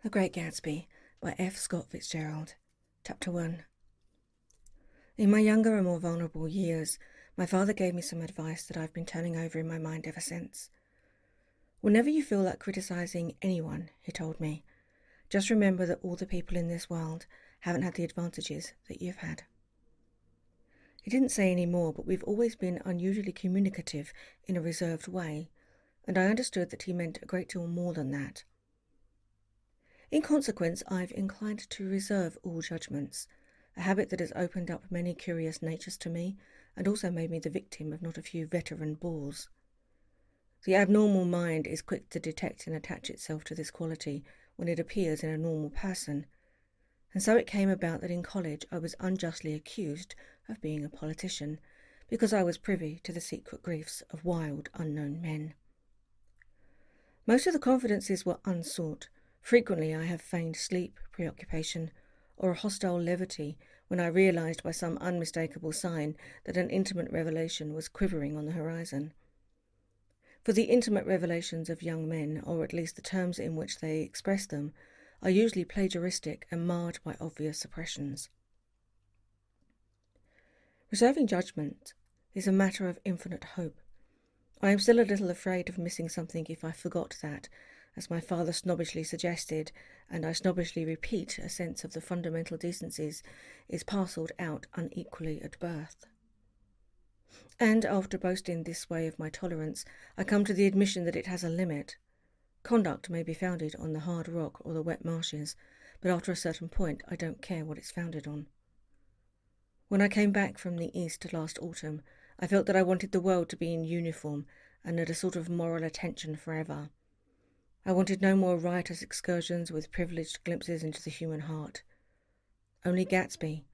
The Great Gatsby by F. Scott Fitzgerald. Chapter 1. In my younger and more vulnerable years, my father gave me some advice that I've been turning over in my mind ever since. Whenever you feel like criticizing anyone, he told me, just remember that all the people in this world haven't had the advantages that you've had. He didn't say any more, but we've always been unusually communicative in a reserved way, and I understood that he meant a great deal more than that. In consequence, I've inclined to reserve all judgments, a habit that has opened up many curious natures to me and also made me the victim of not a few veteran bores. The abnormal mind is quick to detect and attach itself to this quality when it appears in a normal person, and so it came about that in college I was unjustly accused of being a politician because I was privy to the secret griefs of wild, unknown men. Most of the confidences were unsought. Frequently I have feigned sleep, preoccupation, or a hostile levity when I realized by some unmistakable sign that an intimate revelation was quivering on the horizon. For the intimate revelations of young men, or at least the terms in which they express them, are usually plagiaristic and marred by obvious suppressions. Reserving judgment is a matter of infinite hope. I am still a little afraid of missing something if I forgot that, as my father snobbishly suggested, and I snobbishly repeat, a sense of the fundamental decencies is parcelled out unequally at birth. And after boasting this way of my tolerance, I come to the admission that it has a limit. Conduct may be founded on the hard rock or the wet marshes, but after a certain point I don't care what it's founded on. When I came back from the East last autumn, I felt that I wanted the world to be in uniform and at a sort of moral attention forever. I wanted no more riotous excursions with privileged glimpses into the human heart. Only Gatsby,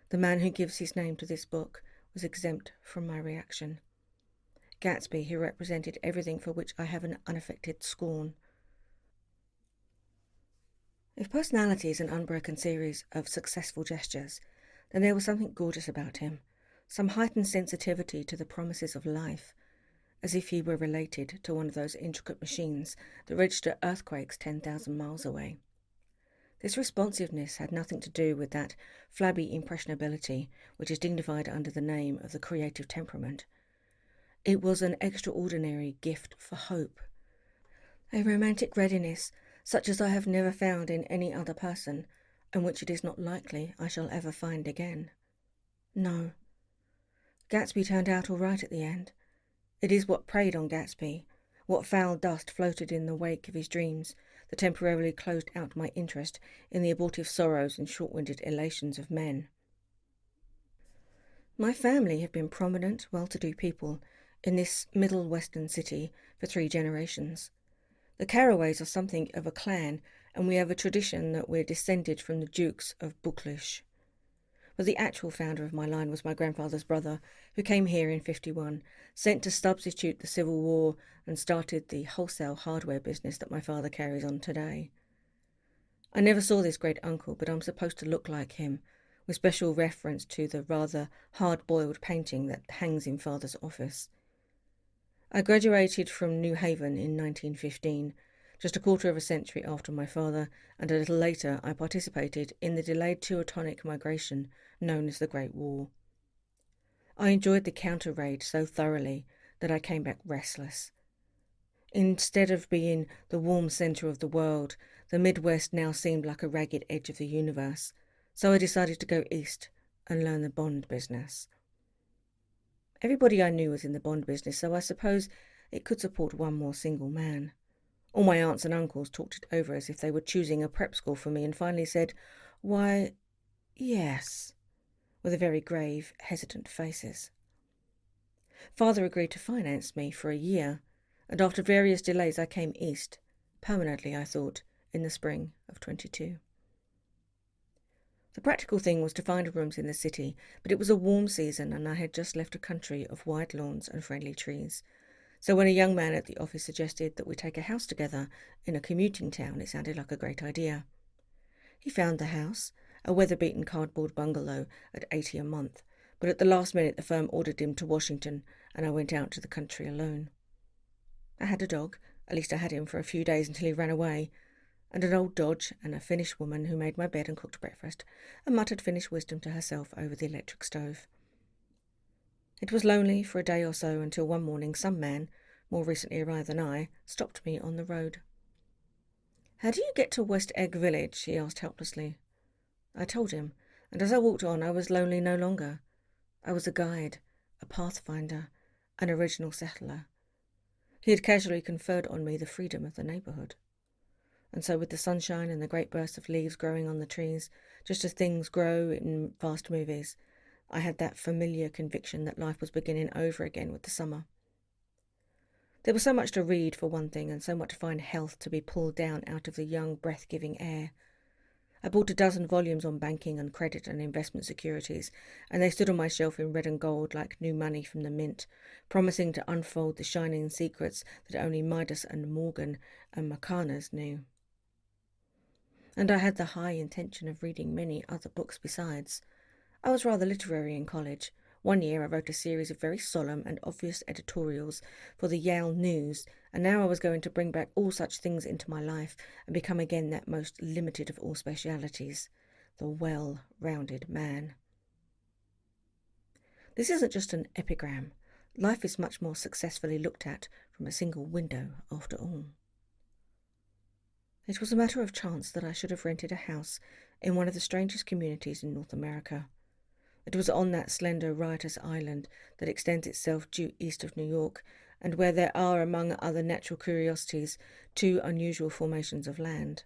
the man who gives his name to this book, was exempt from my reaction. Gatsby, who represented everything for which I have an unaffected scorn. If personality is an unbroken series of successful gestures, then there was something gorgeous about him, some heightened sensitivity to the promises of life, as if he were related to one of those intricate machines that register earthquakes 10,000 miles away. This responsiveness had nothing to do with that flabby impressionability which is dignified under the name of the creative temperament. It was an extraordinary gift for hope, a romantic readiness such as I have never found in any other person, and which it is not likely I shall ever find again. No. Gatsby turned out all right at the end. It is what preyed on Gatsby, what foul dust floated in the wake of his dreams, that temporarily closed out my interest in the abortive sorrows and short-winded elations of men. My family have been prominent, well-to-do people in this middle western city for 3 generations. The Carraways are something of a clan, and we have a tradition that we're descended from the Dukes of Buccleuch. But the actual founder of my line was my grandfather's brother, who came here in 51, sent to substitute the Civil War and started the wholesale hardware business that my father carries on today. I never saw this great uncle, but I'm supposed to look like him, with special reference to the rather hard-boiled painting that hangs in father's office. I graduated from New Haven in 1915, just a quarter of a century after my father, and a little later I participated in the delayed Teutonic migration known as the Great War. I enjoyed the counter-raid so thoroughly that I came back restless. Instead of being the warm centre of the world, the Midwest now seemed like a ragged edge of the universe, so I decided to go east and learn the bond business. Everybody I knew was in the bond business, so I suppose it could support one more single man. All my aunts and uncles talked it over as if they were choosing a prep school for me and finally said, "Why, yes," with a very grave, hesitant faces. Father agreed to finance me for a year, and after various delays I came east, permanently I thought, in the spring of 22. The practical thing was to find rooms in the city, but it was a warm season and I had just left a country of wide lawns and friendly trees. So when a young man at the office suggested that we take a house together in a commuting town, it sounded like a great idea. He found the house, a weather-beaten cardboard bungalow at $80 a month, but at the last minute the firm ordered him to Washington and I went out to the country alone. I had a dog, at least I had him for a few days until he ran away, and an old Dodge and a Finnish woman who made my bed and cooked breakfast and muttered Finnish wisdom to herself over the electric stove. It was lonely for a day or so until one morning some man, more recently arrived than I, stopped me on the road. "How do you get to West Egg Village?" he asked helplessly. I told him, and as I walked on I was lonely no longer. I was a guide, a pathfinder, an original settler. He had casually conferred on me the freedom of the neighbourhood. And so with the sunshine and the great bursts of leaves growing on the trees, just as things grow in vast movies, I had that familiar conviction that life was beginning over again with the summer. There was so much to read, for one thing, and so much fine health to be pulled down out of the young, breath-giving air. I bought a dozen volumes on banking and credit and investment securities, and they stood on my shelf in red and gold like new money from the mint, promising to unfold the shining secrets that only Midas and Morgan and Macanas knew. And I had the high intention of reading many other books besides. I was rather literary in college. One year I wrote a series of very solemn and obvious editorials for the Yale News, and now I was going to bring back all such things into my life and become again that most limited of all specialities, the well-rounded man. This isn't just an epigram. Life is much more successfully looked at from a single window, after all. It was a matter of chance that I should have rented a house in one of the strangest communities in North America. It was on that slender, riotous island that extends itself due east of New York, and where there are, among other natural curiosities, two unusual formations of land.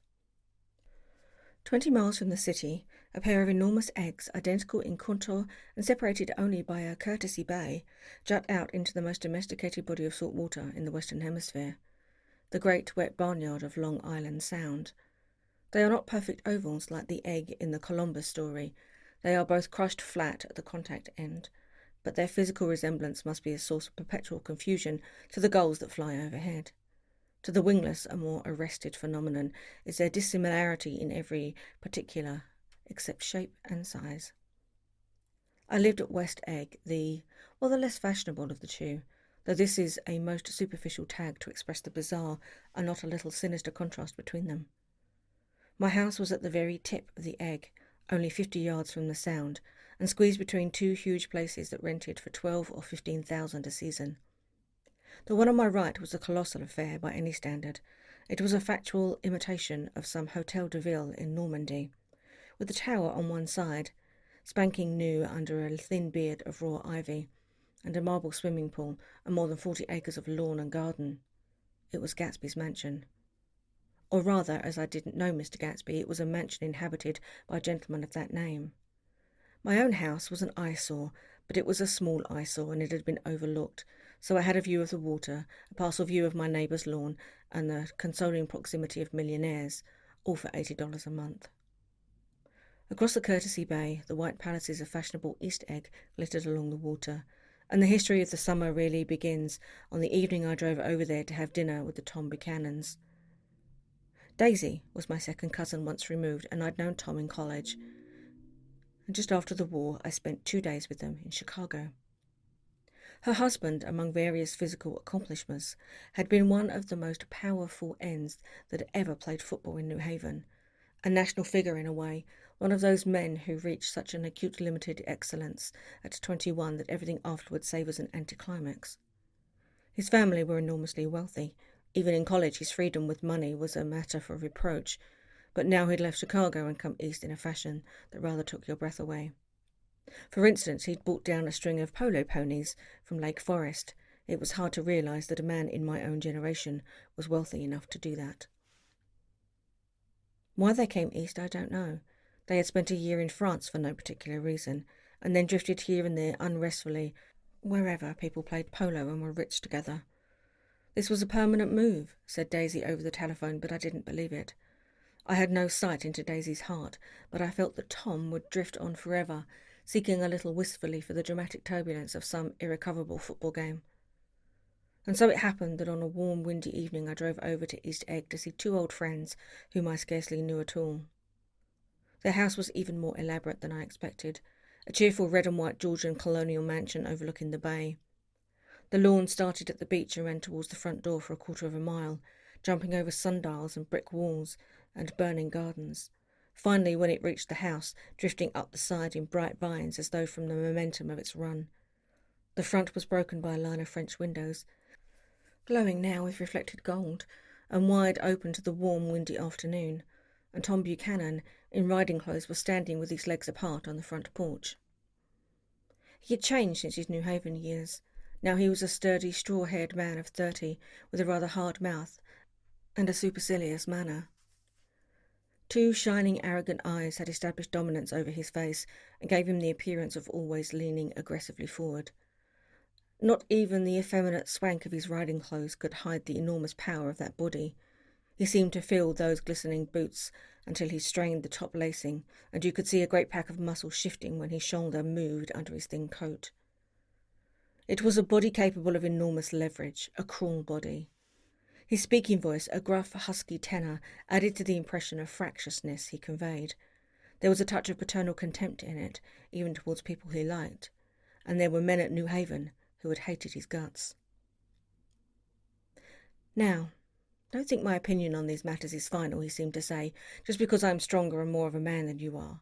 20 miles from the city, a pair of enormous eggs, identical in contour and separated only by a courtesy bay, jut out into the most domesticated body of salt water in the Western Hemisphere, the great wet barnyard of Long Island Sound. They are not perfect ovals like the egg in the Columbus story. They are both crushed flat at the contact end, but their physical resemblance must be a source of perpetual confusion to the gulls that fly overhead. To the wingless, a more arrested phenomenon is their dissimilarity in every particular, except shape and size. I lived at West Egg, the less fashionable of the two, though this is a most superficial tag to express the bizarre and not a little sinister contrast between them. My house was at the very tip of the egg, only 50 yards from the Sound, and squeezed between two huge places that rented for $12,000 or $15,000 a season. The one on my right was a colossal affair by any standard. It was a factual imitation of some Hotel de Ville in Normandy, with a tower on one side, spanking new under a thin beard of raw ivy, and a marble swimming pool and more than 40 acres of lawn and garden. It was Gatsby's mansion. Or rather, as I didn't know Mr. Gatsby, it was a mansion inhabited by a gentleman of that name. My own house was an eyesore, but it was a small eyesore and it had been overlooked, so I had a view of the water, a partial view of my neighbour's lawn, and the consoling proximity of millionaires, all for $80 a month. Across the courtesy bay, the white palaces of fashionable East Egg glittered along the water, and the history of the summer really begins on the evening I drove over there to have dinner with the Tom Buchanans. Daisy was my second cousin once removed, and I'd known Tom in college. And just after the war, I spent 2 days with them in Chicago. Her husband, among various physical accomplishments, had been one of the most powerful ends that had ever played football in New Haven, a national figure in a way, one of those men who reach such an acute limited excellence at 21 that everything afterwards savours an anticlimax. His family were enormously wealthy. Even in college, his freedom with money was a matter for reproach, but now he'd left Chicago and come east in a fashion that rather took your breath away. For instance, he'd brought down a string of polo ponies from Lake Forest. It was hard to realise that a man in my own generation was wealthy enough to do that. Why they came east, I don't know. They had spent a year in France for no particular reason, and then drifted here and there unrestfully, wherever people played polo and were rich together. This was a permanent move, said Daisy over the telephone, but I didn't believe it. I had no sight into Daisy's heart, but I felt that Tom would drift on forever, seeking a little wistfully for the dramatic turbulence of some irrecoverable football game. And so it happened that on a warm, windy evening I drove over to East Egg to see two old friends whom I scarcely knew at all. Their house was even more elaborate than I expected, a cheerful red and white Georgian colonial mansion overlooking the bay. The lawn started at the beach and ran towards the front door for a quarter of a mile, jumping over sundials and brick walls, and burning gardens. Finally, when it reached the house, drifting up the side in bright vines as though from the momentum of its run. The front was broken by a line of French windows, glowing now with reflected gold, and wide open to the warm, windy afternoon, and Tom Buchanan, in riding clothes, was standing with his legs apart on the front porch. He had changed since his New Haven years. Now he was a sturdy, straw-haired man of 30, with a rather hard mouth and a supercilious manner. Two shining, arrogant eyes had established dominance over his face and gave him the appearance of always leaning aggressively forward. Not even the effeminate swank of his riding clothes could hide the enormous power of that body. He seemed to feel those glistening boots until he strained the top lacing, and you could see a great pack of muscles shifting when his shoulder moved under his thin coat. It was a body capable of enormous leverage, a cruel body. His speaking voice, a gruff, husky tenor, added to the impression of fractiousness he conveyed. There was a touch of paternal contempt in it, even towards people he liked, and there were men at New Haven who had hated his guts. Now, don't think my opinion on these matters is final, he seemed to say, just because I am stronger and more of a man than you are.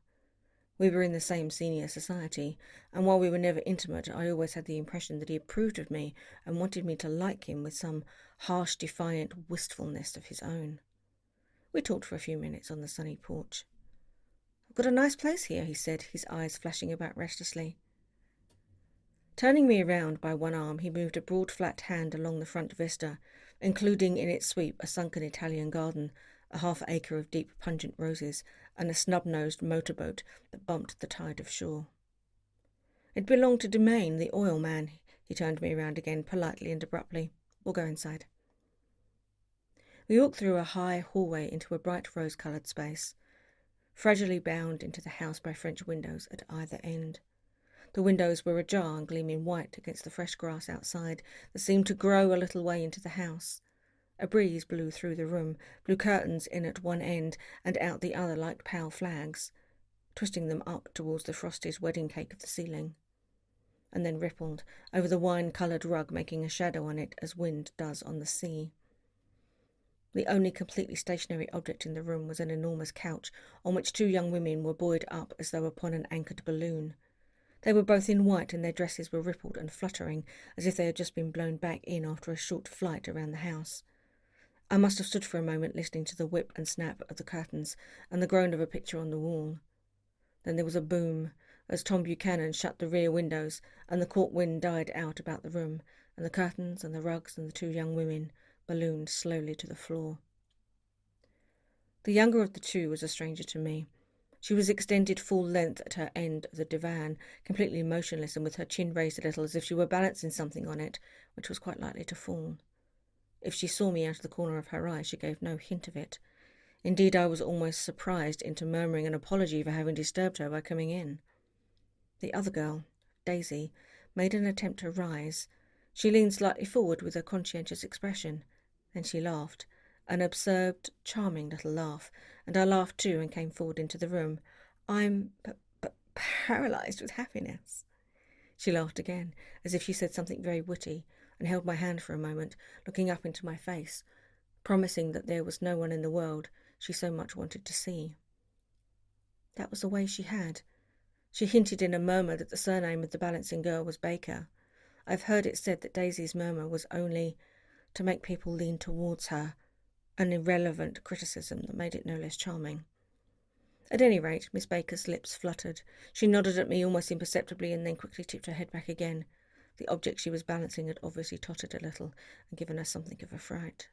We were in the same senior society, and while we were never intimate, I always had the impression that he approved of me and wanted me to like him with some harsh, defiant wistfulness of his own. We talked for a few minutes on the sunny porch. "I've got a nice place here," he said, his eyes flashing about restlessly. Turning me around by one arm, he moved a broad flat hand along the front vista, including in its sweep a sunken Italian garden, a half-acre of deep, pungent roses, and a snub-nosed motorboat that bumped the tide of shore. It belonged to Domain, the oil man. He turned me around again, politely and abruptly. "We'll go inside." We walked through a high hallway into a bright rose-coloured space, fragilely bound into the house by French windows at either end. The windows were ajar and gleaming white against the fresh grass outside that seemed to grow a little way into the house. A breeze blew through the room, blew curtains in at one end and out the other like pale flags, twisting them up towards the frosted wedding cake of the ceiling, and then rippled over the wine-coloured rug, making a shadow on it as wind does on the sea. The only completely stationary object in the room was an enormous couch on which two young women were buoyed up as though upon an anchored balloon. They were both in white, and their dresses were rippled and fluttering as if they had just been blown back in after a short flight around the house. I must have stood for a moment listening to the whip and snap of the curtains and the groan of a picture on the wall. Then there was a boom as Tom Buchanan shut the rear windows, and the court wind died out about the room, and the curtains and the rugs and the two young women ballooned slowly to the floor. The younger of the two was a stranger to me. She was extended full length at her end of the divan, completely motionless and with her chin raised a little as if she were balancing something on it, which was quite likely to fall. If she saw me out of the corner of her eye, she gave no hint of it. Indeed, I was almost surprised into murmuring an apology for having disturbed her by coming in. The other girl, Daisy, made an attempt to rise. She leaned slightly forward with a conscientious expression. Then she laughed, an absurd, charming little laugh, and I laughed too and came forward into the room. "I'm paralysed with happiness." She laughed again, as if she said something very witty, and held my hand for a moment, looking up into my face, promising that there was no one in the world she so much wanted to see. That was the way she had. She hinted in a murmur that the surname of the balancing girl was Baker. I've heard it said that Daisy's murmur was only to make people lean towards her, an irrelevant criticism that made it no less charming. At any rate, Miss Baker's lips fluttered. She nodded at me almost imperceptibly and then quickly tipped her head back again. The object she was balancing had obviously tottered a little and given her something of a fright.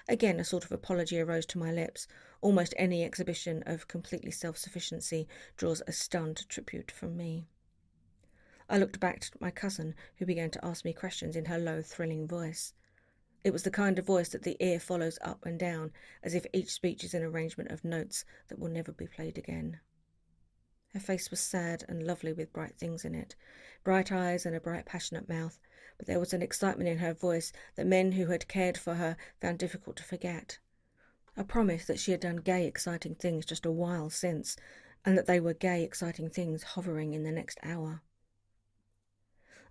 Again, a sort of apology arose to my lips. Almost any exhibition of completely self-sufficiency draws a stunned tribute from me. I looked back to my cousin, who began to ask me questions in her low, thrilling voice. It was the kind of voice that the ear follows up and down, as if each speech is an arrangement of notes that will never be played again. Her face was sad and lovely with bright things in it, bright eyes and a bright, passionate mouth, but there was an excitement in her voice that men who had cared for her found difficult to forget. A promise that she had done gay, exciting things just a while since, and that they were gay, exciting things hovering in the next hour.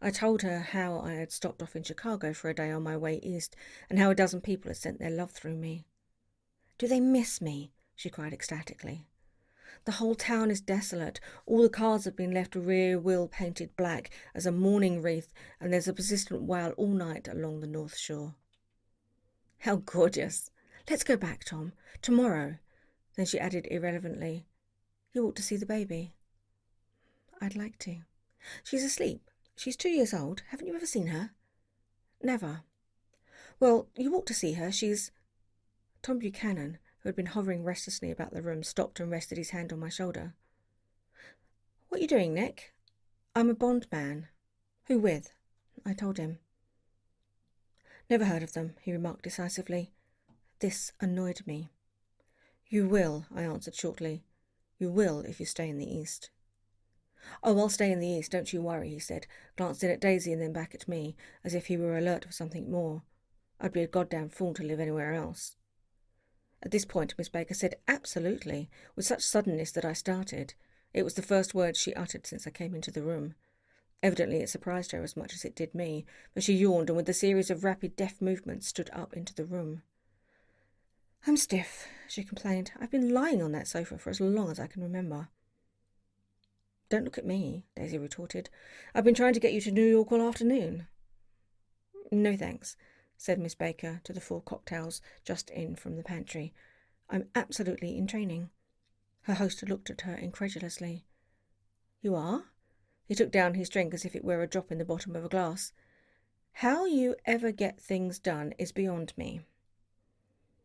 I told her how I had stopped off in Chicago for a day on my way east, and how a dozen people had sent their love through me. "Do they miss me?" she cried ecstatically. The whole town is desolate. All the cars have been left rear wheel painted black as a mourning wreath, and there's a persistent wail all night along the North Shore. How gorgeous! Let's go back, Tom. Tomorrow. Then she added irrelevantly, You ought to see the baby. I'd like to. She's asleep. She's 2 years old. Haven't you ever seen her? Never. Well, you ought to see her. She's... Tom Buchanan, who had been hovering restlessly about the room, stopped and rested his hand on my shoulder. What are you doing, Nick? I'm a Bond man. Who with? I told him. Never heard of them, he remarked decisively. This annoyed me. You will, I answered shortly. You will if you stay in the East. Oh, I'll stay in the East, don't you worry, he said, glancing at Daisy and then back at me, as if he were alert for something more. I'd be a goddamn fool to live anywhere else. At this point, Miss Baker said absolutely, with such suddenness that I started. It was the first word she uttered since I came into the room. Evidently it surprised her as much as it did me, for she yawned and with a series of rapid deft movements stood up into the room. I'm stiff, she complained. I've been lying on that sofa for as long as I can remember. Don't look at me, Daisy retorted. I've been trying to get you to New York all afternoon. No thanks, said Miss Baker to the 4 cocktails just in from the pantry. I'm absolutely in training. Her host looked at her incredulously. You are? He took down his drink as if it were a drop in the bottom of a glass. How you ever get things done is beyond me.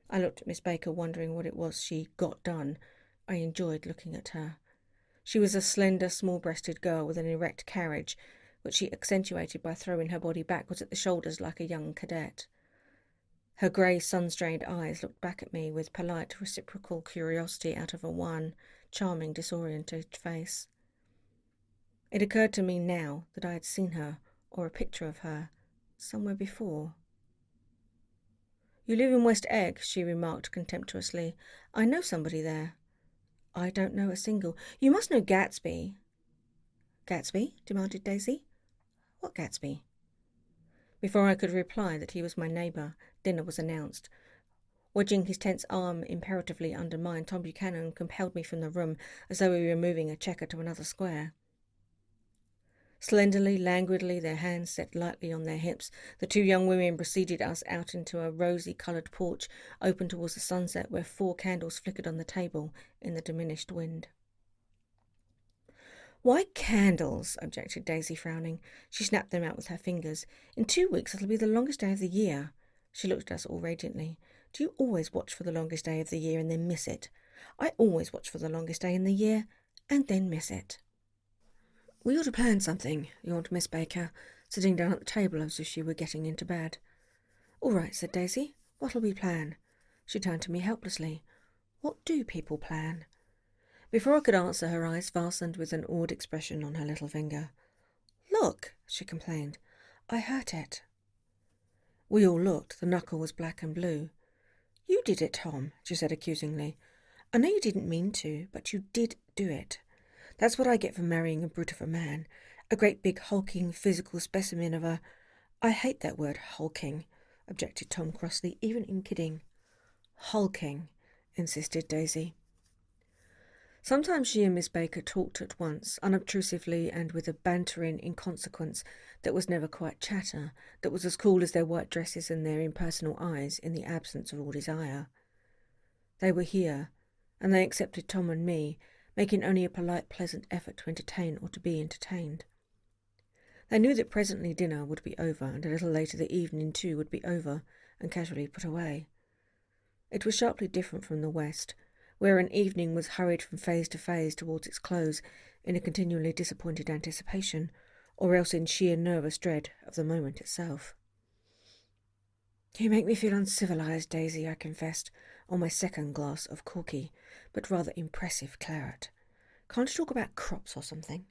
I looked at Miss Baker, wondering what it was she got done. I enjoyed looking at her. She was a slender, small-breasted girl with an erect carriage, which she accentuated by throwing her body backwards at the shoulders like a young cadet. Her grey, sun-strained eyes looked back at me with polite, reciprocal curiosity out of a wan, charming, disoriented face. It occurred to me now that I had seen her, or a picture of her, somewhere before. You live in West Egg, she remarked contemptuously. I know somebody there. I don't know a single. You must know Gatsby. Gatsby? Demanded Daisy. What Gatsby? Before I could reply that he was my neighbour, dinner was announced. Wedging his tense arm imperatively under mine, Tom Buchanan compelled me from the room as though we were moving a checker to another square. Slenderly, languidly, their hands set lightly on their hips, the 2 young women preceded us out into a rosy-coloured porch open towards the sunset where 4 candles flickered on the table in the diminished wind. Why candles? Objected Daisy, frowning. She snapped them out with her fingers. In 2 weeks it'll be the longest day of the year. She looked at us all radiantly. Do you always watch for the longest day of the year and then miss it? I always watch for the longest day in the year and then miss it. We ought to plan something, yawned Miss Baker, sitting down at the table as if she were getting into bed. All right, said Daisy. What'll we plan? She turned to me helplessly. What do people plan? Before I could answer, her eyes fastened with an awed expression on her little finger. Look, she complained. I hurt it. We all looked. The knuckle was black and blue. You did it, Tom, she said accusingly. I know you didn't mean to, but you did do it. That's what I get for marrying a brute of a man. A great big hulking physical specimen of a... I hate that word, hulking, objected Tom crossly, even in kidding. Hulking, insisted Daisy. Sometimes she and Miss Baker talked at once, unobtrusively and with a bantering inconsequence that was never quite chatter, that was as cool as their white dresses and their impersonal eyes in the absence of all desire. They were here, and they accepted Tom and me, making only a polite, pleasant effort to entertain or to be entertained. They knew that presently dinner would be over, and a little later the evening too would be over, and casually put away. It was sharply different from the West, where an evening was hurried from phase to phase towards its close in a continually disappointed anticipation, or else in sheer nervous dread of the moment itself. You make me feel uncivilized, Daisy, I confessed, on my second glass of corky, but rather impressive claret. Can't you talk about crops or something?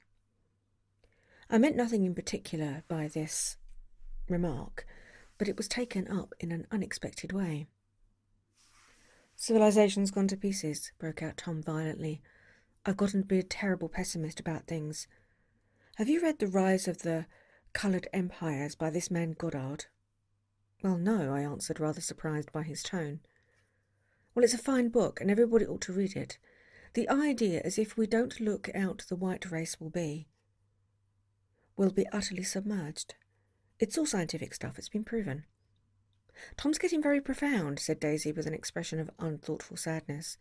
I meant nothing in particular by this remark, but it was taken up in an unexpected way. Civilization's gone to pieces, broke out Tom violently. I've gotten to be a terrible pessimist about things. Have you read The Rise of the Coloured Empires by this man Goddard? Well, no, I answered, rather surprised by his tone. Well, it's a fine book, and everybody ought to read it. The idea is if we don't look out, the white race will be utterly submerged. It's all scientific stuff, it's been proven. Tom's getting very profound, said Daisy with an expression of unthoughtful sadness.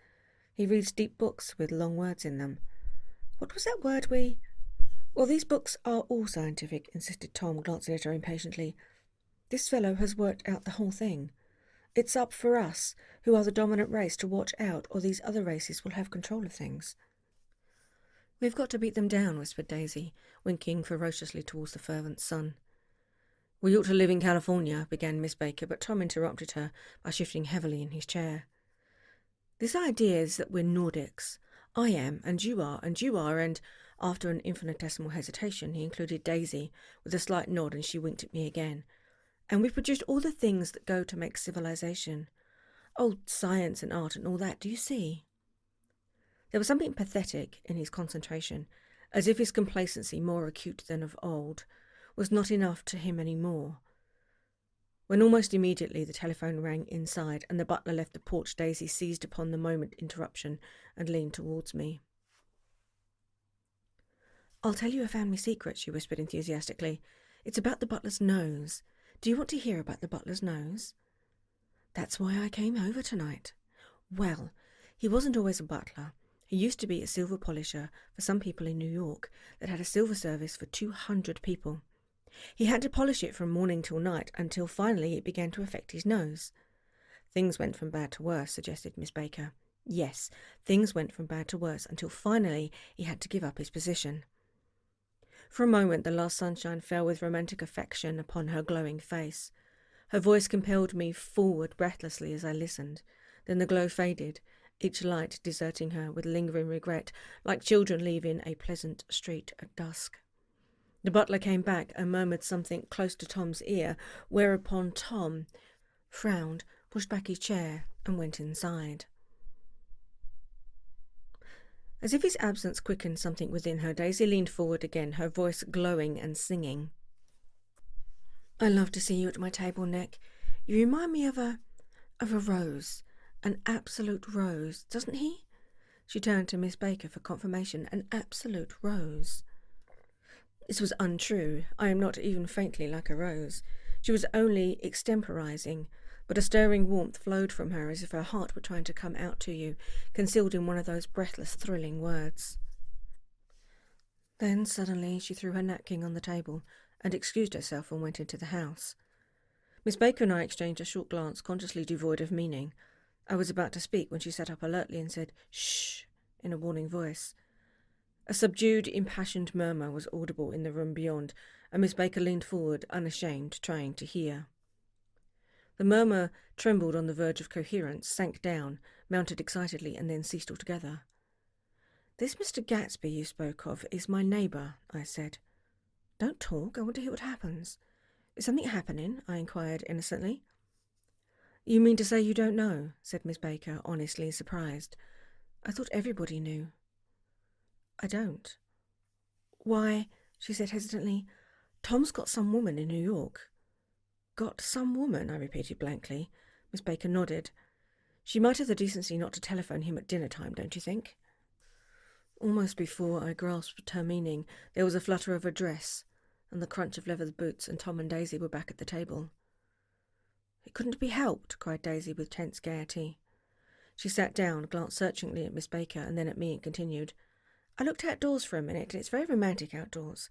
He reads deep books with long words in them. What was that word we... Well, these books are all scientific, insisted Tom, glancing at her impatiently. This fellow has worked out the whole thing. It's up for us, who are the dominant race, to watch out, or these other races will have control of things. We've got to beat them down, whispered Daisy, winking ferociously towards the fervent sun. We ought to live in California, began Miss Baker, but Tom interrupted her by shifting heavily in his chair. This idea is that we're Nordics. I am, and you are, and... After an infinitesimal hesitation, he included Daisy with a slight nod, and she winked at me again. And we've produced all the things that go to make civilization. Oh, science and art and all that, do you see? There was something pathetic in his concentration, as if his complacency, more acute than of old, was not enough to him any more. When almost immediately the telephone rang inside and the butler left the porch, Daisy seized upon the moment interruption and leaned towards me. I'll tell you a family secret, she whispered enthusiastically. It's about the butler's nose. Do you want to hear about the butler's nose? That's why I came over tonight. Well, he wasn't always a butler. He used to be a silver polisher for some people in New York that had a silver service for 200 people. He had to polish it from morning till night until finally it began to affect his nose. Things went from bad to worse, suggested Miss Baker. Yes, things went from bad to worse until finally he had to give up his position. For a moment the last sunshine fell with romantic affection upon her glowing face. Her voice compelled me forward breathlessly as I listened. Then the glow faded, each light deserting her with lingering regret, like children leaving a pleasant street at dusk. The butler came back and murmured something close to Tom's ear, whereupon Tom frowned, pushed back his chair, and went inside. As if his absence quickened something within her, Daisy leaned forward again, her voice glowing and singing. I love to see you at my table, Nick. You remind me of a rose, an absolute rose, doesn't he? She turned to Miss Baker for confirmation. An absolute rose. This was untrue. I am not even faintly like a rose. She was only extemporizing, but a stirring warmth flowed from her as if her heart were trying to come out to you, concealed in one of those breathless, thrilling words. Then suddenly she threw her napkin on the table and excused herself and went into the house. Miss Baker and I exchanged a short glance, consciously devoid of meaning. I was about to speak when she sat up alertly and said, "Shh," in a warning voice. A subdued, impassioned murmur was audible in the room beyond, and Miss Baker leaned forward, unashamed, trying to hear. The murmur trembled on the verge of coherence, sank down, mounted excitedly, and then ceased altogether. "This Mr. Gatsby you spoke of is my neighbour," I said. "Don't talk, I want to hear what happens." "Is something happening?" I inquired innocently. "You mean to say you don't know?" said Miss Baker, honestly surprised. "I thought everybody knew." "I don't." "Why," she said hesitantly, "Tom's got some woman in New York." "Got some woman?" I repeated blankly. Miss Baker nodded. "She might have the decency not to telephone him at dinner time, don't you think?" Almost before I grasped her meaning, there was a flutter of a dress and the crunch of leather boots, and Tom and Daisy were back at the table. "It couldn't be helped," cried Daisy with tense gaiety. She sat down, glanced searchingly at Miss Baker and then at me, and continued, "I looked outdoors for a minute, and it's very romantic outdoors.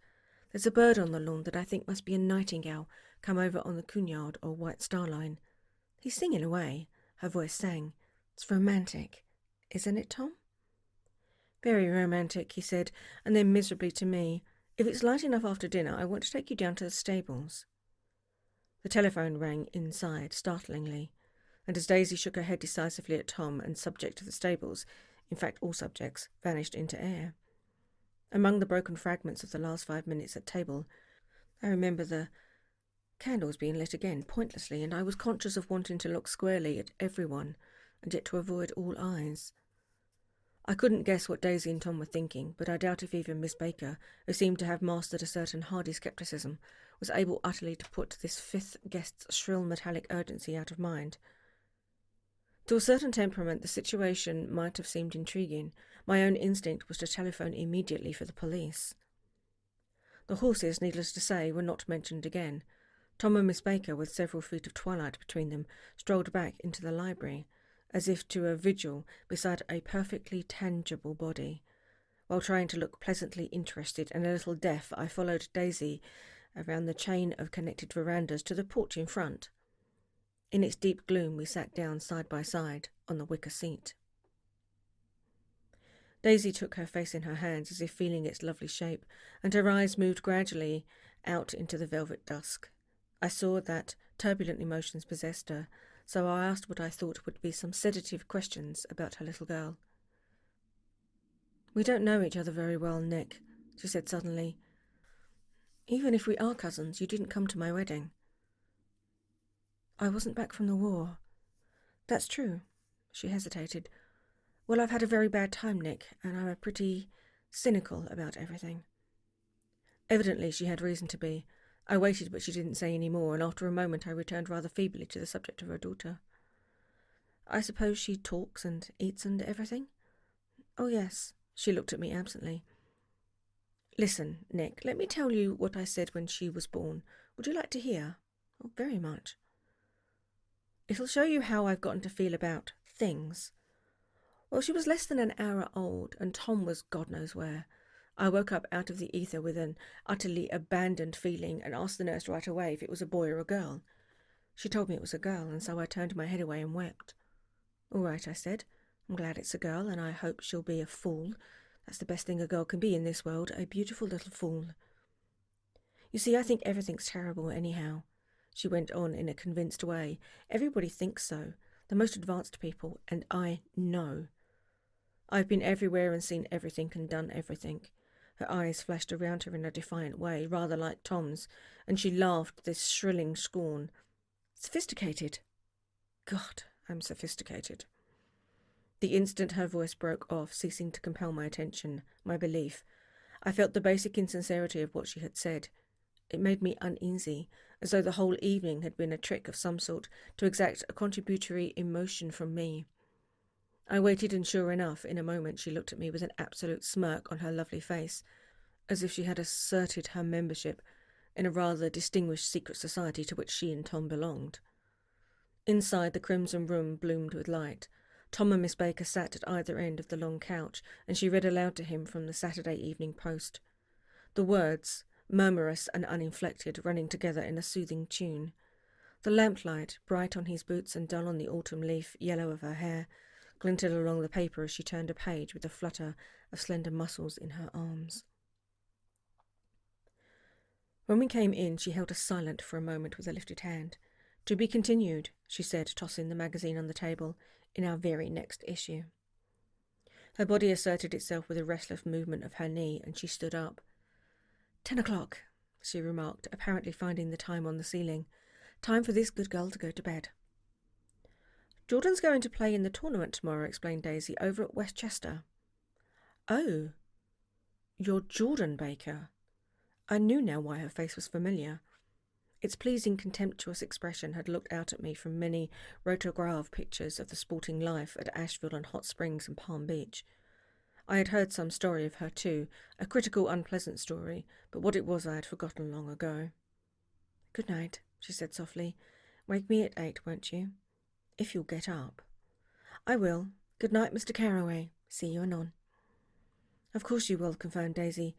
There's a bird on the lawn that I think must be a nightingale come over on the Cunard or White Star Line. He's singing away." Her voice sang. "It's romantic, isn't it, Tom?" "Very romantic," he said, and then miserably to me, "If it's light enough after dinner, I want to take you down to the stables." The telephone rang inside, startlingly, and as Daisy shook her head decisively at Tom and subject to the stables, in fact all subjects, vanished into air. Among the broken fragments of the last 5 minutes at table, I remember the candles being lit again, pointlessly, and I was conscious of wanting to look squarely at everyone, and yet to avoid all eyes. I couldn't guess what Daisy and Tom were thinking, but I doubt if even Miss Baker, who seemed to have mastered a certain hardy scepticism, was able utterly to put this fifth guest's shrill metallic urgency out of mind. To a certain temperament, the situation might have seemed intriguing. My own instinct was to telephone immediately for the police. The horses, needless to say, were not mentioned again. Tom and Miss Baker, with several feet of twilight between them, strolled back into the library, as if to a vigil beside a perfectly tangible body. While trying to look pleasantly interested and a little deaf, I followed Daisy around the chain of connected verandas to the porch in front. In its deep gloom, we sat down side by side on the wicker seat. Daisy took her face in her hands as if feeling its lovely shape, and her eyes moved gradually out into the velvet dusk. I saw that turbulent emotions possessed her, so I asked what I thought would be some sedative questions about her little girl. "We don't know each other very well, Nick," she said suddenly. "Even if we are cousins, you didn't come to my wedding." "I wasn't back from the war." "That's true." She hesitated. "Well, I've had a very bad time, Nick, and I'm pretty cynical about everything." Evidently she had reason to be. I waited, but she didn't say any more, and after a moment I returned rather feebly to the subject of her daughter. "I suppose she talks and eats and everything?" "Oh, yes." She looked at me absently. "Listen, Nick, let me tell you what I said when she was born. Would you like to hear?" "Oh, very much." "It'll show you how I've gotten to feel about things. Well, she was less than an hour old, and Tom was God knows where. I woke up out of the ether with an utterly abandoned feeling and asked the nurse right away if it was a boy or a girl. She told me it was a girl, and so I turned my head away and wept. 'All right,' I said. 'I'm glad it's a girl, and I hope she'll be a fool. That's the best thing a girl can be in this world, a beautiful little fool.' You see, I think everything's terrible anyhow," she went on in a convinced way. "Everybody thinks so, the most advanced people, and I know. I've been everywhere and seen everything and done everything." Her eyes flashed around her in a defiant way, rather like Tom's, and she laughed this shrilling scorn. "Sophisticated. God, I'm sophisticated." The instant her voice broke off, ceasing to compel my attention, my belief, I felt the basic insincerity of what she had said. It made me uneasy, as though the whole evening had been a trick of some sort to exact a contributory emotion from me. I waited, and sure enough, in a moment she looked at me with an absolute smirk on her lovely face, as if she had asserted her membership in a rather distinguished secret society to which she and Tom belonged. Inside, the crimson room bloomed with light. Tom and Miss Baker sat at either end of the long couch, and she read aloud to him from the Saturday Evening Post. The words, murmurous and uninflected, running together in a soothing tune. The lamplight, bright on his boots and dull on the autumn leaf yellow of her hair, glinted along the paper as she turned a page with a flutter of slender muscles in her arms. When we came in, she held us silent for a moment with a lifted hand. "To be continued," she said, tossing the magazine on the table, "in our very next issue." Her body asserted itself with a restless movement of her knee, and she stood up. 10 o'clock, she remarked, apparently finding the time on the ceiling. "Time for this good girl to go to bed." "Jordan's going to play in the tournament tomorrow," explained Daisy, "over at Westchester." "Oh, you're Jordan Baker." I knew now why her face was familiar. Its pleasing, contemptuous expression had looked out at me from many rotograph pictures of the sporting life at Asheville and Hot Springs and Palm Beach. I had heard some story of her too, a critical, unpleasant story, but what it was I had forgotten long ago. "Good night," she said softly. "Wake me at 8, won't you? If you'll get up." "I will. Good night, Mr. Carroway. See you anon." "Of course you will," confirmed Daisy.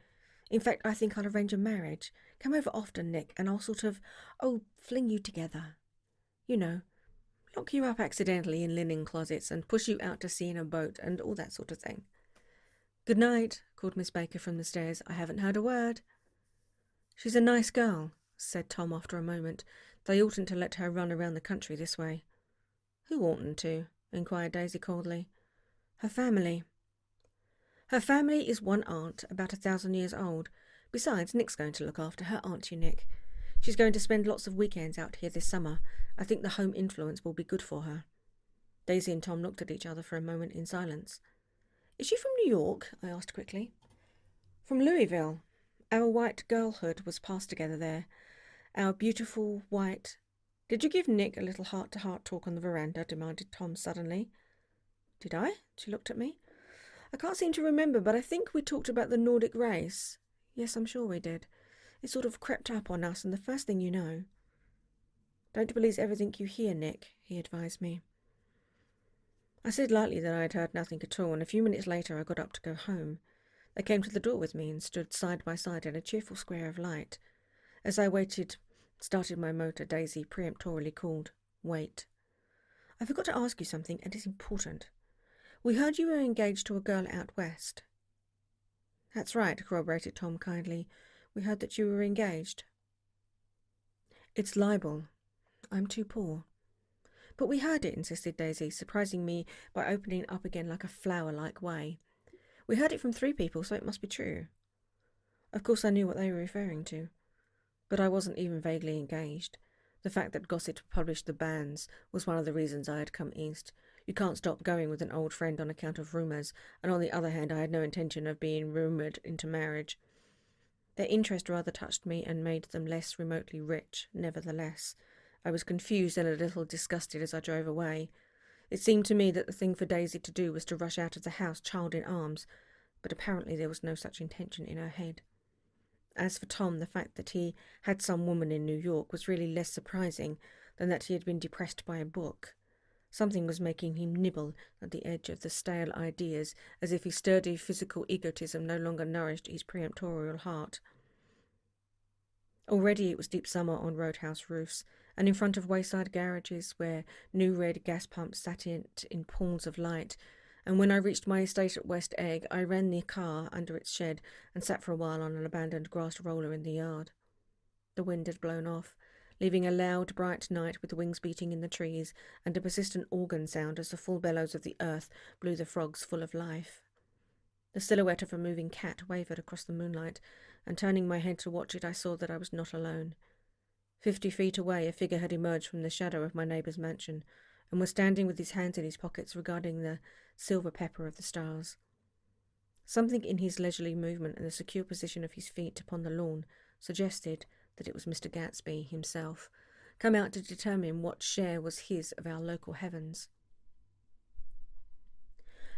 "In fact, I think I'll arrange a marriage. Come over often, Nick, and I'll fling you together. You know, lock you up accidentally in linen closets and push you out to sea in a boat and all that sort of thing." "Good night," called Miss Baker from the stairs. "I haven't heard a word." "She's a nice girl," said Tom after a moment. "They oughtn't to let her run around the country this way." "Who oughtn't to?" inquired Daisy coldly. "Her family." "Her family is one aunt, about 1,000 years old. Besides, Nick's going to look after her, aren't you, Nick? She's going to spend lots of weekends out here this summer. I think the home influence will be good for her." Daisy and Tom looked at each other for a moment in silence. "Is she from New York?" I asked quickly. "From Louisville. Our white girlhood was passed together there. Our beautiful white... "Did you give Nick a little heart-to-heart talk on the veranda?" demanded Tom suddenly. "Did I?" She looked at me. "I can't seem to remember, but I think we talked about the Nordic race." "Yes, I'm sure we did. It sort of crept up on us, and the first thing you know—" "Don't believe everything you hear, Nick," he advised me. I said lightly that I had heard nothing at all, and a few minutes later I got up to go home. They came to the door with me and stood side by side in a cheerful square of light. As I started my motor, Daisy peremptorily called, "Wait. I forgot to ask you something, and it's important. We heard you were engaged to a girl out west." "That's right," corroborated Tom kindly. "We heard that you were engaged." "It's libel. I'm too poor." "But we heard it," insisted Daisy, surprising me by opening up again like a flower-like way. "We heard it from 3 people, so it must be true." Of course I knew what they were referring to. But I wasn't even vaguely engaged. The fact that gossip published the bans was one of the reasons I had come east. You can't stop going with an old friend on account of rumours, and on the other hand I had no intention of being rumoured into marriage. Their interest rather touched me and made them less remotely rich, nevertheless. I was confused and a little disgusted as I drove away. It seemed to me that the thing for Daisy to do was to rush out of the house, child in arms, but apparently there was no such intention in her head. As for Tom, the fact that he had some woman in New York was really less surprising than that he had been depressed by a book. Something was making him nibble at the edge of the stale ideas, as if his sturdy physical egotism no longer nourished his peremptorial heart. Already it was deep summer on roadhouse roofs, and in front of wayside garages where new red gas pumps sat in pools of light, and when I reached my estate at West Egg, I ran the car under its shed and sat for a while on an abandoned grass roller in the yard. The wind had blown off, leaving a loud, bright night with the wings beating in the trees and a persistent organ sound as the full bellows of the earth blew the frogs full of life. The silhouette of a moving cat wavered across the moonlight, and turning my head to watch it, I saw that I was not alone. 50 feet away, a figure had emerged from the shadow of my neighbour's mansion, and was standing with his hands in his pockets regarding the silver pepper of the stars. Something in his leisurely movement and the secure position of his feet upon the lawn suggested that it was Mr. Gatsby himself, come out to determine what share was his of our local heavens.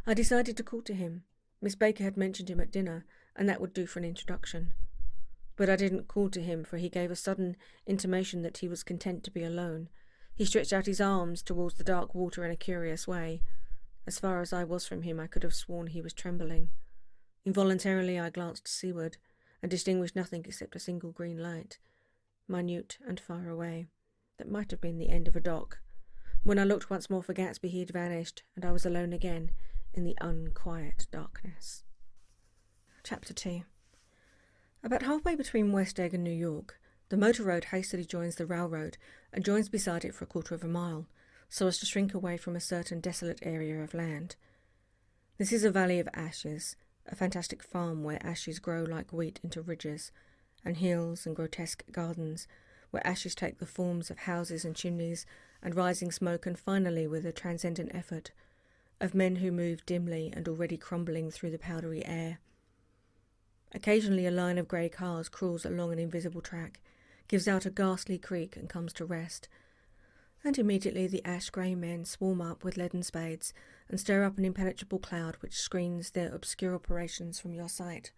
I decided to call to him. Miss Baker had mentioned him at dinner, and that would do for an introduction. But I didn't call to him, for he gave a sudden intimation that he was content to be alone. He stretched out his arms towards the dark water in a curious way. As far as I was from him, I could have sworn he was trembling. Involuntarily I glanced seaward, and distinguished nothing except a single green light, minute and far away. That might have been the end of a dock. When I looked once more for Gatsby, he had vanished, and I was alone again in the unquiet darkness. Chapter 2. About halfway between West Egg and New York, the motor road hastily joins the railroad and joins beside it for a quarter of a mile, so as to shrink away from a certain desolate area of land. This is a valley of ashes, a fantastic farm where ashes grow like wheat into ridges, and hills and grotesque gardens where ashes take the forms of houses and chimneys and rising smoke, and finally, with a transcendent effort, of men who move dimly and already crumbling through the powdery air. Occasionally a line of grey cars crawls along an invisible track, gives out a ghastly creak and comes to rest, and immediately the ash-grey men swarm up with leaden spades and stir up an impenetrable cloud which screens their obscure operations from your sight.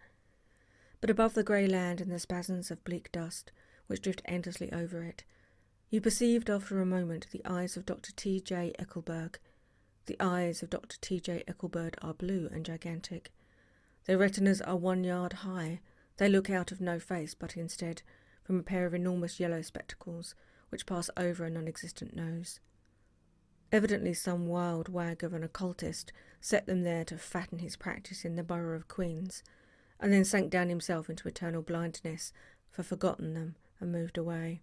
But above the grey land and the spasms of bleak dust which drift endlessly over it, you perceived after a moment the eyes of Dr. T.J. Eckelberg. The eyes of Dr. T.J. Eckelberg are blue and gigantic. Their retinas are 1 yard high. They look out of no face, but instead from a pair of enormous yellow spectacles which pass over a non-existent nose. Evidently some wild wag of an occultist set them there to fatten his practice in the borough of Queens, and then sank down himself into eternal blindness, for forgotten them and moved away.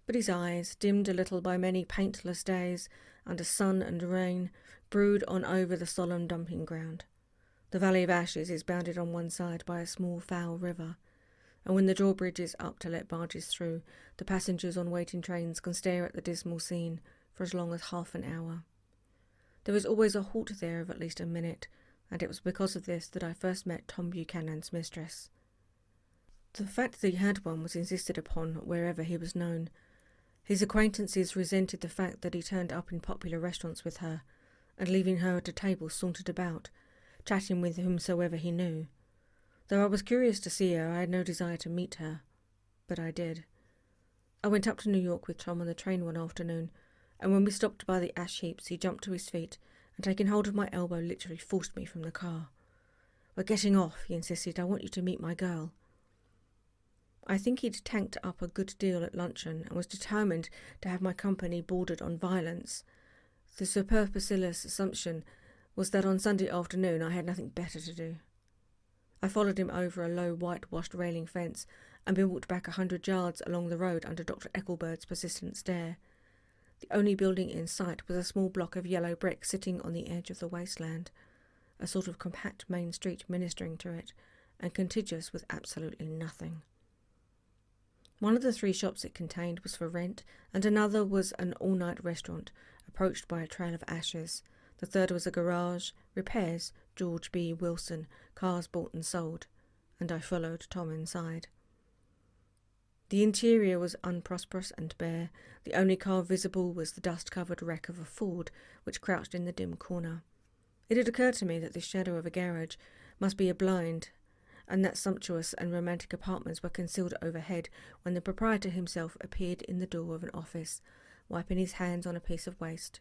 But his eyes, dimmed a little by many paintless days under sun and rain, brood on over the solemn dumping ground. The Valley of Ashes is bounded on one side by a small foul river, and when the drawbridge is up to let barges through, the passengers on waiting trains can stare at the dismal scene for as long as half an hour. There is always a halt there of at least a minute, and it was because of this that I first met Tom Buchanan's mistress. The fact that he had one was insisted upon wherever he was known, His acquaintances resented the fact that he turned up in popular restaurants with her, and leaving her at a table sauntered about, chatting with whomsoever he knew. Though I was curious to see her, I had no desire to meet her. But I did. I went up to New York with Tom on the train one afternoon, and when we stopped by the ash heaps, he jumped to his feet and, taking hold of my elbow, literally forced me from the car. "We're getting off," he insisted. "I want you to meet my girl." I think he'd tanked up a good deal at luncheon and was determined to have my company bordered on violence. The superfluous assumption was that on Sunday afternoon I had nothing better to do. I followed him over a low whitewashed railing fence and then walked back 100 yards along the road under Dr. Ecclebird's persistent stare. The only building in sight was a small block of yellow brick sitting on the edge of the wasteland, a sort of compact main street ministering to it, and contiguous with absolutely nothing. One of the 3 shops it contained was for rent, and another was an all-night restaurant, approached by a trail of ashes. The third was a garage, repairs, George B. Wilson, cars bought and sold, and I followed Tom inside. The interior was unprosperous and bare. The only car visible was the dust-covered wreck of a Ford, which crouched in the dim corner. It had occurred to me that this shadow of a garage must be a blind, and that sumptuous and romantic apartments were concealed overhead when the proprietor himself appeared in the door of an office, wiping his hands on a piece of waste.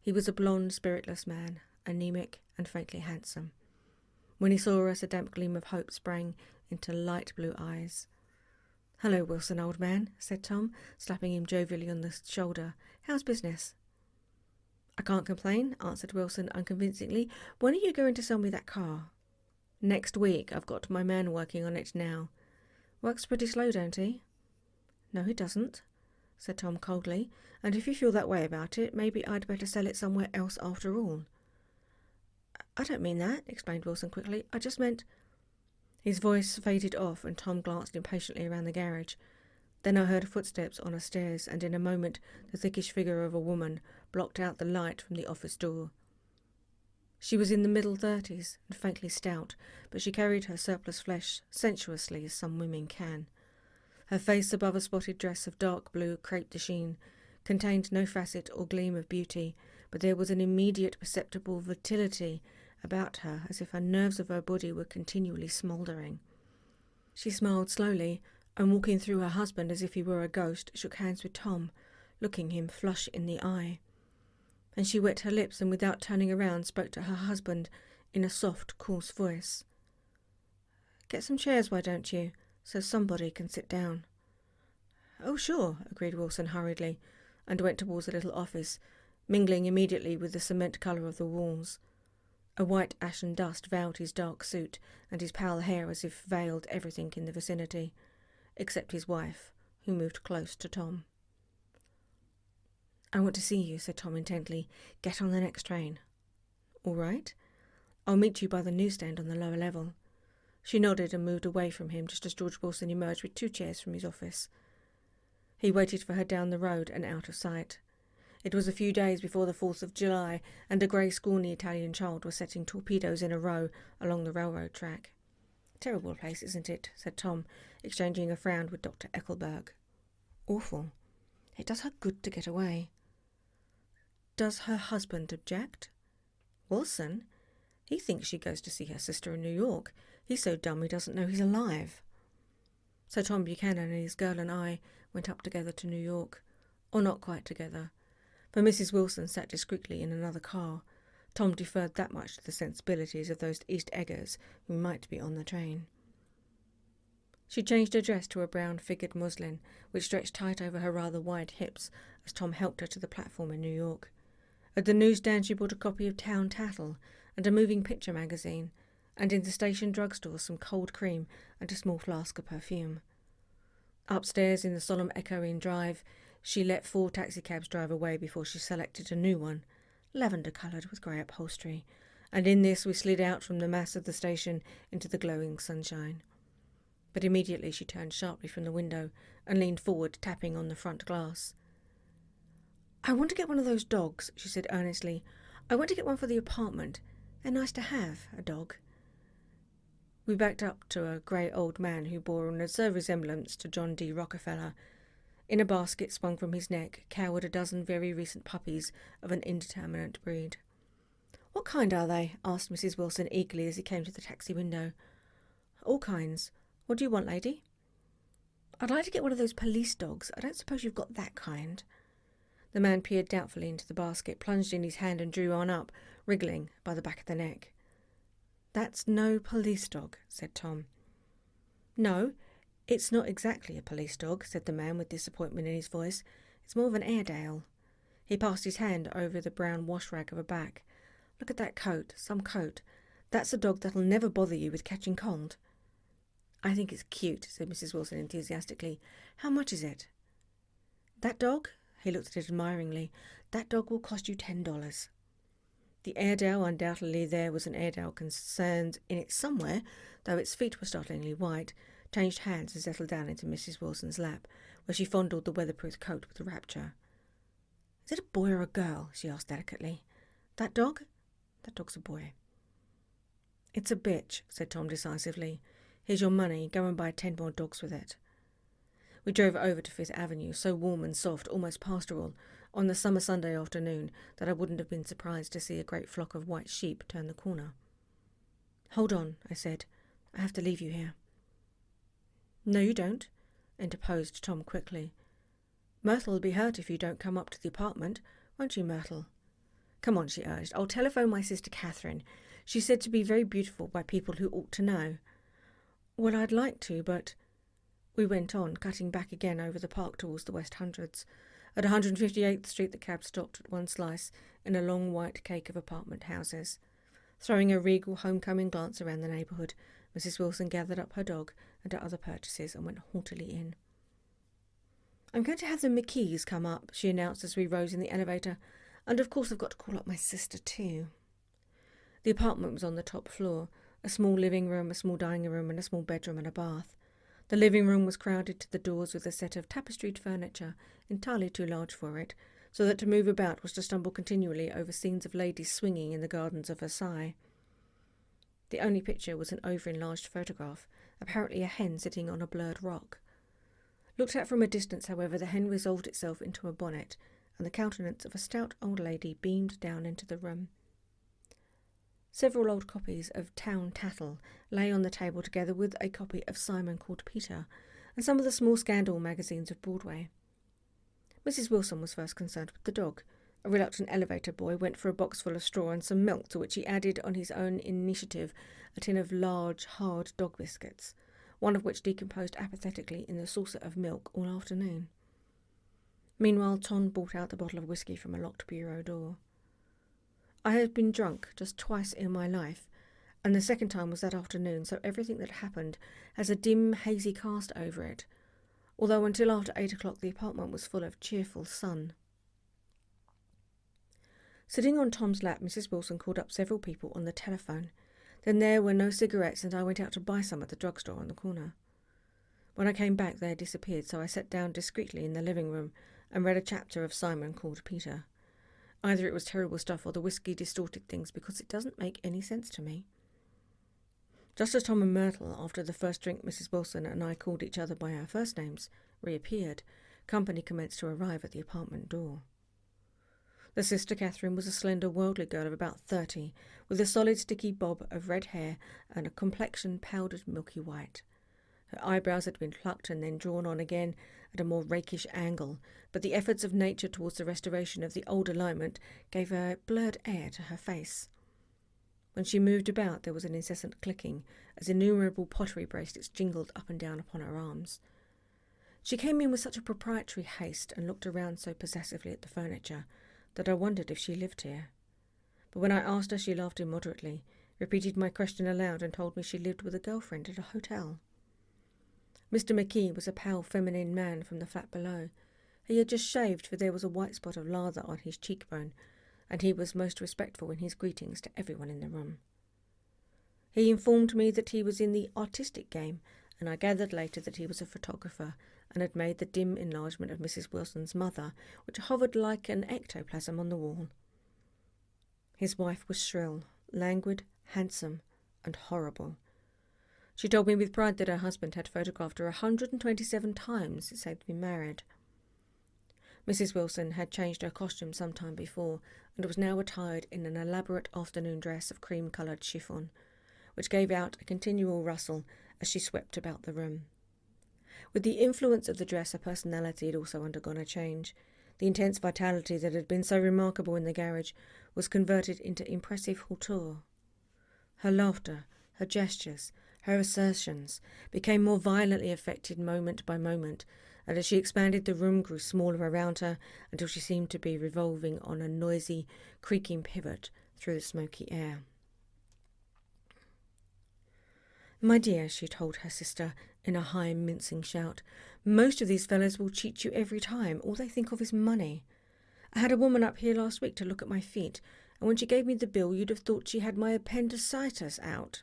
He was a blond, spiritless man, anemic and faintly handsome. When he saw us, a damp gleam of hope sprang into light blue eyes. "Hello, Wilson, old man," said Tom, slapping him jovially on the shoulder. "How's business?" "I can't complain," answered Wilson unconvincingly. "When are you going to sell me that car?" "Next week. I've got my man working on it now." "Works pretty slow, don't he?" "No, he doesn't," said Tom coldly. "And if you feel that way about it, maybe I'd better sell it somewhere else after all." "I don't mean that," explained Wilson quickly. "I just meant—" His voice faded off and Tom glanced impatiently around the garage. Then I heard footsteps on the stairs, and in a moment the thickish figure of a woman blocked out the light from the office door. She was in the middle 30s and faintly stout, but she carried her surplus flesh sensuously as some women can. Her face, above a spotted dress of dark blue crepe de chine, contained no facet or gleam of beauty, but there was an immediate perceptible volatility about her, as if her nerves of her body were continually smouldering. She smiled slowly, and walking through her husband as if he were a ghost, shook hands with Tom, looking him flush in the eye. And she wet her lips and without turning around spoke to her husband in a soft, coarse voice. "Get some chairs, why don't you, so somebody can sit down?" "Oh, sure," agreed Wilson hurriedly, and went towards the little office, mingling immediately with the cement colour of the walls. A white ashen dust veiled his dark suit, and his pale hair as if veiled everything in the vicinity, except his wife, who moved close to Tom. "I want to see you," said Tom intently. "Get on the next train." "All right. I'll meet you by the newsstand on the lower level." She nodded and moved away from him just as George Wilson emerged with 2 chairs from his office. He waited for her down the road and out of sight. It was a few days before the 4th of July, and a grey, scrawny Italian child was setting torpedoes in a row along the railroad track. "Terrible place, isn't it?" said Tom, exchanging a frown with Dr. Eccleberg. "Awful. It does her good to get away." "Does her husband object?" "Wilson? He thinks she goes to see her sister in New York. He's so dumb he doesn't know he's alive." So Tom Buchanan and his girl and I went up together to New York. Or not quite together, for Mrs. Wilson sat discreetly in another car. Tom deferred that much to the sensibilities of those East Eggers who might be on the train. She changed her dress to a brown-figured muslin, which stretched tight over her rather wide hips as Tom helped her to the platform in New York. At the newsstand she bought a copy of Town Tattle and a moving picture magazine, and in the station drugstore some cold cream and a small flask of perfume. Upstairs in the solemn echoing drive, she let 4 taxicabs drive away before she selected a new one, lavender-coloured with grey upholstery, and in this we slid out from the mass of the station into the glowing sunshine. But immediately she turned sharply from the window and leaned forward, tapping on the front glass. "I want to get one of those dogs," she said earnestly. "I want to get one for the apartment. They're nice to have, a dog." We backed up to a grey old man who bore an absurd resemblance to John D. Rockefeller. In a basket swung from his neck cowered a dozen very recent puppies of an indeterminate breed. "What kind are they?" asked Mrs. Wilson eagerly as he came to the taxi window. "All kinds. What do you want, lady?" "I'd like to get one of those police dogs. I don't suppose you've got that kind." The man peered doubtfully into the basket, plunged in his hand and drew one up, wriggling by the back of the neck. "That's no police dog," said Tom. "No, it's not exactly a police dog," said the man with disappointment in his voice. "It's more of an Airedale." He passed his hand over the brown wash rag of a back. "Look at that coat, some coat. That's a dog that'll never bother you with catching cold." "I think it's cute," said Mrs. Wilson enthusiastically. "How much is it?" "That dog?" He looked at it admiringly. "That dog will cost you $10. The Airedale, undoubtedly there was an Airedale concerned in it somewhere, though its feet were startlingly white, changed hands and settled down into Mrs. Wilson's lap, where she fondled the weatherproof coat with rapture. "Is it a boy or a girl?" she asked delicately. "That dog?" "That dog's a boy." "It's a bitch," said Tom decisively. "Here's your money. Go and buy 10 more dogs with it." We drove over to Fifth Avenue, so warm and soft, almost pastoral, on the summer Sunday afternoon that I wouldn't have been surprised to see a great flock of white sheep turn the corner. "Hold on," I said. "I have to leave you here." "No, you don't," interposed Tom quickly. "Myrtle'll be hurt if you don't come up to the apartment, won't you, Myrtle?" "Come on," she urged. "I'll telephone my sister Catherine. She's said to be very beautiful by people who ought to know." "Well, I'd like to, but—" We went on, cutting back again over the park towards the West Hundreds. At 158th Street the cab stopped at one slice in a long white cake of apartment houses. Throwing a regal homecoming glance around the neighbourhood, Mrs. Wilson gathered up her dog and her other purchases and went haughtily in. "I'm going to have the McKees come up," she announced as we rose in the elevator, "and of course I've got to call up my sister too." The apartment was on the top floor, a small living room, a small dining room and a small bedroom and a bath. The living room was crowded to the doors with a set of tapestried furniture, entirely too large for it, so that to move about was to stumble continually over scenes of ladies swinging in the gardens of Versailles. The only picture was an over-enlarged photograph, apparently a hen sitting on a blurred rock. Looked at from a distance, however, the hen resolved itself into a bonnet, and the countenance of a stout old lady beamed down into the room. Several old copies of Town Tattle lay on the table together with a copy of Simon Called Peter and some of the small scandal magazines of Broadway. Mrs. Wilson was first concerned with the dog. A reluctant elevator boy went for a box full of straw and some milk, to which he added on his own initiative a tin of large, hard dog biscuits, one of which decomposed apathetically in the saucer of milk all afternoon. Meanwhile, Tom brought out the bottle of whisky from a locked bureau door. I had been drunk just twice in my life, and the second time was that afternoon, so everything that happened has a dim, hazy cast over it, although until after 8 o'clock the apartment was full of cheerful sun. Sitting on Tom's lap, Mrs. Wilson called up several people on the telephone. Then there were no cigarettes, and I went out to buy some at the drugstore on the corner. When I came back they had disappeared, so I sat down discreetly in the living room and read a chapter of Simon Called Peter. Either it was terrible stuff or the whisky distorted things, because it doesn't make any sense to me. Just as Tom and Myrtle, after the first drink Mrs. Wilson and I called each other by our first names, reappeared, company commenced to arrive at the apartment door. The sister Catherine was a slender, worldly girl of about 30, with a solid sticky bob of red hair and a complexion powdered milky white. Her eyebrows had been plucked and then drawn on again at a more rakish angle, but the efforts of nature towards the restoration of the old alignment gave a blurred air to her face. When she moved about there was an incessant clicking, as innumerable pottery bracelets jingled up and down upon her arms. She came in with such a proprietary haste and looked around so possessively at the furniture that I wondered if she lived here. But when I asked her she laughed immoderately, repeated my question aloud and told me she lived with a girlfriend at a hotel. Mr. McKee was a pale feminine man from the flat below. He had just shaved, for there was a white spot of lather on his cheekbone, and he was most respectful in his greetings to everyone in the room. He informed me that he was in the artistic game, and I gathered later that he was a photographer and had made the dim enlargement of Mrs. Wilson's mother, which hovered like an ectoplasm on the wall. His wife was shrill, languid, handsome, and horrible. She told me with pride that her husband had photographed her 127 times since they'd been married. Mrs. Wilson had changed her costume some time before and was now attired in an elaborate afternoon dress of cream-coloured chiffon, which gave out a continual rustle as she swept about the room. With the influence of the dress, her personality had also undergone a change. The intense vitality that had been so remarkable in the garage was converted into impressive hauteur. Her laughter, her gestures, her assertions became more violently affected moment by moment, and as she expanded, the room grew smaller around her until she seemed to be revolving on a noisy, creaking pivot through the smoky air. "My dear," she told her sister in a high, mincing shout, "most of these fellows will cheat you every time. All they think of is money. I had a woman up here last week to look at my feet, and when she gave me the bill, you'd have thought she had my appendicitis out."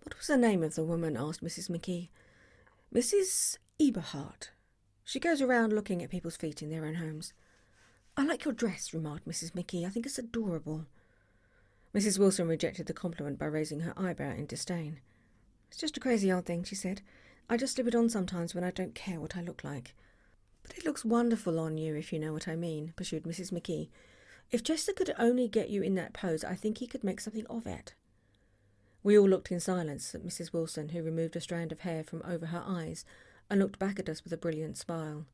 "What was the name of the woman?" asked Mrs. McKee. "Mrs. Eberhardt. She goes around looking at people's feet in their own homes." "I like your dress," remarked Mrs. McKee. "I think it's adorable." Mrs. Wilson rejected the compliment by raising her eyebrow in disdain. "It's just a crazy old thing," she said. "I just slip it on sometimes when I don't care what I look like." "But it looks wonderful on you, if you know what I mean," pursued Mrs. McKee. "If Chester could only get you in that pose, I think he could make something of it." We all looked in silence at Mrs. Wilson, who removed a strand of hair from over her eyes and looked back at us with a brilliant smile.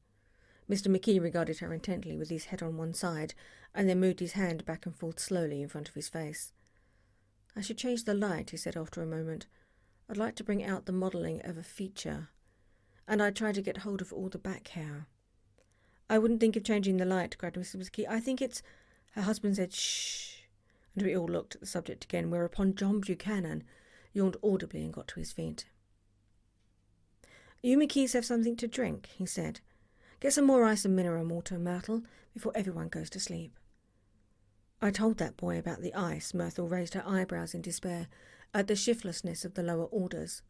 Mr. McKee regarded her intently with his head on one side and then moved his hand back and forth slowly in front of his face. "I should change the light," he said after a moment. "I'd like to bring out the modelling of a feature, and I'd try to get hold of all the back hair." "I wouldn't think of changing the light," cried Mrs. McKee. "I think it's—" Her husband said, "Shh," and we all looked at the subject again, whereupon John Buchanan yawned audibly and got to his feet. "You McKees have something to drink," he said. "Get some more ice and mineral water, Myrtle, before everyone goes to sleep." "I told that boy about the ice." Myrtle raised her eyebrows in despair at the shiftlessness of the lower orders.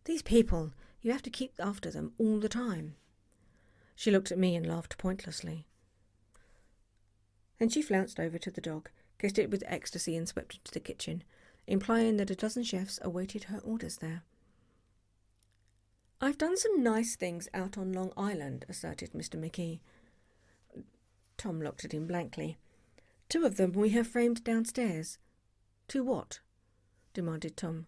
"These people, you have to keep after them all the time." She looked at me and laughed pointlessly. Then she flounced over to the dog, kissed it with ecstasy and swept into the kitchen, implying that a dozen chefs awaited her orders there. "I've done some nice things out on Long Island," asserted Mr. McKee. Tom looked at him blankly. "Two of them we have framed downstairs." "Two what?" demanded Tom.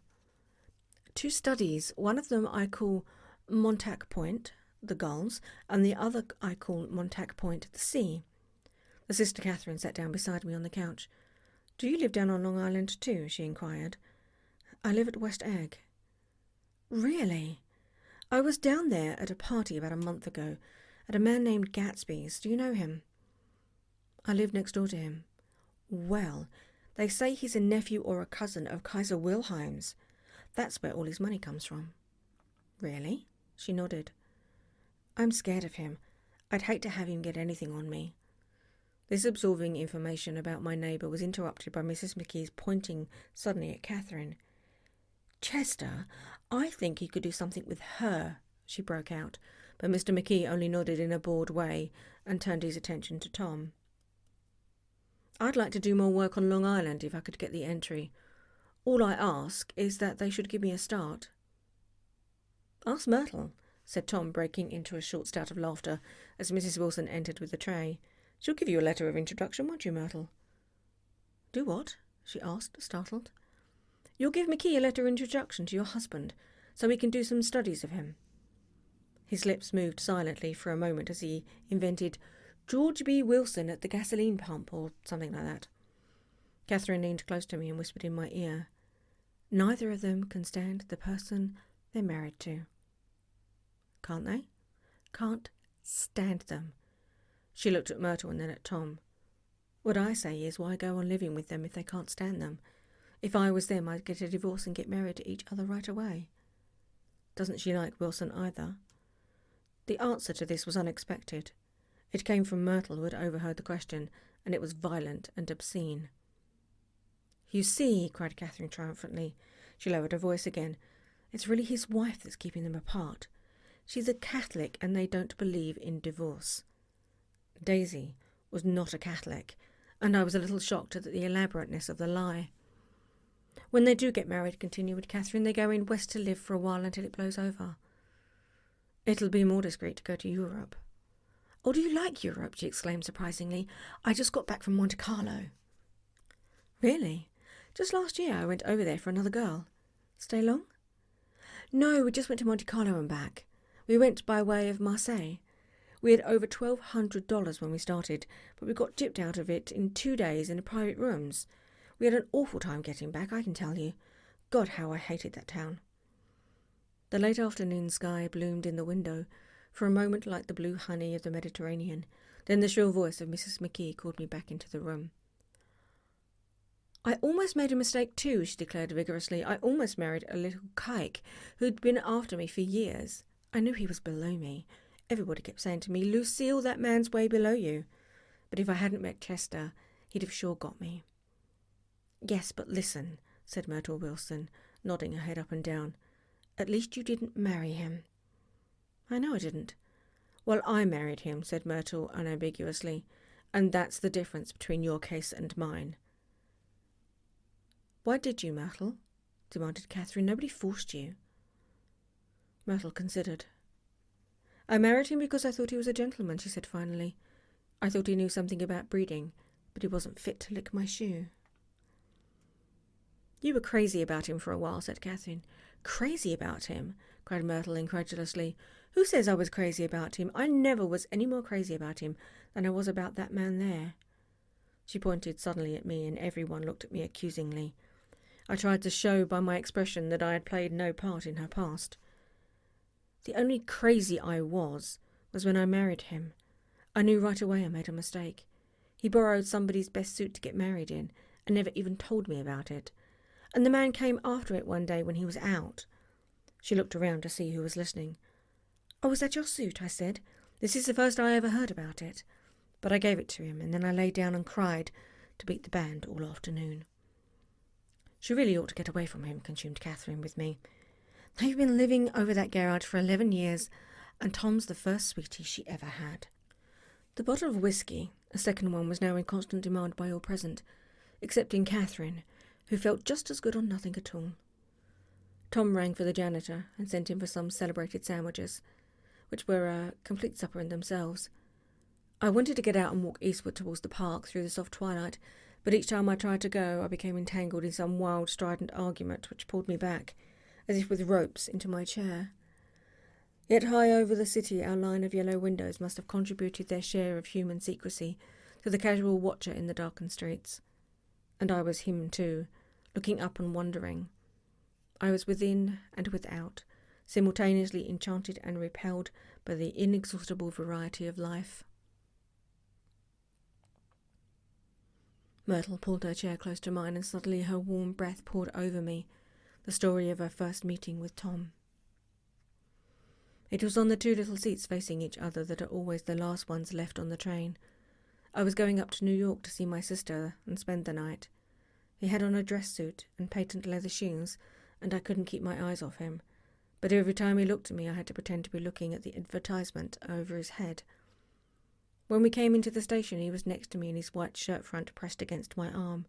"Two studies. One of them I call Montauk Point, the gulls, and the other I call Montauk Point, the sea." The sister Catherine sat down beside me on the couch. "Do you live down on Long Island too?" she inquired. "I live at West Egg." "Really? I was down there at a party about a month ago, at a man named Gatsby's. Do you know him?" "I live next door to him." "Well, they say he's a nephew or a cousin of Kaiser Wilhelm's. That's where all his money comes from." "Really?" She nodded. "I'm scared of him. I'd hate to have him get anything on me." This absorbing information about my neighbour was interrupted by Mrs. McKee's pointing suddenly at Catherine. "Chester, I think he could do something with her," she broke out, but Mr. McKee only nodded in a bored way and turned his attention to Tom. "I'd like to do more work on Long Island if I could get the entry. All I ask is that they should give me a start." "Ask Myrtle," said Tom, breaking into a short spout of laughter as Mrs. Wilson entered with the tray. "She'll give you a letter of introduction, won't you, Myrtle?" "Do what?" she asked, startled. "You'll give McKee a letter of introduction to your husband, so we can do some studies of him." His lips moved silently for a moment as he invented George B. Wilson at the gasoline pump or something like that. Catherine leaned close to me and whispered in my ear, "Neither of them can stand the person they're married to." "Can't they?" "Can't stand them." She looked at Myrtle and then at Tom. "What I say is, why go on living with them if they can't stand them? If I was them, I'd get a divorce and get married to each other right away." "Doesn't she like Wilson either?" The answer to this was unexpected. It came from Myrtle, who had overheard the question, and it was violent and obscene. "You see," cried Catherine triumphantly. She lowered her voice again. "It's really his wife that's keeping them apart. She's a Catholic and they don't believe in divorce." Daisy was not a Catholic, and I was a little shocked at the elaborateness of the lie. "When they do get married," continued Catherine, "they go in west to live for a while until it blows over. It'll be more discreet to go to Europe." "Oh, do you like Europe?" she exclaimed surprisingly. "I just got back from Monte Carlo." "Really? Just last year I went over there for another girl. Stay long?" "No, we just went to Monte Carlo and back. We went by way of Marseille. We had over $1,200 when we started, but we got gypped out of it in 2 days in the private rooms. We had an awful time getting back, I can tell you. God, how I hated that town." The late afternoon sky bloomed in the window, for a moment like the blue honey of the Mediterranean. Then the shrill voice of Mrs. McKee called me back into the room. "I almost made a mistake too," she declared vigorously. "I almost married a little kike who'd been after me for years. I knew he was below me. Everybody kept saying to me, 'Lucille, that man's way below you.' But if I hadn't met Chester, he'd have sure got me." "Yes, but listen," said Myrtle Wilson, nodding her head up and down. "At least you didn't marry him." "I know I didn't." "Well, I married him," said Myrtle unambiguously, "and that's the difference between your case and mine." "Why did you, Myrtle?" demanded Catherine. "Nobody forced you." Myrtle considered. "I married him because I thought he was a gentleman," she said finally. "I thought he knew something about breeding, but he wasn't fit to lick my shoe." "You were crazy about him for a while," said Catherine. "Crazy about him?" cried Myrtle incredulously. "Who says I was crazy about him? I never was any more crazy about him than I was about that man there." She pointed suddenly at me, and everyone looked at me accusingly. I tried to show by my expression that I had played no part in her past. "The only crazy I was when I married him. I knew right away I made a mistake. He borrowed somebody's best suit to get married in, and never even told me about it. And the man came after it one day when he was out." She looked around to see who was listening. "Oh, is that your suit?" I said. "This is the first I ever heard about it." But I gave it to him, and then I lay down and cried to beat the band all afternoon. "She really ought to get away from him," consumed Catherine with me. "They've been living over that garage for 11 years, and Tom's the first sweetie she ever had." The bottle of whiskey, a second one, was now in constant demand by all present, excepting Catherine, who felt just as good on nothing at all. Tom rang for the janitor and sent him for some celebrated sandwiches, which were a complete supper in themselves. I wanted to get out and walk eastward towards the park through the soft twilight, but each time I tried to go, I became entangled in some wild, strident argument which pulled me back, as if with ropes, into my chair. Yet high over the city, our line of yellow windows must have contributed their share of human secrecy to the casual watcher in the darkened streets. And I was him too, looking up and wondering. I was within and without, simultaneously enchanted and repelled by the inexhaustible variety of life. Myrtle pulled her chair close to mine, and suddenly her warm breath poured over me, the story of her first meeting with Tom. It was on the two little seats facing each other that are always the last ones left on the train. I was going up to New York to see my sister and spend the night. He had on a dress suit and patent leather shoes, and I couldn't keep my eyes off him. But every time he looked at me, I had to pretend to be looking at the advertisement over his head. When we came into the station, he was next to me in his white shirt front pressed against my arm,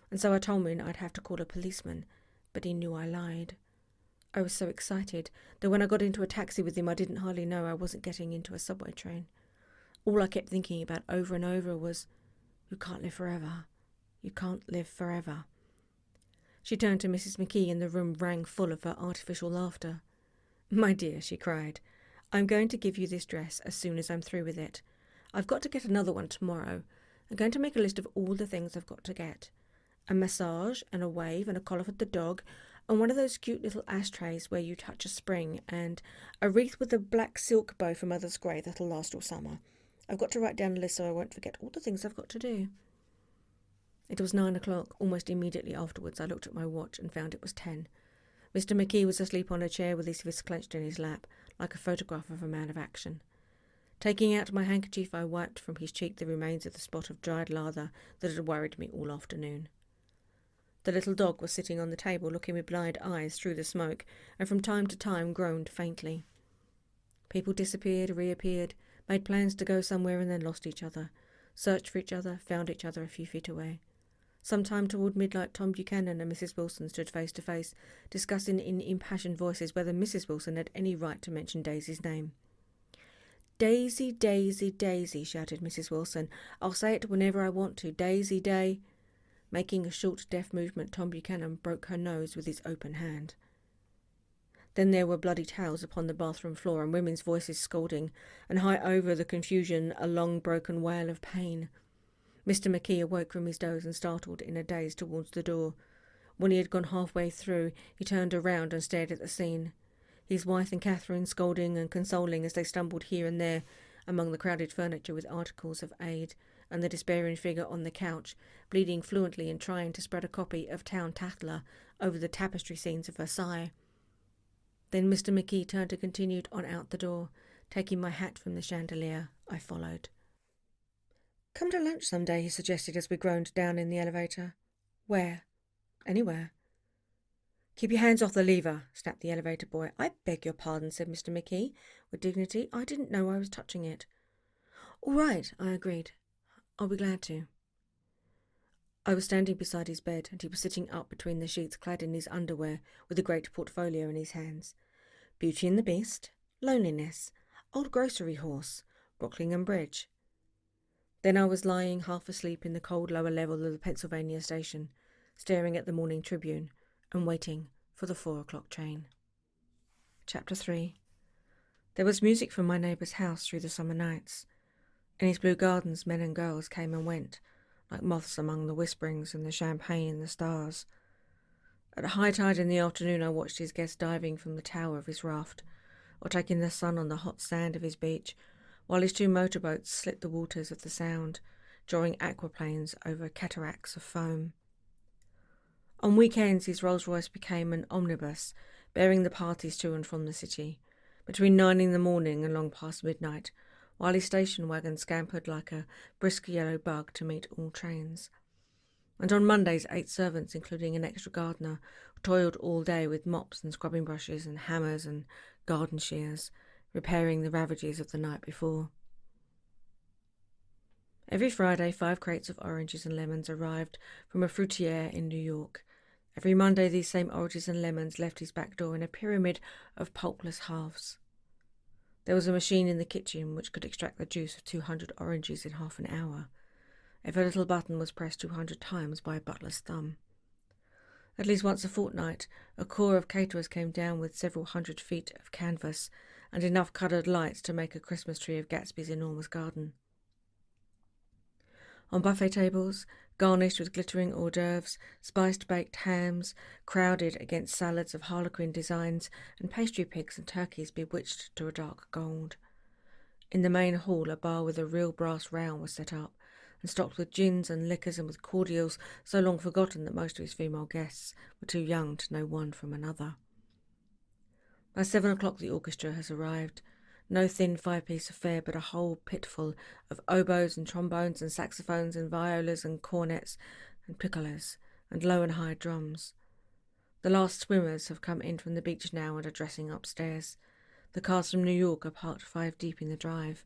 and so I told him I'd have to call a policeman, but he knew I lied. I was so excited that when I got into a taxi with him, I didn't hardly know I wasn't getting into a subway train. All I kept thinking about over and over was, "You can't live forever. You can't live forever." She turned to Mrs. McKee, and the room rang full of her artificial laughter. "My dear," she cried, "I'm going to give you this dress as soon as I'm through with it. I've got to get another one tomorrow. I'm going to make a list of all the things I've got to get. A massage, and a wave, and a collar for the dog, and one of those cute little ashtrays where you touch a spring, and a wreath with a black silk bow for Mother's Grey that'll last all summer. I've got to write down a list so I won't forget all the things I've got to do." It was 9 o'clock. Almost immediately afterwards, I looked at my watch and found it was 10. Mr. McKee was asleep on a chair with his fists clenched in his lap, like a photograph of a man of action. Taking out my handkerchief, I wiped from his cheek the remains of the spot of dried lather that had worried me all afternoon. The little dog was sitting on the table, looking with blind eyes through the smoke, and from time to time groaned faintly. People disappeared, reappeared, made plans to go somewhere and then lost each other, searched for each other, found each other a few feet away. Sometime toward midnight, Tom Buchanan and Mrs. Wilson stood face to face, discussing in impassioned voices whether Mrs. Wilson had any right to mention Daisy's name. Daisy, Daisy, Daisy, shouted Mrs. Wilson. I'll say it whenever I want to. Daisy Day. Making a short, deft movement, Tom Buchanan broke her nose with his open hand. Then there were bloody towels upon the bathroom floor and women's voices scolding, and high over the confusion a long broken wail of pain. Mr. McKee awoke from his doze and startled in a daze towards the door. When he had gone halfway through, he turned around and stared at the scene. His wife and Catherine scolding and consoling as they stumbled here and there among the crowded furniture with articles of aid, and the despairing figure on the couch, bleeding fluently and trying to spread a copy of Town Tatler over the tapestry scenes of Versailles. Then Mr. McKee turned and continued on out the door. Taking my hat from the chandelier, I followed. Come to lunch some day, he suggested as we groaned down in the elevator. Where? Anywhere. Keep your hands off the lever, snapped the elevator boy. I beg your pardon, said Mr. McKee with dignity. I didn't know I was touching it. All right, I agreed. I'll be glad to. I was standing beside his bed, and he was sitting up between the sheets, clad in his underwear, with a great portfolio in his hands. Beauty and the Beast, Loneliness, Old Grocery Horse, Brocklingham Bridge. Then I was lying half asleep in the cold lower level of the Pennsylvania station, staring at the Morning Tribune and waiting for the 4:00 train. Chapter 3. There was music from my neighbour's house through the summer nights. In his blue gardens men and girls came and went, like moths among the whisperings and the champagne and the stars. At high tide in the afternoon I watched his guests diving from the tower of his raft, or taking the sun on the hot sand of his beach, while his 2 motorboats slit the waters of the Sound, drawing aquaplanes over cataracts of foam. On weekends his Rolls-Royce became an omnibus, bearing the parties to and from the city, between 9 in the morning and long past midnight, while his station wagon scampered like a brisk yellow bug to meet all trains. And on Mondays 8 servants, including an extra gardener, toiled all day with mops and scrubbing brushes and hammers and garden shears, repairing the ravages of the night before. Every Friday 5 crates of oranges and lemons arrived from a fruitiere in New York. Every Monday these same oranges and lemons left his back door in a pyramid of pulpless halves. There was a machine in the kitchen which could extract the juice of 200 oranges in half an hour, if a little button was pressed 200 times by a butler's thumb. At least once a fortnight, a corps of caterers came down with several 100 feet of canvas and enough coloured lights to make a Christmas tree of Gatsby's enormous garden. On buffet tables, garnished with glittering hors d'oeuvres, spiced baked hams, crowded against salads of harlequin designs, and pastry pigs and turkeys bewitched to a dark gold. In the main hall, a bar with a real brass round was set up, and stocked with gins and liquors and with cordials so long forgotten that most of his female guests were too young to know one from another. By 7 o'clock the orchestra has arrived. No thin 5-piece affair, but a whole pitful of oboes and trombones and saxophones and violas and cornets and piccolos and low and high drums. The last swimmers have come in from the beach now and are dressing upstairs. The cars from New York are parked 5 deep in the drive,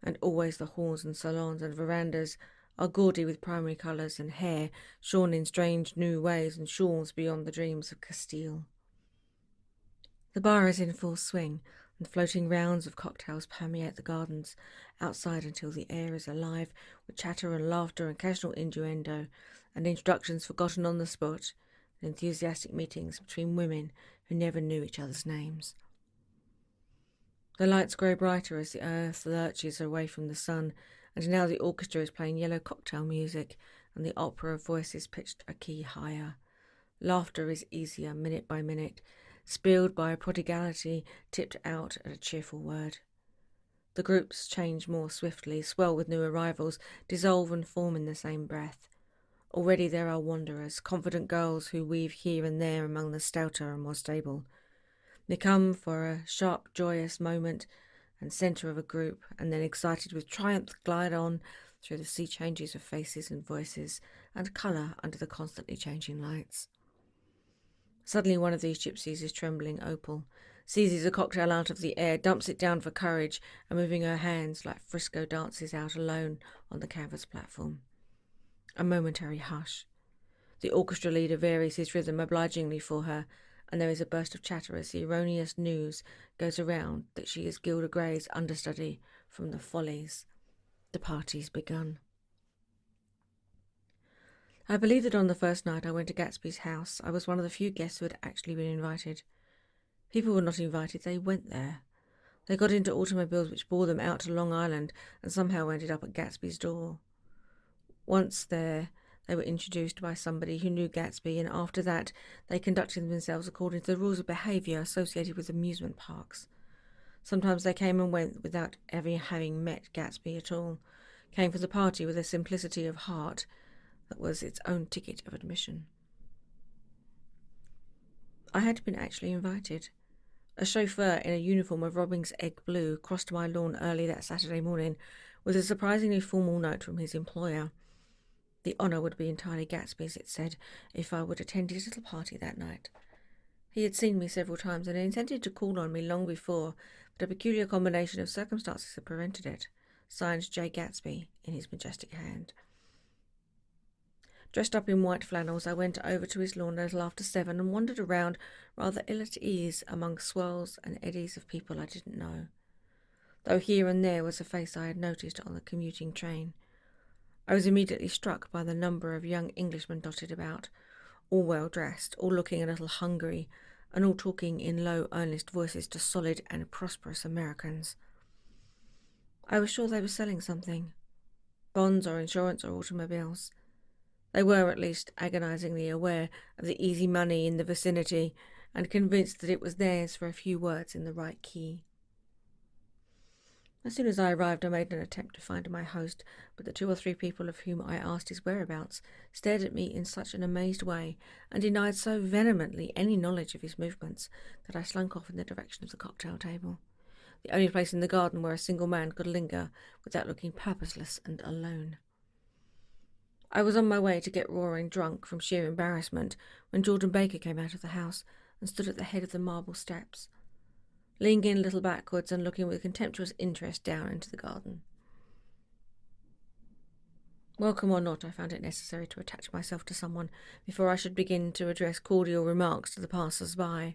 and always the halls and salons and verandas are gaudy with primary colours and hair shorn in strange new ways and shawls beyond the dreams of Castile. The bar is in full swing, and floating rounds of cocktails permeate the gardens outside until the air is alive with chatter and laughter and casual innuendo and introductions forgotten on the spot and enthusiastic meetings between women who never knew each other's names. The lights grow brighter as the earth lurches away from the sun, and now the orchestra is playing yellow cocktail music and the opera of voices pitched a key higher. Laughter is easier minute by minute, spilled by a prodigality tipped out at a cheerful word. The groups change more swiftly, swell with new arrivals, dissolve and form in the same breath. Already there are wanderers, confident girls who weave here and there among the stouter and more stable. They come for a sharp, joyous moment and centre of a group, and then excited with triumph glide on through the sea changes of faces and voices and colour under the constantly changing lights. Suddenly one of these gypsies is trembling opal, seizes a cocktail out of the air, dumps it down for courage, and moving her hands like Frisco dances out alone on the canvas platform. A momentary hush. The orchestra leader varies his rhythm obligingly for her, and there is a burst of chatter as the erroneous news goes around that she is Gilda Gray's understudy from The Follies. The party's begun. I believe that on the first night I went to Gatsby's house, I was one of the few guests who had actually been invited. People were not invited, they went there. They got into automobiles which bore them out to Long Island and somehow ended up at Gatsby's door. Once there, they were introduced by somebody who knew Gatsby, and after that they conducted themselves according to the rules of behaviour associated with amusement parks. Sometimes they came and went without ever having met Gatsby at all, came for the party with a simplicity of heart that was its own ticket of admission. I had been actually invited. A chauffeur in a uniform of robin's egg blue crossed my lawn early that Saturday morning with a surprisingly formal note from his employer. The honour would be entirely Gatsby's, it said, if I would attend his little party that night. He had seen me several times and intended to call on me long before, but a peculiar combination of circumstances had prevented it. Signed J. Gatsby in his majestic hand. Dressed up in white flannels, I went over to his lawn a little after 7 and wandered around rather ill at ease among swirls and eddies of people I didn't know, though here and there was a face I had noticed on the commuting train. I was immediately struck by the number of young Englishmen dotted about, all well dressed, all looking a little hungry, and all talking in low, earnest voices to solid and prosperous Americans. I was sure they were selling something, bonds or insurance or automobiles. They were at least agonizingly aware of the easy money in the vicinity and convinced that it was theirs for a few words in the right key. As soon as I arrived, I made an attempt to find my host, but the 2 or 3 people of whom I asked his whereabouts stared at me in such an amazed way and denied so vehemently any knowledge of his movements that I slunk off in the direction of the cocktail table, the only place in the garden where a single man could linger without looking purposeless and alone. I was on my way to get roaring drunk from sheer embarrassment when Jordan Baker came out of the house and stood at the head of the marble steps, leaning a little backwards and looking with contemptuous interest down into the garden. Welcome or not, I found it necessary to attach myself to someone before I should begin to address cordial remarks to the passers-by.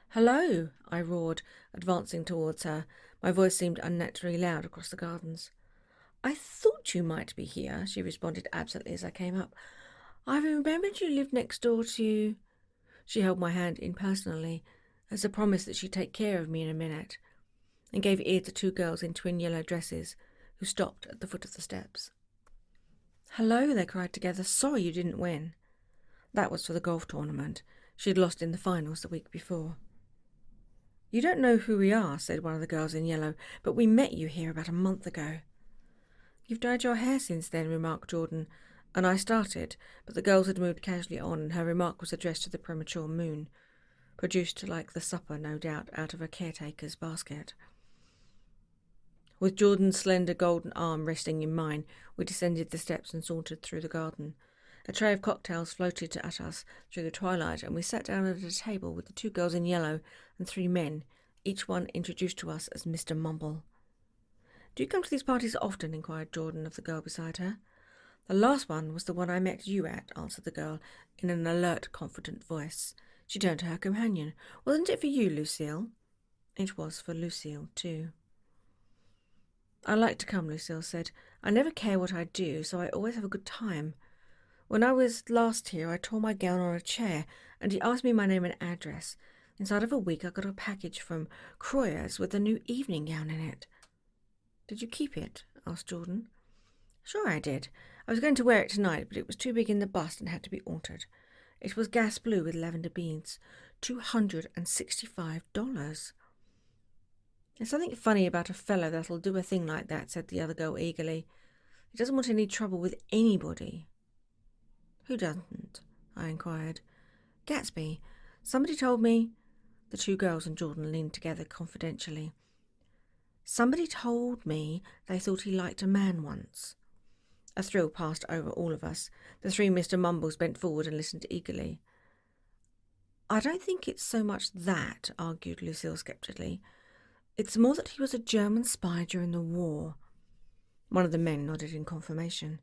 "Hello," I roared, advancing towards her. My voice seemed unnaturally loud across the gardens. "I thought you might be here," she responded absently as I came up. "I remembered you lived next door to—" She held my hand impersonally, as a promise that she'd take care of me in a minute, and gave ear to 2 girls in twin yellow dresses, who stopped at the foot of the steps. "Hello," they cried together. "Sorry you didn't win." That was for the golf tournament. She had lost in the finals the week before. "You don't know who we are," said one of the girls in yellow, "but we met you here about a month ago." "You've dyed your hair since then," remarked Jordan, and I started, but the girls had moved casually on, and her remark was addressed to the premature moon, produced like the supper, no doubt, out of a caretaker's basket. With Jordan's slender golden arm resting in mine, we descended the steps and sauntered through the garden. A tray of cocktails floated at us through the twilight, and we sat down at a table with the 2 girls in yellow and 3 men, each one introduced to us as Mr. Mumble. "Do you come to these parties often?" inquired Jordan of the girl beside her. "The last one was the one I met you at," answered the girl, in an alert, confident voice. She turned to her companion. "Wasn't it for you, Lucille?" It was for Lucille, too. "I like to come," Lucille said. "I never care what I do, so I always have a good time. When I was last here, I tore my gown on a chair, and he asked me my name and address. Inside of a week, I got a package from Croyer's with a new evening gown in it." "Did you keep it?" asked Jordan. "Sure I did. I was going to wear it tonight, but it was too big in the bust and had to be altered. It was gas blue with lavender beads. $265. "There's something funny about a fellow that'll do a thing like that," said the other girl eagerly. "He doesn't want any trouble with anybody." "Who doesn't?" I inquired. "Gatsby. Somebody told me—" The 2 girls and Jordan leaned together confidentially. "Somebody told me they thought he liked a man once." A thrill passed over all of us. The 3 Mr. Mumbles bent forward and listened eagerly. "I don't think it's so much that," argued Lucille sceptically. "It's more that he was a German spy during the war." One of the men nodded in confirmation.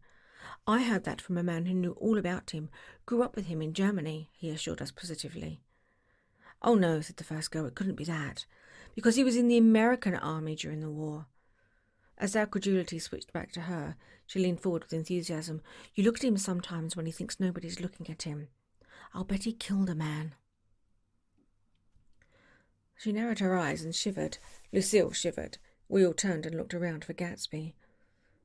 "I heard that from a man who knew all about him, grew up with him in Germany," he assured us positively. "Oh no," said the first girl, "it couldn't be that. Because he was in the American army during the war." As our credulity switched back to her, she leaned forward with enthusiasm. "You look at him sometimes when he thinks nobody's looking at him. I'll bet he killed a man." She narrowed her eyes and shivered. Lucille shivered. We all turned and looked around for Gatsby.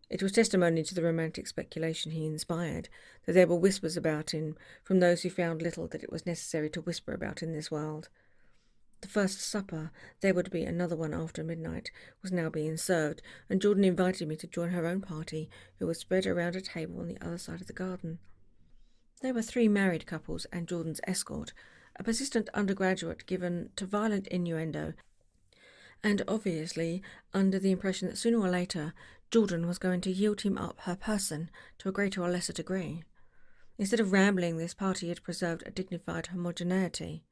It was testimony to the romantic speculation he inspired that there were whispers about him from those who found little that it was necessary to whisper about in this world. The first supper, there would be another one after midnight, was now being served, and Jordan invited me to join her own party, who was spread around a table on the other side of the garden. There were 3 married couples and Jordan's escort, a persistent undergraduate given to violent innuendo, and obviously under the impression that sooner or later Jordan was going to yield him up her person to a greater or lesser degree. Instead of rambling, this party had preserved a dignified homogeneity,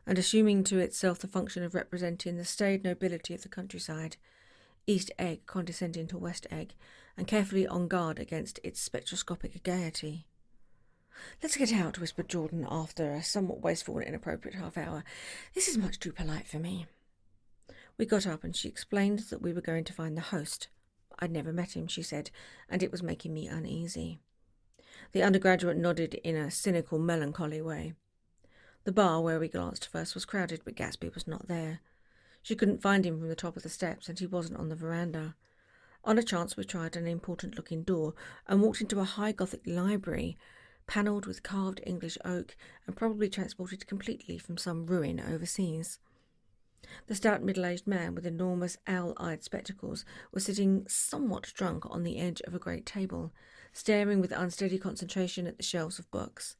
and assuming to itself the function of representing the staid nobility of the countryside, East Egg condescending to West Egg, and carefully on guard against its spectroscopic gaiety. "Let's get out," whispered Jordan after a somewhat wasteful and inappropriate half-hour. "This is much too polite for me." We got up and she explained that we were going to find the host. I'd never met him, she said, and it was making me uneasy. The undergraduate nodded in a cynical, melancholy way. The bar where we glanced first was crowded, but Gatsby was not there. She couldn't find him from the top of the steps, and he wasn't on the veranda. On a chance, we tried an important-looking door and walked into a high Gothic library, panelled with carved English oak and probably transported completely from some ruin overseas. The stout middle-aged man with enormous owl-eyed spectacles was sitting somewhat drunk on the edge of a great table, staring with unsteady concentration at the shelves of books.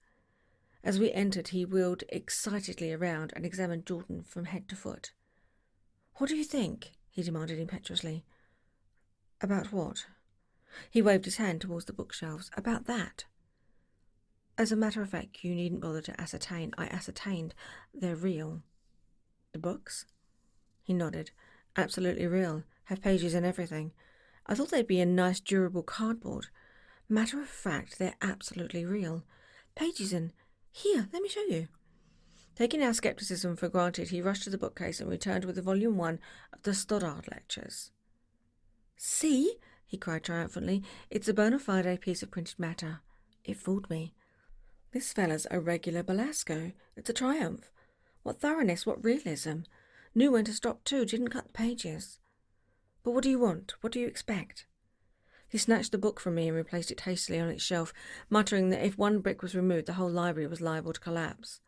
As we entered, he wheeled excitedly around and examined Jordan from head to foot. "What do you think?" he demanded impetuously. "About what?" He waved his hand towards the bookshelves. "About that." "As a matter of fact, you needn't bother to ascertain. I ascertained. They're real." "The books?" He nodded. "Absolutely real. Have pages and everything. I thought they'd be a nice durable cardboard. Matter of fact, they're absolutely real. Pages and... Here, let me show you." Taking our scepticism for granted, he rushed to the bookcase and returned with Volume 1 of the Stoddard Lectures. "See?" he cried triumphantly. "It's a bona fide piece of printed matter. It fooled me. This fella's a regular Belasco. It's a triumph. What thoroughness, what realism. Knew when to stop too, didn't cut the pages. But what do you want? What do you expect?" He snatched the book from me and replaced it hastily on its shelf, muttering that if one brick was removed, the whole library was liable to collapse.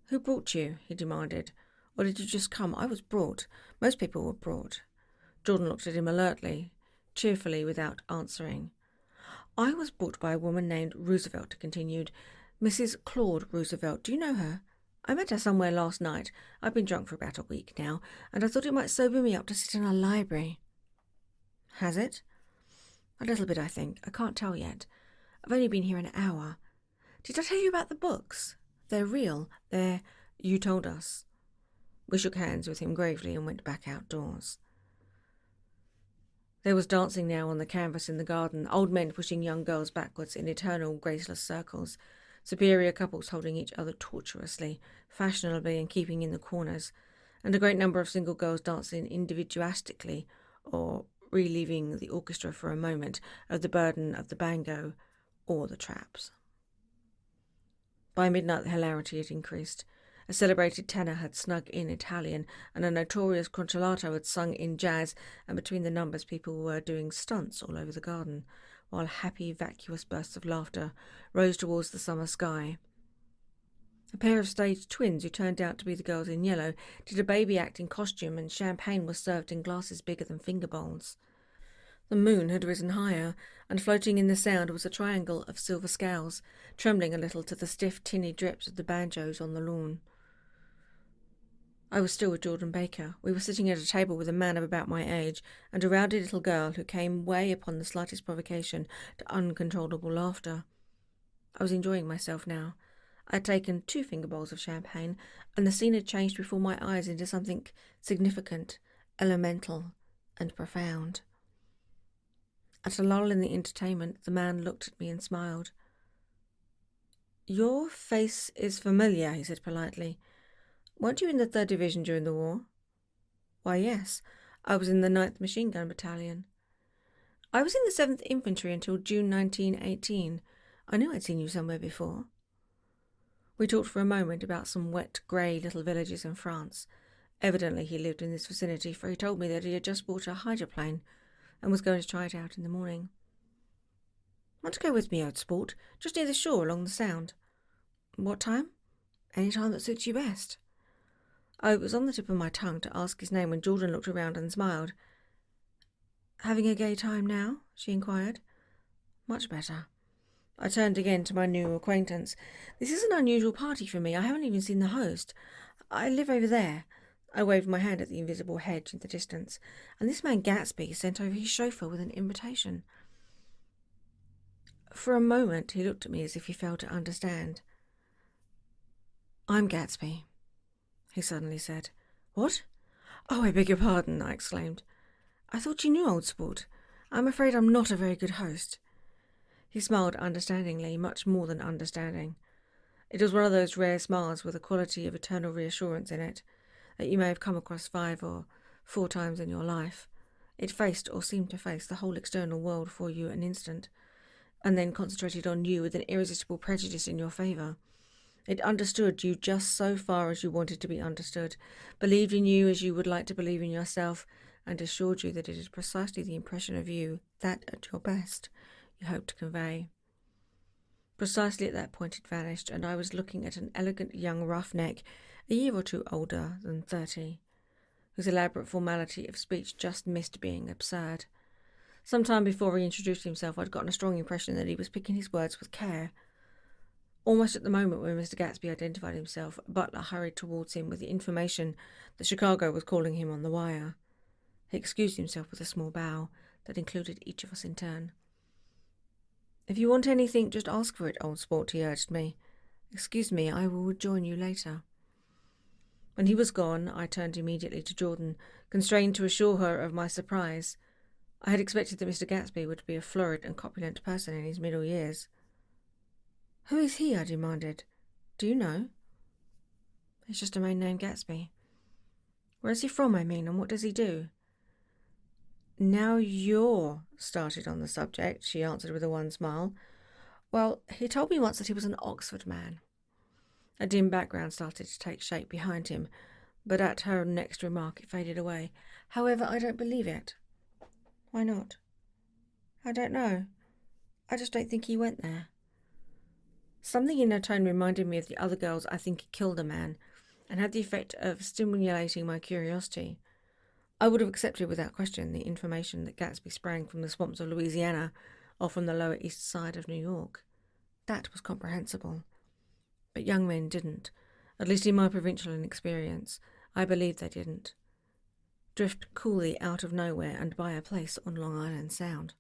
"Who brought you?" he demanded. "Or did you just come? I was brought. Most people were brought." Jordan looked at him alertly, cheerfully, without answering. "I was brought by a woman named Roosevelt," he continued. "Mrs. Claude Roosevelt. Do you know her? I met her somewhere last night. I've been drunk for about a week now, and I thought it might sober me up to sit in a library." "Has it?" "A little bit, I think. I can't tell yet. I've only been here an hour. Did I tell you about the books? They're real. You told us." We shook hands with him gravely and went back outdoors. There was dancing now on the canvas in the garden, old men pushing young girls backwards in eternal, graceless circles, superior couples holding each other tortuously, fashionably and keeping in the corners, and a great number of single girls dancing individualistically, or relieving the orchestra for a moment of the burden of the bango or the traps. By midnight the hilarity had increased. A celebrated tenor had snuck in Italian, and a notorious concertato had sung in jazz, and between the numbers people were doing stunts all over the garden, while happy, vacuous bursts of laughter rose towards the summer sky. A pair of stage twins, who turned out to be the girls in yellow, did a baby act in costume, and champagne was served in glasses bigger than finger bowls. The moon had risen higher, and floating in the sound was a triangle of silver scales, trembling a little to the stiff, tinny drips of the banjos on the lawn. I was still with Jordan Baker. We were sitting at a table with a man of about my age, and a rowdy little girl who came way upon the slightest provocation to uncontrollable laughter. I was enjoying myself now. I had taken 2 finger bowls of champagne, and the scene had changed before my eyes into something significant, elemental, and profound. At a lull in the entertainment, the man looked at me and smiled. "Your face is familiar," he said politely. Weren't you in the 3rd Division during the war? Why, yes. I was in the 9th Machine Gun Battalion. I was in the 7th Infantry until June 1918. I knew I'd seen you somewhere before. We talked for a moment about some wet, grey little villages in France. Evidently he lived in this vicinity, for he told me that he had just bought a hydroplane and was going to try it out in the morning. Want to go with me, old sport? Just near the shore along the Sound. What time? Any time that suits you best. I was on the tip of my tongue to ask his name when Jordan looked around and smiled. Having a gay time now? She inquired. Much better. I turned again to my new acquaintance. This is an unusual party for me. I haven't even seen the host. I live over there. I waved my hand at the invisible hedge in the distance, and this man Gatsby sent over his chauffeur with an invitation. For a moment he looked at me as if he failed to understand. I'm Gatsby, he suddenly said. What? Oh, I beg your pardon, I exclaimed. I thought you knew, old sport. I'm afraid I'm not a very good host. He smiled understandingly, much more than understanding. It was one of those rare smiles with a quality of eternal reassurance in it that you may have come across 5 or 4 times in your life. It faced, or seemed to face, the whole external world for you an instant, and then concentrated on you with an irresistible prejudice in your favour. It understood you just so far as you wanted to be understood, believed in you as you would like to believe in yourself, and assured you that it is precisely the impression of you that, at your best, you hoped to convey. Precisely at that point it vanished, and I was looking at an elegant young roughneck, a year or 2 older than 30, whose elaborate formality of speech just missed being absurd. Some time before he introduced himself, I'd gotten a strong impression that he was picking his words with care. Almost at the moment when Mr. Gatsby identified himself, Butler hurried towards him with the information that Chicago was calling him on the wire. He excused himself with a small bow that included each of us in turn. If you want anything, just ask for it, old sport, he urged me. Excuse me, I will join you later. When he was gone, I turned immediately to Jordan, constrained to assure her of my surprise. I had expected that Mr. Gatsby would be a florid and corpulent person in his middle years. Who is he? I demanded. Do you know? He's just a man named Gatsby. Where is he from, I mean, and what does he do? Now you're started on the subject, she answered with a wan smile. Well, he told me once that he was an Oxford man. A dim background started to take shape behind him, but at her next remark it faded away. However, I don't believe it. Why not? I don't know. I just don't think he went there. Something in her tone reminded me of the other girls I think killed a man, and had the effect of stimulating my curiosity. I would have accepted without question the information that Gatsby sprang from the swamps of Louisiana or from the Lower East Side of New York. That was comprehensible. But young men didn't, at least in my provincial experience. I believe they didn't. Drift coolly out of nowhere and buy a place on Long Island Sound.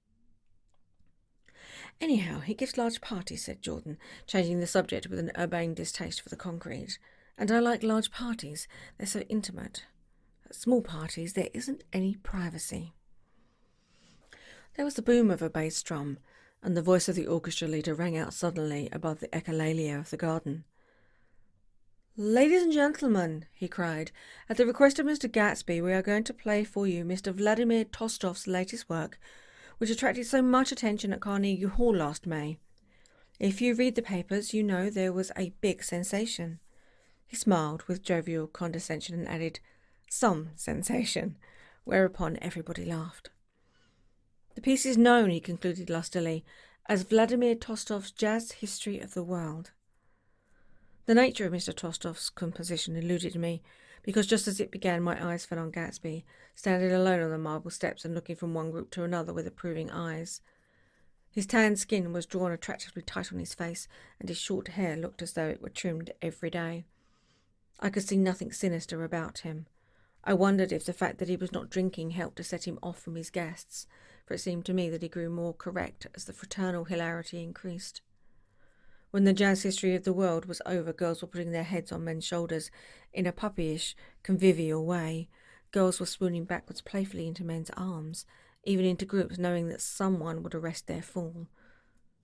Anyhow, he gives large parties, said Jordan, changing the subject with an urbane distaste for the concrete. And I like large parties. They're so intimate. At small parties, there isn't any privacy. There was the boom of a bass drum, and the voice of the orchestra leader rang out suddenly above the echolalia of the garden. Ladies and gentlemen, he cried, at the request of Mr. Gatsby, we are going to play for you Mr. Vladimir Tostov's latest work, which attracted so much attention at Carnegie Hall last May. If you read the papers, you know there was a big sensation. He smiled with jovial condescension and added, some sensation, whereupon everybody laughed. The piece is known, he concluded lustily, as Vladimir Tostov's Jazz History of the World. The nature of Mr. Tostov's composition eluded me, because just as it began my eyes fell on Gatsby, standing alone on the marble steps and looking from one group to another with approving eyes. His tanned skin was drawn attractively tight on his face, and his short hair looked as though it were trimmed every day. I could see nothing sinister about him. I wondered if the fact that he was not drinking helped to set him off from his guests, for it seemed to me that he grew more correct as the fraternal hilarity increased. When the Jazz History of the World was over, girls were putting their heads on men's shoulders in a puppyish, convivial way. Girls were swooning backwards playfully into men's arms, even into groups, knowing that someone would arrest their fall.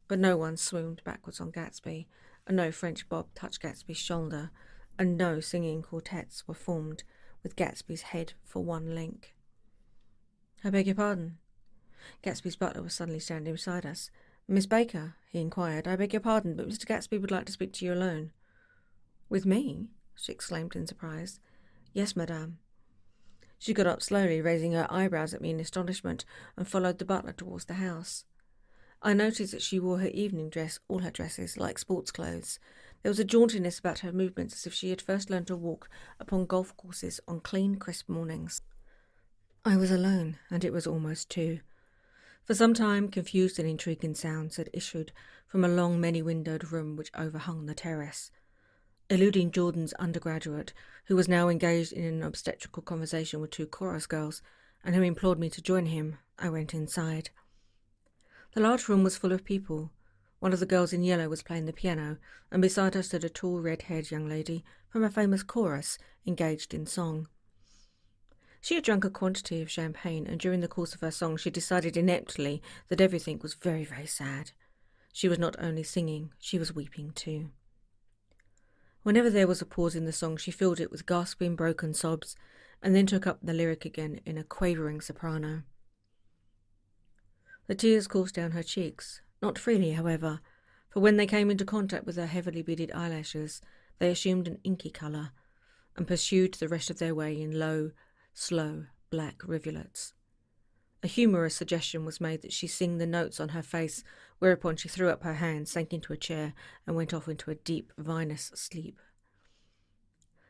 But no one swooned backwards on Gatsby, and no French bob touched Gatsby's shoulder, and no singing quartets were formed with Gatsby's head for one link. "I beg your pardon." Gatsby's butler was suddenly standing beside us. "Miss Baker," he inquired, "I beg your pardon, but Mr. Gatsby would like to speak to you alone." "With me?" she exclaimed in surprise. "Yes, madame." She got up slowly, raising her eyebrows at me in astonishment, and followed the butler towards the house. I noticed that she wore her evening dress, all her dresses, like sports clothes. There was a jauntiness about her movements as if she had first learned to walk upon golf courses on clean, crisp mornings. I was alone, and it was almost 2. For some time, confused and intriguing sounds had issued from a long, many-windowed room which overhung the terrace. Eluding Jordan's undergraduate, who was now engaged in an obstetrical conversation with 2 chorus girls, and who implored me to join him, I went inside. The large room was full of people. One of the girls in yellow was playing the piano, and beside her stood a tall, red-haired young lady from a famous chorus, engaged in song. She had drunk a quantity of champagne, and during the course of her song she decided ineptly that everything was very, very sad. She was not only singing, she was weeping too. Whenever there was a pause in the song, she filled it with gasping, broken sobs, and then took up the lyric again in a quavering soprano. The tears coursed down her cheeks, not freely, however, for when they came into contact with her heavily beaded eyelashes, they assumed an inky colour, and pursued the rest of their way in low, slow, black rivulets. A humorous suggestion was made that she sing the notes on her face, whereupon she threw up her hands, sank into a chair, and went off into a deep, vinous sleep.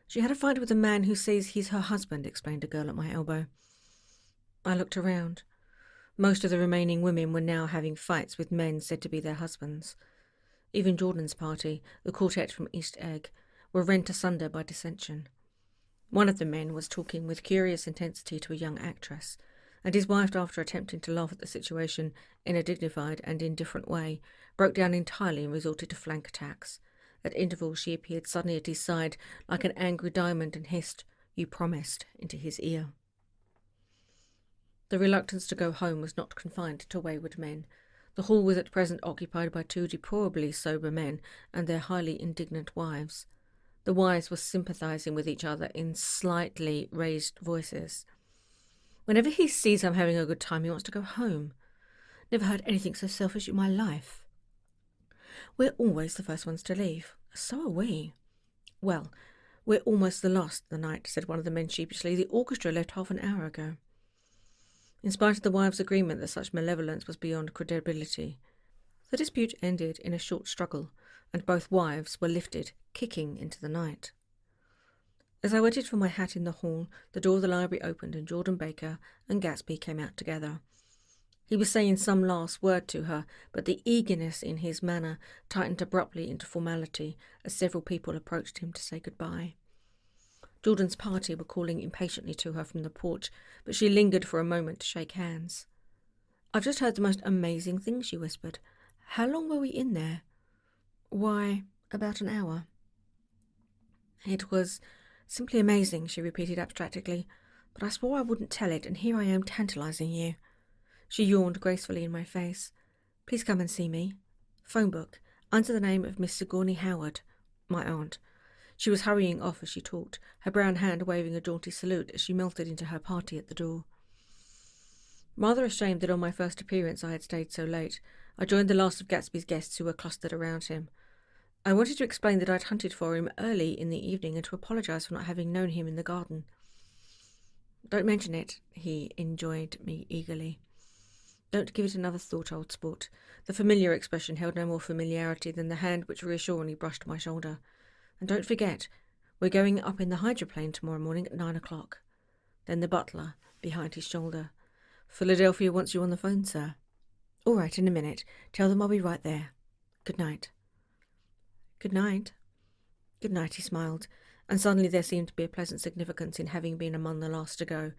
"She had a fight with a man who says he's her husband," explained a girl at my elbow. I looked around. Most of the remaining women were now having fights with men said to be their husbands. Even Jordan's party, the quartet from East Egg, were rent asunder by dissension. One of the men was talking with curious intensity to a young actress, and his wife, after attempting to laugh at the situation in a dignified and indifferent way, broke down entirely and resorted to flank attacks. At intervals she appeared suddenly at his side like an angry diamond and hissed, "You promised," into his ear. The reluctance to go home was not confined to wayward men. The hall was at present occupied by 2 deplorably sober men and their highly indignant wives. The wives were sympathizing with each other in slightly raised voices. "Whenever he sees I'm having a good time, he wants to go home. Never heard anything so selfish in my life. We're always the first ones to leave. So are we." "Well, we're almost the last of the night," said one of the men sheepishly. "The orchestra left half an hour ago." In spite of the wives' agreement that such malevolence was beyond credibility, the dispute ended in a short struggle, and both wives were lifted, kicking, into the night. As I waited for my hat in the hall, the door of the library opened and Jordan Baker and Gatsby came out together. He was saying some last word to her, but the eagerness in his manner tightened abruptly into formality as several people approached him to say goodbye. Jordan's party were calling impatiently to her from the porch, but she lingered for a moment to shake hands. "I've just heard the most amazing thing," she whispered. "How long were we in there?" "Why, about an hour." "It was simply amazing," she repeated abstractedly, "but I swore I wouldn't tell it, and here I am tantalizing you." She yawned gracefully in my face. "Please come and see me. Phone book, under the name of Miss Sigourney Howard, my aunt." She was hurrying off as she talked, her brown hand waving a jaunty salute as she melted into her party at the door. Rather ashamed that on my first appearance I had stayed so late, I joined the last of Gatsby's guests who were clustered around him. I wanted to explain that I'd hunted for him early in the evening and to apologise for not having known him in the garden. "Don't mention it," he enjoined me eagerly. "Don't give it another thought, old sport." The familiar expression held no more familiarity than the hand which reassuringly brushed my shoulder. "And don't forget, we're going up in the hydroplane tomorrow morning at 9 o'clock. Then the butler, behind his shoulder. "Philadelphia wants you on the phone, sir." "All right, in a minute. Tell them I'll be right there. Good night." "Good night." "Good night," he smiled, and suddenly there seemed to be a pleasant significance in having been among the last to go,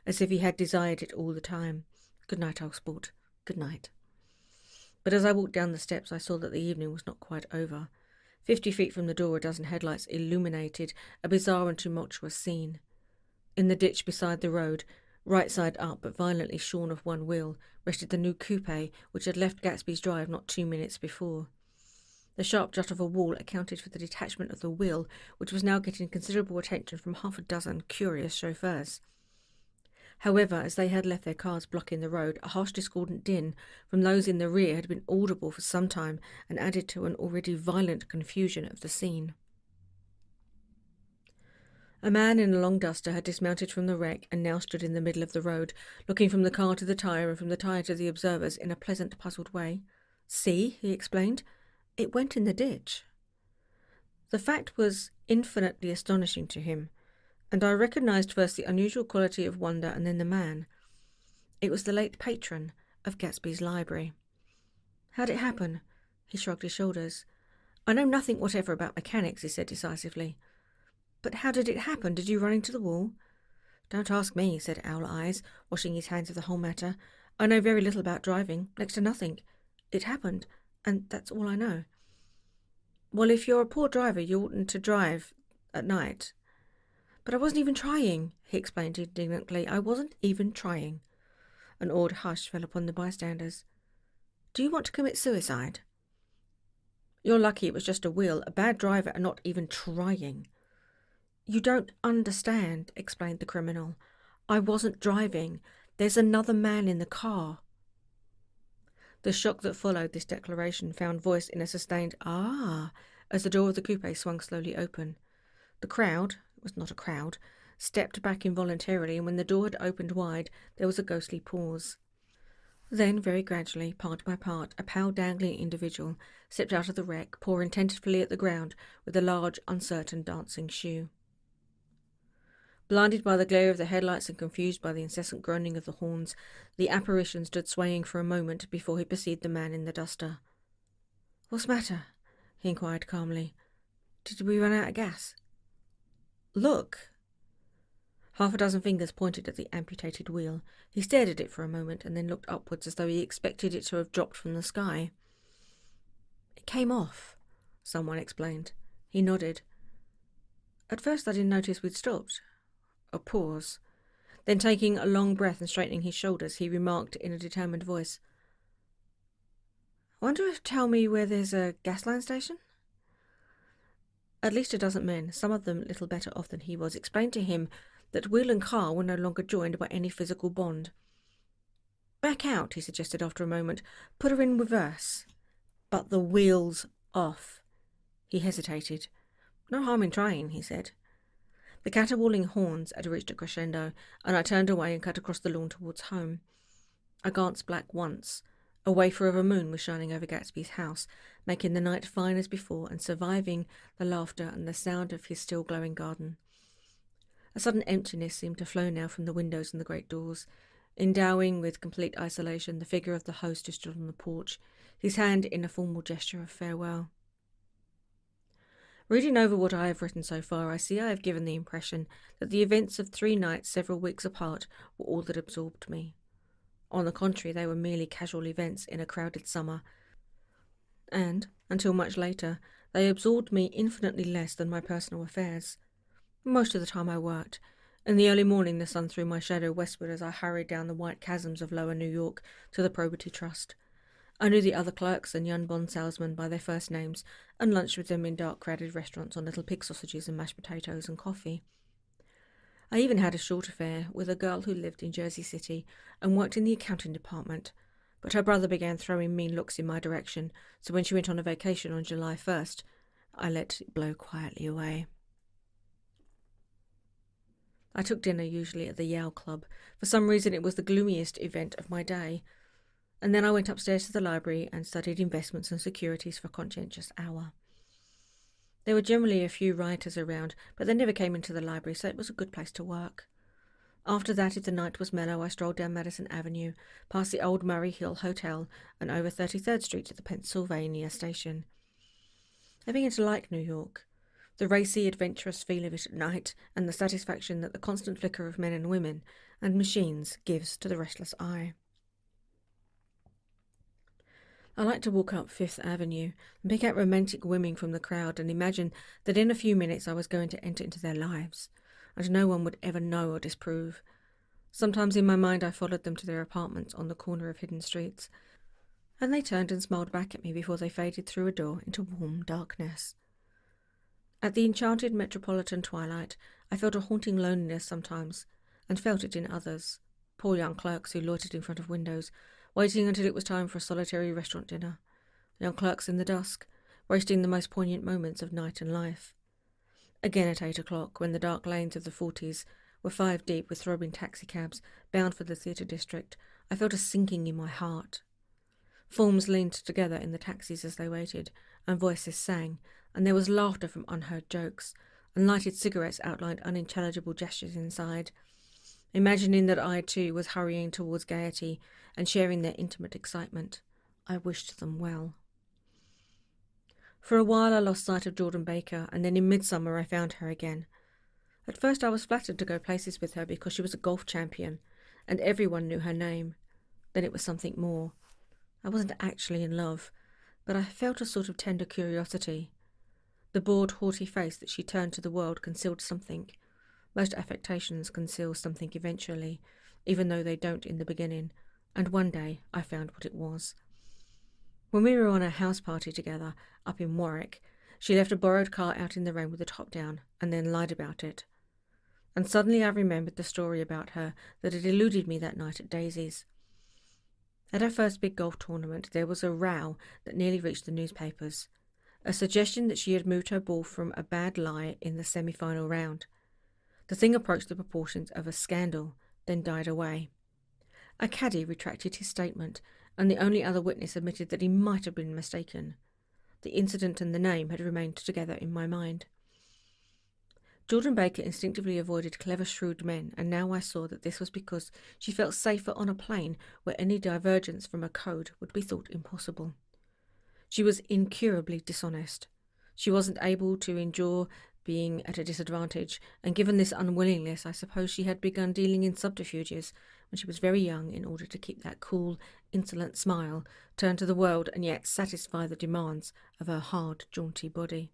as if he had desired it all the time. "Good night, old sport. Good night." But as I walked down the steps, I saw that the evening was not quite over. 50 feet from the door, a dozen headlights illuminated a bizarre and tumultuous scene. In the ditch beside the road, right side up but violently shorn of one wheel, rested the new coupe which had left Gatsby's drive not 2 minutes before. The sharp jut of a wall accounted for the detachment of the wheel, which was now getting considerable attention from half a dozen curious chauffeurs. However, as they had left their cars blocking the road, a harsh discordant din from those in the rear had been audible for some time and added to an already violent confusion of the scene. A man in a long duster had dismounted from the wreck and now stood in the middle of the road, looking from the car to the tyre and from the tyre to the observers in a pleasant, puzzled way. "See," he explained, "it went in the ditch." The fact was infinitely astonishing to him, and I recognised first the unusual quality of wonder and then the man. It was the late patron of Gatsby's library. "How'd it happen?" He shrugged his shoulders. "I know nothing whatever about mechanics," he said decisively. "But how did it happen? Did you run into the wall?" "Don't ask me," said Owl Eyes, washing his hands of the whole matter. "I know very little about driving, next to nothing. It happened, and that's all I know." "Well, if you're a poor driver, you oughtn't to drive at night." "But I wasn't even trying," he explained indignantly. "I wasn't even trying." An awed hush fell upon the bystanders. "Do you want to commit suicide?" "You're lucky it was just a wheel, a bad driver, and not even trying." "You don't understand," explained the criminal. "I wasn't driving. There's another man in the car." The shock that followed this declaration found voice in a sustained "ah" as the door of the coupe swung slowly open. The crowd, it was not a crowd, stepped back involuntarily, and when the door had opened wide, there was a ghostly pause. Then, very gradually, part by part, a pale, dangling individual stepped out of the wreck, pawing tentatively at the ground with a large, uncertain, dancing shoe. Blinded by the glare of the headlights and confused by the incessant groaning of the horns, the apparition stood swaying for a moment before he perceived the man in the duster. "What's the matter?" he inquired calmly. "Did we run out of gas?" "Look!" Half a dozen fingers pointed at the amputated wheel. He stared at it for a moment and then looked upwards as though he expected it to have dropped from the sky. "It came off," someone explained. He nodded. "At first I didn't notice we'd stopped." A pause. Then, taking a long breath and straightening his shoulders, he remarked in a determined voice, "Wonder if tell me where there's a gas line station?" At least a dozen men, some of them little better off than he was, explained to him that wheel and car were no longer joined by any physical bond. "Back out," he suggested after a moment. "Put her in reverse." "But the wheel's off." He hesitated. "No harm in trying," he said. The caterwauling horns had reached a crescendo, and I turned away and cut across the lawn towards home. I glanced back once. A wafer of a moon was shining over Gatsby's house, making the night fine as before and surviving the laughter and the sound of his still glowing garden. A sudden emptiness seemed to flow now from the windows and the great doors, endowing with complete isolation the figure of the host who stood on the porch, his hand in a formal gesture of farewell. Reading over what I have written so far, I see I have given the impression that the events of 3 nights several weeks apart were all that absorbed me. On the contrary, they were merely casual events in a crowded summer, and, until much later, they absorbed me infinitely less than my personal affairs. Most of the time I worked. In the early morning the sun threw my shadow westward as I hurried down the white chasms of lower New York to the Probity Trust. I knew the other clerks and young bond salesmen by their first names, and lunched with them in dark crowded restaurants on little pig sausages and mashed potatoes and coffee. I even had a short affair with a girl who lived in Jersey City and worked in the accounting department, but her brother began throwing mean looks in my direction, so when she went on a vacation on July 1st, I let it blow quietly away. I took dinner usually at the Yale Club. For some reason it was the gloomiest event of my day, and then I went upstairs to the library and studied investments and securities for a conscientious hour. There were generally a few rioters around, but they never came into the library, so it was a good place to work. After that, if the night was mellow, I strolled down Madison Avenue, past the old Murray Hill Hotel, and over 33rd Street to the Pennsylvania Station. I began to like New York. The racy, adventurous feel of it at night, and the satisfaction that the constant flicker of men and women and machines gives to the restless eye. I like to walk up Fifth Avenue and pick out romantic women from the crowd and imagine that in a few minutes I was going to enter into their lives, and no one would ever know or disprove. Sometimes in my mind I followed them to their apartments on the corner of hidden streets, and they turned and smiled back at me before they faded through a door into warm darkness. At the enchanted metropolitan twilight, I felt a haunting loneliness sometimes, and felt it in others, poor young clerks who loitered in front of windows, waiting until it was time for a solitary restaurant dinner, young clerks in the dusk, wasting the most poignant moments of night and life. Again at 8 o'clock, when the dark lanes of the 40s were 5 deep with throbbing taxicabs bound for the theatre district, I felt a sinking in my heart. Forms leaned together in the taxis as they waited, and voices sang, and there was laughter from unheard jokes, and lighted cigarettes outlined unintelligible gestures inside. Imagining that I too was hurrying towards gaiety and sharing their intimate excitement, I wished them well. For a while I lost sight of Jordan Baker, and then in midsummer I found her again. At first I was flattered to go places with her because she was a golf champion, and everyone knew her name. Then it was something more. I wasn't actually in love, but I felt a sort of tender curiosity. The bored, haughty face that she turned to the world concealed something. Most affectations conceal something eventually, even though they don't in the beginning, and one day I found what it was. When we were on a house party together up in Warwick, she left a borrowed car out in the rain with the top down, and then lied about it. And suddenly I remembered the story about her that had eluded me that night at Daisy's. At our first big golf tournament, there was a row that nearly reached the newspapers. A suggestion that she had moved her ball from a bad lie in the semi-final round. The thing approached the proportions of a scandal, then died away. A caddy retracted his statement, and the only other witness admitted that he might have been mistaken. The incident and the name had remained together in my mind. Jordan Baker instinctively avoided clever, shrewd men, and now I saw that this was because she felt safer on a plane where any divergence from a code would be thought impossible. She was incurably dishonest. She wasn't able to endure being at a disadvantage, and given this unwillingness, I suppose she had begun dealing in subterfuges when she was very young in order to keep that cool, insolent smile turned to the world and yet satisfy the demands of her hard, jaunty body.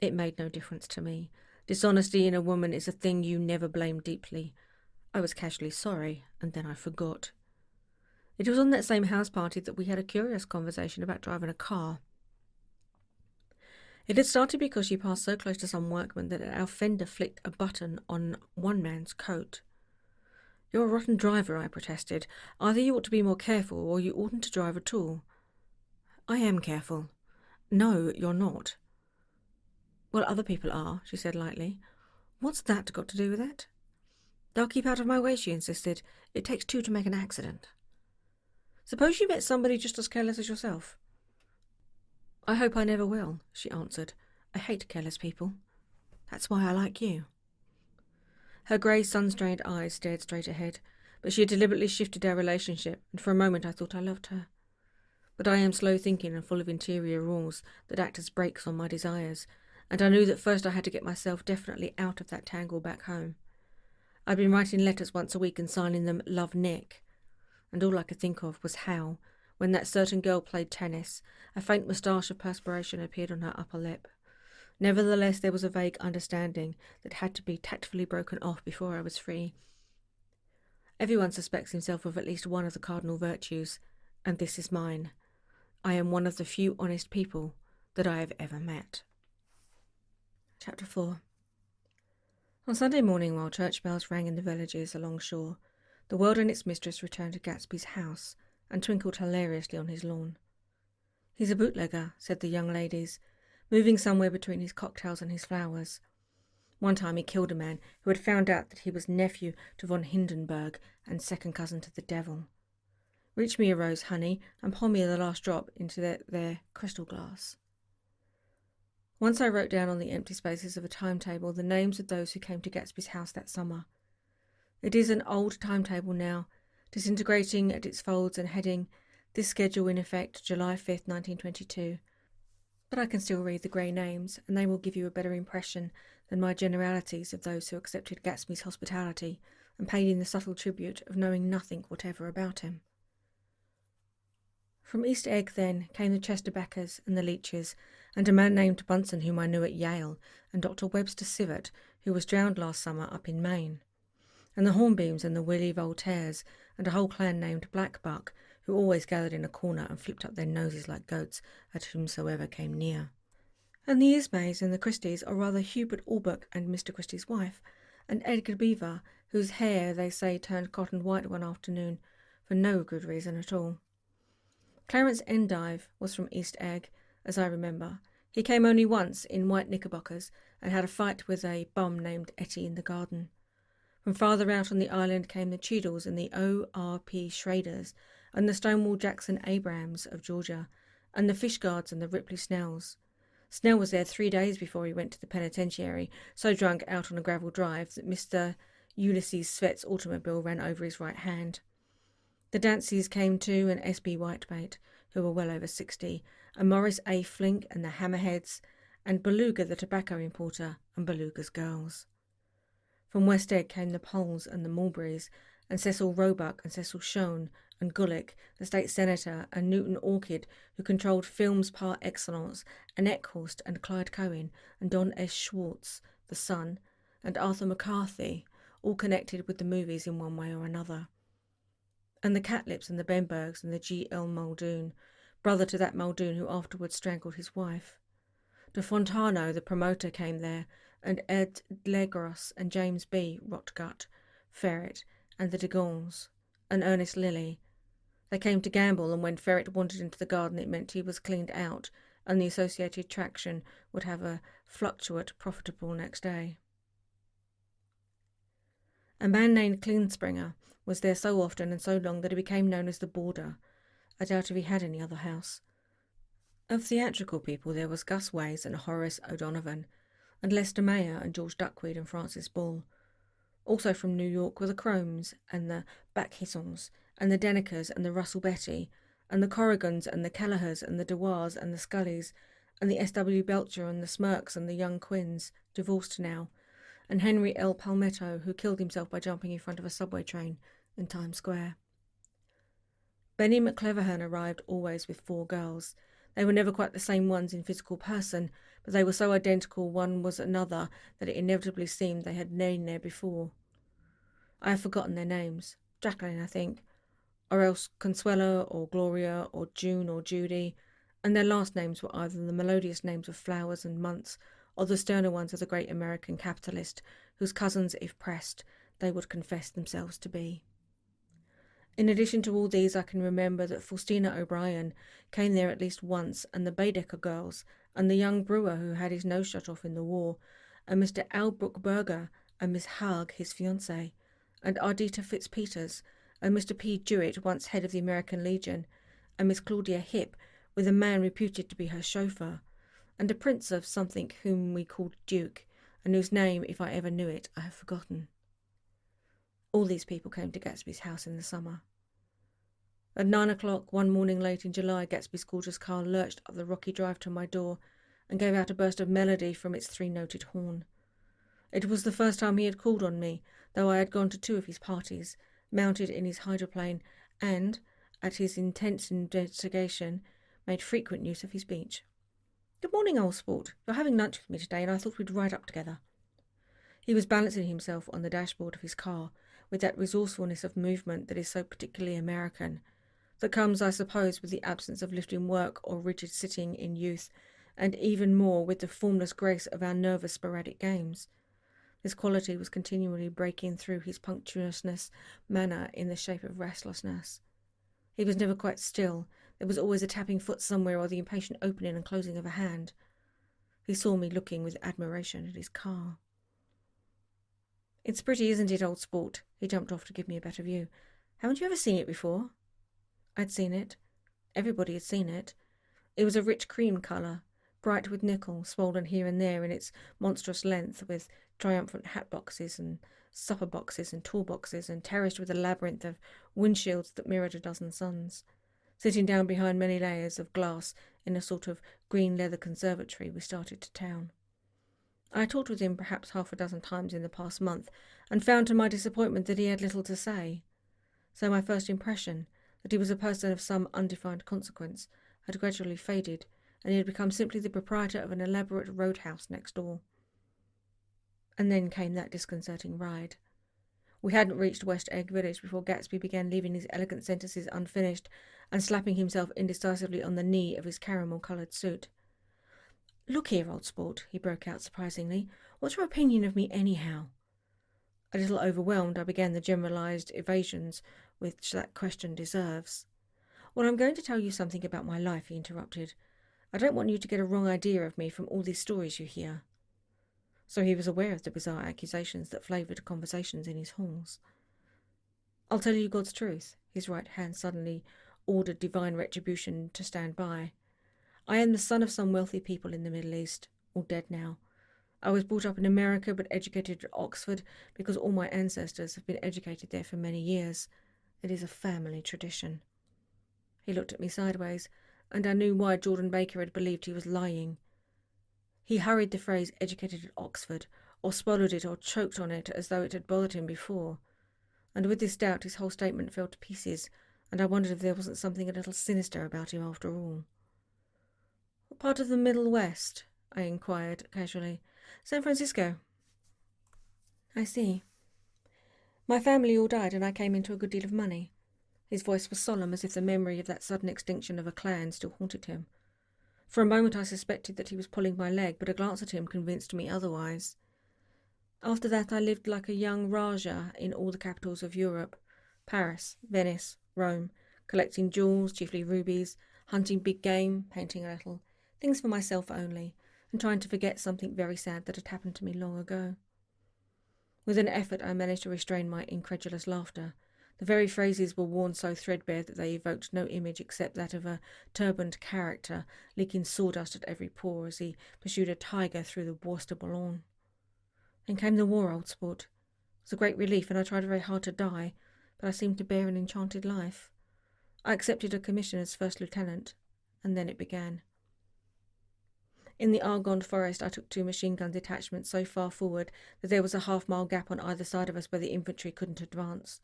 It made no difference to me. Dishonesty in a woman is a thing you never blame deeply. I was casually sorry, and then I forgot. It was on that same house party that we had a curious conversation about driving a car. It had started because she passed so close to some workman that our fender flicked a button on one man's coat. "You're a rotten driver," I protested. "Either you ought to be more careful, or you oughtn't to drive at all." "I am careful." "No, you're not." "Well, other people are," she said lightly. "What's that got to do with it?" "They'll keep out of my way," she insisted. "It takes two to make an accident." "Suppose you met somebody just as careless as yourself?" "I hope I never will," she answered. "I hate careless people. That's why I like you." Her grey, sun-strained eyes stared straight ahead, but she had deliberately shifted our relationship, and for a moment I thought I loved her. But I am slow-thinking and full of interior rules that act as brakes on my desires, and I knew that first I had to get myself definitely out of that tangle back home. I'd been writing letters once a week and signing them "Love Nick," and all I could think of was how, when that certain girl played tennis, a faint moustache of perspiration appeared on her upper lip. Nevertheless, there was a vague understanding that had to be tactfully broken off before I was free. Everyone suspects himself of at least one of the cardinal virtues, and this is mine. I am one of the few honest people that I have ever met. Chapter 4. On Sunday morning, while church bells rang in the villages along shore, the world and its mistress returned to Gatsby's house and twinkled hilariously on his lawn. "He's a bootlegger," said the young ladies, moving somewhere between his cocktails and his flowers. One time he killed a man who had found out that he was nephew to von Hindenburg and second cousin to the devil. "Reach me a rose, honey, and pour me the last drop into their crystal glass." Once I wrote down on the empty spaces of a timetable the names of those who came to Gatsby's house that summer. It is an old timetable now, disintegrating at its folds and heading, "This schedule in effect, July 5th, 1922. But I can still read the grey names, and they will give you a better impression than my generalities of those who accepted Gatsby's hospitality and paid him the subtle tribute of knowing nothing whatever about him. From East Egg, then, came the Chester Beckers and the Leaches, and a man named Bunsen whom I knew at Yale, and Dr. Webster Sivert, who was drowned last summer up in Maine, and the Hornbeams and the Willie Voltaires, and a whole clan named Blackbuck, who always gathered in a corner and flipped up their noses like goats at whomsoever came near. And the Ismays and the Christies, or rather Hubert Allbuck and Mr. Christie's wife, and Edgar Beaver, whose hair, they say, turned cotton white one afternoon, for no good reason at all. Clarence Endive was from East Egg, as I remember. He came only once in white knickerbockers and had a fight with a bum named Etty in the garden. From farther out on the island came the Cheadles and the O.R.P. Schraders and the Stonewall Jackson Abrahams of Georgia and the Fishguards and the Ripley Snells. Snell was there 3 days before he went to the penitentiary, so drunk out on a gravel drive that Mr. Ulysses Svet's automobile ran over his right hand. The Danceys came too, and S.B. Whitebait, who were well over 60, and Morris A. Flink and the Hammerheads, and Beluga the tobacco importer, and Beluga's girls. From West Egg came the Poles and the Mulberrys, and Cecil Roebuck and Cecil Shone, and Gulick, the state senator, and Newton Orchid, who controlled films par excellence, and Eckhorst and Clyde Cohen, and Don S. Schwartz, the son, and Arthur McCarthy, all connected with the movies in one way or another. And the Catlips and the Benbergs and the G.L. Muldoon, brother to that Muldoon who afterwards strangled his wife. De Fontano, the promoter, came there, and Ed Legros and James B. Rotgut, Ferret, and the De Gaulles, and Ernest Lilly. They came to gamble, and when Ferret wandered into the garden it meant he was cleaned out, and the associated traction would have a fluctuate profitable next day. A man named Klinspringer was there so often and so long that he became known as the Boarder. I doubt if he had any other house. Of theatrical people there was Gus Ways and Horace O'Donovan, and Lester Mayer and George Duckweed and Francis Bull. Also from New York were the Cromes and the Backhissons and the Denekers and the Russell Betty and the Corrigans and the Kellehers and the Dewars and the Scullys and the S.W. Belcher and the Smirks and the Young Quinns, divorced now, and Henry L. Palmetto, who killed himself by jumping in front of a subway train in Times Square. Benny McCleverhern arrived always with 4 girls. They were never quite the same ones in physical person, but they were so identical one was another that it inevitably seemed they had been there before. I have forgotten their names. Jacqueline, I think, or else Consuelo or Gloria or June or Judy, and their last names were either the melodious names of flowers and months or the sterner ones of the great American capitalist, whose cousins, if pressed, they would confess themselves to be. In addition to all these, I can remember that Faustina O'Brien came there at least once, and the Baedeker girls, and the young brewer who had his nose shot off in the war, and Mr. Albrook Berger, and Miss Haag, his fiancée, and Ardita Fitzpeters, and Mr. P. Jewett, once head of the American Legion, and Miss Claudia Hipp, with a man reputed to be her chauffeur, and a prince of something whom we called Duke, and whose name, if I ever knew it, I have forgotten. All these people came to Gatsby's house in the summer. At 9 o'clock one morning late in July, Gatsby's gorgeous car lurched up the rocky drive to my door and gave out a burst of melody from its 3-noted horn. It was the first time he had called on me, though I had gone to 2 of his parties, mounted in his hydroplane, and, at his intense investigation, made frequent use of his speech. "Good morning, old sport. You're having lunch with me today, and I thought we'd ride up together." He was balancing himself on the dashboard of his car, with that resourcefulness of movement that is so particularly American, that comes, I suppose, with the absence of lifting work or rigid sitting in youth, and even more with the formless grace of our nervous sporadic games. This quality was continually breaking through his punctiliousness manner in the shape of restlessness. He was never quite still. There was always a tapping foot somewhere or the impatient opening and closing of a hand. He saw me looking with admiration at his car. "It's pretty, isn't it, old sport?" He jumped off to give me a better view. "Haven't you ever seen it before?" I'd seen it. Everybody had seen it. It was a rich cream colour, bright with nickel, swollen here and there in its monstrous length, with triumphant hat boxes and supper boxes and tool boxes, and terraced with a labyrinth of windshields that mirrored a dozen suns. Sitting down behind many layers of glass in a sort of green leather conservatory, we started to town. I had talked with him perhaps 6 times in the past month, and found to my disappointment that he had little to say. So my first impression, that he was a person of some undefined consequence, had gradually faded, and he had become simply the proprietor of an elaborate roadhouse next door. And then came that disconcerting ride. We hadn't reached West Egg Village before Gatsby began leaving his elegant sentences unfinished and slapping himself indecisively on the knee of his caramel-coloured suit. "Look here, old sport," he broke out surprisingly. "What's your opinion of me anyhow?" A little overwhelmed, I began the generalised evasions which that question deserves. "Well, I'm going to tell you something about my life," he interrupted. "I don't want you to get a wrong idea of me from all these stories you hear." So he was aware of the bizarre accusations that flavoured conversations in his halls. "I'll tell you God's truth." His right hand suddenly ordered divine retribution to stand by. "I am the son of some wealthy people in the Middle East, all dead now. I was brought up in America but educated at Oxford because all my ancestors have been educated there for many years. It is a family tradition." He looked at me sideways, and I knew why Jordan Baker had believed he was lying. He hurried the phrase "educated at Oxford," or swallowed it or choked on it as though it had bothered him before. And with this doubt his whole statement fell to pieces, and I wondered if there wasn't something a little sinister about him after all. "What part of the Middle West?" I inquired casually. "San Francisco." "I see. My family all died and I came into a good deal of money." His voice was solemn, as if the memory of that sudden extinction of a clan still haunted him. For a moment I suspected that he was pulling my leg, but a glance at him convinced me otherwise. "After that I lived like a young Rajah in all the capitals of Europe, Paris, Venice, Rome, collecting jewels, chiefly rubies, hunting big game, painting a little, things for myself only, and trying to forget something very sad that had happened to me long ago." With an effort I managed to restrain my incredulous laughter. The very phrases were worn so threadbare that they evoked no image except that of a turbaned character leaking sawdust at every pore as he pursued a tiger through the Bois de Boulogne. "Then came the war, old sport. It was a great relief, and I tried very hard to die, but I seemed to bear an enchanted life. I accepted a commission as first lieutenant, and then it began. In the Argonne forest I took 2 machine-gun detachments so far forward that there was a half-mile gap on either side of us where the infantry couldn't advance.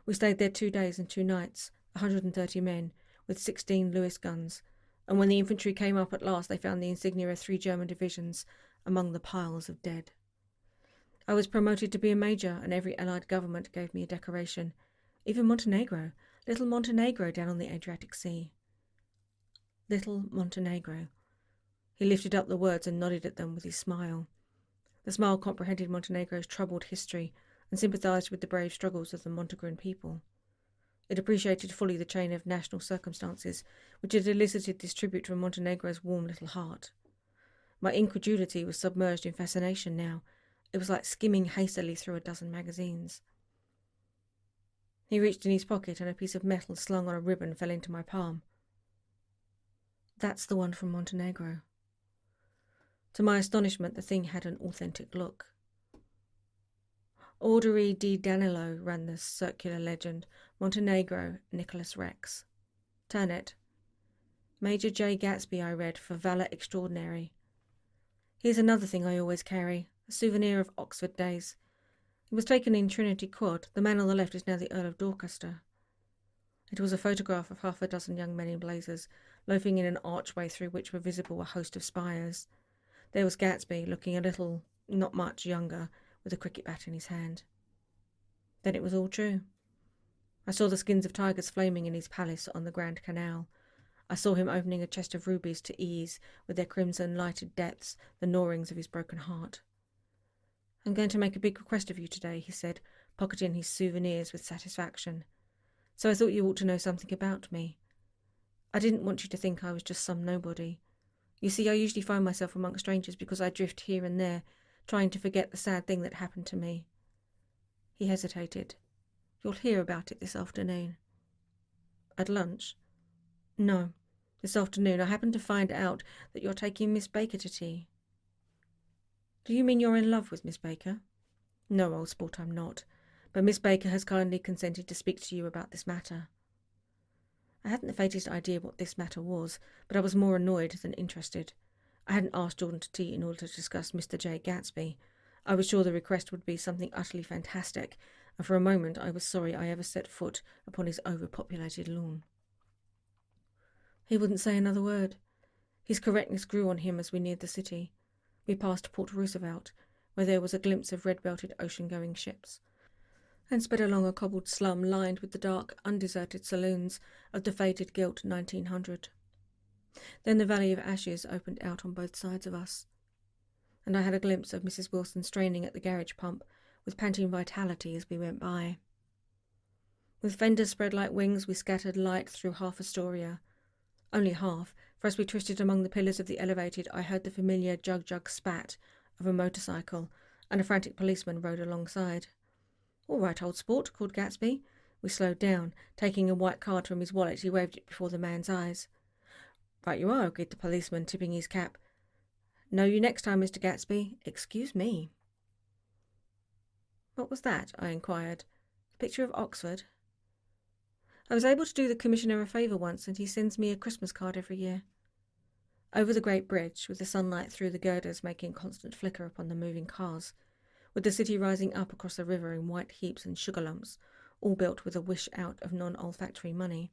We stayed there 2 days and 2 nights, 130 men, with 16 Lewis guns, and when the infantry came up at last they found the insignia of 3 German divisions among the piles of dead. I was promoted to be a major, and every Allied government gave me a decoration. Even Montenegro, little Montenegro down on the Adriatic Sea. Little Montenegro. He lifted up the words and nodded at them with his smile. The smile comprehended Montenegro's troubled history and sympathised with the brave struggles of the Montenegrin people. It appreciated fully the chain of national circumstances which had elicited this tribute from Montenegro's warm little heart. My incredulity was submerged in fascination now. It was like skimming hastily through a dozen magazines. He reached in his pocket and a piece of metal slung on a ribbon fell into my palm. "That's the one from Montenegro." To my astonishment, the thing had an authentic look. "Ordere di Danilo," ran the circular legend. "Montenegro, Nicholas Rex." "Turn it." "Major J. Gatsby," I read, "for valour extraordinary." "Here's another thing I always carry, a souvenir of Oxford days. It was taken in Trinity Quad. The man on the left is now the Earl of Dorchester." It was a photograph of half a dozen young men in blazers, loafing in an archway through which were visible a host of spires. There was Gatsby, looking a little, not much, younger, with a cricket bat in his hand. Then it was all true. I saw the skins of tigers flaming in his palace on the Grand Canal. I saw him opening a chest of rubies to ease, with their crimson lighted depths, the gnawings of his broken heart. "I'm going to make a big request of you today," he said, pocketing his souvenirs with satisfaction. "So I thought you ought to know something about me. I didn't want you to think I was just some nobody. You see, I usually find myself among strangers because I drift here and there, trying to forget the sad thing that happened to me." He hesitated. "You'll hear about it this afternoon." "At lunch?" "No. This afternoon I happened to find out that you're taking Miss Baker to tea." "Do you mean you're in love with Miss Baker?" "No, old sport, I'm not. But Miss Baker has kindly consented to speak to you about this matter." I hadn't the faintest idea what this matter was, but I was more annoyed than interested. I hadn't asked Jordan to tea in order to discuss Mr. J. Gatsby. I was sure the request would be something utterly fantastic, and for a moment I was sorry I ever set foot upon his overpopulated lawn. He wouldn't say another word. His correctness grew on him as we neared the city. We passed Port Roosevelt, where there was a glimpse of red-belted ocean-going ships. and sped along a cobbled slum lined with the dark, undeserted saloons of the faded gilt 1900. Then the Valley of Ashes opened out on both sides of us, and I had a glimpse of Mrs. Wilson straining at the garage pump with panting vitality as we went by. With fenders spread like wings, we scattered light through half Astoria. Only half, for as we twisted among the pillars of the elevated, I heard the familiar jug-jug spat of a motorcycle, and a frantic policeman rode alongside. "All right, old sport," called Gatsby. We slowed down. Taking a white card from his wallet, he waved it before the man's eyes. "Right you are," agreed the policeman, tipping his cap. "Know you next time, Mr. Gatsby. Excuse me." "What was that?" I inquired. "A picture of Oxford?" "I was able to do the Commissioner a favour once, and he sends me a Christmas card every year." Over the great bridge, with the sunlight through the girders making a constant flicker upon the moving cars, with the city rising up across the river in white heaps and sugar lumps, all built with a wish out of non-olfactory money.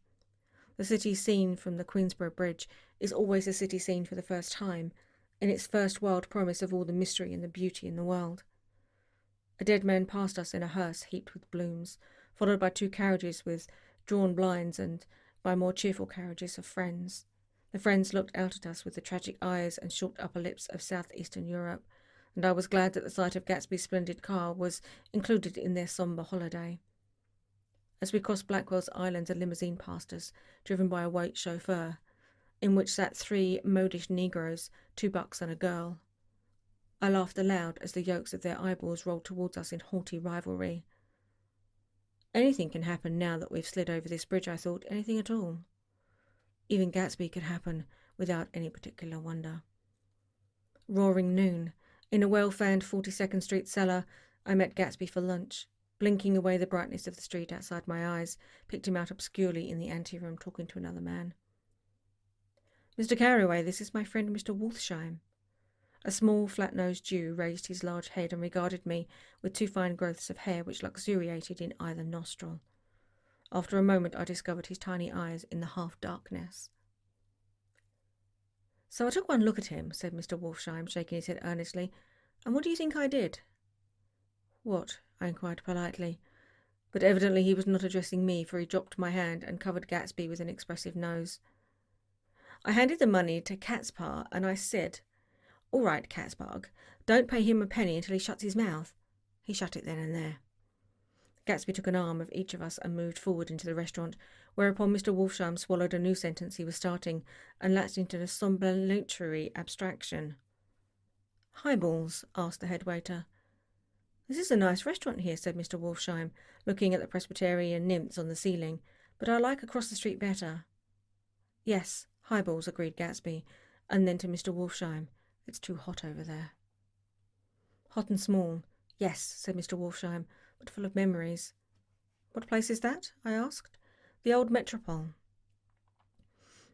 The city seen from the Queensborough Bridge is always a city seen for the first time, in its first wild promise of all the mystery and the beauty in the world. A dead man passed us in a hearse heaped with blooms, followed by 2 carriages with drawn blinds and by more cheerful carriages of friends. The friends looked out at us with the tragic eyes and short upper lips of southeastern Europe, and I was glad that the sight of Gatsby's splendid car was included in their sombre holiday. As we crossed Blackwell's Island, a limousine passed us, driven by a white chauffeur, in which sat 3 modish Negroes, 2 bucks and a girl. I laughed aloud as the yolks of their eyeballs rolled towards us in haughty rivalry. Anything can happen now that we've slid over this bridge, I thought, anything at all. Even Gatsby could happen without any particular wonder. Roaring noon. In a well-fanned 42nd Street cellar, I met Gatsby for lunch. Blinking away the brightness of the street outside my eyes, picked him out obscurely in the anteroom talking to another man. "Mr. Carraway, this is my friend Mr. Wolfsheim." A small, flat-nosed Jew raised his large head and regarded me with 2 fine growths of hair which luxuriated in either nostril. After a moment I discovered his tiny eyes in the half-darkness. "So I took one look at him," said Mr. Wolfsheim, shaking his head earnestly. "And what do you think I did?" "What?" I inquired politely. But evidently he was not addressing me, for he dropped my hand and covered Gatsby with an expressive nose. "I handed the money to Catspaw, and I said, 'All right, Catspaw, don't pay him a penny until he shuts his mouth.' He shut it then and there." Gatsby took an arm of each of us and moved forward into the restaurant, whereupon Mr. Wolfsheim swallowed a new sentence he was starting and lapsed into a sublunary abstraction. "Highballs?" asked the head waiter. "This is a nice restaurant here," said Mr. Wolfsheim, looking at the Presbyterian nymphs on the ceiling, "but I like across the street better." "Yes, highballs," agreed Gatsby, and then to Mr. Wolfsheim, "It's too hot over there." "Hot and small. Yes," said Mr. Wolfsheim, "but full of memories." "What place is that?" I asked. "The old Metropole."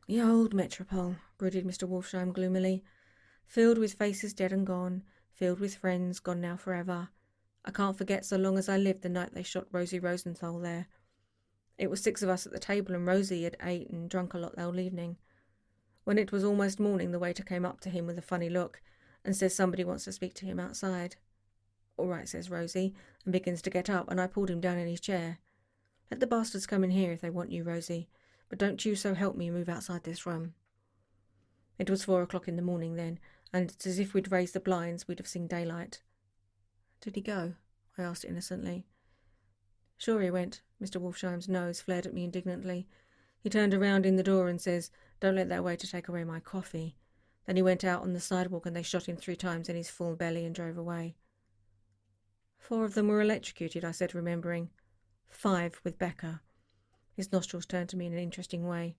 "The old Metropole," brooded Mr. Wolfsheim gloomily. "Filled with faces dead and gone, filled with friends gone now forever. I can't forget so long as I live the night they shot Rosie Rosenthal there. It was 6 of us at the table, and Rosie had ate and drunk a lot the whole evening. When it was almost morning, the waiter came up to him with a funny look and says somebody wants to speak to him outside. 'All right,' says Rosie, and begins to get up, and I pulled him down in his chair. 'Let the bastards come in here if they want you, Rosie, but don't you so help me move outside this room.' It was 4 o'clock in the morning then, and it's as if we'd raised the blinds, we'd have seen daylight." "Did he go?" I asked innocently. "Sure he went." Mr. Wolfsheim's nose flared at me indignantly. He turned around in the door and says, "Don't let that waiter take away my coffee." Then he went out on the sidewalk and they shot him 3 times in his full belly and drove away. 4 of them were electrocuted, I said, remembering. 5 with Becca. His nostrils turned to me in an interesting way.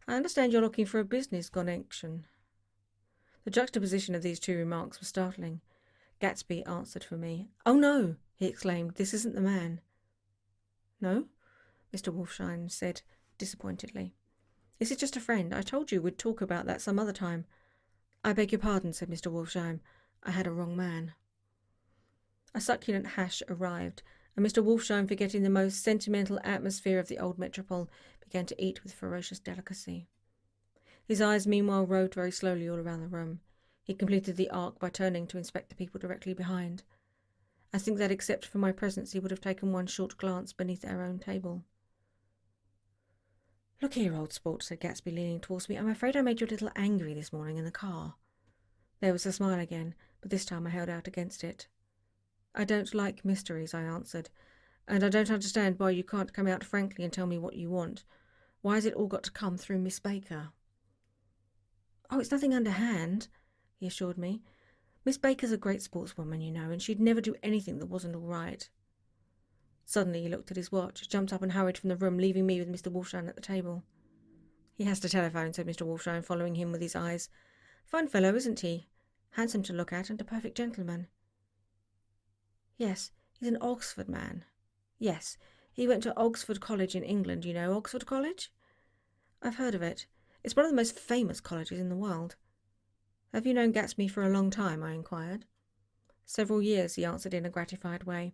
"I understand you're looking for a business connection." The juxtaposition of these 2 remarks was startling. Gatsby answered for me. "Oh no," he exclaimed, "this isn't the man." "No?" Mr. Wolfsheim said disappointedly. "This is just a friend. I told you we'd talk about that some other time." "I beg your pardon," said Mr. Wolfsheim. "I had a wrong man." A succulent hash arrived, and Mr. Wolfsheim, forgetting the most sentimental atmosphere of the old metropole, began to eat with ferocious delicacy. His eyes meanwhile roved very slowly all around the room. He completed the arc by turning to inspect the people directly behind. I think that except for my presence he would have taken one short glance beneath our own table. "Look here, old sport," said Gatsby, leaning towards me. "I'm afraid I made you a little angry this morning in the car." There was a smile again, but this time I held out against it. "I don't like mysteries," I answered, "and I don't understand why you can't come out frankly and tell me what you want. Why has it all got to come through Miss Baker?" "Oh, it's nothing underhand," he assured me. "Miss Baker's a great sportswoman, you know, and she'd never do anything that wasn't all right." Suddenly he looked at his watch, jumped up and hurried from the room, leaving me with Mr. Wolfshine at the table. "He has to telephone," said Mr. Wolfshine, following him with his eyes. "Fine fellow, isn't he? Handsome to look at and a perfect gentleman." "Yes, he's an Oxford man." "Yes, he went to Oxford College in England, you know, Oxford College?" "I've heard of it. It's one of the most famous colleges in the world." "Have you known Gatsby for a long time?" I inquired. "Several years," he answered in a gratified way.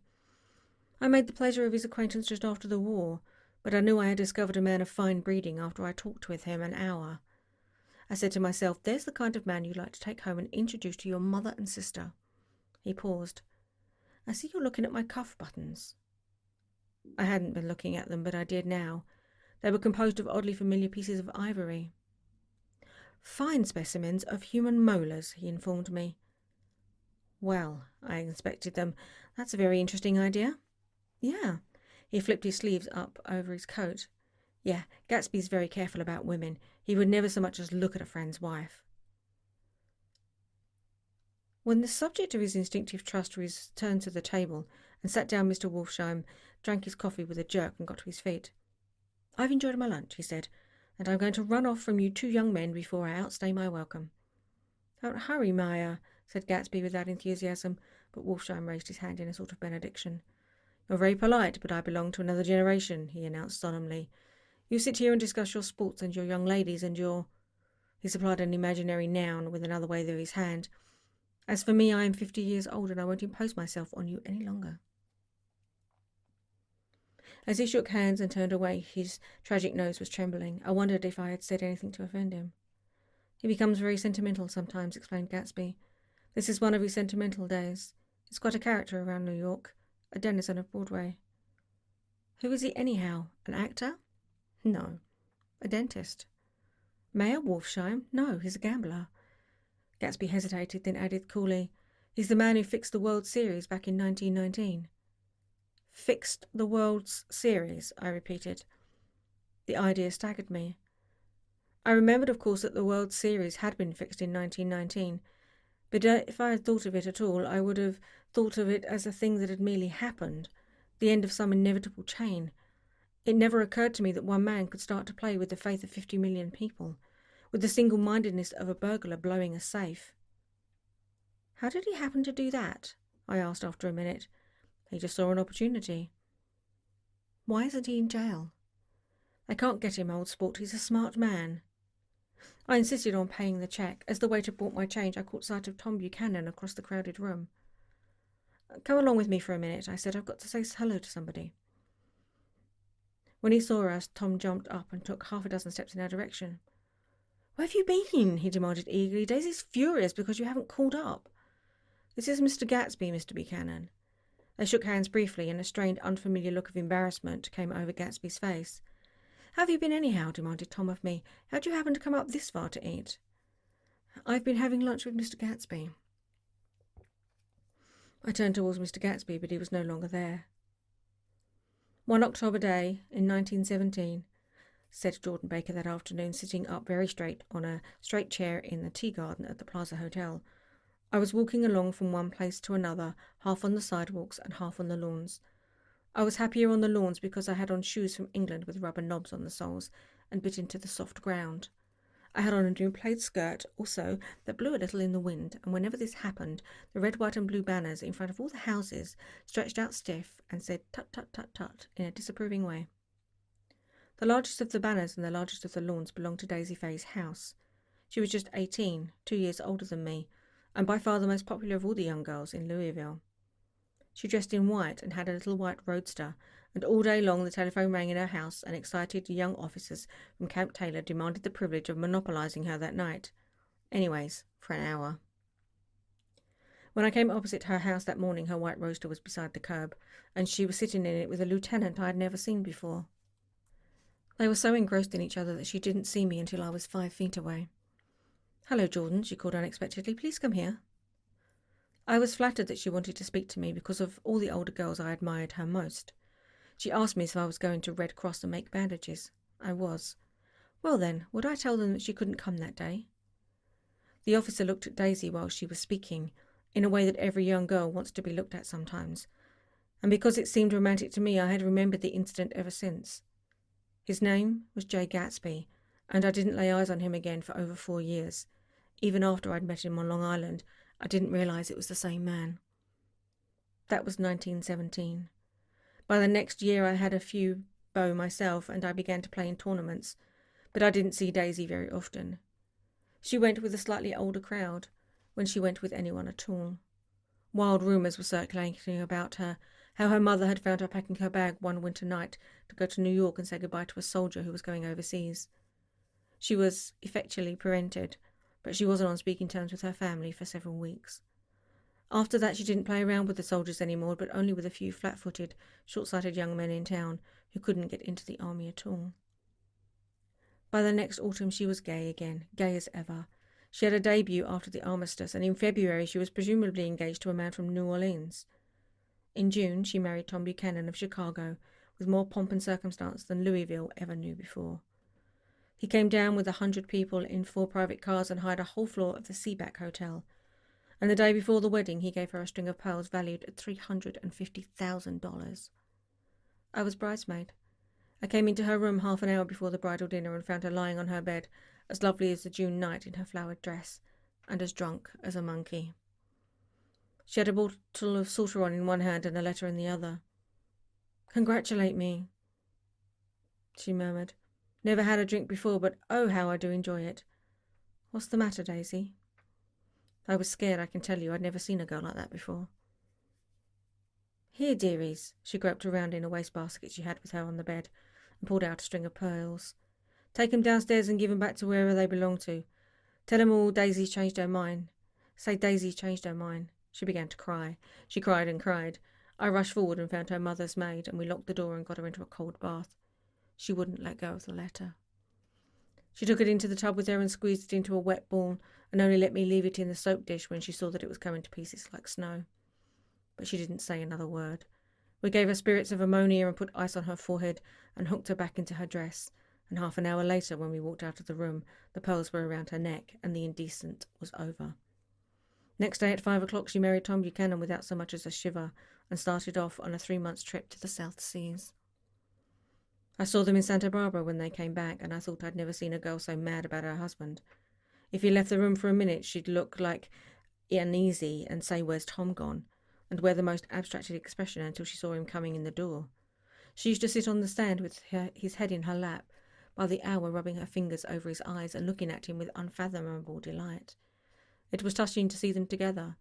"I made the pleasure of his acquaintance just after the war, but I knew I had discovered a man of fine breeding after I talked with him an hour. I said to myself, there's the kind of man you'd like to take home and introduce to your mother and sister." He paused. "I see you're looking at my cuff buttons." I hadn't been looking at them, but I did now. They were composed of oddly familiar pieces of ivory. "Fine specimens of human molars," he informed me. "Well," I inspected them, "that's a very interesting idea." "Yeah." He flipped his sleeves up over his coat. "Yeah, Gatsby's very careful about women. He would never so much as look at a friend's wife." When the subject of his instinctive trust returned to the table and sat down, Mr. Wolfsheim drank his coffee with a jerk and got to his feet. "I've enjoyed my lunch," he said, "and I'm going to run off from you two young men before I outstay my welcome." "Don't hurry, Maya," said Gatsby without enthusiasm, but Wolfsheim raised his hand in a sort of benediction. "You're very polite, but I belong to another generation," he announced solemnly. "You sit here and discuss your sports and your young ladies and your—" He supplied an imaginary noun with another wave of his hand. "As for me, I am 50 years old and I won't impose myself on you any longer." As he shook hands and turned away, his tragic nose was trembling. I wondered if I had said anything to offend him. "He becomes very sentimental sometimes," explained Gatsby. "This is one of his sentimental days. He's quite a character around New York, a denizen of Broadway." "Who is he anyhow? An actor?" "No." "A dentist?" "Mayor Wolfsheim? No, he's a gambler." Gatsby hesitated, then added coolly, "He's the man who fixed the World Series back in 1919. "Fixed the World's Series," I repeated. The idea staggered me. I remembered, of course, that the World Series had been fixed in 1919, but if I had thought of it at all, I would have thought of it as a thing that had merely happened, the end of some inevitable chain. It never occurred to me that one man could start to play with the faith of 50 million people, with the single-mindedness of a burglar blowing a safe. "How did he happen to do that?" I asked after a minute. "He just saw an opportunity." "Why isn't he in jail?" "They can't get him, old sport. He's a smart man." I insisted on paying the cheque. As the waiter brought my change, I caught sight of Tom Buchanan across the crowded room. "Come along with me for a minute," I said. "I've got to say hello to somebody." When he saw us, Tom jumped up and took half a dozen steps in our direction. "Where have you been?" he demanded eagerly. "Daisy's furious because you haven't called up." "This is Mr. Gatsby, Mr. Buchanan." They shook hands briefly, and a strained, unfamiliar look of embarrassment came over Gatsby's face. "How have you been anyhow?" demanded Tom of me. "How'd you happen to come up this far to eat?" "I've been having lunch with Mr. Gatsby." I turned towards Mr. Gatsby, but he was no longer there. "One October day in 1917, said Jordan Baker that afternoon, sitting up very straight on a straight chair in the tea garden at the Plaza Hotel. "I was walking along from one place to another, half on the sidewalks and half on the lawns. I was happier on the lawns because I had on shoes from England with rubber knobs on the soles and bit into the soft ground. I had on a new plaid skirt also that blew a little in the wind, and whenever this happened, the red, white and blue banners in front of all the houses stretched out stiff and said tut, tut, tut, tut in a disapproving way. The largest of the banners and the largest of the lawns belonged to Daisy Fay's house. She was just 18, 2 years older than me, and by far the most popular of all the young girls in Louisville. She dressed in white and had a little white roadster, and all day long the telephone rang in her house, and excited young officers from Camp Taylor demanded the privilege of monopolizing her that night. Anyways, for an hour. When I came opposite her house that morning, her white roadster was beside the curb, and she was sitting in it with a lieutenant I had never seen before. They were so engrossed in each other that she didn't see me until I was 5 feet away. "Hello, Jordan," she called unexpectedly. "Please come here." I was flattered that she wanted to speak to me because of all the older girls I admired her most. She asked me if I was going to Red Cross and make bandages. I was. Well then, would I tell them that she couldn't come that day? The officer looked at Daisy while she was speaking, in a way that every young girl wants to be looked at sometimes, and because it seemed romantic to me, I had remembered the incident ever since. His name was J. Gatsby, and I didn't lay eyes on him again for over 4 years. Even after I'd met him on Long Island, I didn't realise it was the same man. That was 1917. By the next year I had a few beaux myself, and I began to play in tournaments, but I didn't see Daisy very often. She went with a slightly older crowd, when she went with anyone at all. Wild rumours were circulating about her, how her mother had found her packing her bag one winter night to go to New York and say goodbye to a soldier who was going overseas. She was effectually parented, but she wasn't on speaking terms with her family for several weeks. After that she didn't play around with the soldiers anymore, but only with a few flat-footed, short-sighted young men in town who couldn't get into the army at all. By the next autumn she was gay again, gay as ever. She had a debut after the armistice, and in February she was presumably engaged to a man from New Orleans. In June she married Tom Buchanan of Chicago, with more pomp and circumstance than Louisville ever knew before. He came down with 100 people in 4 private cars and hired a whole floor of the Seaback Hotel. And the day before the wedding he gave her a string of pearls valued at $350,000. I was bridesmaid. I came into her room half an hour before the bridal dinner and found her lying on her bed, as lovely as the June night in her flowered dress, and as drunk as a monkey. She had a bottle of Sauterone in one hand and a letter in the other. "Congratulate me," she murmured. "Never had a drink before, but oh, how I do enjoy it. What's the matter, Daisy?" I was scared, I can tell you. I'd never seen a girl like that before. "Here, dearies." She groped around in a wastebasket she had with her on the bed and pulled out a string of pearls. "Take 'em downstairs and give 'em back to wherever they belong to. Tell 'em all Daisy's changed her mind. Say Daisy's changed her mind." She began to cry. She cried and cried. I rushed forward and found her mother's maid, and we locked the door and got her into a cold bath. She wouldn't let go of the letter. She took it into the tub with her and squeezed it into a wet ball, and only let me leave it in the soap dish when she saw that it was coming to pieces like snow. But she didn't say another word. We gave her spirits of ammonia and put ice on her forehead and hooked her back into her dress, and half an hour later, when we walked out of the room, the pearls were around her neck and the indecent was over. Next day at 5 o'clock she married Tom Buchanan without so much as a shiver and started off on a 3-month trip to the South Seas. I saw them in Santa Barbara when they came back, and I thought I'd never seen a girl so mad about her husband. If he left the room for a minute, she'd look like uneasy and say, "Where's Tom gone?" and wear the most abstracted expression until she saw him coming in the door. She used to sit on the stand with his head in her lap, by the hour rubbing her fingers over his eyes and looking at him with unfathomable delight. It was touching to see them together.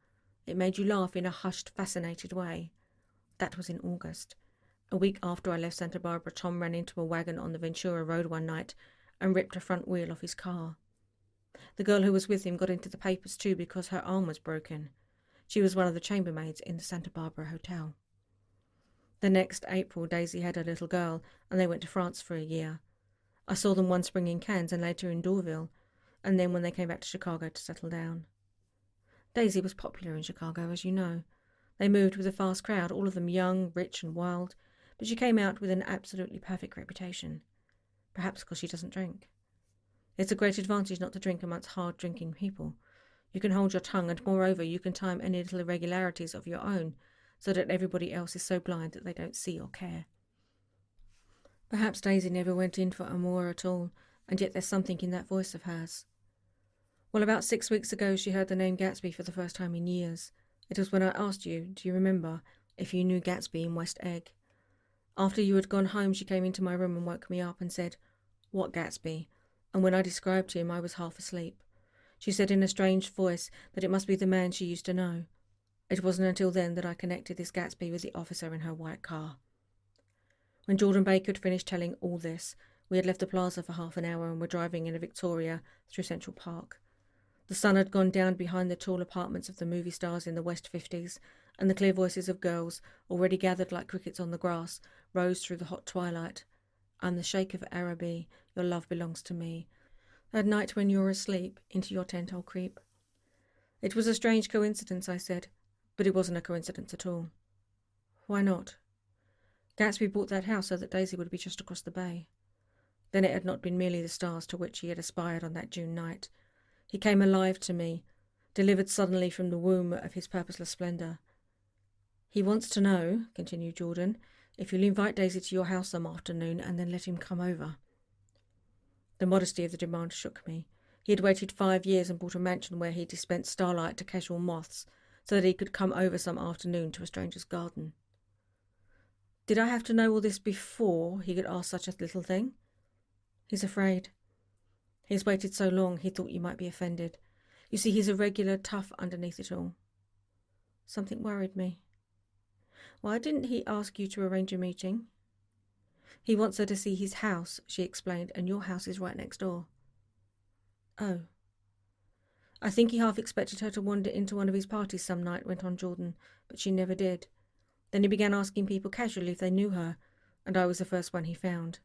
It made you laugh in a hushed, fascinated way. That was in August. A week after I left Santa Barbara, Tom ran into a wagon on the Ventura Road one night and ripped a front wheel off his car. The girl who was with him got into the papers too because her arm was broken. She was one of the chambermaids in the Santa Barbara Hotel. The next April, Daisy had a little girl, and they went to France for a year. I saw them one spring in Cannes and later in Deauville, and then when they came back to Chicago to settle down. Daisy was popular in Chicago, as you know. They moved with a fast crowd, all of them young, rich and wild, but she came out with an absolutely perfect reputation. Perhaps because she doesn't drink. It's a great advantage not to drink amongst hard-drinking people. You can hold your tongue, and moreover you can time any little irregularities of your own, so that everybody else is so blind that they don't see or care. Perhaps Daisy never went in for amour at all, and yet there's something in that voice of hers. Well, about 6 weeks ago she heard the name Gatsby for the first time in years. It was when I asked you, do you remember, if you knew Gatsby in West Egg. After you had gone home she came into my room and woke me up and said, "What Gatsby?" And when I described him I was half asleep. She said in a strange voice that it must be the man she used to know. It wasn't until then that I connected this Gatsby with the officer in her white car. When Jordan Baker had finished telling all this, we had left the plaza for half an hour and were driving in a Victoria through Central Park. The sun had gone down behind the tall apartments of the movie stars in the West 50s, and the clear voices of girls, already gathered like crickets on the grass, rose through the hot twilight. I'm the Sheikh of Araby, your love belongs to me. At night when you're asleep, into your tent I'll creep. It was a strange coincidence, I said, but it wasn't a coincidence at all. Why not? Gatsby bought that house so that Daisy would be just across the bay. Then it had not been merely the stars to which he had aspired on that June night. He came alive to me, delivered suddenly from the womb of his purposeless splendour. He wants to know, continued Jordan, if you'll invite Daisy to your house some afternoon and then let him come over. The modesty of the demand shook me. He had waited 5 years and bought a mansion where he dispensed starlight to casual moths so that he could come over some afternoon to a stranger's garden. Did I have to know all this before he could ask such a little thing? He's afraid. He's waited so long he thought you might be offended. You see, he's a regular tough underneath it all. Something worried me. Why didn't he ask you to arrange a meeting? He wants her to see his house, she explained, and your house is right next door. Oh. I think he half expected her to wander into one of his parties some night, went on Jordan, but she never did. Then he began asking people casually if they knew her, and I was the first one he found.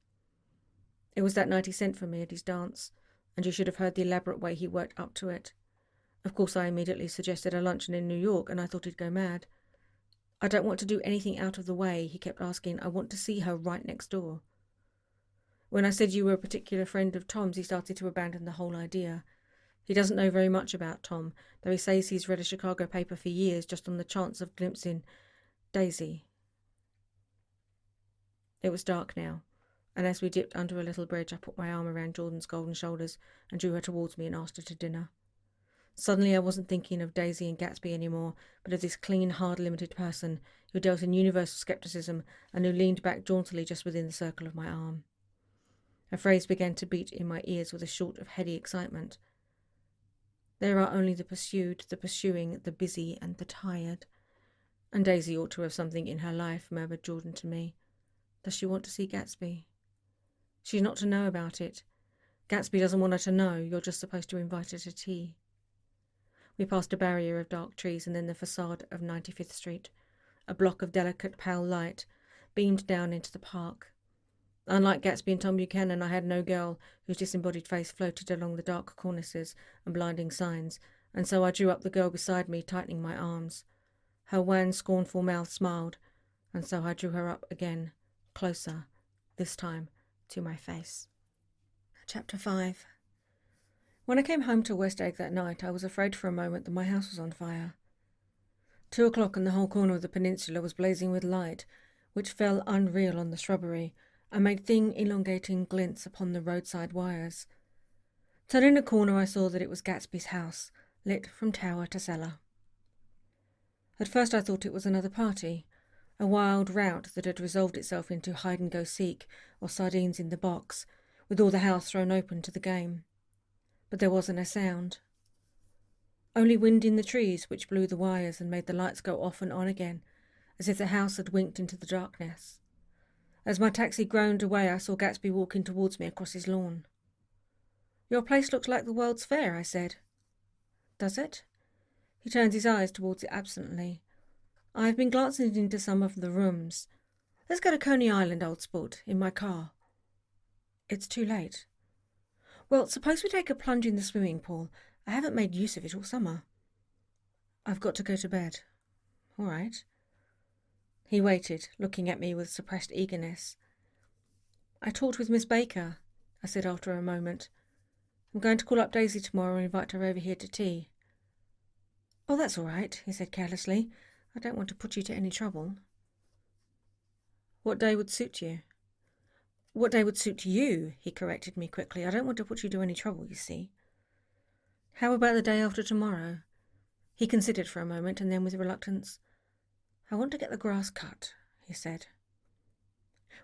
It was that night he sent for me at his dance, and you should have heard the elaborate way he worked up to it. Of course, I immediately suggested a luncheon in New York, and I thought he'd go mad. I don't want to do anything out of the way, he kept asking. I want to see her right next door. When I said you were a particular friend of Tom's, he started to abandon the whole idea. He doesn't know very much about Tom, though he says he's read a Chicago paper for years just on the chance of glimpsing Daisy. It was dark now, and as we dipped under a little bridge, I put my arm around Jordan's golden shoulders and drew her towards me and asked her to dinner. Suddenly I wasn't thinking of Daisy and Gatsby anymore, but of this clean, hard, limited person who dealt in universal scepticism and who leaned back jauntily just within the circle of my arm. A phrase began to beat in my ears with a short of heady excitement. There are only the pursued, the pursuing, the busy, and the tired. And Daisy ought to have something in her life, murmured Jordan to me. Does she want to see Gatsby? She's not to know about it. Gatsby doesn't want her to know. You're just supposed to invite her to tea. We passed a barrier of dark trees and then the facade of 95th Street. A block of delicate pale light beamed down into the park. Unlike Gatsby and Tom Buchanan, I had no girl whose disembodied face floated along the dark cornices and blinding signs, and so I drew up the girl beside me, tightening my arms. Her wan, scornful mouth smiled, and so I drew her up again, closer, this time to my face. Chapter 5. When I came home to West Egg that night, I was afraid for a moment that my house was on fire. 2 o'clock and the whole corner of the peninsula was blazing with light, which fell unreal on the shrubbery and made thin, elongating glints upon the roadside wires. Turning a corner, I saw that it was Gatsby's house, lit from tower to cellar. At first I thought it was another party, a wild rout that had resolved itself into hide-and-go-seek or sardines in the box, with all the house thrown open to the game. But there wasn't a sound. Only wind in the trees, which blew the wires and made the lights go off and on again, as if the house had winked into the darkness. As my taxi groaned away, I saw Gatsby walking towards me across his lawn. "Your place looks like the World's Fair," I said. "Does it?" He turned his eyes towards it absently. "I've been glancing into some of the rooms. Let's go to Coney Island, old sport, in my car." "It's too late." "Well, suppose we take a plunge in the swimming pool. I haven't made use of it all summer." "I've got to go to bed." "All right." He waited, looking at me with suppressed eagerness. "I talked with Miss Baker," I said after a moment. "I'm going to call up Daisy tomorrow and invite her over here to tea." "Oh, that's all right," he said carelessly. "I don't want to put you to any trouble." "What day would suit you?" "What day would suit you?" he corrected me quickly. "I don't want to put you to any trouble, you see." "How about the day after tomorrow?" He considered for a moment, and then with reluctance, "I want to get the grass cut," he said.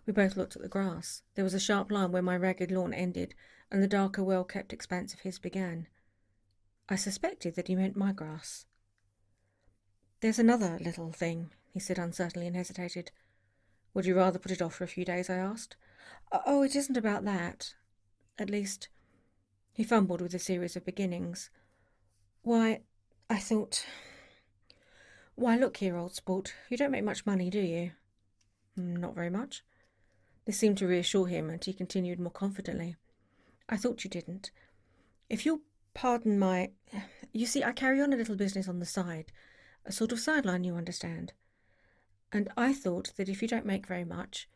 We both looked at the grass. There was a sharp line where my ragged lawn ended, and the darker, well-kept expanse of his began. I suspected that he meant my grass. "There's another little thing," he said uncertainly and hesitated. "Would you rather put it off for a few days?" I asked. "Oh, it isn't about that. At least," he fumbled with a series of beginnings. Why, I thought, why, look here, old sport, you don't make much money, do you? Not very much. This seemed to reassure him, and he continued more confidently. I thought you didn't. If you'll pardon my... You see, I carry on a little business on the side, a sort of sideline, you understand. And I thought that if you don't make very much...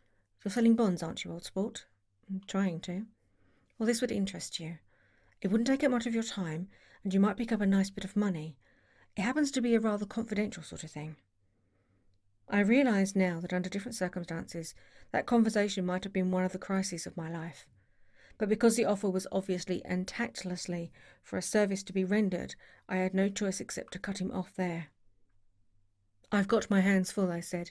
You're selling bonds, aren't you, old sport? I'm trying to. Well, this would interest you. It wouldn't take up much of your time, and you might pick up a nice bit of money. It happens to be a rather confidential sort of thing. I realise now that under different circumstances, that conversation might have been one of the crises of my life. But because the offer was obviously and tactlessly for a service to be rendered, I had no choice except to cut him off there. I've got my hands full, I said.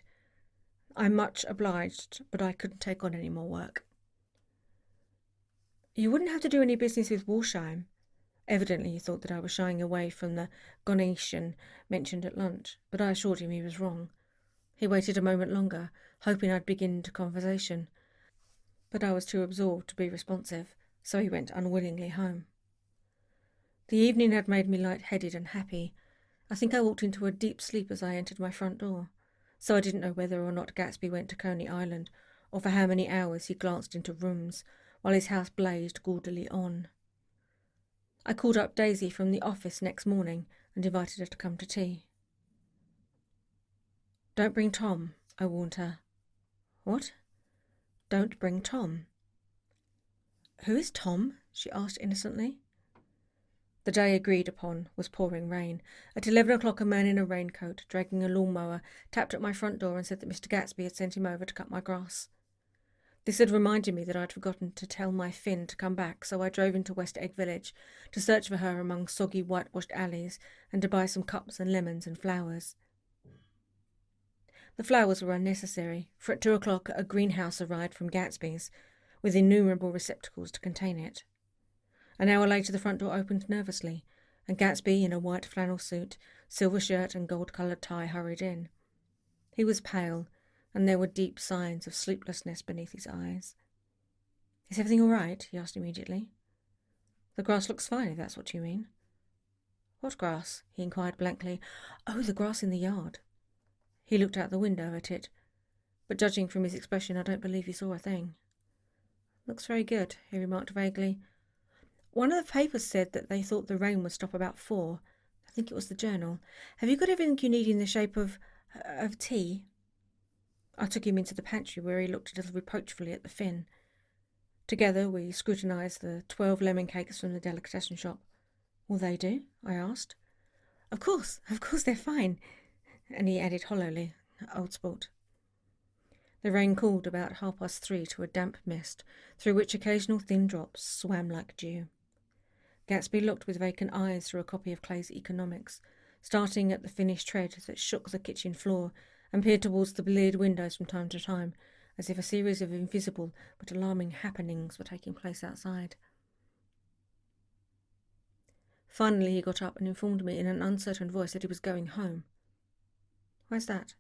I'm much obliged, but I couldn't take on any more work. You wouldn't have to do any business with Walsheim. Evidently he thought that I was shying away from the Gonatian mentioned at lunch, but I assured him he was wrong. He waited a moment longer, hoping I'd begin the conversation, but I was too absorbed to be responsive, so he went unwillingly home. The evening had made me light-headed and happy. I think I walked into a deep sleep as I entered my front door, so I didn't know whether or not Gatsby went to Coney Island, or for how many hours he glanced into rooms, while his house blazed gaudily on. I called up Daisy from the office next morning and invited her to come to tea. Don't bring Tom, I warned her. What? Don't bring Tom. Who is Tom? She asked innocently. The day agreed upon was pouring rain. At 11 o'clock a man in a raincoat, dragging a lawnmower, tapped at my front door and said that Mr. Gatsby had sent him over to cut my grass. This had reminded me that I'd forgotten to tell my Finn to come back, so I drove into West Egg Village to search for her among soggy whitewashed alleys and to buy some cups and lemons and flowers. The flowers were unnecessary, for at 2 o'clock a greenhouse arrived from Gatsby's, with innumerable receptacles to contain it. An hour later the front door opened nervously, and Gatsby, in a white flannel suit, silver shirt and gold-coloured tie, hurried in. He was pale, and there were deep signs of sleeplessness beneath his eyes. Is everything all right? He asked immediately. The grass looks fine, if that's what you mean. What grass? He inquired blankly. Oh, the grass in the yard. He looked out the window at it, but judging from his expression, I don't believe he saw a thing. Looks very good, he remarked vaguely. One of the papers said that they thought the rain would stop about 4. I think it was the Journal. Have you got everything you need in the shape of tea? I took him into the pantry, where he looked a little reproachfully at the Finn. Together we scrutinised the 12 lemon cakes from the delicatessen shop. Will they do? I asked. Of course they're fine. And he added hollowly, old sport. The rain cooled about 3:30 to a damp mist, through which occasional thin drops swam like dew. Gatsby looked with vacant eyes through a copy of Clay's Economics, starting at the finished tread that shook the kitchen floor, and peered towards the bleared windows from time to time, as if a series of invisible but alarming happenings were taking place outside. Finally he got up and informed me in an uncertain voice that he was going home. Why's that?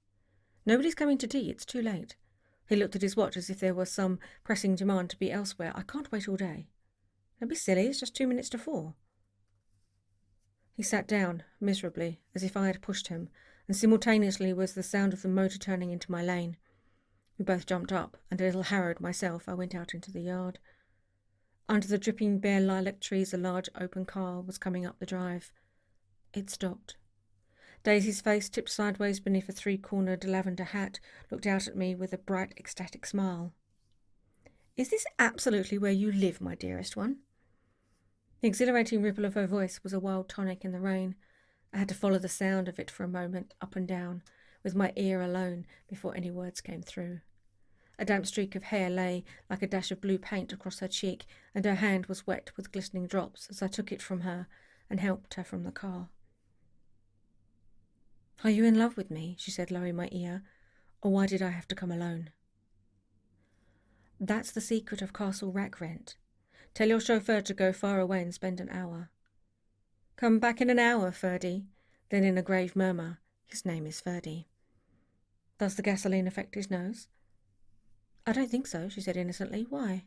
Nobody's coming to tea, it's too late. He looked at his watch as if there was some pressing demand to be elsewhere. I can't wait all day. Don't be silly, it's just 2 minutes to 4. He sat down, miserably, as if I had pushed him, and simultaneously was the sound of the motor turning into my lane. We both jumped up, and a little harrowed myself, I went out into the yard. Under the dripping bare lilac trees a large open car was coming up the drive. It stopped. Daisy's face, tipped sideways beneath a 3-cornered lavender hat, looked out at me with a bright, ecstatic smile. Is this absolutely where you live, my dearest one? The exhilarating ripple of her voice was a wild tonic in the rain. I had to follow the sound of it for a moment, up and down, with my ear alone, before any words came through. A damp streak of hair lay like a dash of blue paint across her cheek, and her hand was wet with glistening drops as I took it from her and helped her from the car. Are you in love with me? She said low in my ear. Or why did I have to come alone? That's the secret of Castle Rack Rent. Tell your chauffeur to go far away and spend an hour. Come back in an hour, Ferdy. Then in a grave murmur, his name is Ferdy. Does the gasoline affect his nose? I don't think so, she said innocently. Why?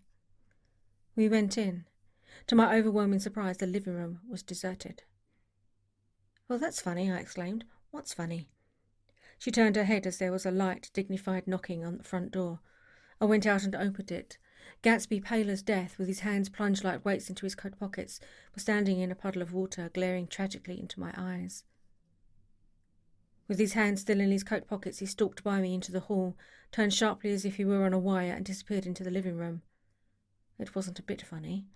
We went in. To my overwhelming surprise, the living room was deserted. "Well, that's funny," I exclaimed. "What's funny?" She turned her head as there was a light, dignified knocking on the front door. I went out and opened it. Gatsby, pale as death, with his hands plunged like weights into his coat pockets, was standing in a puddle of water, glaring tragically into my eyes. With his hands still in his coat pockets, he stalked by me into the hall, turned sharply as if he were on a wire, and disappeared into the living room. It wasn't a bit funny.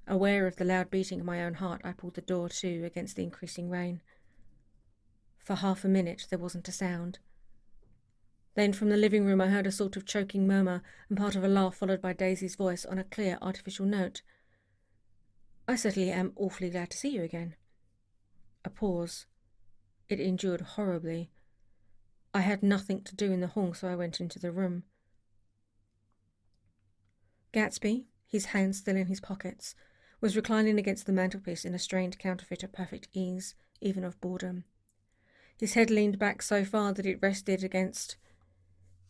Aware of the loud beating of my own heart, I pulled the door to against the increasing rain. For half a minute there wasn't a sound. Then from the living room I heard a sort of choking murmur and part of a laugh followed by Daisy's voice on a clear, artificial note. "I certainly am awfully glad to see you again." A pause. It endured horribly. I had nothing to do in the hall, so I went into the room. Gatsby, his hands still in his pockets, was reclining against the mantelpiece in a strained counterfeit of perfect ease, even of boredom. His head leaned back so far that it rested against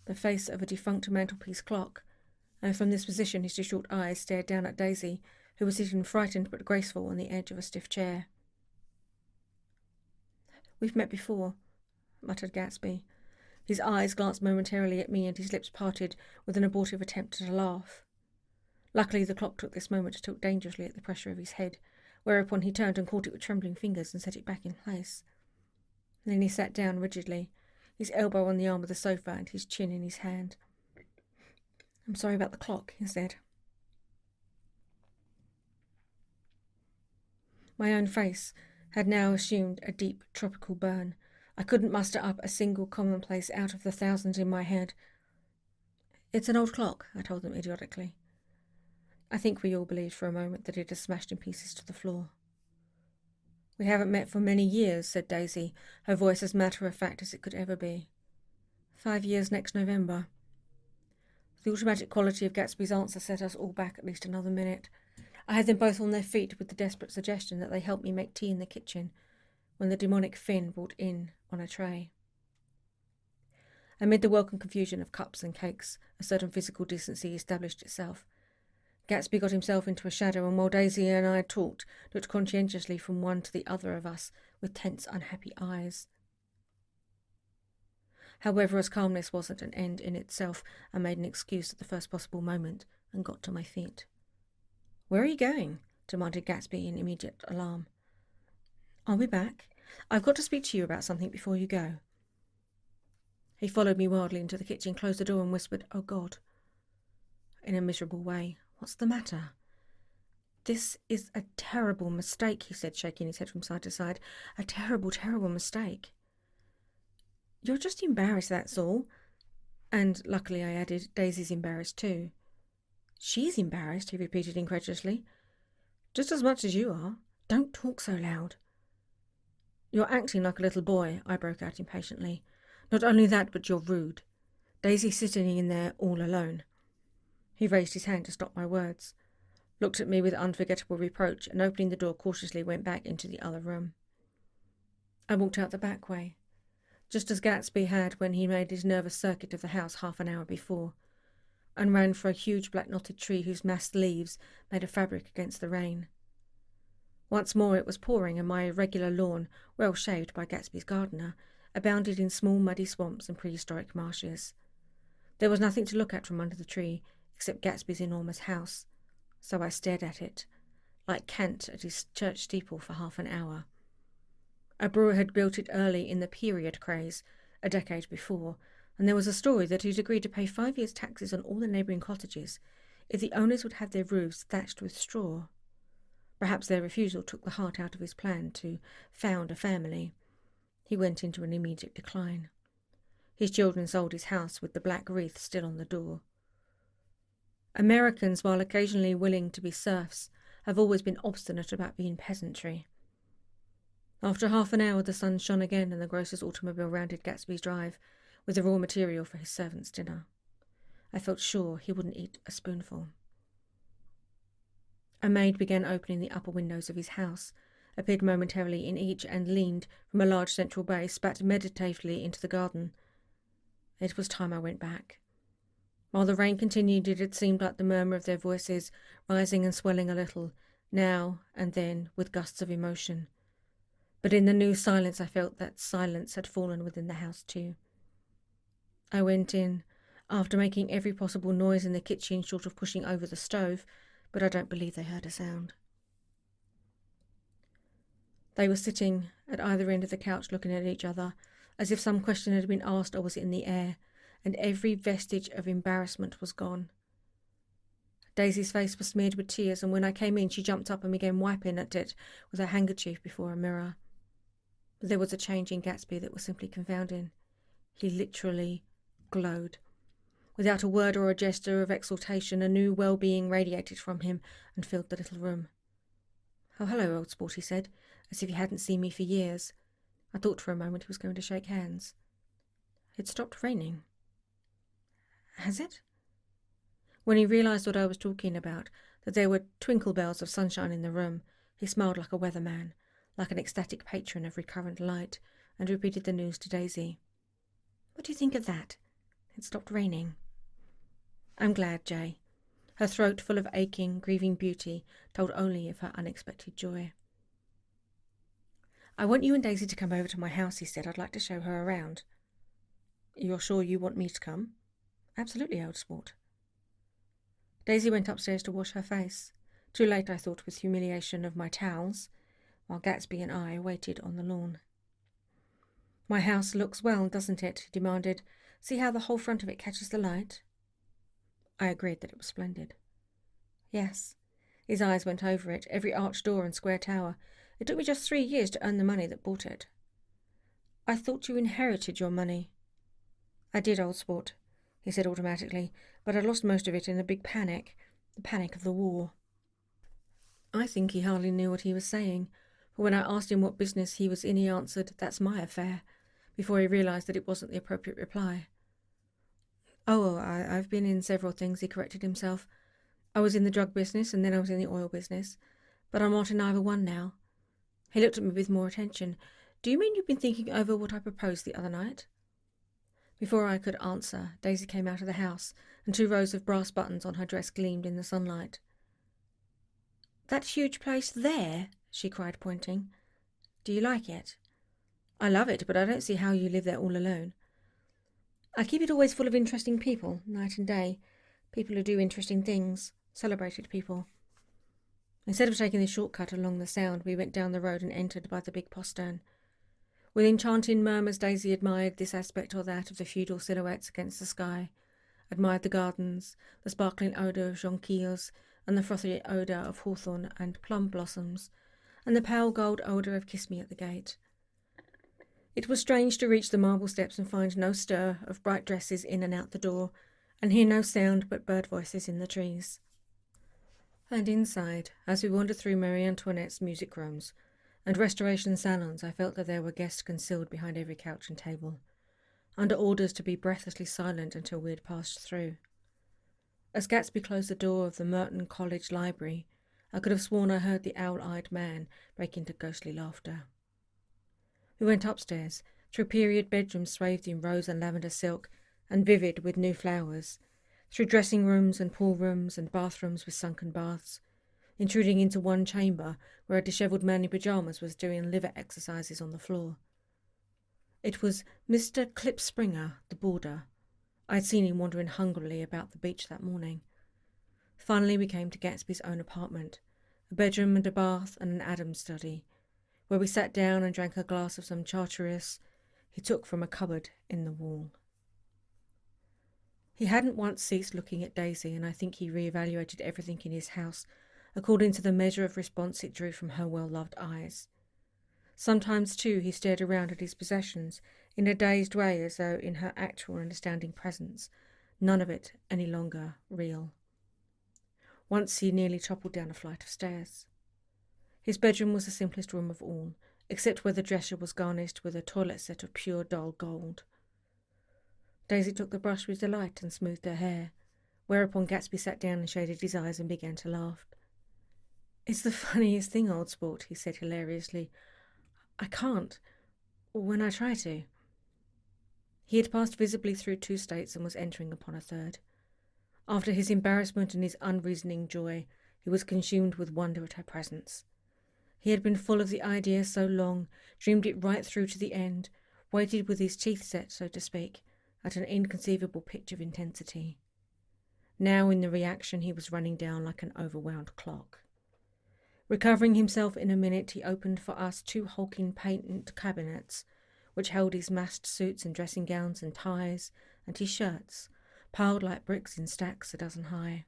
the face of a defunct mantelpiece clock, and from this position his distraught eyes stared down at Daisy, who was sitting frightened but graceful on the edge of a stiff chair. "We've met before," muttered Gatsby. His eyes glanced momentarily at me and his lips parted with an abortive attempt at a laugh. Luckily the clock took this moment to tilt dangerously at the pressure of his head, whereupon he turned and caught it with trembling fingers and set it back in place. Then he sat down rigidly, his elbow on the arm of the sofa and his chin in his hand. "I'm sorry about the clock," he said. My own face had now assumed a deep tropical burn. I couldn't muster up a single commonplace out of the thousands in my head. "It's an old clock," I told them idiotically. I think we all believed for a moment that it had smashed in pieces to the floor. "We haven't met for many years," said Daisy, her voice as matter-of-fact as it could ever be. 5 years next November." The automatic quality of Gatsby's answer set us all back at least another minute. I had them both on their feet with the desperate suggestion that they help me make tea in the kitchen when the demonic Finn brought in on a tray. Amid the welcome confusion of cups and cakes, a certain physical decency established itself. Gatsby got himself into a shadow, and while Daisy and I talked, looked conscientiously from one to the other of us with tense, unhappy eyes. However, as calmness wasn't an end in itself, I made an excuse at the first possible moment and got to my feet. "Where are you going?" demanded Gatsby in immediate alarm. "I'll be back. I've got to speak to you about something before you go." He followed me wildly into the kitchen, closed the door and whispered, "Oh God," in a miserable way. "What's the matter?" "This is a terrible mistake," he said, shaking his head from side to side. "A terrible, terrible mistake." "You're just embarrassed, that's all." And, luckily, I added, "Daisy's embarrassed too." "She's embarrassed," he repeated incredulously. "Just as much as you are. Don't talk so loud." "You're acting like a little boy," I broke out impatiently. "Not only that, but you're rude. Daisy's sitting in there all alone." He raised his hand to stop my words, looked at me with unforgettable reproach, and opening the door cautiously went back into the other room. I walked out the back way, just as Gatsby had when he made his nervous circuit of the house half an hour before, and ran for a huge black-knotted tree whose massed leaves made a fabric against the rain. Once more it was pouring, and my irregular lawn, well shaved by Gatsby's gardener, abounded in small muddy swamps and prehistoric marshes. There was nothing to look at from under the tree except Gatsby's enormous house, so I stared at it, like Kant at his church steeple for half an hour. A brewer had built it early in the period craze, a decade before, and there was a story that he'd agreed to pay 5 years' taxes on all the neighbouring cottages if the owners would have their roofs thatched with straw. Perhaps their refusal took the heart out of his plan to found a family. He went into an immediate decline. His children sold his house with the black wreath still on the door. Americans, while occasionally willing to be serfs, have always been obstinate about being peasantry. After half an hour the sun shone again and the grocer's automobile rounded Gatsby's drive with the raw material for his servant's dinner. I felt sure he wouldn't eat a spoonful. A maid began opening the upper windows of his house, appeared momentarily in each, and leaned from a large central bay, spat meditatively into the garden. It was time I went back. While the rain continued, it seemed like the murmur of their voices, rising and swelling a little, now and then with gusts of emotion. But in the new silence I felt that silence had fallen within the house too. I went in, after making every possible noise in the kitchen short of pushing over the stove, but I don't believe they heard a sound. They were sitting at either end of the couch looking at each other, as if some question had been asked or was in the air, and every vestige of embarrassment was gone. Daisy's face was smeared with tears, and when I came in she jumped up and began wiping at it with her handkerchief before a mirror. But there was a change in Gatsby that was simply confounding. He literally glowed. Without a word or a gesture of exultation, a new well-being radiated from him and filled the little room. "Oh, hello, old sport," he said, as if he hadn't seen me for years. I thought for a moment he was going to shake hands. It stopped raining. Has it? When he realised what I was talking about, that there were twinkle bells of sunshine in the room, he smiled like a weatherman, like an ecstatic patron of recurrent light, and repeated the news to Daisy. "What do you think of that? It stopped raining." "I'm glad, Jay." Her throat, full of aching, grieving beauty, told only of her unexpected joy. "I want you and Daisy to come over to my house," he said. "I'd like to show her around." "You're sure you want me to come?" "Absolutely, old sport." Daisy went upstairs to wash her face. Too late, I thought, with humiliation of my towels, while Gatsby and I waited on the lawn. "My house looks well, doesn't it?" he demanded. "See how the whole front of it catches the light?" I agreed that it was splendid. "Yes." His eyes went over it, every arched door and square tower. "It took me just 3 years to earn the money that bought it." "I thought you inherited your money." "I did, old sport," he said automatically, "but I lost most of it in a big panic, the panic of the war." I think he hardly knew what he was saying, for when I asked him what business he was in, he answered, "That's my affair," before he realised that it wasn't the appropriate reply. "Oh, I've been in several things," he corrected himself. "I was in the drug business and then I was in the oil business, but I'm not in either one now." He looked at me with more attention. "Do you mean you've been thinking over what I proposed the other night?" Before I could answer, Daisy came out of the house, and 2 rows of brass buttons on her dress gleamed in the sunlight. "That huge place there?" she cried, pointing. "Do you like it?" "I love it, but I don't see how you live there all alone." "I keep it always full of interesting people, night and day. People who do interesting things. Celebrated people." Instead of taking the shortcut along the Sound, we went down the road and entered by the big postern. With enchanting murmurs, Daisy admired this aspect or that of the feudal silhouettes against the sky, admired the gardens, the sparkling odour of jonquils, and the frothy odour of hawthorn and plum blossoms, and the pale gold odour of kiss me at the gate. It was strange to reach the marble steps and find no stir of bright dresses in and out the door, and hear no sound but bird voices in the trees. And inside, as we wandered through Marie Antoinette's music rooms and restoration salons, I felt that there were guests concealed behind every couch and table, under orders to be breathlessly silent until we had passed through. As Gatsby closed the door of the Merton College Library, I could have sworn I heard the owl-eyed man break into ghostly laughter. We went upstairs, through period bedrooms swathed in rose and lavender silk, and vivid with new flowers, through dressing rooms and pool rooms and bathrooms with sunken baths, intruding into one chamber where a dishevelled man in pyjamas was doing liver exercises on the floor. It was Mr. Clip Springer, the boarder. I had seen him wandering hungrily about the beach that morning. Finally we came to Gatsby's own apartment, a bedroom and a bath and an Adams study, where we sat down and drank a glass of some chartreuse he took from a cupboard in the wall. He hadn't once ceased looking at Daisy, and I think he re-evaluated everything in his house according to the measure of response it drew from her well-loved eyes. Sometimes, too, he stared around at his possessions in a dazed way, as though in her actual and astounding presence, none of it any longer real. Once he nearly toppled down a flight of stairs. His bedroom was the simplest room of all, except where the dresser was garnished with a toilet set of pure dull gold. Daisy took the brush with delight and smoothed her hair, whereupon Gatsby sat down and shaded his eyes and began to laugh. "It's the funniest thing, old sport," he said hilariously. "I can't, when I try to." He had passed visibly through 2 states and was entering upon a third. After his embarrassment and his unreasoning joy, he was consumed with wonder at her presence. He had been full of the idea so long, dreamed it right through to the end, waited with his teeth set, so to speak, at an inconceivable pitch of intensity. Now in the reaction he was running down like an overwound clock. Recovering himself in a minute, he opened for us 2 hulking patent cabinets, which held his massed suits and dressing gowns and ties and his shirts, piled like bricks in stacks a dozen high.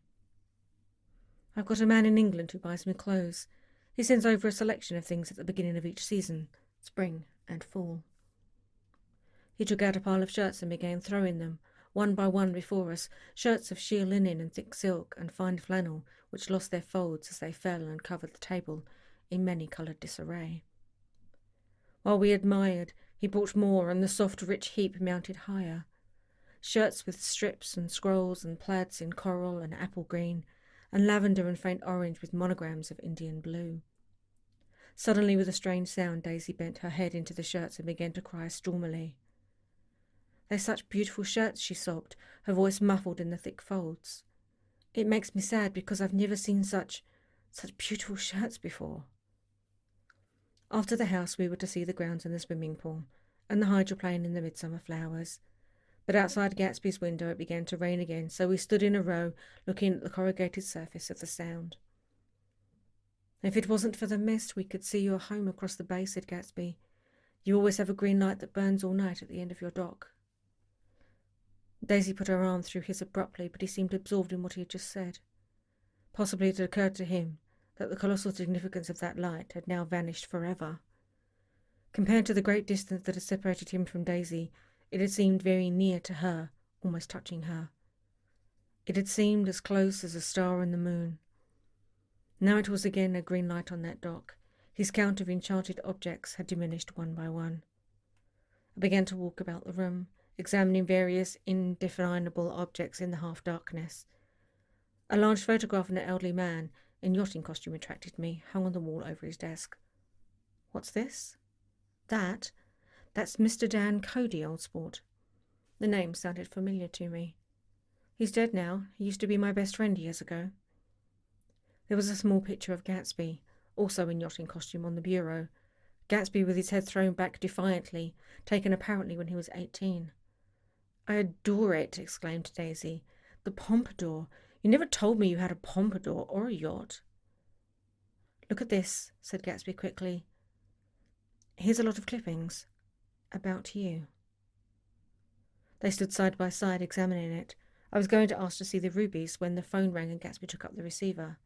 "I've got a man in England who buys me clothes. He sends over a selection of things at the beginning of each season, spring and fall." He took out a pile of shirts and began throwing them, one by one, before us, shirts of sheer linen and thick silk and fine flannel, which lost their folds as they fell and covered the table in many-coloured disarray. While we admired, he brought more, and the soft, rich heap mounted higher. Shirts with strips and scrolls and plaids in coral and apple green, and lavender and faint orange with monograms of Indian blue. Suddenly, with a strange sound, Daisy bent her head into the shirts and began to cry stormily. "They're such beautiful shirts," she sobbed, her voice muffled in the thick folds. "It makes me sad because I've never seen such beautiful shirts before." After the house we were to see the grounds and the swimming pool, and the hydroplane and the midsummer flowers. But outside Gatsby's window it began to rain again, so we stood in a row looking at the corrugated surface of the Sound. "If it wasn't for the mist, we could see your home across the bay," said Gatsby. "You always have a green light that burns all night at the end of your dock." Daisy put her arm through his abruptly, but he seemed absorbed in what he had just said. Possibly it had occurred to him that the colossal significance of that light had now vanished forever. Compared to the great distance that had separated him from Daisy, it had seemed very near to her, almost touching her. It had seemed as close as a star and the moon. Now it was again a green light on that dock. His count of enchanted objects had diminished one by one. I began to walk about the room, examining various indefinable objects in the half-darkness. A large photograph of an elderly man in yachting costume attracted me, hung on the wall over his desk. "What's this?" "That's Mr. Dan Cody, old sport." The name sounded familiar to me. "He's dead now. He used to be my best friend years ago." There was a small picture of Gatsby, also in yachting costume, on the bureau. Gatsby with his head thrown back defiantly, taken apparently when he was 18. "I adore it," exclaimed Daisy. "The pompadour. You never told me you had a pompadour or a yacht." "Look at this," said Gatsby quickly. "Here's a lot of clippings. About you." They stood side by side, examining it. I was going to ask to see the rubies when the phone rang and Gatsby took up the receiver.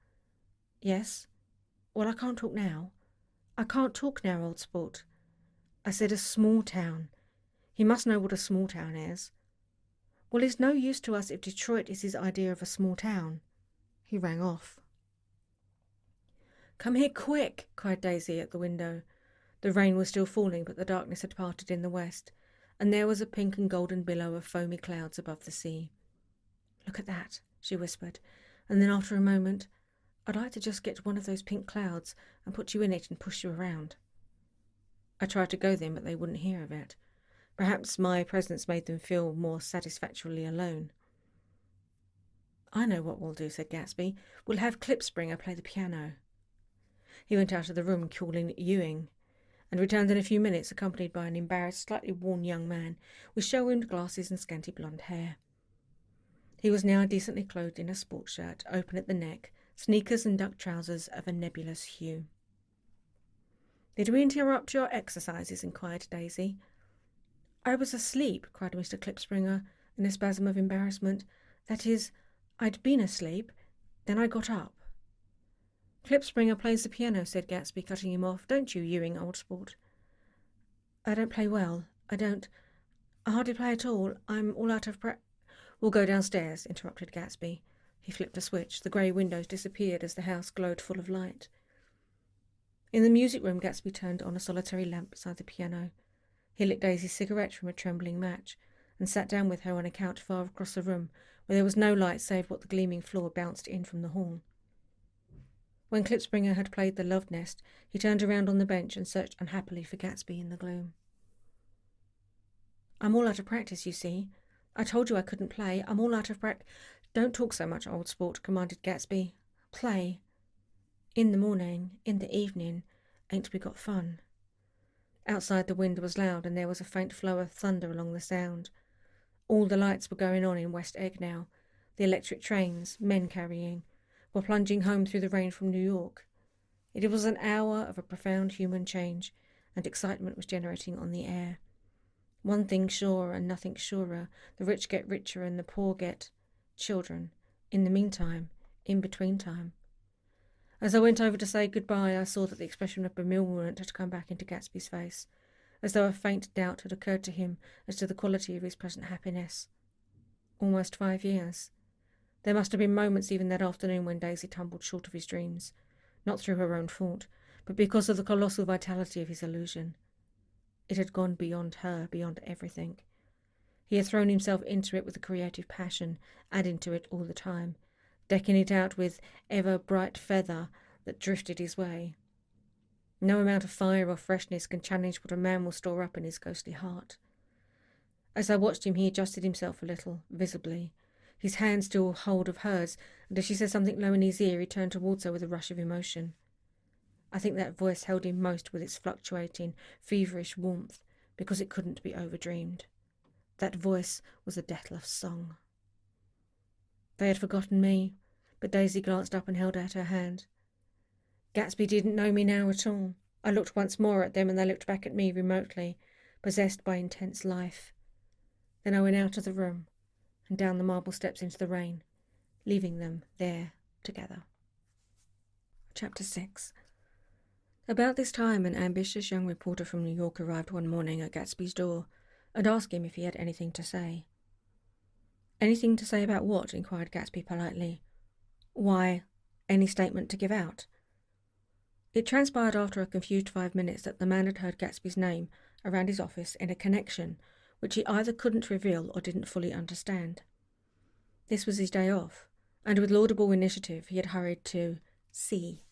"Yes? Well, I can't talk now." "I can't talk now, old sport." "I said a small town. He must know what a small town is." "Well, it's no use to us if Detroit is his idea of a small town." He rang off. "Come here quick," cried Daisy at the window. The rain was still falling, but the darkness had parted in the west, and there was a pink and golden billow of foamy clouds above the sea. "Look at that," she whispered, and then after a moment, "I'd like to just get one of those pink clouds and put you in it and push you around." I tried to go then, but they wouldn't hear of it. Perhaps my presence made them feel more satisfactorily alone. "I know what we'll do," said Gatsby. "We'll have Klipspringer play the piano." He went out of the room calling Ewing, and returned in a few minutes accompanied by an embarrassed, slightly worn young man with shell-rimmed glasses and scanty blonde hair. He was now decently clothed in a sports shirt, open at the neck, sneakers and duck trousers of a nebulous hue. "Did we interrupt your exercises?" inquired Daisy. "I was asleep," cried Mr. Klipspringer in a spasm of embarrassment. "That is, I'd been asleep, then I got up." "Klipspringer plays the piano," said Gatsby, cutting him off. "Don't you, Ewing, old sport?" "I don't play well. I hardly play at all. I'm all out of "We'll go downstairs," interrupted Gatsby. He flipped a switch. The grey windows disappeared as the house glowed full of light. In the music room, Gatsby turned on a solitary lamp beside the piano. He lit Daisy's cigarette from a trembling match, and sat down with her on a couch far across the room, where there was no light save what the gleaming floor bounced in from the hall. When Klipspringer had played the Love Nest, he turned around on the bench and searched unhappily for Gatsby in the gloom. "I'm all out of practice, you see. I told you I couldn't play. I'm all out of "Don't talk so much, old sport," commanded Gatsby. "Play. In the morning, in the evening, Ain't we got fun? Outside the wind was loud, and there was a faint flow of thunder along the sound. All the lights were going on in West Egg now. The electric trains, men carrying, were plunging home through the rain from New York. It was an hour of a profound human change, and excitement was generating on the air. One thing sure and nothing surer, the rich get richer and the poor get children. In the meantime, in between time. As I went over to say goodbye, I saw that the expression of bewilderment had come back into Gatsby's face, as though a faint doubt had occurred to him as to the quality of his present happiness. Almost 5 years. There must have been moments even that afternoon when Daisy tumbled short of his dreams, not through her own fault, but because of the colossal vitality of his illusion. It had gone beyond her, beyond everything. He had thrown himself into it with a creative passion, adding to it all the time, decking it out with ever bright feather that drifted his way. No amount of fire or freshness can challenge what a man will store up in his ghostly heart. As I watched him, he adjusted himself a little, visibly, his hand still hold of hers, and as she said something low in his ear, he turned towards her with a rush of emotion. I think that voice held him most with its fluctuating, feverish warmth, because it couldn't be overdreamed. That voice was a Deathless song. They had forgotten me, but Daisy glanced up and held out her hand. Gatsby didn't know me now at all. I looked once more at them, and they looked back at me remotely, possessed by intense life. Then I went out of the room, and down the marble steps into the rain, leaving them there together. Chapter 6. About this time, an ambitious young reporter from New York arrived one morning at Gatsby's door and asked him if he had anything to say. Anything to say about what? Inquired Gatsby politely. Why, any statement to give out. It transpired after a confused 5 minutes that the man had heard Gatsby's name around his office in a connection which he either couldn't reveal or didn't fully understand. This was his day off, and with laudable initiative he had hurried to see.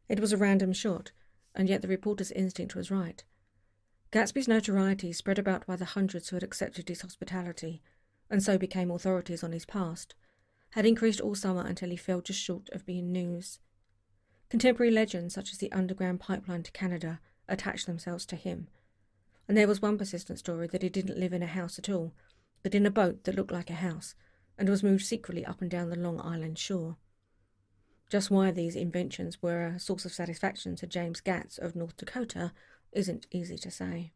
It was a random shot, and yet the reporter's instinct was right. Gatsby's notoriety spread about by the hundreds who had accepted his hospitality, and so became authorities on his past, had increased all summer until he fell just short of being news. Contemporary legends such as the underground pipeline to Canada attached themselves to him, and there was one persistent story that he didn't live in a house at all, but in a boat that looked like a house, and was moved secretly up and down the Long Island shore. Just why these inventions were a source of satisfaction to James Gatz of North Dakota isn't easy to say.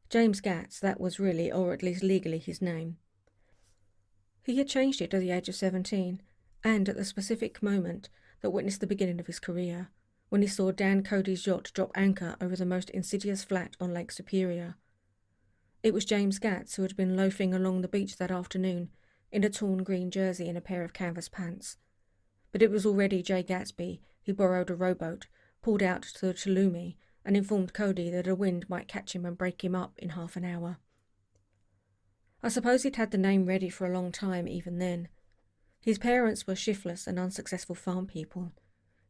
James Gatz, that was really, or at least legally, his name. He had changed it at the age of 17, and at the specific moment that witnessed the beginning of his career, when he saw Dan Cody's yacht drop anchor over the most insidious flat on Lake Superior. It was James Gatz who had been loafing along the beach that afternoon in a torn green jersey and a pair of canvas pants. But it was already Jay Gatsby who borrowed a rowboat, pulled out to the Chalumi, and informed Cody that a wind might catch him and break him up in half an hour. I suppose he'd had the name ready for a long time even then. His parents were shiftless and unsuccessful farm people.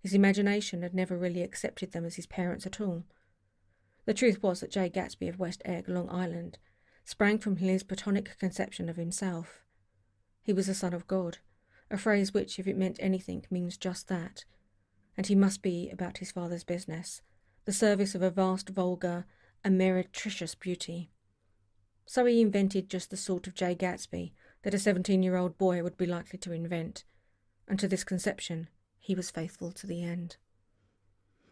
His imagination had never really accepted them as his parents at all. The truth was that Jay Gatsby of West Egg, Long Island, sprang from his Platonic conception of himself. He was the son of God, a phrase which, if it meant anything, means just that, and he must be about his father's business, the service of a vast, vulgar, and meretricious beauty. So he invented just the sort of Jay Gatsby that a 17-year-old boy would be likely to invent, and to this conception he was faithful to the end.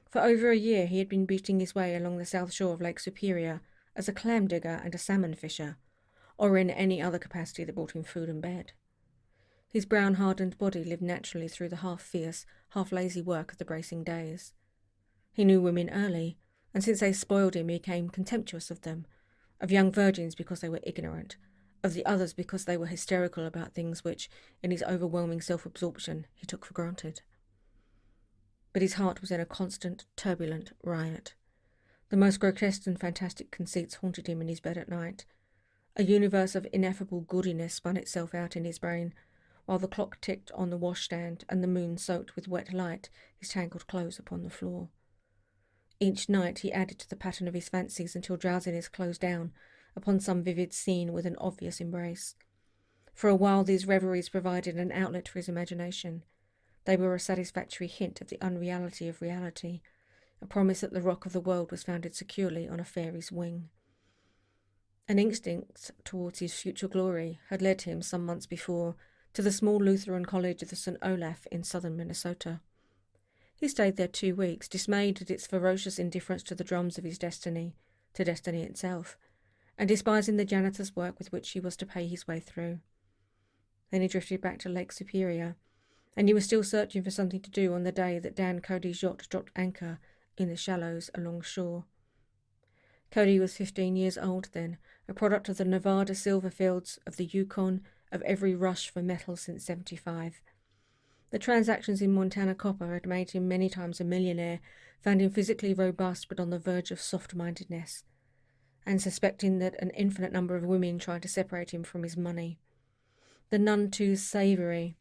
For over a year he had been beating his way along the south shore of Lake Superior as a clam digger and a salmon fisher, or in any other capacity that brought him food and bed. His brown, hardened body lived naturally through the half-fierce, half-lazy work of the bracing days. He knew women early, and since they spoiled him he became contemptuous of them, of young virgins because they were ignorant, of the others because they were hysterical about things which, in his overwhelming self-absorption, he took for granted. But his heart was in a constant, turbulent riot. The most grotesque and fantastic conceits haunted him in his bed at night. A universe of ineffable gaudiness spun itself out in his brain, while the clock ticked on the washstand and the moon soaked with wet light his tangled clothes upon the floor. Each night he added to the pattern of his fancies until drowsiness closed down upon some vivid scene with an obvious embrace. For a while these reveries provided an outlet for his imagination. They were a satisfactory hint of the unreality of reality, a promise that the rock of the world was founded securely on a fairy's wing. An instinct towards his future glory had led him, some months before, to the small Lutheran college of the St. Olaf in southern Minnesota. He stayed there 2 weeks, dismayed at its ferocious indifference to the drums of his destiny, to destiny itself, and despising the janitor's work with which he was to pay his way through. Then he drifted back to Lake Superior, and he was still searching for something to do on the day that Dan Cody's yacht dropped anchor in the shallows along shore. Cody was 15 years old then, a product of the Nevada silver fields, of the Yukon, of every rush for metal since '75. The transactions in Montana copper had made him many times a millionaire, found him physically robust but on the verge of soft-mindedness, and suspecting that an infinite number of women tried to separate him from his money. The none too savoury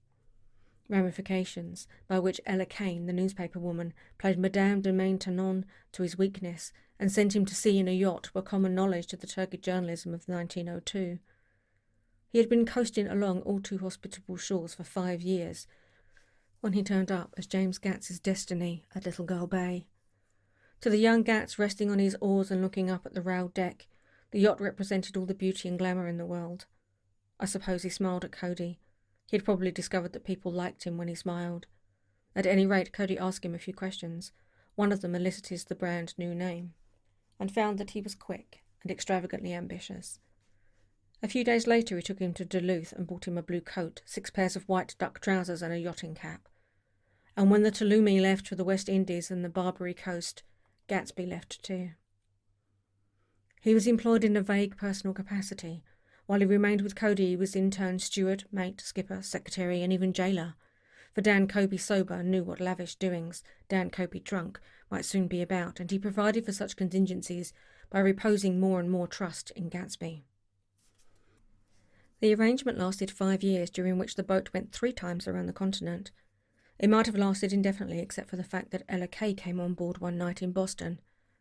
ramifications by which Ella Kane, the newspaper woman, played Madame de Maintenon to his weakness and sent him to sea in a yacht were common knowledge to the turgid journalism of 1902. He had been coasting along all too hospitable shores for 5 years when he turned up as James Gats's destiny at Little Girl Bay. To the young Gats resting on his oars and looking up at the railed deck, the yacht represented all the beauty and glamour in the world. I suppose he smiled at Cody. He had probably discovered that people liked him when he smiled. At any rate, Cody asked him a few questions. One of them elicited the brand new name, and found that he was quick and extravagantly ambitious. A few days later he took him to Duluth and bought him a blue coat, 6 pairs of white duck trousers and a yachting cap. And when the Tuolumne left for the West Indies and the Barbary Coast, Gatsby left too. He was employed in a vague personal capacity. While he remained with Cody, he was in turn steward, mate, skipper, secretary, and even jailer. For Dan Cody sober knew what lavish doings Dan Cody drunk might soon be about, and he provided for such contingencies by reposing more and more trust in Gatsby. The arrangement lasted 5 years, during which the boat went 3 times around the continent. It might have lasted indefinitely except for the fact that Ella Kay came on board one night in Boston,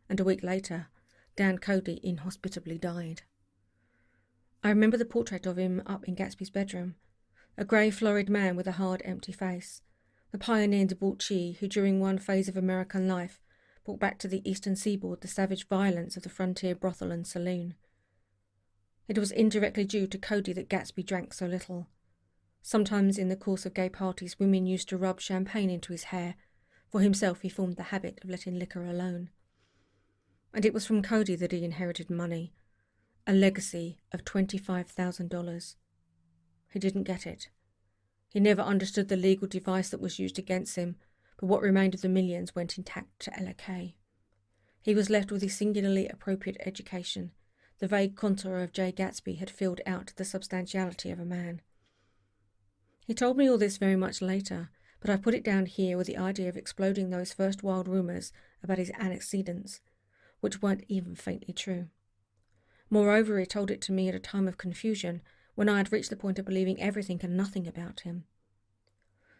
and a week later, Dan Cody inhospitably died. I remember the portrait of him up in Gatsby's bedroom, a grey, florid man with a hard, empty face, the pioneer debauchee who during one phase of American life brought back to the eastern seaboard the savage violence of the frontier brothel and saloon. It was indirectly due to Cody that Gatsby drank so little. Sometimes in the course of gay parties women used to rub champagne into his hair. For himself he formed the habit of letting liquor alone. And it was from Cody that he inherited money, a legacy of $25,000. He didn't get it. He never understood the legal device that was used against him, but what remained of the millions went intact to Ella Kay. He was left with his singularly appropriate education. The vague contour of J. Gatsby had filled out the substantiality of a man. He told me all this very much later, but I put it down here with the idea of exploding those first wild rumours about his antecedents, which weren't even faintly true. Moreover, he told it to me at a time of confusion, when I had reached the point of believing everything and nothing about him.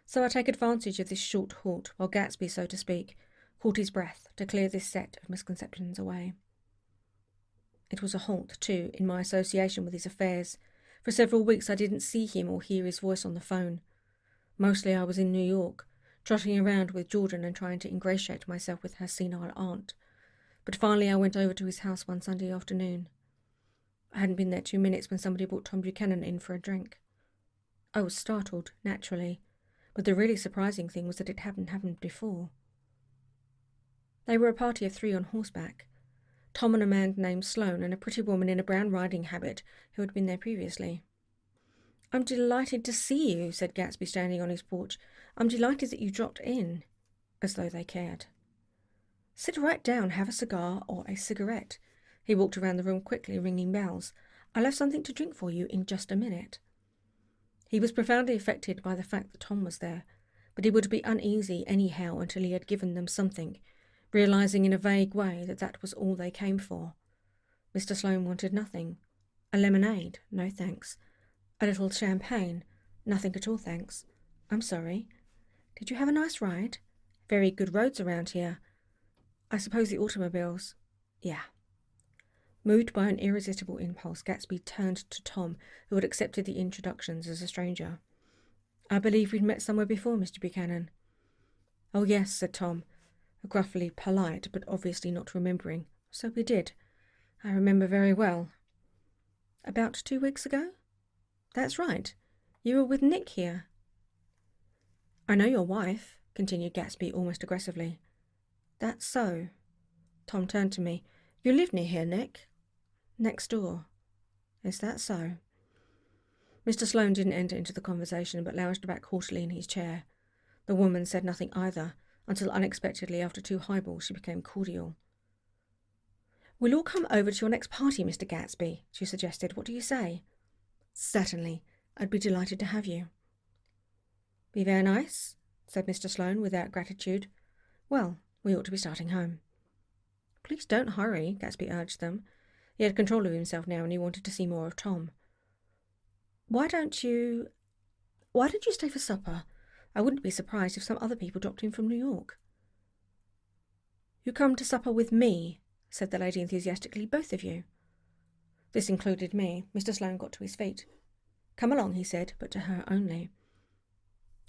So I take advantage of this short halt, while Gatsby, so to speak, caught his breath to clear this set of misconceptions away. It was a halt, too, in my association with his affairs. For several weeks I didn't see him or hear his voice on the phone. Mostly I was in New York, trotting around with Jordan and trying to ingratiate myself with her senile aunt. But finally I went over to his house one Sunday afternoon. I hadn't been there 2 minutes when somebody brought Tom Buchanan in for a drink. I was startled, naturally, but the really surprising thing was that it hadn't happened before. They were a party of 3 on horseback. Tom and a man named Sloane and a pretty woman in a brown riding habit who had been there previously. "I'm delighted to see you," said Gatsby, standing on his porch. "I'm delighted that you dropped in," as though they cared. "Sit right down, have a cigar or a cigarette." He walked around the room quickly, ringing bells. "I'll have something to drink for you in just a minute." He was profoundly affected by the fact that Tom was there, but he would be uneasy anyhow until he had given them something, realizing in a vague way that that was all they came for. Mr. Sloane wanted nothing. A lemonade? No thanks. A little champagne? Nothing at all, thanks. "I'm sorry. Did you have a nice ride? Very good roads around here. I suppose the automobiles?" "Yeah." Moved by an irresistible impulse, Gatsby turned to Tom, who had accepted the introductions as a stranger. "I believe we'd met somewhere before, Mr. Buchanan." "Oh, yes," said Tom, gruffly polite, but obviously not remembering. So we did. I remember very well. About 2 weeks ago? That's right. You were with Nick here. I know your wife, continued Gatsby almost aggressively. That's so. Tom turned to me. You live near here, Nick? Next door. Is that so? Mr. Sloane didn't enter into the conversation, but lounged back haughtily in his chair. The woman said nothing either, until unexpectedly after 2 highballs she became cordial. We'll all come over to your next party, Mr. Gatsby, she suggested. What do you say? Certainly. I'd be delighted to have you. Be very nice, said Mr. Sloane without gratitude. Well, we ought to be starting home. Please don't hurry, Gatsby urged them. He had control of himself now and he wanted to see more of Tom. Why don't you stay for supper? I wouldn't be surprised if some other people dropped in from New York. You come to supper with me, said the lady enthusiastically, both of you. This included me. Mr. Sloane got to his feet. Come along, he said, but to her only.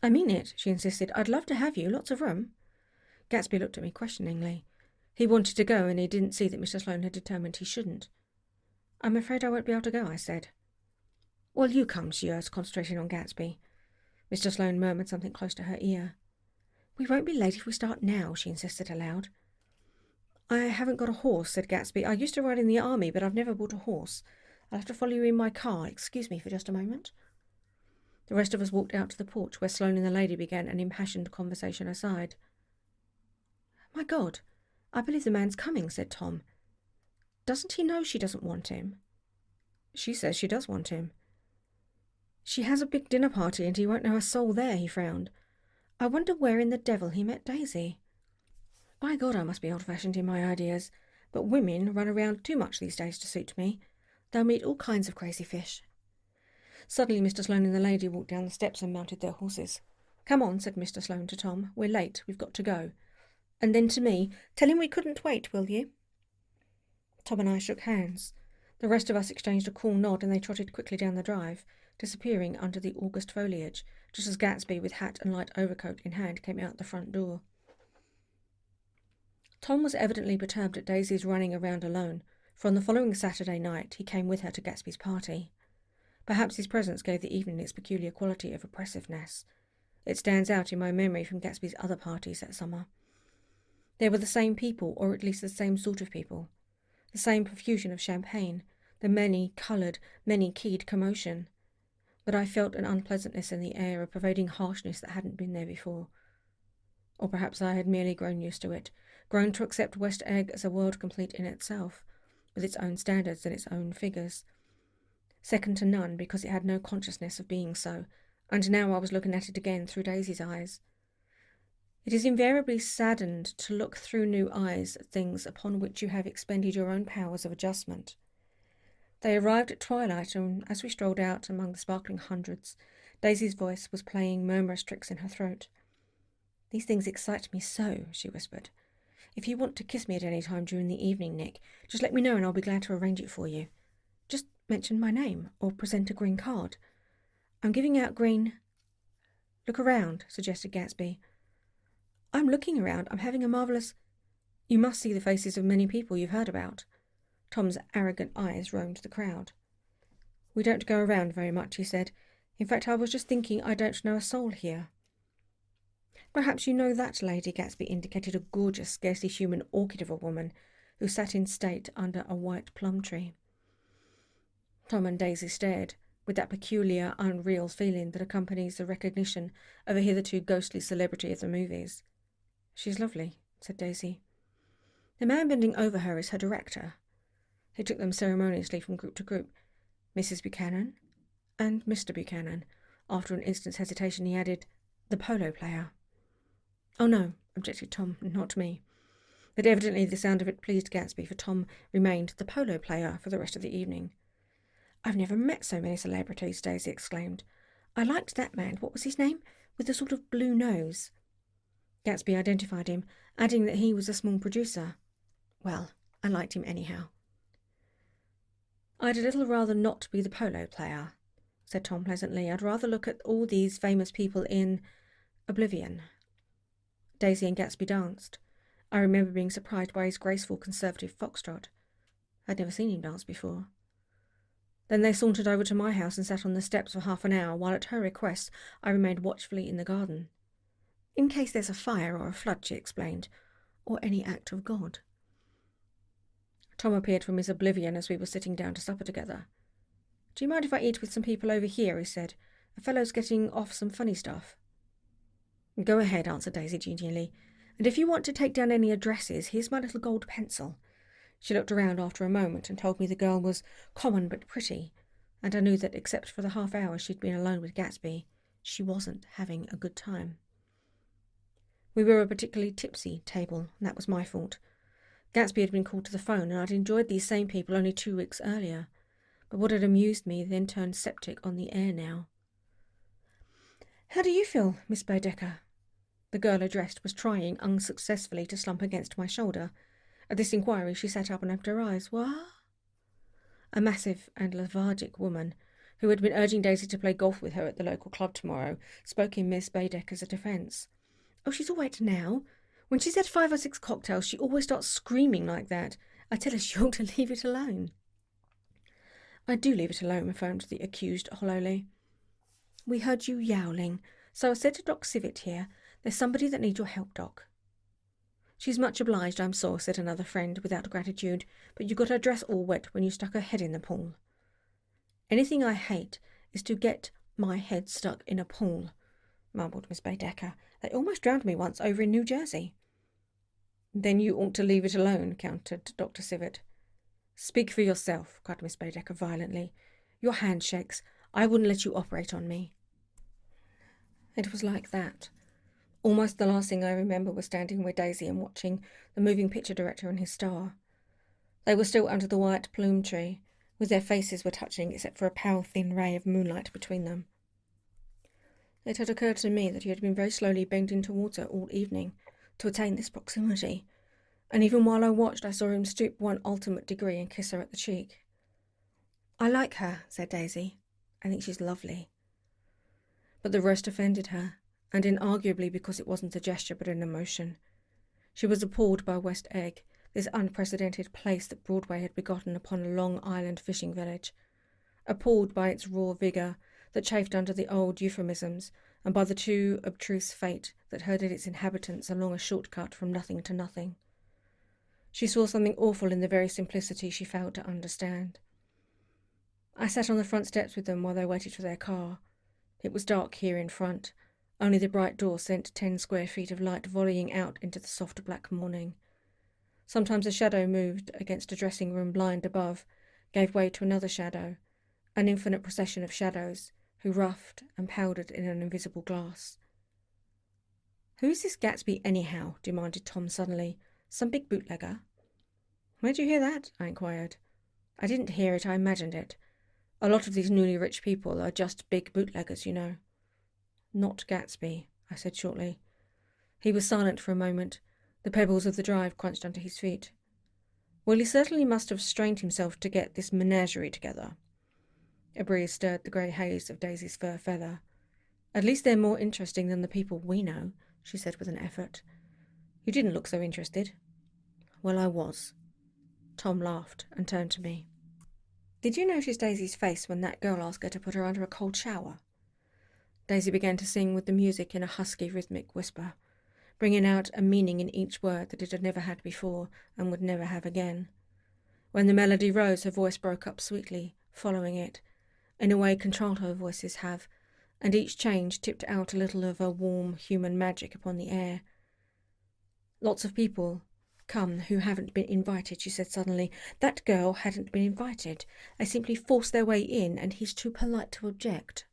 I mean it, she insisted. I'd love to have you. Lots of room. Gatsby looked at me questioningly. He wanted to go, and he didn't see that Mr. Sloane had determined he shouldn't. I'm afraid I won't be able to go, I said. Well, you come, she urged, concentrating on Gatsby. Mr. Sloane murmured something close to her ear. We won't be late if we start now, she insisted aloud. I haven't got a horse, said Gatsby. I used to ride in the army, but I've never bought a horse. I'll have to follow you in my car. Excuse me for just a moment. The rest of us walked out to the porch, where Sloane and the lady began an impassioned conversation aside. My God, I believe the man's coming, said Tom. Doesn't he know she doesn't want him? She says she does want him. She has a big dinner party and he won't know a soul there, he frowned. I wonder where in the devil he met Daisy. By God, I must be old-fashioned in my ideas, but women run around too much these days to suit me. They'll meet all kinds of crazy fish. Suddenly Mr. Sloane and the lady walked down the steps and mounted their horses. Come on, said Mr. Sloane to Tom. We're late. We've got to go. And then to me, tell him we couldn't wait, will you? Tom and I shook hands. The rest of us exchanged a cool nod and they trotted quickly down the drive, disappearing under the August foliage, just as Gatsby, with hat and light overcoat in hand, came out the front door. Tom was evidently perturbed at Daisy's running around alone, for on the following Saturday night he came with her to Gatsby's party. Perhaps his presence gave the evening its peculiar quality of oppressiveness. It stands out in my memory from Gatsby's other parties that summer. They were the same people, or at least the same sort of people. The same profusion of champagne, the many-coloured, many-keyed commotion. But I felt an unpleasantness in the air, a pervading harshness that hadn't been there before. Or perhaps I had merely grown used to it, grown to accept West Egg as a world complete in itself, with its own standards and its own figures. Second to none because it had no consciousness of being so, and now I was looking at it again through Daisy's eyes. It is invariably saddened to look through new eyes at things upon which you have expended your own powers of adjustment. They arrived at twilight, and as we strolled out among the sparkling hundreds, Daisy's voice was playing murmurous tricks in her throat. These things excite me so, she whispered. If you want to kiss me at any time during the evening, Nick, just let me know and I'll be glad to arrange it for you. Just mention my name, or present a green card. I'm giving out green... Look around, suggested Gatsby. I'm looking around. I'm having a marvellous... You must see the faces of many people you've heard about. Tom's arrogant eyes roamed the crowd. We don't go around very much, he said. In fact, I was just thinking I don't know a soul here. Perhaps you know that lady, Gatsby indicated a gorgeous, scarcely human orchid of a woman who sat in state under a white plum tree. Tom and Daisy stared, with that peculiar, unreal feeling that accompanies the recognition of a hitherto ghostly celebrity of the movies. She's lovely, said Daisy. The man bending over her is her director. He took them ceremoniously from group to group. Mrs. Buchanan and Mr. Buchanan. After an instant's hesitation he added, the polo player. Oh no, objected Tom, not me. But evidently the sound of it pleased Gatsby, for Tom remained the polo player for the rest of the evening. I've never met so many celebrities, Daisy exclaimed. I liked that man, what was his name, with the sort of blue nose. Gatsby identified him, adding that he was a small producer. Well, I liked him anyhow. I'd a little rather not be the polo player, said Tom pleasantly. I'd rather look at all these famous people in oblivion. Daisy and Gatsby danced. I remember being surprised by his graceful conservative foxtrot. I'd never seen him dance before. Then they sauntered over to my house and sat on the steps for half an hour, while at her request I remained watchfully in the garden. In case there's a fire or a flood, she explained, or any act of God. Tom appeared from his oblivion as we were sitting down to supper together. "Do you mind if I eat with some people over here?" he said. "A fellow's getting off some funny stuff." "Go ahead," answered Daisy genially. "And if you want to take down any addresses, here's my little gold pencil." She looked around after a moment and told me the girl was common but pretty, and I knew that except for the half hour she'd been alone with Gatsby, she wasn't having a good time. We were a particularly tipsy table, and that was my fault. Gatsby had been called to the phone, and I'd enjoyed these same people only 2 weeks earlier. But what had amused me then turned septic on the air now. "How do you feel, Miss Baedeker?" The girl addressed was trying unsuccessfully to slump against my shoulder. At this inquiry she sat up and opened her eyes. "What?" A massive and lethargic woman, who had been urging Daisy to play golf with her at the local club tomorrow, spoke in Miss Baedeker's defence. "Oh, she's all right now. When she's had 5 or 6 cocktails, she always starts screaming like that. I tell her she ought to leave it alone." "I do leave it alone," affirmed the accused hollowly. "We heard you yowling, so I said to Doc Civet here, there's somebody that needs your help, Doc." "She's much obliged, I'm sure," said another friend, without gratitude, "but you got her dress all wet when you stuck her head in the pool." "Anything I hate is to get my head stuck in a pool," mumbled Miss Baedeker. "They almost drowned me once over in New Jersey." "Then you ought to leave it alone," countered Dr. Civet. "Speak for yourself," cried Miss Baedeker violently. "Your hand shakes. I wouldn't let you operate on me." It was like that. Almost the last thing I remember was standing with Daisy and watching the moving picture director and his star. They were still under the white plume tree, with their faces were touching except for a pale thin ray of moonlight between them. It had occurred to me that he had been very slowly bending towards her all evening to attain this proximity, and even while I watched I saw him stoop one ultimate degree and kiss her at the cheek. "I like her," said Daisy. "I think she's lovely." But the rest offended her, and inarguably because it wasn't a gesture but an emotion. She was appalled by West Egg, this unprecedented place that Broadway had begotten upon a Long Island fishing village. Appalled by its raw vigour that chafed under the old euphemisms, and by the too obtruse fate that herded its inhabitants along a shortcut from nothing to nothing. She saw something awful in the very simplicity she failed to understand. I sat on the front steps with them while they waited for their car. It was dark here in front. Only the bright door sent 10 square feet of light volleying out into the soft black morning. Sometimes a shadow moved against a dressing-room blind above, gave way to another shadow, an infinite procession of shadows, who roughed and powdered in an invisible glass. "Who is this Gatsby anyhow?" demanded Tom suddenly. "Some big bootlegger?" "Where'd you hear that?" I inquired. "I didn't hear it, I imagined it. A lot of these newly rich people are just big bootleggers, you know." "Not Gatsby," I said shortly. He was silent for a moment. The pebbles of the drive crunched under his feet. "Well, he certainly must have strained himself to get this menagerie together." A breeze stirred the grey haze of Daisy's fur feather. "At least they're more interesting than the people we know," she said with an effort. "You didn't look so interested." "Well, I was." Tom laughed and turned to me. "Did you notice Daisy's face when that girl asked her to put her under a cold shower?" Daisy began to sing with the music in a husky, rhythmic whisper, bringing out a meaning in each word that it had never had before and would never have again. When the melody rose, her voice broke up sweetly, following it, in a way contralto voices have, and each change tipped out a little of a warm human magic upon the air. "Lots of people come who haven't been invited," she said suddenly. "That girl hadn't been invited. They simply forced their way in, and he's too polite to object."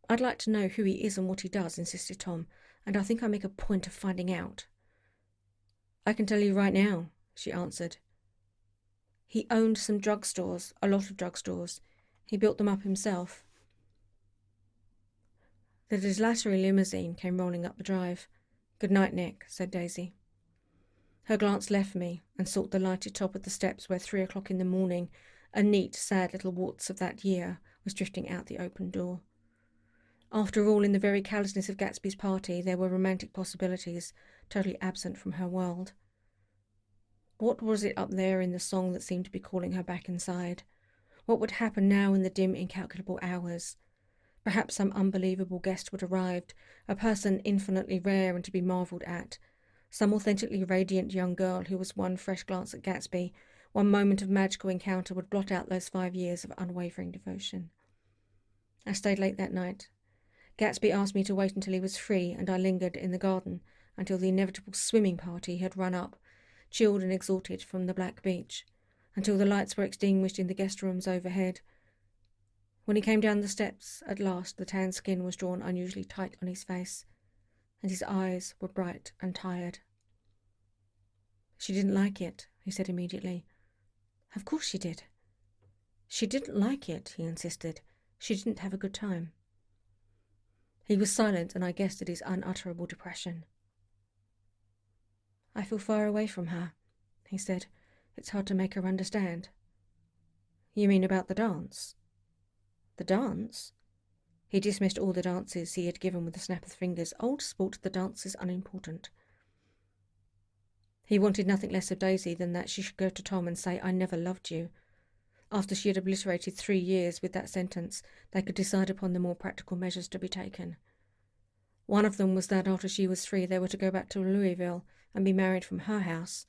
"I'd like to know who he is and what he does," insisted Tom, "and I think I make a point of finding out." "I can tell you right now," she answered. "He owned some drugstores, a lot of drugstores. He built them up himself." The dilatory limousine came rolling up the drive. "Good night, Nick," said Daisy. Her glance left me and sought the lighted top of the steps where 3 o'clock in the morning, a neat, sad little waltz of that year, was drifting out the open door. After all, in the very callousness of Gatsby's party, there were romantic possibilities totally absent from her world. What was it up there in the song that seemed to be calling her back inside? What would happen now in the dim, incalculable hours? Perhaps some unbelievable guest would arrive, a person infinitely rare and to be marvelled at, some authentically radiant young girl who was one fresh glance at Gatsby, one moment of magical encounter would blot out those 5 years of unwavering devotion. I stayed late that night. Gatsby asked me to wait until he was free, and I lingered in the garden until the inevitable swimming party had run up, chilled and exhausted from the black beach, until the lights were extinguished in the guest rooms overhead. When he came down the steps, at last, the tanned skin was drawn unusually tight on his face, and his eyes were bright and tired. "She didn't like it," he said immediately. "Of course she did." "She didn't like it," he insisted. "She didn't have a good time." He was silent, and I guessed at his unutterable depression. "I feel far away from her," he said. "It's hard to make her understand." "You mean about the dance?" "The dance?" He dismissed all the dances he had given with a snap of the fingers. Old sport, the dance is unimportant. He wanted nothing less of Daisy than that she should go to Tom and say, "I never loved you." After she had obliterated 3 years with that sentence, they could decide upon the more practical measures to be taken. One of them was that after she was free they were to go back to Louisville and be married from her house,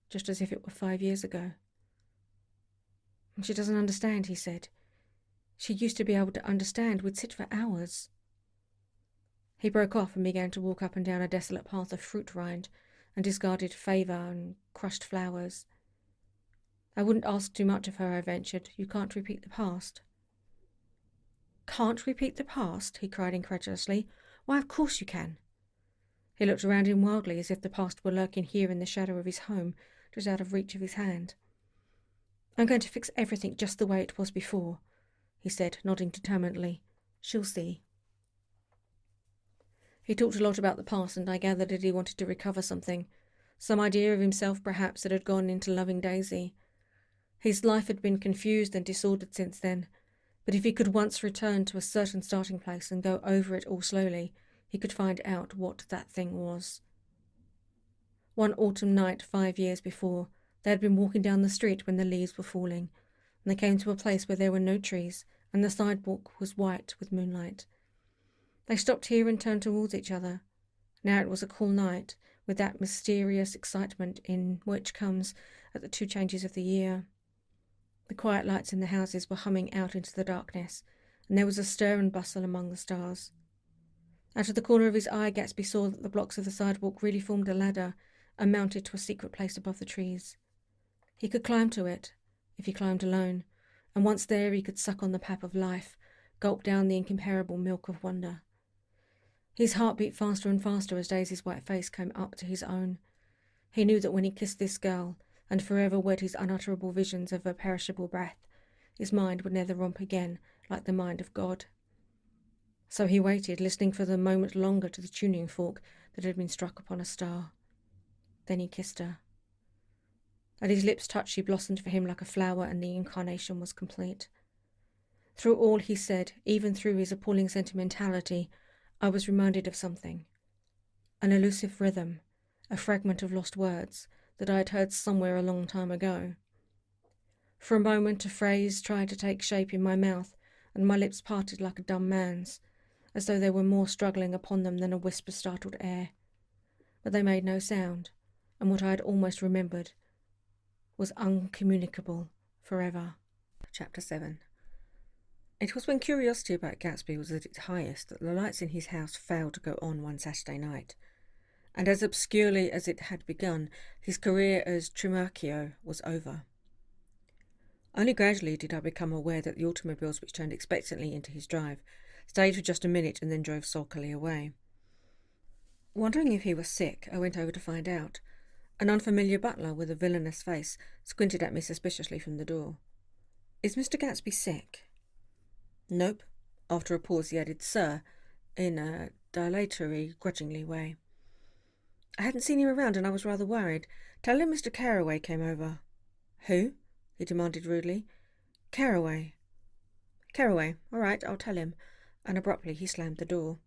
just as if it were 5 years ago. "She doesn't understand," he said. "She used to be able to understand. We'd sit for hours." He broke off and began to walk up and down a desolate path of fruit rind and discarded favour and crushed flowers. "I wouldn't ask too much of her," I ventured. "You can't repeat the past." "Can't repeat the past?" he cried incredulously. "Why, of course you can." He looked around him wildly, as if the past were lurking here in the shadow of his home, just out of reach of his hand. "I'm going to fix everything just the way it was before," he said, nodding determinedly. "She'll see." He talked a lot about the past, and I gathered that he wanted to recover something, some idea of himself perhaps that had gone into loving Daisy. His life had been confused and disordered since then, but if he could once return to a certain starting place and go over it all slowly, he could find out what that thing was. One autumn night 5 years before, they had been walking down the street when the leaves were falling, and they came to a place where there were no trees, and the sidewalk was white with moonlight. They stopped here and turned towards each other. Now it was a cool night, with that mysterious excitement in which comes at the 2 changes of the year. The quiet lights in the houses were humming out into the darkness, and there was a stir and bustle among the stars. Out of the corner of his eye, Gatsby saw that the blocks of the sidewalk really formed a ladder and mounted to a secret place above the trees. He could climb to it, if he climbed alone, and once there he could suck on the pap of life, gulp down the incomparable milk of wonder. His heart beat faster and faster as Daisy's white face came up to his own. He knew that when he kissed this girl, and forever wed his unutterable visions of her perishable breath, his mind would never romp again like the mind of God. So he waited, listening for the moment longer to the tuning fork that had been struck upon a star. Then he kissed her. At his lips' touch she blossomed for him like a flower, and the incarnation was complete. Through all he said, even through his appalling sentimentality, I was reminded of something. An elusive rhythm, a fragment of lost words that I had heard somewhere a long time ago. For a moment a phrase tried to take shape in my mouth, and my lips parted like a dumb man's, as though there were more struggling upon them than a wisp of startled air. But they made no sound, and what I had almost remembered was uncommunicable forever. Chapter 7. It was when curiosity about Gatsby was at its highest that the lights in his house failed to go on one Saturday night, and as obscurely as it had begun, his career as Trimarchio was over. Only gradually did I become aware that the automobiles which turned expectantly into his drive stayed for just a minute and then drove sulkily away. Wondering if he was sick, I went over to find out. An unfamiliar butler with a villainous face squinted at me suspiciously from the door. "Is Mr. Gatsby sick?" "Nope." After a pause he added, "Sir," in a dilatory, grudgingly way. I hadn't seen him around and I was rather worried. "Tell him Mr. Carraway came over." "Who?" he demanded rudely. "Carraway." "Carraway. All right, I'll tell him. and abruptly he slammed the door.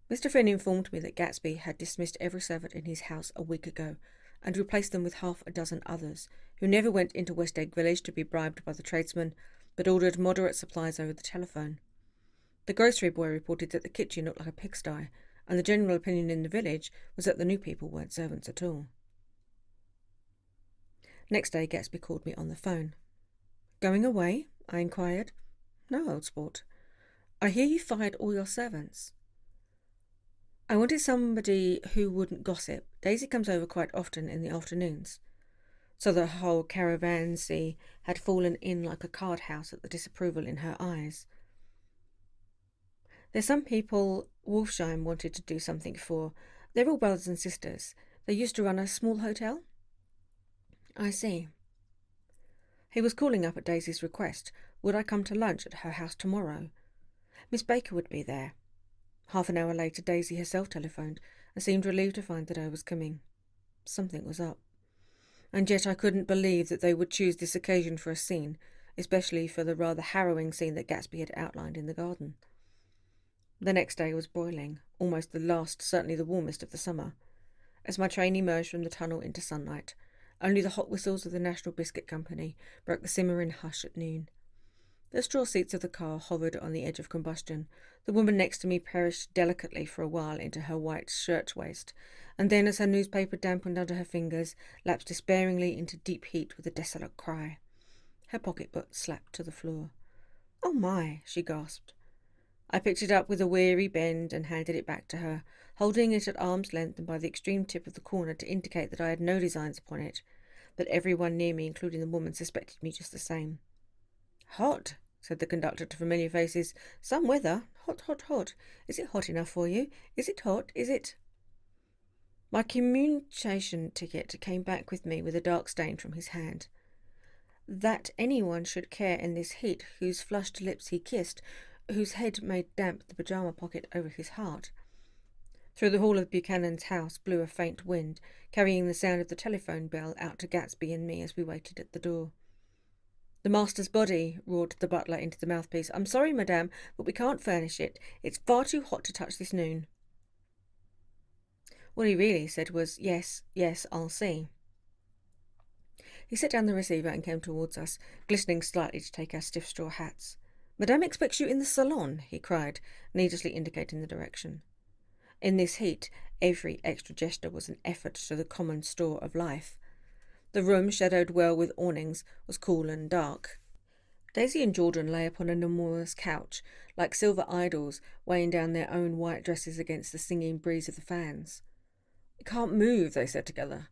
Mr. Finn informed me that Gatsby had dismissed every servant in his house a week ago and replaced them with half a dozen others, who never went into West Egg Village to be bribed by the tradesmen, but ordered moderate supplies over the telephone. The grocery boy reported that the kitchen looked like a pigsty, and the general opinion in the village was that the new people weren't servants at all. Next day, Gatsby called me on the phone. "Going away?" I inquired. "No, old sport. I hear you fired all your servants." "I wanted somebody who wouldn't gossip. Daisy comes over quite often in the afternoons." So the whole caravanserai had fallen in like a card house at the disapproval in her eyes. "There's some people Wolfsheim wanted to do something for. They're all brothers and sisters. They used to run a small hotel." "I see." He was calling up at Daisy's request. Would I come to lunch at her house tomorrow? Miss Baker would be there. Half an hour later, Daisy herself telephoned and seemed relieved to find that I was coming. Something was up. And yet I couldn't believe that they would choose this occasion for a scene, especially for the rather harrowing scene that Gatsby had outlined in the garden. The next day was broiling, almost the last, certainly the warmest of the summer. As my train emerged from the tunnel into sunlight, only the hot whistles of the National Biscuit Company broke the simmering hush at noon. The straw seats of the car hovered on the edge of combustion. The woman next to me perished delicately for a while into her white shirtwaist, and then, as her newspaper dampened under her fingers, lapsed despairingly into deep heat with a desolate cry. Her pocketbook slapped to the floor. "Oh my!" she gasped. I picked it up with a weary bend and handed it back to her, holding it at arm's length and by the extreme tip of the corner to indicate that I had no designs upon it, but everyone near me, including the woman, suspected me just the same. "Hot," said the conductor to familiar faces. "Some weather. Hot, hot, hot. Is it hot enough for you? Is it hot? Is it—" My commutation ticket came back with me with a dark stain from his hand. That anyone should care in this heat, whose flushed lips he kissed, whose head made damp the pyjama pocket over his heart. Through the hall of Buchanan's house blew a faint wind, carrying the sound of the telephone bell out to Gatsby and me as we waited at the door. "The master's body," roared the butler into the mouthpiece. "I'm sorry, madame, but we can't furnish it. It's far too hot to touch this noon." What he really said was, "Yes, yes, I'll see." He set down the receiver and came towards us, glistening slightly to take our stiff straw hats. "Madame expects you in the salon," he cried, needlessly indicating the direction. In this heat, every extra gesture was an effort to the common store of life. The room, shadowed well with awnings, was cool and dark. Daisy and Jordan lay upon an enormous couch, like silver idols, weighing down their own white dresses against the singing breeze of the fans. "We can't move," they said together.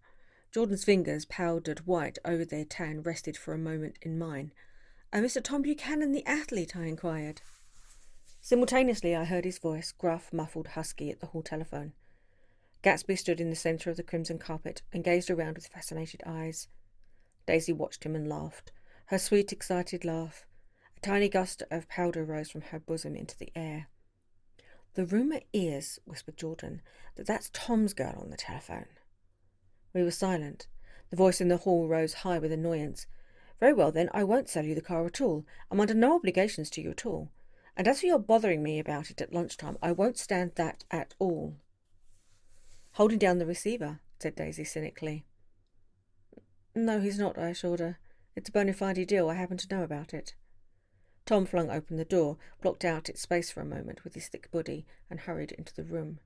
Jordan's fingers, powdered white over their tan, rested for a moment in mine. "Mr. Tom Buchanan, the athlete?" I inquired. Simultaneously I heard his voice, gruff, muffled, husky, at the hall telephone. Gatsby stood in the centre of the crimson carpet and gazed around with fascinated eyes. Daisy watched him and laughed, her sweet, excited laugh. A tiny gust of powder rose from her bosom into the air. "The rumour is," whispered Jordan, "that that's Tom's girl on the telephone." We were silent. The voice in the hall rose high with annoyance. "Very well, then, I won't sell you the car at all. I'm under no obligations to you at all. And as for your bothering me about it at lunchtime, I won't stand that at all." "Holding down the receiver," said Daisy cynically. "No, he's not," I assured her. "It's a bona fide deal. I happen to know about it." Tom flung open the door, blocked out its space for a moment with his thick body, and hurried into the room.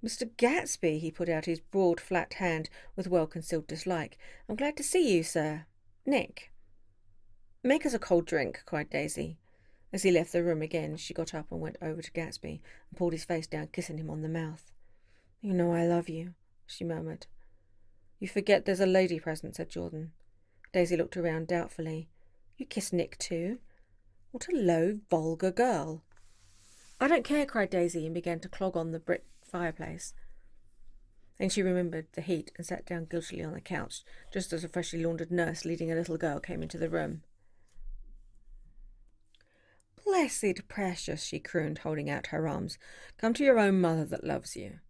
"Mr. Gatsby," he put out his broad, flat hand with well-concealed dislike. "I'm glad to see you, sir. Nick." "Make us a cold drink," cried Daisy. As he left the room again, she got up and went over to Gatsby and pulled his face down, kissing him on the mouth. "You know I love you," she murmured. "You forget there's a lady present," said Jordan. Daisy looked around doubtfully. "You kissed Nick too? What a low, vulgar girl." "I don't care," cried Daisy, and began to clog on the brick fireplace. Then she remembered the heat and sat down guiltily on the couch, just as a freshly laundered nurse leading a little girl came into the room. "Blessed precious," she crooned, holding out her arms. "Come to your own mother that loves you."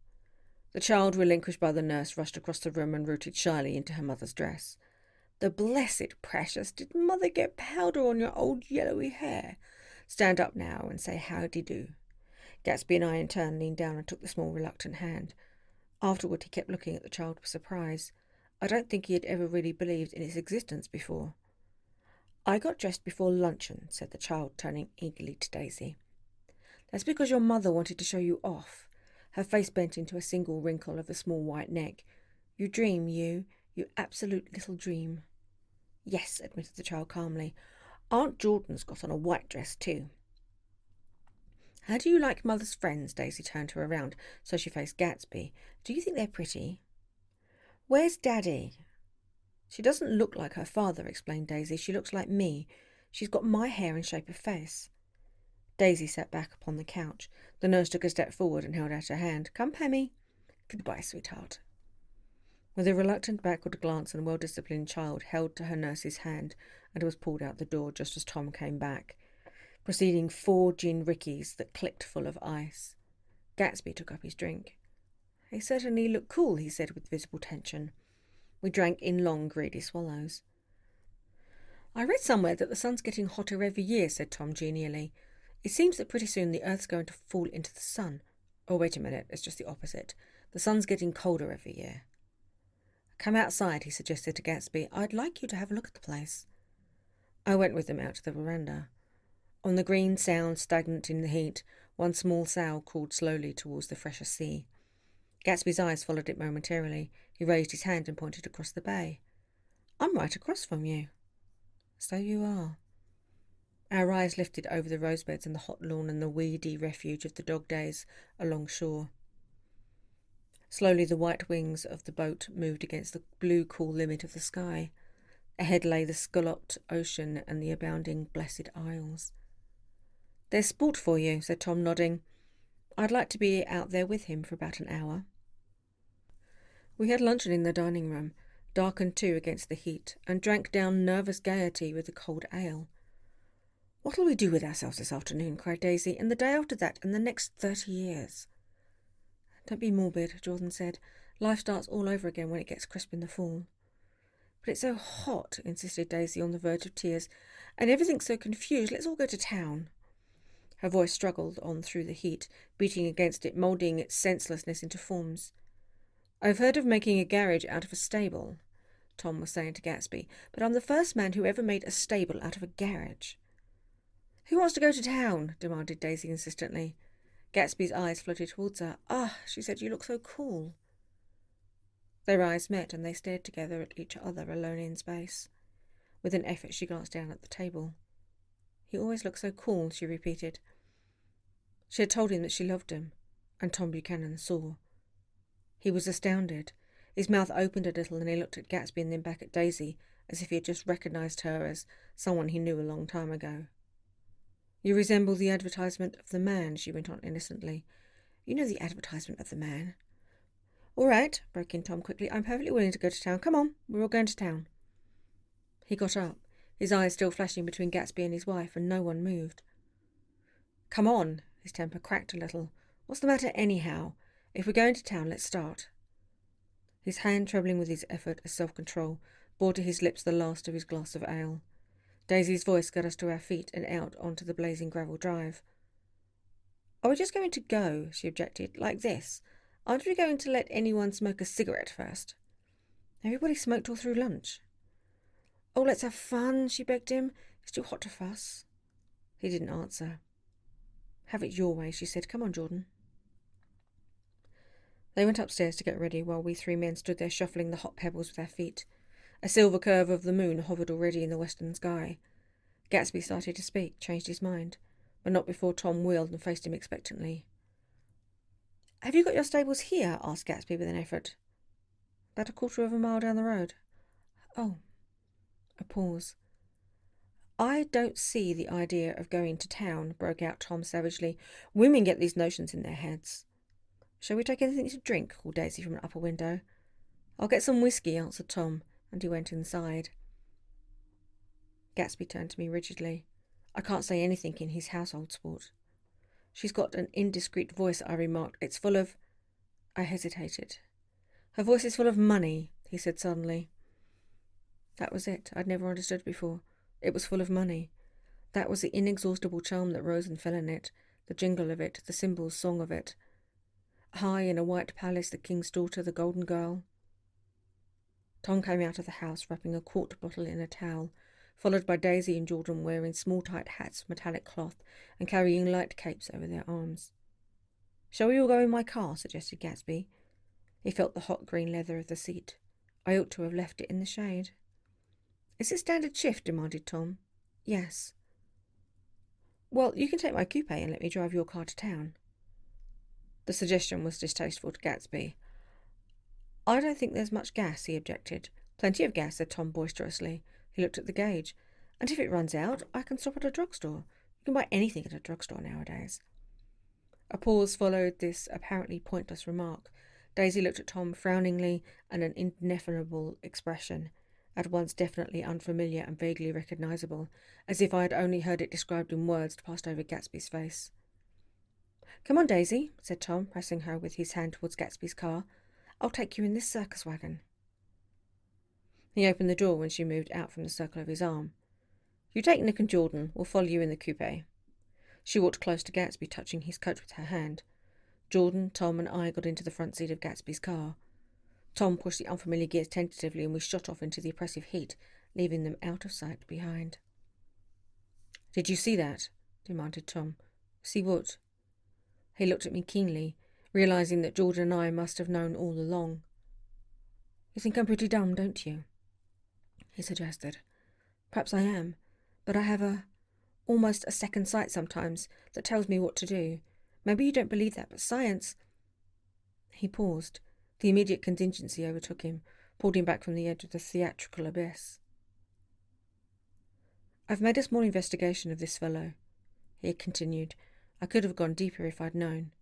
The child, relinquished by the nurse, rushed across the room and rooted shyly into her mother's dress. "The blessed precious, did mother get powder on your old yellowy hair? Stand up now and say howdy-do. Gatsby and I in turn leaned down and took the small, reluctant hand. Afterward, he kept looking at the child with surprise. I don't think he had ever really believed in its existence before. I got dressed before luncheon, said the child, turning eagerly to Daisy. That's because your mother wanted to show you off. Her face bent into a single wrinkle of the small white neck. You dream, you absolute little dream. Yes, admitted the child calmly. Aunt Jordan's got on a white dress too. How do you like Mother's friends? Daisy turned her around so she faced Gatsby. Do you think they're pretty? Where's Daddy? She doesn't look like her father, explained Daisy. She looks like me. She's got my hair and shape of face. Daisy sat back upon the couch. The nurse took a step forward and held out her hand. Come, Pemmy. Goodbye, sweetheart. With a reluctant backward glance, and well-disciplined child held to her nurse's hand and was pulled out the door just as Tom came back, preceding 4 gin rickeys that clicked full of ice. Gatsby took up his drink. They certainly look cool, he said with visible tension. We drank in long, greedy swallows. I read somewhere that the sun's getting hotter every year, said Tom genially. It seems that pretty soon the Earth's going to fall into the sun. Oh, wait a minute, it's just the opposite. The sun's getting colder every year. Come outside, he suggested to Gatsby. I'd like you to have a look at the place. I went with them out to the veranda. On the green sound, stagnant in the heat, one small sail crawled slowly towards the fresher sea. Gatsby's eyes followed it momentarily. He raised his hand and pointed across the bay. I'm right across from you. So you are. Our eyes lifted over the rosebeds and the hot lawn and the weedy refuge of the dog days along shore. Slowly the white wings of the boat moved against the blue cool limit of the sky. Ahead lay the scalloped ocean and the abounding blessed isles. There's sport for you, said Tom, nodding. I'd like to be out there with him for about an hour. We had luncheon in the dining room, darkened too against the heat, and drank down nervous gaiety with the cold ale. What'll we do with ourselves this afternoon? Cried Daisy, and the day after that, and the next 30 years. Don't be morbid, Jordan said. Life starts all over again when it gets crisp in the fall. But it's so hot, insisted Daisy on the verge of tears, and everything's so confused. Let's all go to town. Her voice struggled on through the heat, beating against it, moulding its senselessness into forms. I've heard of making a garage out of a stable, Tom was saying to Gatsby, but I'm the first man who ever made a stable out of a garage. Who wants to go to town? Demanded Daisy insistently. Gatsby's eyes floated towards her. Ah, she said, you look so cool. Their eyes met, and they stared together at each other alone in space. With an effort, she glanced down at the table. He always looked so cool, she repeated. She had told him that she loved him, and Tom Buchanan saw. He was astounded. His mouth opened a little, and he looked at Gatsby and then back at Daisy, as if he had just recognised her as someone he knew a long time ago. You resemble the advertisement of the Man, she went on innocently. You know the advertisement of the Man. All right, broke in Tom quickly. I'm perfectly willing to go to town. Come on, we're all going to town. He got up, his eyes still flashing between Gatsby and his wife, and no one moved. Come on, his temper cracked a little. What's the matter anyhow? If we're going to town, let's start. His hand, trembling with his effort at self-control, brought to his lips the last of his glass of ale. Daisy's voice got us to our feet and out onto the blazing gravel drive. Are we just going to go, she objected, like this? Aren't we going to let anyone smoke a cigarette first? Everybody smoked all through lunch. Oh, let's have fun, she begged him. It's too hot to fuss. He didn't answer. Have it your way, she said. Come on, Jordan. They went upstairs to get ready while we 3 men stood there shuffling the hot pebbles with our feet. A silver curve of the moon hovered already in the western sky. Gatsby started to speak, changed his mind, but not before Tom wheeled and faced him expectantly. Have you got your stables here? Asked Gatsby with an effort. About 1/4 of a mile down the road. Oh. A pause. I don't see the idea of going to town, broke out Tom savagely. Women get these notions in their heads. Shall we take anything to drink? Called Daisy from an upper window. I'll get some whiskey, answered Tom, and he went inside. Gatsby turned to me rigidly. I can't say anything in his household sport. She's got an indiscreet voice, I remarked. It's full of... I hesitated. Her voice is full of money, he said suddenly. That was it. I'd never understood before. It was full of money. That was the inexhaustible charm that rose and fell in it, the jingle of it, the symbol's song of it. High in a white palace, the king's daughter, the golden girl. Tom came out of the house, wrapping a quart bottle in a towel, followed by Daisy and Jordan wearing small tight hats of metallic cloth and carrying light capes over their arms. "Shall we all go in my car?" suggested Gatsby. He felt the hot green leather of the seat. "I ought to have left it in the shade." "Is it standard shift?" demanded Tom. "Yes." "Well, you can take my coupe and let me drive your car to town." The suggestion was distasteful to Gatsby. "I don't think there's much gas," he objected. "Plenty of gas," said Tom boisterously. He looked at the gauge. "And if it runs out, I can stop at a drugstore. You can buy anything at a drugstore nowadays." A pause followed this apparently pointless remark. Daisy looked at Tom frowningly, and an indefinable expression, at once definitely unfamiliar and vaguely recognisable, as if I had only heard it described in words, passed over Gatsby's face. "Come on, Daisy," said Tom, pressing her with his hand towards Gatsby's car. "I'll take you in this circus wagon." He opened the door when she moved out from the circle of his arm. "You take Nick and Jordan. We'll follow you in the coupe." She walked close to Gatsby, touching his coat with her hand. Jordan, Tom, and I got into the front seat of Gatsby's car. Tom pushed the unfamiliar gears tentatively, and we shot off into the oppressive heat, leaving them out of sight behind. "Did you see that?" demanded Tom. "See what?" He looked at me keenly, realising that Jordan and I must have known all along. "You think I'm pretty dumb, don't you?" he suggested. "Perhaps I am, but I have almost a second sight sometimes that tells me what to do. Maybe you don't believe that, but science—" He paused. The immediate contingency overtook him, pulled him back from the edge of the theatrical abyss. "I've made a small investigation of this fellow," he continued. "I could have gone deeper if I'd known."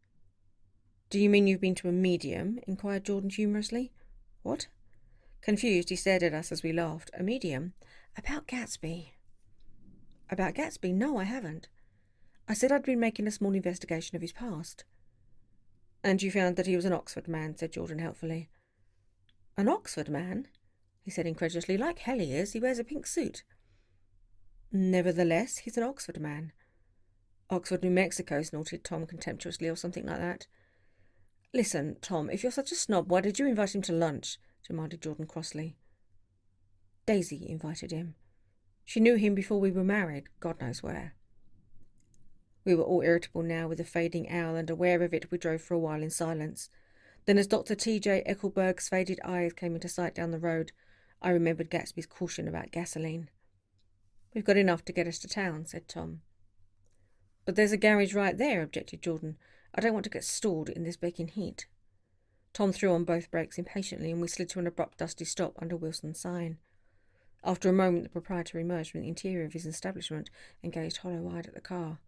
"Do you mean you've been to a medium?" inquired Jordan humorously. "What?" Confused, he stared at us as we laughed. "A medium? About Gatsby." "About Gatsby? No, I haven't. I said I'd been making a small investigation of his past." "And you found that he was an Oxford man," said Jordan helpfully. "An Oxford man?" he said incredulously. "Like hell he is. He wears a pink suit." "Nevertheless, he's an Oxford man." "Oxford, New Mexico," snorted Tom contemptuously, or something like that. "Listen, Tom, if you're such a snob, why did you invite him to lunch?" demanded Jordan crossly. "Daisy invited him. She knew him before we were married, God knows where." We were all irritable now with the fading hour, and aware of it we drove for a while in silence. Then as Dr. T.J. Eckelberg's faded eyes came into sight down the road, I remembered Gatsby's caution about gasoline. "We've got enough to get us to town," said Tom. "But there's a garage right there," objected Jordan. "I don't want to get stalled in this baking heat." Tom threw on both brakes impatiently, and we slid to an abrupt dusty stop under Wilson's sign. After a moment the proprietor emerged from the interior of his establishment and gazed hollow-eyed at the car.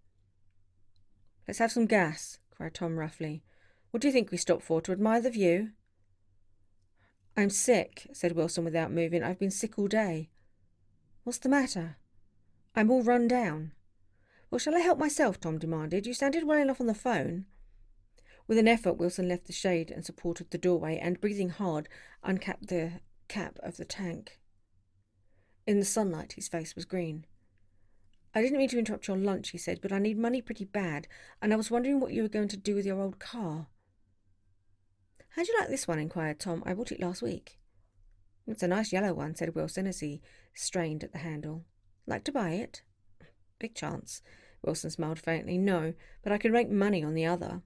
"Let's have some gas," cried Tom roughly. "What do you think we stopped for, to admire the view?" "I'm sick," said Wilson without moving. "I've been sick all day." "What's the matter?" "I'm all run down." "Well, shall I help myself?" Tom demanded. "You sounded well enough on the phone." With an effort, Wilson left the shade and supported the doorway, and, breathing hard, uncapped the cap of the tank. In the sunlight, his face was green. "I didn't mean to interrupt your lunch," he said, "but I need money pretty bad, and I was wondering what you were going to do with your old car." "How'd you like this one?" inquired Tom. "I bought it last week." "It's a nice yellow one," said Wilson as he strained at the handle. "Like to buy it?" "Big chance." Wilson smiled faintly. "No, but I could make money on the other."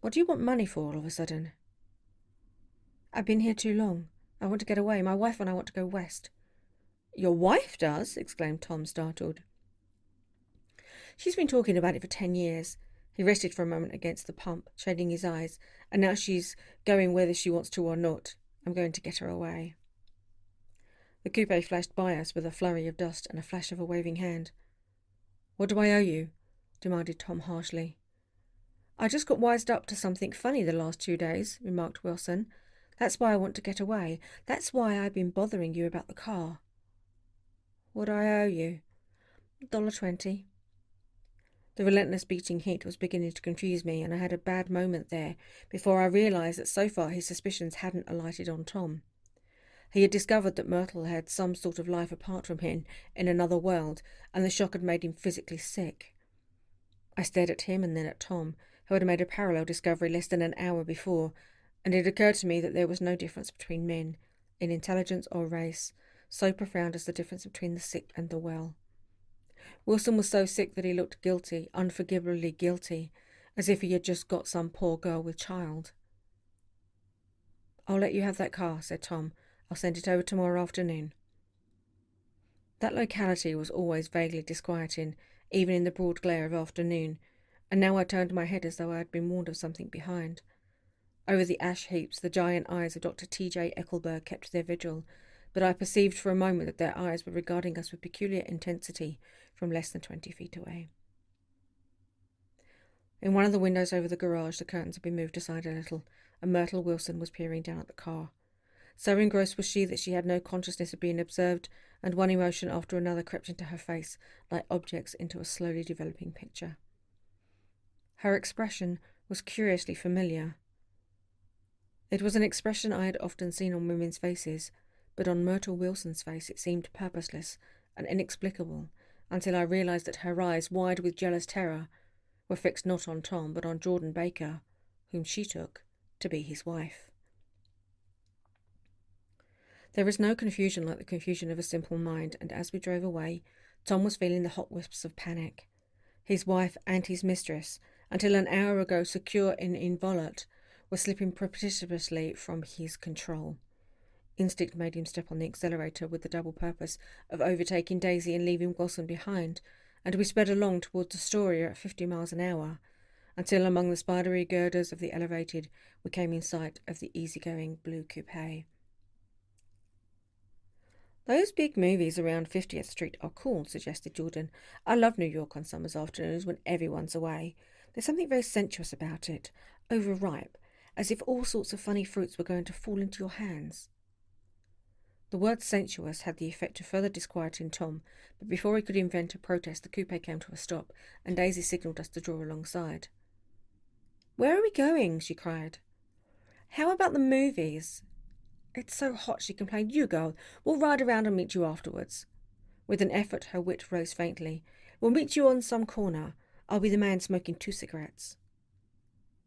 "What do you want money for all of a sudden?" "I've been here too long. I want to get away. My wife and I want to go west." "Your wife does?" exclaimed Tom, startled. "She's been talking about it for 10 years. He rested for a moment against the pump, shading his eyes. "And now she's going whether she wants to or not. I'm going to get her away." The coupe flashed by us with a flurry of dust and a flash of a waving hand. "What do I owe you?" demanded Tom harshly. "I just got wised up to something funny the last 2 days," remarked Wilson. "That's why I want to get away. That's why I've been bothering you about the car." "What do I owe you?" $1.20. The relentless beating heat was beginning to confuse me, and I had a bad moment there before I realised that so far his suspicions hadn't alighted on Tom. He had discovered that Myrtle had some sort of life apart from him in another world, and the shock had made him physically sick. I stared at him and then at Tom, who had made a parallel discovery less than an hour before, and it occurred to me that there was no difference between men, in intelligence or race, so profound as the difference between the sick and the well. Wilson was so sick that he looked guilty, unforgivably guilty, as if he had just got some poor girl with child. "I'll let you have that car," said Tom. "I'll send it over tomorrow afternoon." That locality was always vaguely disquieting, even in the broad glare of afternoon, and now I turned my head as though I had been warned of something behind. Over the ash heaps the giant eyes of Dr. T.J. Eckelberg kept their vigil, but I perceived for a moment that their eyes were regarding us with peculiar intensity from less than 20 feet away. In one of the windows over the garage the curtains had been moved aside a little, and Myrtle Wilson was peering down at the car. So engrossed was she that she had no consciousness of being observed, and one emotion after another crept into her face, like objects into a slowly developing picture. Her expression was curiously familiar. It was an expression I had often seen on women's faces, but on Myrtle Wilson's face it seemed purposeless and inexplicable, until I realized that her eyes, wide with jealous terror, were fixed not on Tom, but on Jordan Baker, whom she took to be his wife. There was no confusion like the confusion of a simple mind, and as we drove away, Tom was feeling the hot wisps of panic. His wife and his mistress, until an hour ago secure in inviolate, were slipping precipitously from his control. Instinct made him step on the accelerator with the double purpose of overtaking Daisy and leaving Wilson behind, and we sped along towards Astoria at 50 miles an hour, until among the spidery girders of the elevated we came in sight of the easygoing blue coupe. "Those big movies around 50th Street are cool," suggested Jordan. "I love New York on summer's afternoons when everyone's away. There's something very sensuous about it, overripe, as if all sorts of funny fruits were going to fall into your hands." The word sensuous had the effect of further disquieting Tom, but before he could invent a protest the coupe came to a stop, and Daisy signalled us to draw alongside. "Where are we going?" she cried. "How about the movies?" "It's so hot," she complained. "You go. We'll ride around and meet you afterwards." With an effort her wit rose faintly. "We'll meet you on some corner. I'll be the man smoking 2 cigarettes.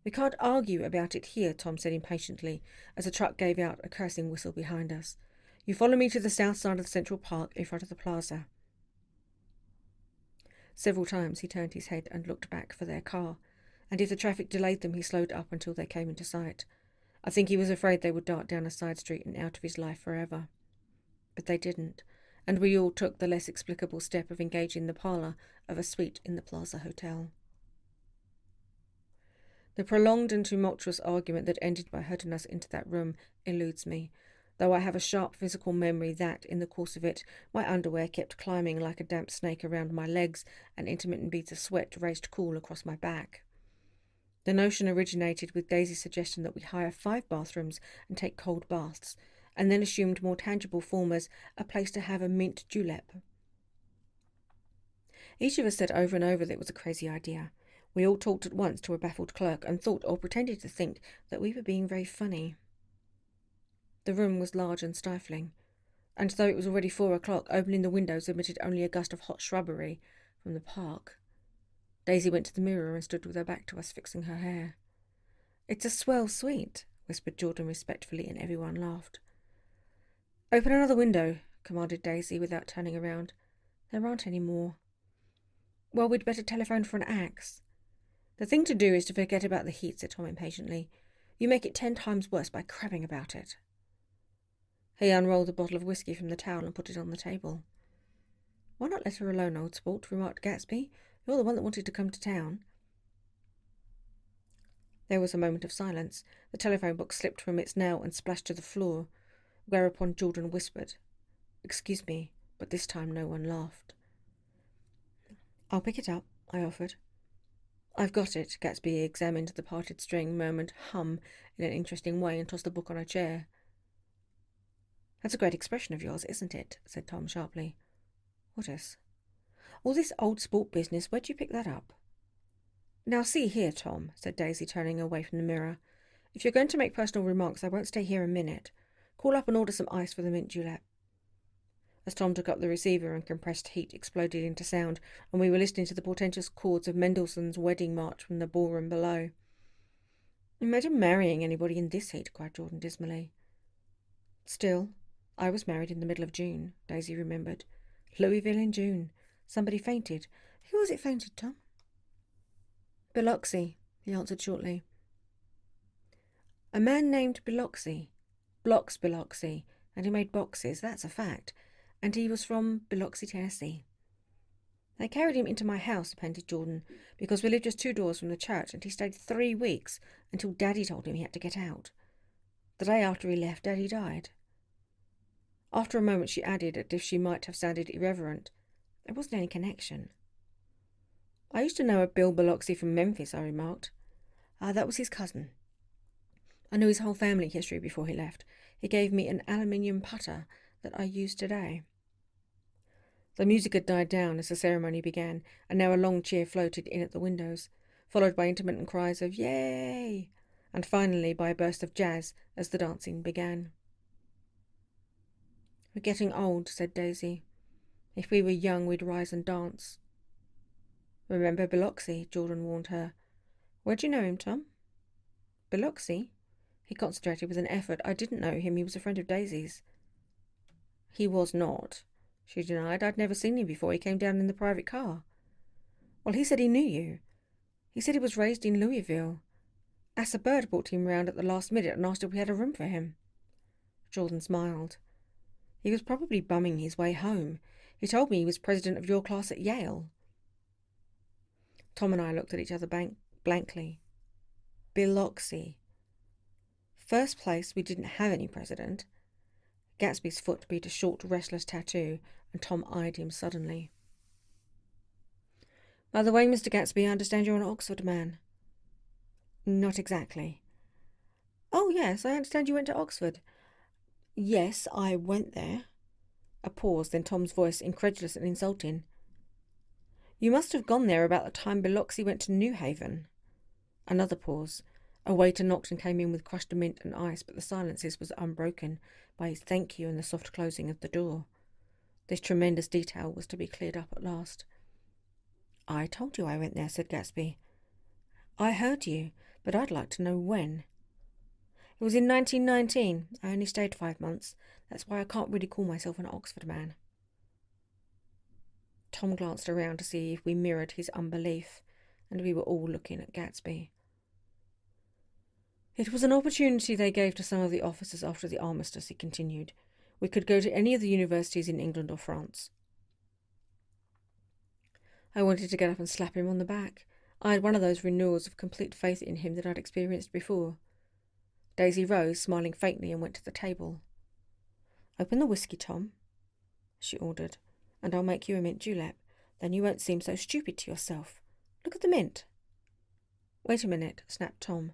"We can't argue about it here," Tom said impatiently, as a truck gave out a cursing whistle behind us. "You follow me to the south side of the Central Park in front of the plaza." Several times he turned his head and looked back for their car, and if the traffic delayed them he slowed up until they came into sight. I think he was afraid they would dart down a side street and out of his life forever. But they didn't, and we all took the less explicable step of engaging the parlour of a suite in the Plaza Hotel. The prolonged and tumultuous argument that ended by herding us into that room eludes me, though I have a sharp physical memory that, in the course of it, my underwear kept climbing like a damp snake around my legs and intermittent beads of sweat raced cool across my back. The notion originated with Daisy's suggestion that we hire 5 bathrooms and take cold baths, and then assumed more tangible form as a place to have a mint julep. Each of us said over and over that it was a crazy idea. We all talked at once to a baffled clerk and thought or pretended to think that we were being very funny. The room was large and stifling, and though it was already 4 o'clock, opening the windows admitted only a gust of hot shrubbery from the park. Daisy went to the mirror and stood with her back to us, fixing her hair. "It's a swell suite," whispered Jordan respectfully, and everyone laughed. "Open another window," commanded Daisy without turning around. "There aren't any more." "Well, we'd better telephone for an axe." "The thing to do is to forget about the heat," said Tom impatiently. "You make it 10 times worse by crabbing about it." He unrolled a bottle of whiskey from the towel and put it on the table. "Why not let her alone, old sport?" remarked Gatsby. "You're the one that wanted to come to town." There was a moment of silence. The telephone box slipped from its nail and splashed to the floor, whereupon Jordan whispered, "Excuse me," but this time no one laughed. "I'll pick it up," I offered. "I've got it." Gatsby examined the parted string, murmured "hum" in an interesting way, and tossed the book on a chair. "That's a great expression of yours, isn't it?" said Tom sharply. "What is?" "All this old sport business. Where'd you pick that up?" "Now see here, Tom," said Daisy, turning away from the mirror. "If you're going to make personal remarks, I won't stay here a minute. Call up and order some ice for the mint julep. As Tom took up the receiver and compressed heat exploded into sound, and we were listening to the portentous chords of Mendelssohn's Wedding March from the ballroom below. Imagine marrying anybody in this heat, cried Jordan dismally. Still, I was married in the middle of June, Daisy remembered. Louisville in June. Somebody fainted. Who was it fainted, Tom? Biloxi, he answered shortly. A man named Biloxi. Blocks Biloxi, and he made boxes, that's a fact. And he was from Biloxi, Tennessee. They carried him into my house, appended Jordan, because we lived just 2 doors from the church, and he stayed 3 weeks until Daddy told him he had to get out. The day after he left, Daddy died. After a moment she added, as if she might have sounded irreverent, there wasn't any connection. I used to know a Bill Biloxi from Memphis, I remarked. That was his cousin. I knew his whole family history before he left. He gave me an aluminium putter that I use today. The music had died down as the ceremony began, and now a long cheer floated in at the windows, followed by intermittent cries of "Yay!" and finally by a burst of jazz as the dancing began. We're getting old, said Daisy. If we were young, we'd rise and dance. Remember Biloxi, Jordan warned her. Where'd you know him, Tom? Biloxi? He concentrated with an effort. I didn't know him. He was a friend of Daisy's. He was not, she denied. I'd never seen him before. He came down in the private car. Well, he said he knew you. He said he was raised in Louisville. Asa Bird brought him round at the last minute and asked if we had a room for him. Jordan smiled. He was probably bumming his way home. He told me he was president of your class at Yale. Tom and I looked at each other blankly. Biloxi. First place, we didn't have any president. Gatsby's foot beat a short, restless tattoo, and Tom eyed him suddenly. By the way, Mr. Gatsby, I understand you're an Oxford man. Not exactly. Oh, yes, I understand you went to Oxford. Yes, I went there. A pause, then Tom's voice, incredulous and insulting. You must have gone there about the time Biloxi went to New Haven. Another pause. A waiter knocked and came in with crushed mint and ice, but the silence was unbroken by his thank you and the soft closing of the door. This tremendous detail was to be cleared up at last. I told you I went there, said Gatsby. I heard you, but I'd like to know when. It was in 1919. I only stayed 5 months. That's why I can't really call myself an Oxford man. Tom glanced around to see if we mirrored his unbelief, and we were all looking at Gatsby. It was an opportunity they gave to some of the officers after the armistice, he continued. We could go to any of the universities in England or France. I wanted to get up and slap him on the back. I had one of those renewals of complete faith in him that I'd experienced before. Daisy rose, smiling faintly, and went to the table. Open the whisky, Tom, she ordered, and I'll make you a mint julep. Then you won't seem so stupid to yourself. Look at the mint. Wait a minute, snapped Tom.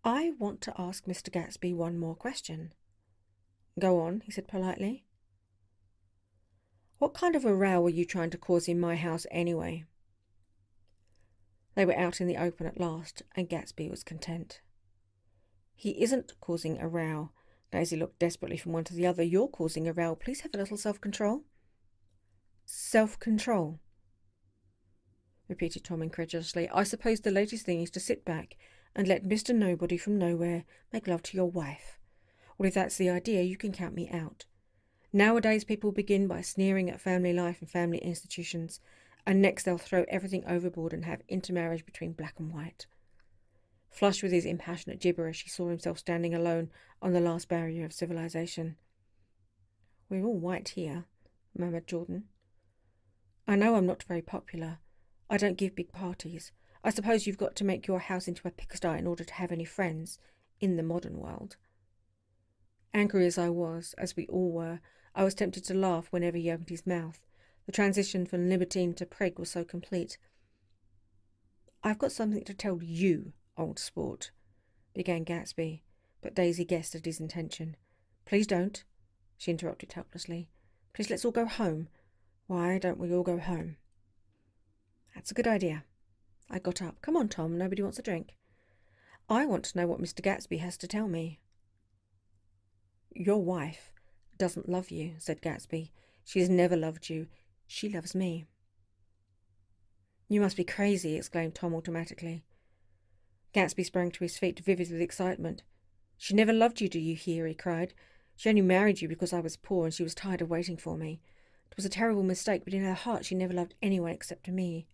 I want to ask Mr. Gatsby one more question. Go on, he said politely. What kind of a row were you trying to cause in my house anyway? They were out in the open at last, and Gatsby was content. He isn't causing a row. Daisy looked desperately from one to the other. You're causing a row. Please have a little self-control. Self-control, repeated Tom incredulously. I suppose the latest thing is to sit back and let Mr. Nobody from nowhere make love to your wife. Well, if that's the idea, you can count me out. Nowadays people begin by sneering at family life and family institutions, and next they'll throw everything overboard and have intermarriage between black and white. Flushed with his impassionate gibberish, he saw himself standing alone on the last barrier of civilization. We're all white here, murmured Jordan. I know I'm not very popular. I don't give big parties. I suppose you've got to make your house into a pigsty in order to have any friends in the modern world. Angry as I was, as we all were, I was tempted to laugh whenever he opened his mouth. The transition from libertine to prig was so complete. I've got something to tell you, old sport, began Gatsby, but Daisy guessed at his intention. Please don't, she interrupted helplessly. Please let's all go home. Why don't we all go home? That's a good idea. I got up. Come on, Tom, nobody wants a drink. I want to know what Mr. Gatsby has to tell me. Your wife doesn't love you, said Gatsby. She's never loved you. She loves me. You must be crazy, exclaimed Tom automatically. Gatsby sprang to his feet, vivid with excitement. She never loved you, do you hear? He cried. She only married you because I was poor and she was tired of waiting for me. It was a terrible mistake, but in her heart she never loved anyone except me.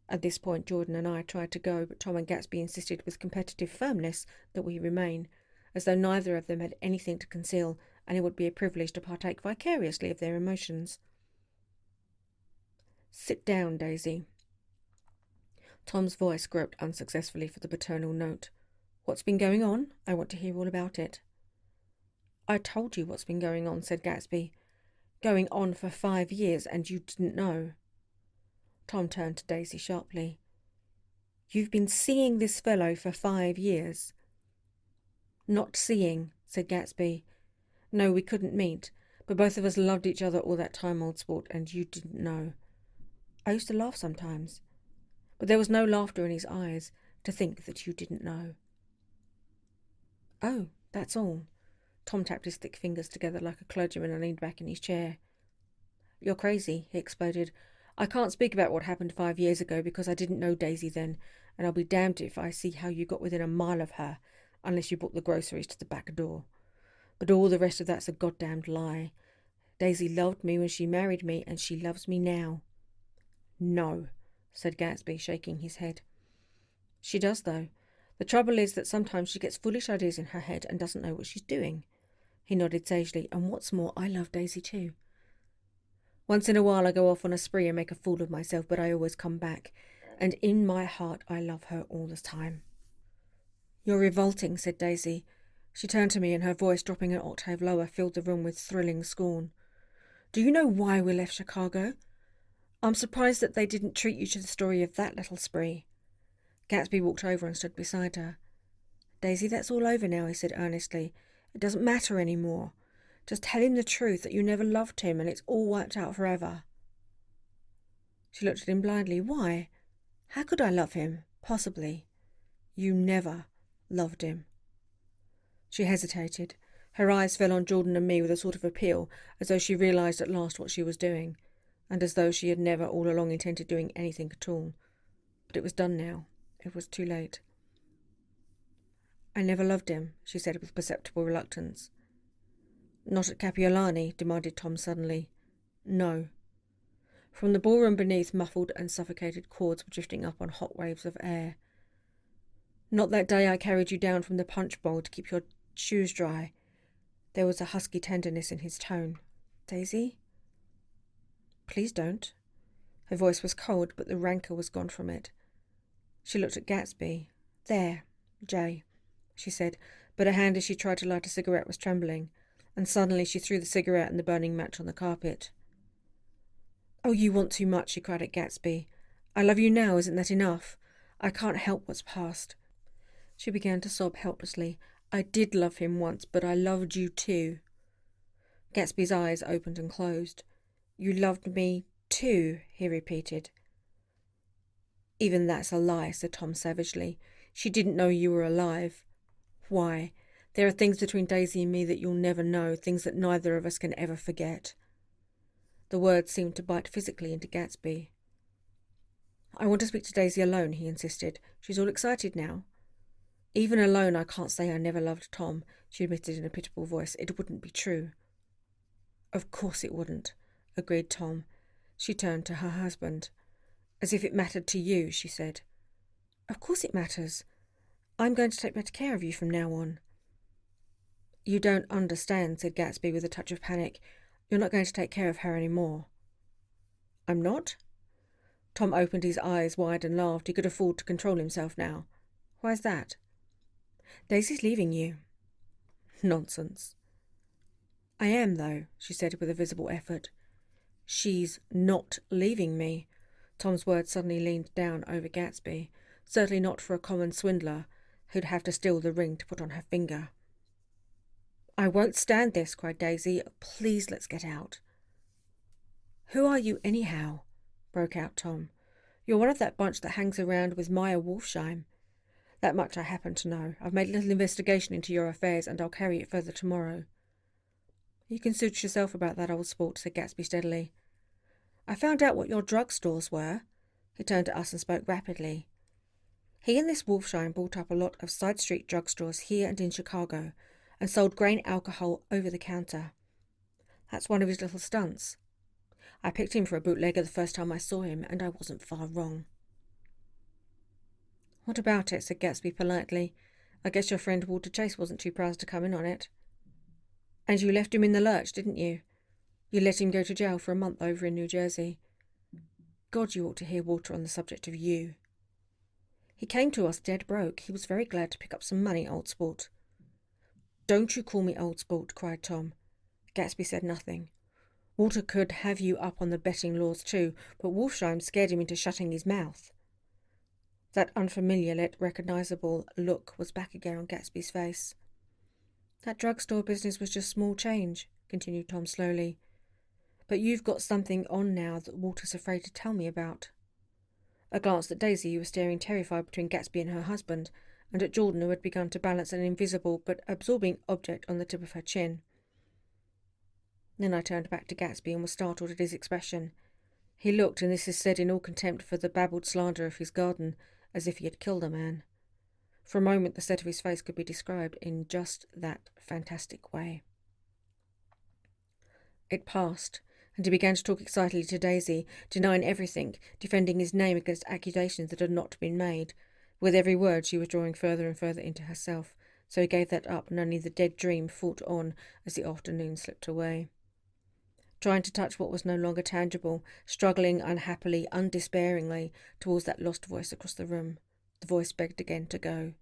At this point, Jordan and I tried to go, but Tom and Gatsby insisted with competitive firmness that we remain, as though neither of them had anything to conceal, and it would be a privilege to partake vicariously of their emotions. Sit down, Daisy. Tom's voice groped unsuccessfully for the paternal note. What's been going on? I want to hear all about it. I told you what's been going on, said Gatsby. Going on for 5 years, and you didn't know. Tom turned to Daisy sharply. You've been seeing this fellow for 5 years. Not seeing, said Gatsby. No, we couldn't meet, but both of us loved each other all that time, old sport, and you didn't know. I used to laugh sometimes, but there was no laughter in his eyes to think that you didn't know. Oh, that's all. Tom tapped his thick fingers together like a clergyman and leaned back in his chair. You're crazy, he exploded. I can't speak about what happened 5 years ago because I didn't know Daisy then, and I'll be damned if I see how you got within a mile of her, unless you brought the groceries to the back door. But all the rest of that's a goddamned lie. Daisy loved me when she married me, and she loves me now. No, said Gatsby, shaking his head. She does, though. The trouble is that sometimes she gets foolish ideas in her head and doesn't know what she's doing. He nodded sagely, and what's more, I love Daisy too. Once in a while I go off on a spree and make a fool of myself, but I always come back, and in my heart I love her all the time. You're revolting, said Daisy. She turned to me, and her voice, dropping an octave lower, filled the room with thrilling scorn. Do you know why we left Chicago? I'm surprised that they didn't treat you to the story of that little spree. Gatsby walked over and stood beside her. Daisy, that's all over now, he said earnestly. It doesn't matter any more. Just tell him the truth, that you never loved him, and it's all wiped out forever. She looked at him blindly. Why? How could I love him? Possibly. You never loved him. She hesitated. Her eyes fell on Jordan and me with a sort of appeal, as though she realised at last what she was doing, and as though she had never all along intended doing anything at all. But it was done now. It was too late. I never loved him, she said with perceptible reluctance. Not at Capiolani, demanded Tom suddenly. No. From the ballroom beneath, muffled and suffocated chords were drifting up on hot waves of air. Not that day I carried you down from the punch bowl to keep your shoes dry. There was a husky tenderness in his tone. Daisy? Please don't. Her voice was cold, but the rancour was gone from it. She looked at Gatsby. There, Jay, she said, but her hand as she tried to light a cigarette was trembling, and suddenly she threw the cigarette and the burning match on the carpet. Oh, you want too much, she cried at Gatsby. I love you now, isn't that enough? I can't help what's past. She began to sob helplessly. I did love him once, but I loved you too. Gatsby's eyes opened and closed. You loved me too, he repeated. Even that's a lie, said Tom savagely. She didn't know you were alive. Why? There are things between Daisy and me that you'll never know, things that neither of us can ever forget. The words seemed to bite physically into Gatsby. I want to speak to Daisy alone, he insisted. She's all excited now. Even alone, I can't say I never loved Tom, she admitted in a pitiable voice. It wouldn't be true. Of course it wouldn't, agreed Tom. She turned to her husband. As if it mattered to you, she said. Of course it matters. I'm going to take better care of you from now on. You don't understand, said Gatsby with a touch of panic. You're not going to take care of her any more. I'm not? Tom opened his eyes wide and laughed. He could afford to control himself now. Why's that? Daisy's leaving you. Nonsense. I am, though, she said with a visible effort. She's not leaving me. Tom's words suddenly leaned down over Gatsby. Certainly not for a common swindler who'd have to steal the ring to put on her finger. I won't stand this, cried Daisy. Please, let's get out. Who are you, anyhow? Broke out Tom. You're one of that bunch that hangs around with Maya Wolfsheim. That much I happen to know. I've made a little investigation into your affairs, and I'll carry it further tomorrow." "You can suit yourself about that, old sport," said Gatsby steadily. "I found out what your drugstores were." He turned to us and spoke rapidly. He and this Wolfshine bought up a lot of side street drugstores here and in Chicago, and sold grain alcohol over the counter. That's one of his little stunts. I picked him for a bootlegger the first time I saw him, and I wasn't far wrong. "What about it?" said Gatsby politely. "I guess your friend Walter Chase wasn't too proud to come in on it." "And you left him in the lurch, didn't you? You let him go to jail for a month over in New Jersey. God, you ought to hear Walter on the subject of you." "He came to us dead broke. He was very glad to pick up some money, old sport." "Don't you call me old sport," cried Tom. Gatsby said nothing. Walter could have you up on the betting laws too, but Wolfsheim scared him into shutting his mouth. That unfamiliar yet recognisable look was back again on Gatsby's face. "That drugstore business was just small change," continued Tom slowly. "But you've got something on now that Walter's afraid to tell me about." I glanced at Daisy, who was staring terrified between Gatsby and her husband, and at Jordan, who had begun to balance an invisible but absorbing object on the tip of her chin. Then I turned back to Gatsby and was startled at his expression. He looked, and this is said in all contempt for the babbled slander of his garden, as if he had killed a man. For a moment the set of his face could be described in just that fantastic way. It passed, and he began to talk excitedly to Daisy, denying everything, defending his name against accusations that had not been made. With every word she was drawing further and further into herself, so he gave that up, and only the dead dream fought on as the afternoon slipped away. Trying to touch what was no longer tangible, struggling unhappily, undespairingly, towards that lost voice across the room, the voice begged again to go.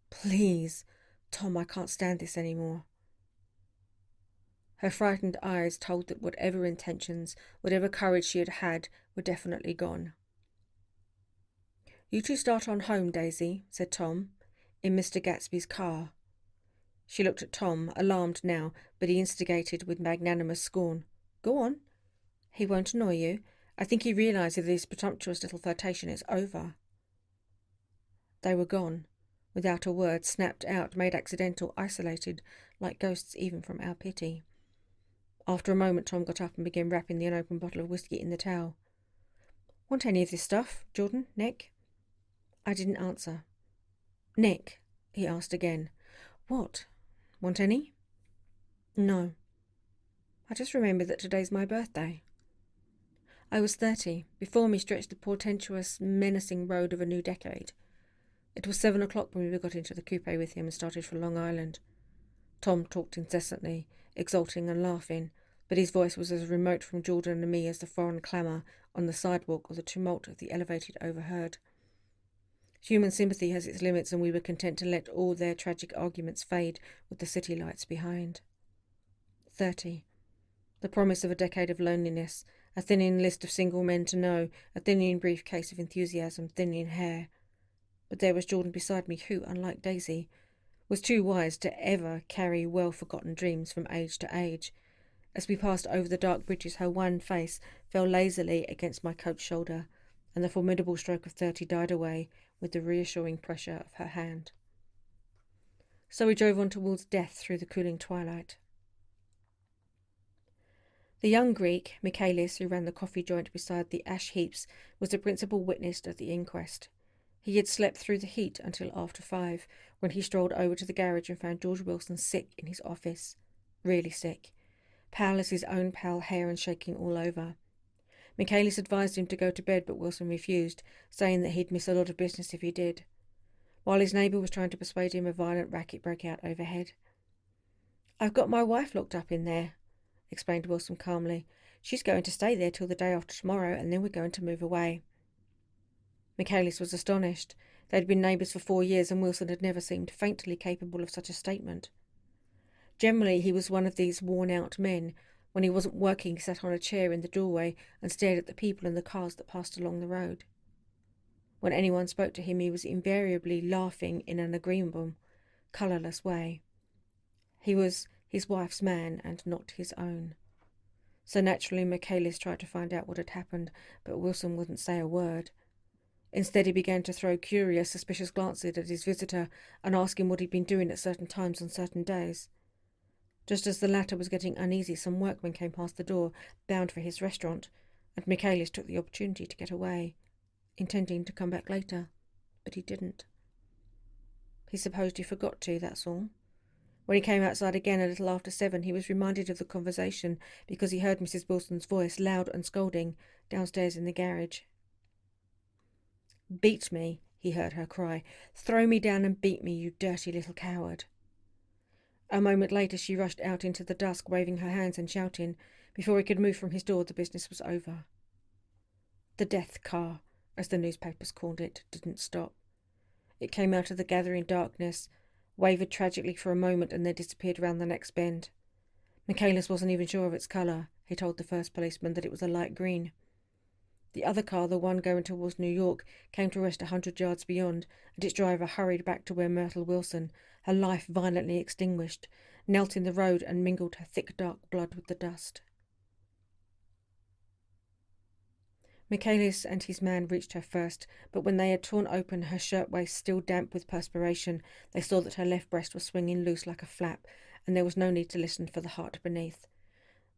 "Please, Tom, I can't stand this any more." Her frightened eyes told that whatever intentions, whatever courage she had had, were definitely gone. "You two start on home, Daisy," said Tom, in Mr. Gatsby's car. She looked at Tom, alarmed now, but he instigated with magnanimous scorn. "Go on. He won't annoy you. I think he realises this presumptuous little flirtation is over." They were gone, without a word, snapped out, made accidental, isolated, like ghosts even from our pity. After a moment Tom got up and began wrapping the unopened bottle of whiskey in the towel. "Want any of this stuff, Jordan? Nick?" I didn't answer. "Nick," he asked again. "What? Want any?" "No. I just remembered that today's my birthday." I was 30. Before me stretched the portentous, menacing road of a new decade. It was 7 o'clock when we got into the coupe with him and started for Long Island. Tom talked incessantly, exulting and laughing, but his voice was as remote from Jordan and me as the foreign clamour on the sidewalk or the tumult of the elevated overheard. Human sympathy has its limits, and we were content to let all their tragic arguments fade with the city lights behind. 30. The promise of a decade of loneliness, a thinning list of single men to know, a thinning briefcase of enthusiasm, thinning hair. But there was Jordan beside me who, unlike Daisy, was too wise to ever carry well-forgotten dreams from age to age. As we passed over the dark bridges, her wan face fell lazily against my coat shoulder, and the formidable stroke of 30 died away with the reassuring pressure of her hand. So we drove on towards death through the cooling twilight. The young Greek, Michaelis, who ran the coffee joint beside the ash heaps, was the principal witness at the inquest. He had slept through the heat until after 5, when he strolled over to the garage and found George Wilson sick in his office. Really sick. Pale as his own pale hair and shaking all over. Michaelis advised him to go to bed, but Wilson refused, saying that he'd miss a lot of business if he did. While his neighbour was trying to persuade him, a violent racket broke out overhead. "I've got my wife locked up in there," explained Wilson calmly. "She's going to stay there till the day after tomorrow, and then we're going to move away." Michaelis was astonished. They'd been neighbours for 4 years, and Wilson had never seemed faintly capable of such a statement. Generally, he was one of these worn-out men. When he wasn't working, he sat on a chair in the doorway and stared at the people and the cars that passed along the road. When anyone spoke to him, he was invariably laughing in an agreeable, colourless way. He was his wife's man and not his own. So naturally Michaelis tried to find out what had happened, but Wilson wouldn't say a word. Instead, he began to throw curious, suspicious glances at his visitor and ask him what he'd been doing at certain times on certain days. Just as the latter was getting uneasy, some workmen came past the door, bound for his restaurant, and Michaelis took the opportunity to get away, intending to come back later, but he didn't. He supposed he forgot to, that's all. When he came outside again a little after 7, he was reminded of the conversation because he heard Mrs. Wilson's voice, loud and scolding, downstairs in the garage. "Beat me," he heard her cry. "Throw me down and beat me, you dirty little coward." A moment later she rushed out into the dusk, waving her hands and shouting. Before he could move from his door, the business was over. The death car, as the newspapers called it, didn't stop. It came out of the gathering darkness, wavered tragically for a moment, and then disappeared round the next bend. Michaelis wasn't even sure of its colour. He told the first policeman that it was a light green. The other car, the one going towards New York, came to rest 100 yards beyond, and its driver hurried back to where Myrtle Wilson, her life violently extinguished, knelt in the road and mingled her thick dark blood with the dust. Michaelis and his man reached her first, but when they had torn open her shirtwaist, still damp with perspiration, they saw that her left breast was swinging loose like a flap, and there was no need to listen for the heart beneath.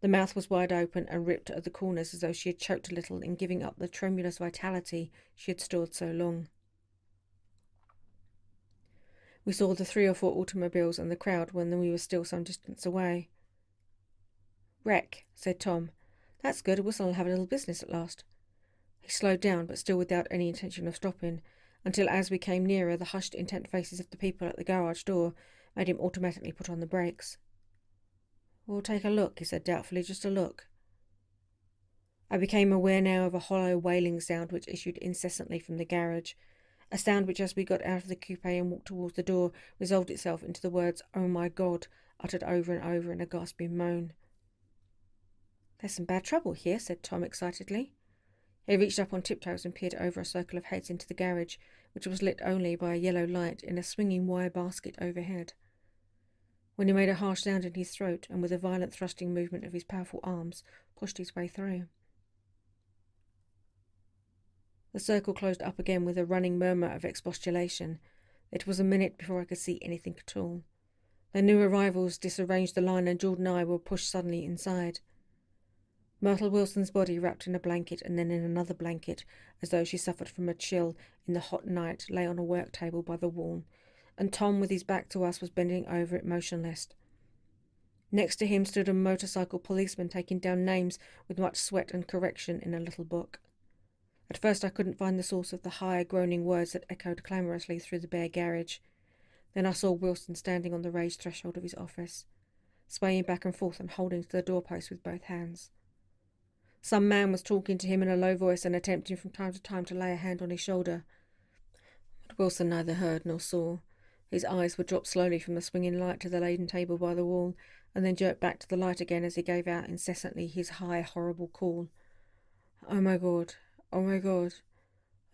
The mouth was wide open and ripped at the corners as though she had choked a little in giving up the tremulous vitality she had stored so long. We saw the 3 or 4 automobiles and the crowd when we were still some distance away. "Wreck," said Tom. "That's good. Wilson'll have a little business at last." He slowed down, but still without any intention of stopping, until as we came nearer, the hushed, intent faces of the people at the garage door made him automatically put on the brakes. "We'll take a look," he said doubtfully, "just a look." I became aware now of a hollow wailing sound which issued incessantly from the garage, a sound which, as we got out of the coupe and walked towards the door, resolved itself into the words, "Oh my God," uttered over and over in a gasping moan. "There's some bad trouble here," said Tom excitedly. He reached up on tiptoes and peered over a circle of heads into the garage, which was lit only by a yellow light in a swinging wire basket overhead. When he made a harsh sound in his throat, and with a violent thrusting movement of his powerful arms, pushed his way through. The circle closed up again with a running murmur of expostulation. It was a minute before I could see anything at all. The new arrivals disarranged the line, and Jordan and I were pushed suddenly inside. Myrtle Wilson's body wrapped in a blanket and then in another blanket, as though she suffered from a chill in the hot night, lay on a work table by the wall, and Tom, with his back to us, was bending over it motionless. Next to him stood a motorcycle policeman taking down names with much sweat and correction in a little book. At first I couldn't find the source of the high, groaning words that echoed clamorously through the bare garage. Then I saw Wilson standing on the raised threshold of his office, swaying back and forth and holding to the doorpost with both hands. Some man was talking to him in a low voice and attempting from time to time to lay a hand on his shoulder. But Wilson neither heard nor saw. His eyes would drop slowly from the swinging light to the laden table by the wall, and then jerk back to the light again as he gave out incessantly his high, horrible call. "Oh my God! Oh my God!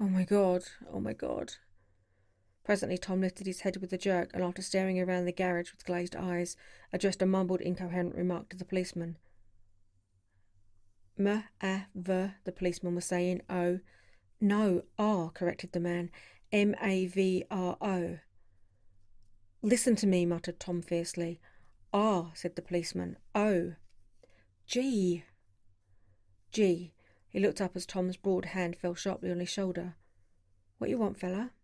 Oh my God! Oh my God!" Presently Tom lifted his head with a jerk, and after staring around the garage with glazed eyes, addressed a mumbled, incoherent remark to the policeman. "M-A-V," the policeman was saying. "O." "No, R," corrected the man. "M-A-V-R-O." "Listen to me," muttered Tom fiercely. "R," said the policeman. "O." "G." "G." He looked up as Tom's broad hand fell sharply on his shoulder. "What you want, fella?"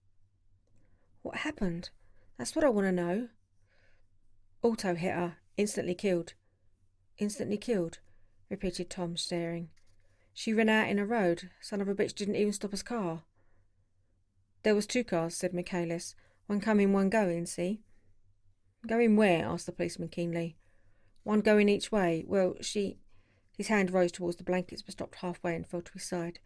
"What happened? That's what I want to know." "Auto hit her. Instantly killed." "Instantly killed?" repeated Tom, staring. "She ran out in a road. Son of a bitch didn't even stop his car." "There was 2 cars," said Michaelis. "One coming, one going, see?" "Going where?" asked the policeman keenly. "One going each way. Well, she—" His hand rose towards the blankets but stopped halfway and fell to his side.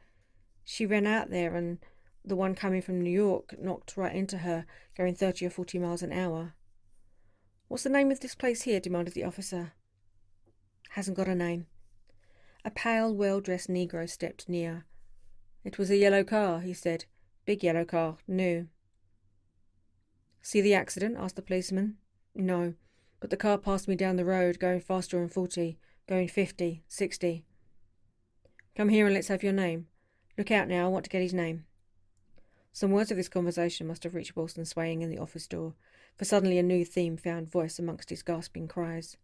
"She ran out there and the one coming from New York knocked right into her, going 30 or 40 miles an hour." "What's the name of this place here?" demanded the officer. "Hasn't got a name." A pale, well-dressed Negro stepped near. "It was a yellow car," he said. "Big yellow car, new." "See the accident?" asked the policeman. "No, but the car passed me down the road, going faster than 40, going 50, 60. "Come here and let's have your name. Look out now, I want to get his name." Some words of this conversation must have reached Wilson swaying in the office door, for suddenly a new theme found voice amongst his gasping cries.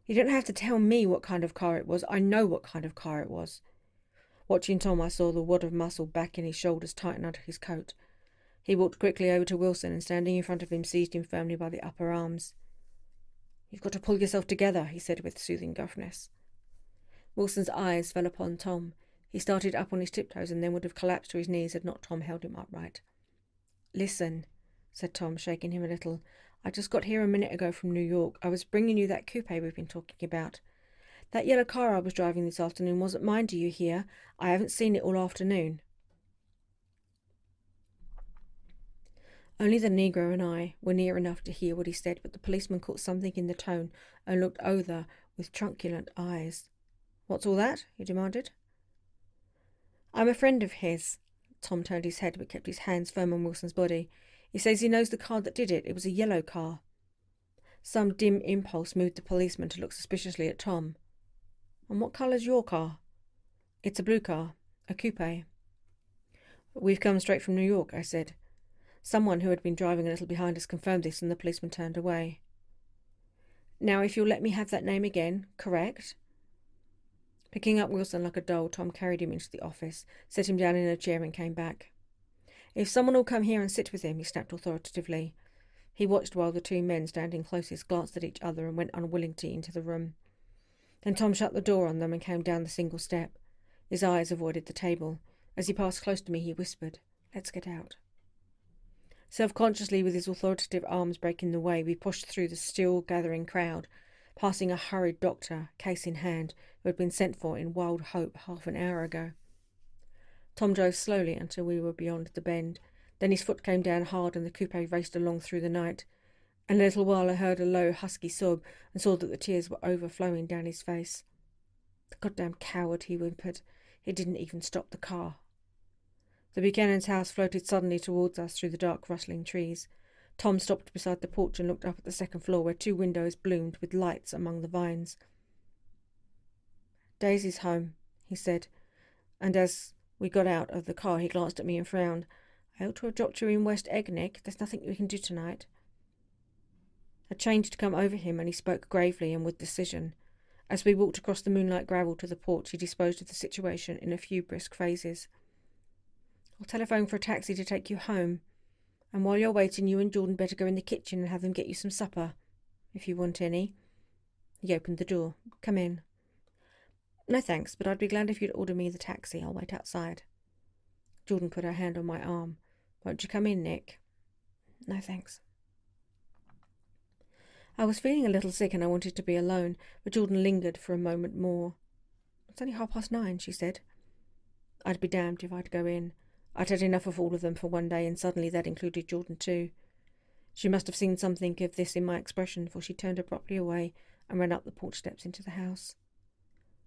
"You don't have to tell me what kind of car it was. I know what kind of car it was." Watching Tom, I saw the wad of muscle back in his shoulders tighten under his coat. He walked quickly over to Wilson and, standing in front of him, seized him firmly by the upper arms. "You've got to pull yourself together," he said with soothing gruffness. Wilson's eyes fell upon Tom. He started up on his tiptoes and then would have collapsed to his knees had not Tom held him upright. "Listen," said Tom, shaking him a little. "I just got here a minute ago from New York. I was bringing you that coupe we've been talking about. That yellow car I was driving this afternoon wasn't mine, do you hear? I haven't seen it all afternoon." Only the Negro and I were near enough to hear what he said, but the policeman caught something in the tone and looked over with truculent eyes. "What's all that?" he demanded. "I'm a friend of his." Tom turned his head but kept his hands firm on Wilson's body. "He says he knows the car that did it. It was a yellow car." Some dim impulse moved the policeman to look suspiciously at Tom. "And what colour's your car?" "It's a blue car, a coupe." "We've come straight from New York," I said. Someone who had been driving a little behind us confirmed this, and the policeman turned away. "Now, if you'll let me have that name again, correct?" Picking up Wilson like a doll, Tom carried him into the office, set him down in a chair and came back. "If someone will come here and sit with him," he snapped authoritatively. He watched while the two men standing closest glanced at each other and went unwillingly into the room. Then Tom shut the door on them and came down the single step. His eyes avoided the table. As he passed close to me, he whispered, "Let's get out." Self-consciously, with his authoritative arms breaking the way, we pushed through the still gathering crowd, passing a hurried doctor, case in hand, who had been sent for in wild hope half an hour ago. Tom drove slowly until we were beyond the bend. Then his foot came down hard and the coupe raced along through the night. In a little while I heard a low, husky sob and saw that the tears were overflowing down his face. "The goddamn coward," he whimpered. "He didn't even stop the car." The Buchanan's house floated suddenly towards us through the dark, rustling trees. Tom stopped beside the porch and looked up at the second floor, where two windows bloomed with lights among the vines. "Daisy's home," he said, and as we got out of the car he glanced at me and frowned. "I ought to have dropped you in West Egg, Nick. There's nothing we can do tonight." A change had come over him, and he spoke gravely and with decision. As we walked across the moonlight gravel to the porch, he disposed of the situation in a few brisk phrases. "I'll telephone for a taxi to take you home. And while you're waiting, you and Jordan better go in the kitchen and have them get you some supper, if you want any." He opened the door. "Come in." "No thanks, but I'd be glad if you'd order me the taxi. I'll wait outside." Jordan put her hand on my arm. "Won't you come in, Nick?" "No thanks." I was feeling a little sick and I wanted to be alone, but Jordan lingered for a moment more. "It's only 9:30, she said. I'd be damned if I'd go in. I'd had enough of all of them for one day, and suddenly that included Jordan too. She must have seen something of this in my expression, for she turned abruptly away and ran up the porch steps into the house.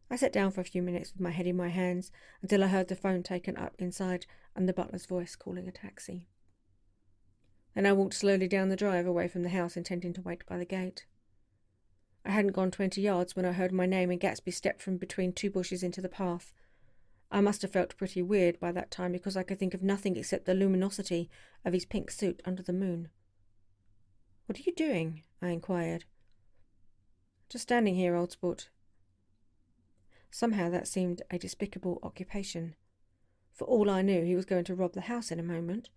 I sat down for a few minutes with my head in my hands until I heard the phone taken up inside and the butler's voice calling a taxi. Then I walked slowly down the drive away from the house, intending to wait by the gate. I hadn't gone 20 yards when I heard my name, and Gatsby stepped from between two bushes into the path. I must have felt pretty weird by that time, because I could think of nothing except the luminosity of his pink suit under the moon. "What are you doing?" I inquired. "Just standing here, old sport." Somehow that seemed a despicable occupation. For all I knew, he was going to rob the house in a moment.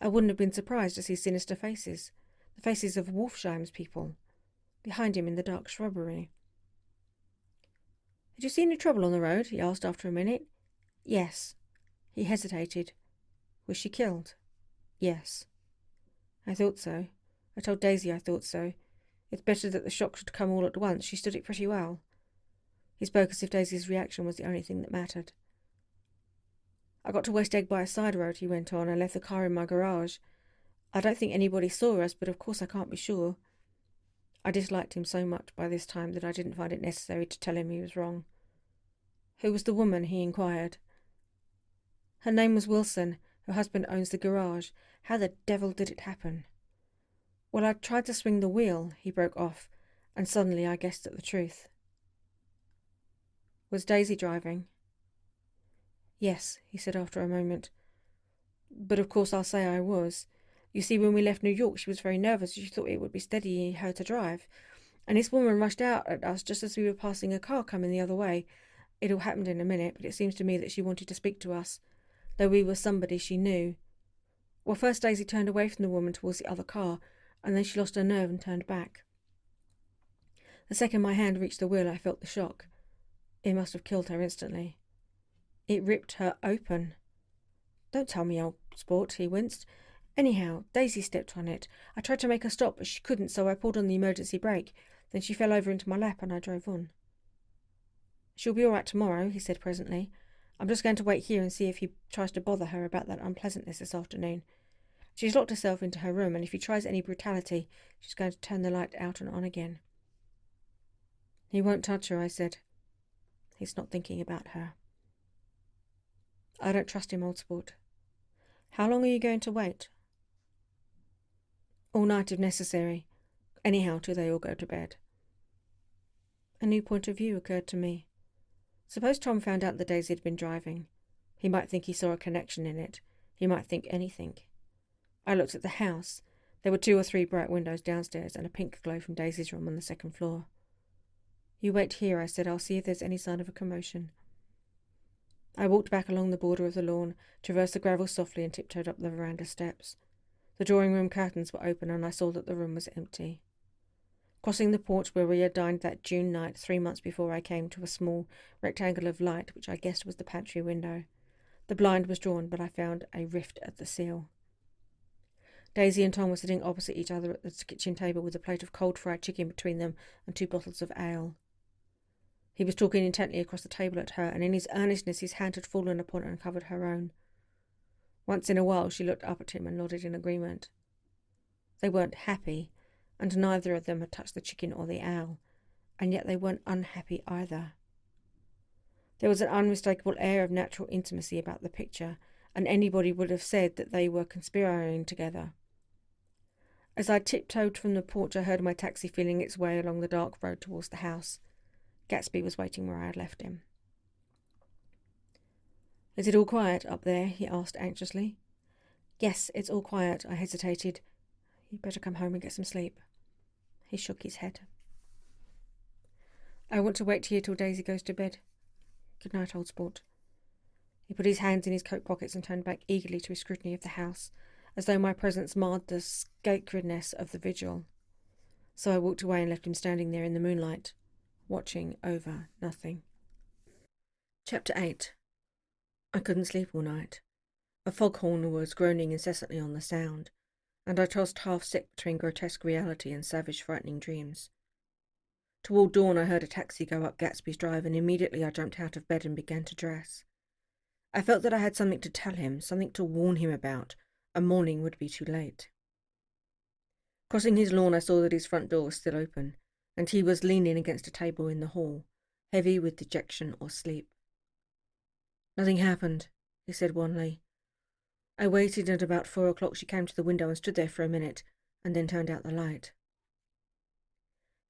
I wouldn't have been surprised to see sinister faces, the faces of Wolfsheim's people, behind him in the dark shrubbery. "Did you see any trouble on the road?" he asked after a minute. "Yes." He hesitated. "Was she killed?" "Yes." "I thought so. I told Daisy I thought so. It's better that the shock should come all at once. She stood it pretty well." He spoke as if Daisy's reaction was the only thing that mattered. "I got to West Egg by a side road," he went on. "I left the car in my garage. I don't think anybody saw us, but of course I can't be sure." I disliked him so much by this time that I didn't find it necessary to tell him he was wrong. "Who was the woman?" he inquired. "Her name was Wilson. Her husband owns the garage. How the devil did it happen?" "Well, I tried to swing the wheel," he broke off, and suddenly I guessed at the truth. "Was Daisy driving?" "Yes," he said after a moment. But of course I'll say I was. You see, when we left New York, she was very nervous. She thought it would be steadying her to drive. And this woman rushed out at us just as we were passing a car coming the other way. It all happened in a minute, but it seems to me that she wanted to speak to us, though we were somebody she knew. Well, first Daisy turned away from the woman towards the other car, and then she lost her nerve and turned back. The second my hand reached the wheel, I felt the shock. It must have killed her instantly. It ripped her open. Don't tell me, old sport, he winced. Anyhow, Daisy stepped on it. I tried to make her stop, but she couldn't, so I pulled on the emergency brake. Then she fell over into my lap and I drove on. She'll be all right tomorrow, he said presently. I'm just going to wait here and see if he tries to bother her about that unpleasantness this afternoon. She's locked herself into her room, and if he tries any brutality, she's going to turn the light out and on again. He won't touch her, I said. He's not thinking about her. I don't trust him, old sport. How long are you going to wait? All night if necessary. Anyhow, till they all go to bed. A new point of view occurred to me. Suppose Tom found out that Daisy had been driving. He might think he saw a connection in it. He might think anything. I looked at the house. There were 2 or 3 bright windows downstairs and a pink glow from Daisy's room on the second floor. You wait here, I said. I'll see if there's any sign of a commotion. I walked back along the border of the lawn, traversed the gravel softly and tiptoed up the veranda steps. The drawing-room curtains were open and I saw that the room was empty. Crossing the porch where we had dined that June night 3 months before, I came to a small rectangle of light which I guessed was the pantry window. The blind was drawn, but I found a rift at the seal. Daisy and Tom were sitting opposite each other at the kitchen table with a plate of cold fried chicken between them and 2 bottles of ale. He was talking intently across the table at her, and in his earnestness his hand had fallen upon and covered her own. Once in a while she looked up at him and nodded in agreement. They weren't happy, and neither of them had touched the chicken or the ale, and yet they weren't unhappy either. There was an unmistakable air of natural intimacy about the picture, and anybody would have said that they were conspiring together. As I tiptoed from the porch, I heard my taxi feeling its way along the dark road towards the house. Gatsby was waiting where I had left him. Is it all quiet up there? He asked anxiously. Yes, it's all quiet, I hesitated. You'd better come home and get some sleep. He shook his head. I want to wait here till Daisy goes to bed. Good night, old sport. He put his hands in his coat pockets and turned back eagerly to his scrutiny of the house, as though my presence marred the sacredness of the vigil. So I walked away and left him standing there in the moonlight, watching over nothing. Chapter 8. I couldn't sleep all night. A foghorn was groaning incessantly on the sound, and I tossed half-sick between grotesque reality and savage, frightening dreams. Toward dawn I heard a taxi go up Gatsby's drive, and immediately I jumped out of bed and began to dress. I felt that I had something to tell him, something to warn him about, and morning would be too late. Crossing his lawn I saw that his front door was still open, and he was leaning against a table in the hall, heavy with dejection or sleep. Nothing happened, he said wanly. I waited, and about 4 o'clock she came to the window and stood there for a minute, and then turned out the light.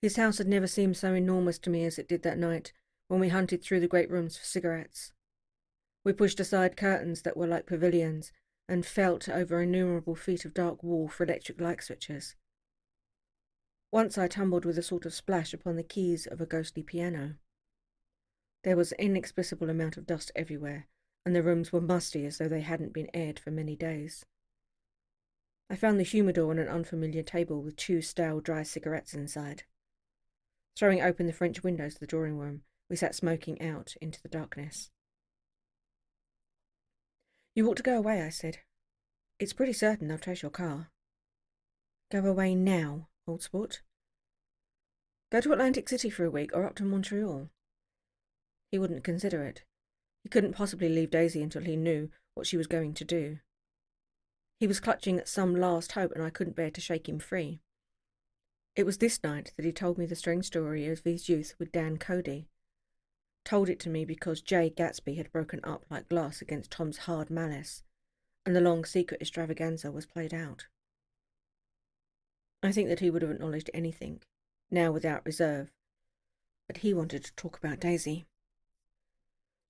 His house had never seemed so enormous to me as it did that night, when we hunted through the great rooms for cigarettes. We pushed aside curtains that were like pavilions, and felt over innumerable feet of dark wall for electric light switches. Once I tumbled with a sort of splash upon the keys of a ghostly piano. There was an inexplicable amount of dust everywhere, and the rooms were musty as though they hadn't been aired for many days. I found the humidor on an unfamiliar table with 2 stale, dry cigarettes inside. Throwing open the French windows of the drawing room, we sat smoking out into the darkness. You ought to go away, I said. It's pretty certain they'll trace your car. Go away now, old sport. Go to Atlantic City for a week, or up to Montreal. He wouldn't consider it. He couldn't possibly leave Daisy until he knew what she was going to do. He was clutching at some last hope, and I couldn't bear to shake him free. It was this night that he told me the strange story of his youth with Dan Cody. Told it to me because J. Gatsby had broken up like glass against Tom's hard malice, and the long secret extravaganza was played out. I think that he would have acknowledged anything, now without reserve, but he wanted to talk about Daisy.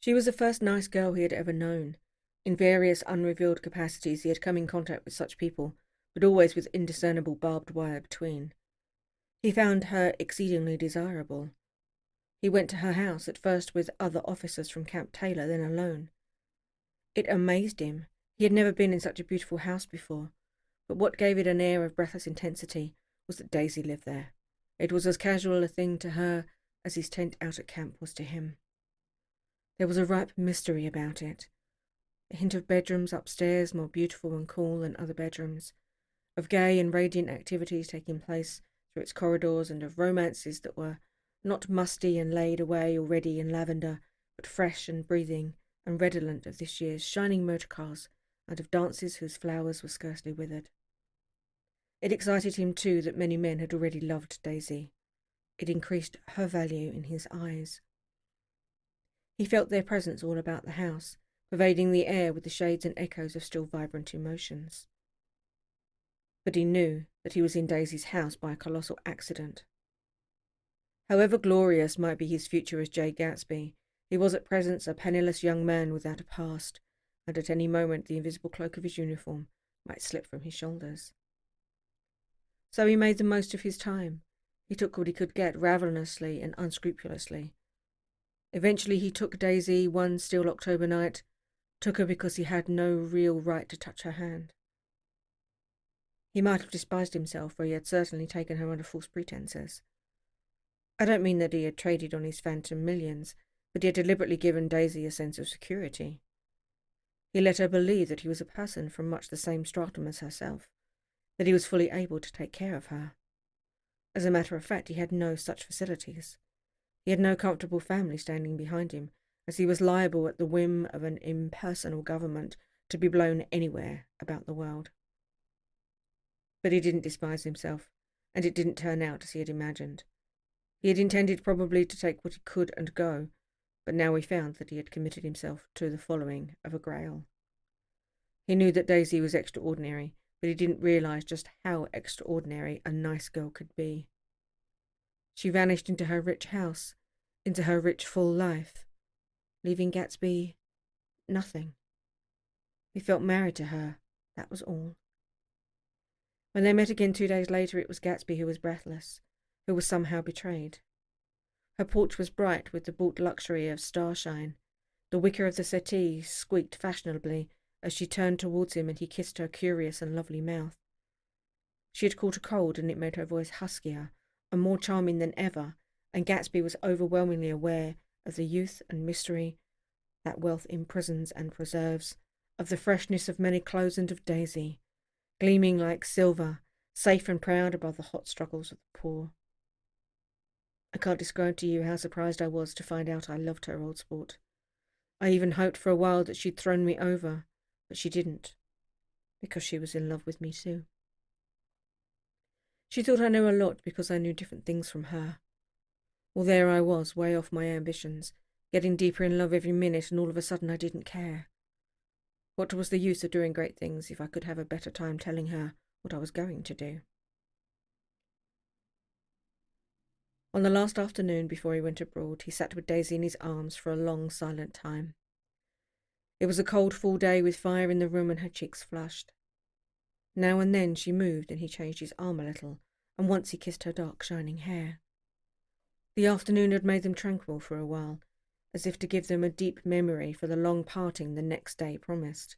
She was the first nice girl he had ever known, In various unrevealed capacities he had come in contact with such people, but always with indiscernible barbed wire between. He found her exceedingly desirable. He went to her house, at first with other officers from Camp Taylor, then alone. It amazed him. He had never been in such a beautiful house before, but what gave it an air of breathless intensity was that Daisy lived there. It was as casual a thing to her as his tent out at camp was to him. There was a ripe mystery about it, a hint of bedrooms upstairs more beautiful and cool than other bedrooms, of gay and radiant activities taking place through its corridors, and of romances that were not musty and laid away already in lavender, but fresh and breathing and redolent of this year's shining motor cars, and of dances whose flowers were scarcely withered. It excited him, too, that many men had already loved Daisy. It increased her value in his eyes. He felt their presence all about the house, pervading the air with the shades and echoes of still vibrant emotions. But he knew that he was in Daisy's house by a colossal accident. However glorious might be his future as J. Gatsby, he was at present a penniless young man without a past, and at any moment the invisible cloak of his uniform might slip from his shoulders. So he made the most of his time. He took what he could get ravenously and unscrupulously. Eventually he took Daisy one still October night, took her because he had no real right to touch her hand. He might have despised himself, for he had certainly taken her under false pretenses. I don't mean that he had traded on his phantom millions, but he had deliberately given Daisy a sense of security. He let her believe that he was a person from much the same stratum as herself, that he was fully able to take care of her. As a matter of fact, he had no such facilities. He had no comfortable family standing behind him, as he was liable at the whim of an impersonal government to be blown anywhere about the world. But he didn't despise himself, and it didn't turn out as he had imagined. He had intended probably to take what he could and go, but now he found that he had committed himself to the following of a grail. He knew that Daisy was extraordinary, but he didn't realize just how extraordinary a nice girl could be. She vanished into her rich house, into her rich full life, leaving Gatsby nothing. He felt married to her, that was all. When they met again 2 days later, it was Gatsby who was breathless, who was somehow betrayed. Her porch was bright with the bought luxury of starshine. The wicker of the settee squeaked fashionably as she turned towards him and he kissed her curious and lovely mouth. She had caught a cold and it made her voice huskier and more charming than ever, and Gatsby was overwhelmingly aware of the youth and mystery that wealth imprisons and preserves, of the freshness of many clothes and of Daisy, gleaming like silver, safe and proud above the hot struggles of the poor. I can't describe to you how surprised I was to find out I loved her, old sport. I even hoped for a while that she'd thrown me over, but she didn't, because she was in love with me too. She thought I knew a lot because I knew different things from her. Well, there I was, way off my ambitions, getting deeper in love every minute, and all of a sudden I didn't care. What was the use of doing great things if I could have a better time telling her what I was going to do? On the last afternoon before he went abroad, he sat with Daisy in his arms for a long, silent time. It was a cold fall day with fire in the room and her cheeks flushed. Now and then she moved and he changed his arm a little, and once he kissed her dark, shining hair. The afternoon had made them tranquil for a while, as if to give them a deep memory for the long parting the next day promised.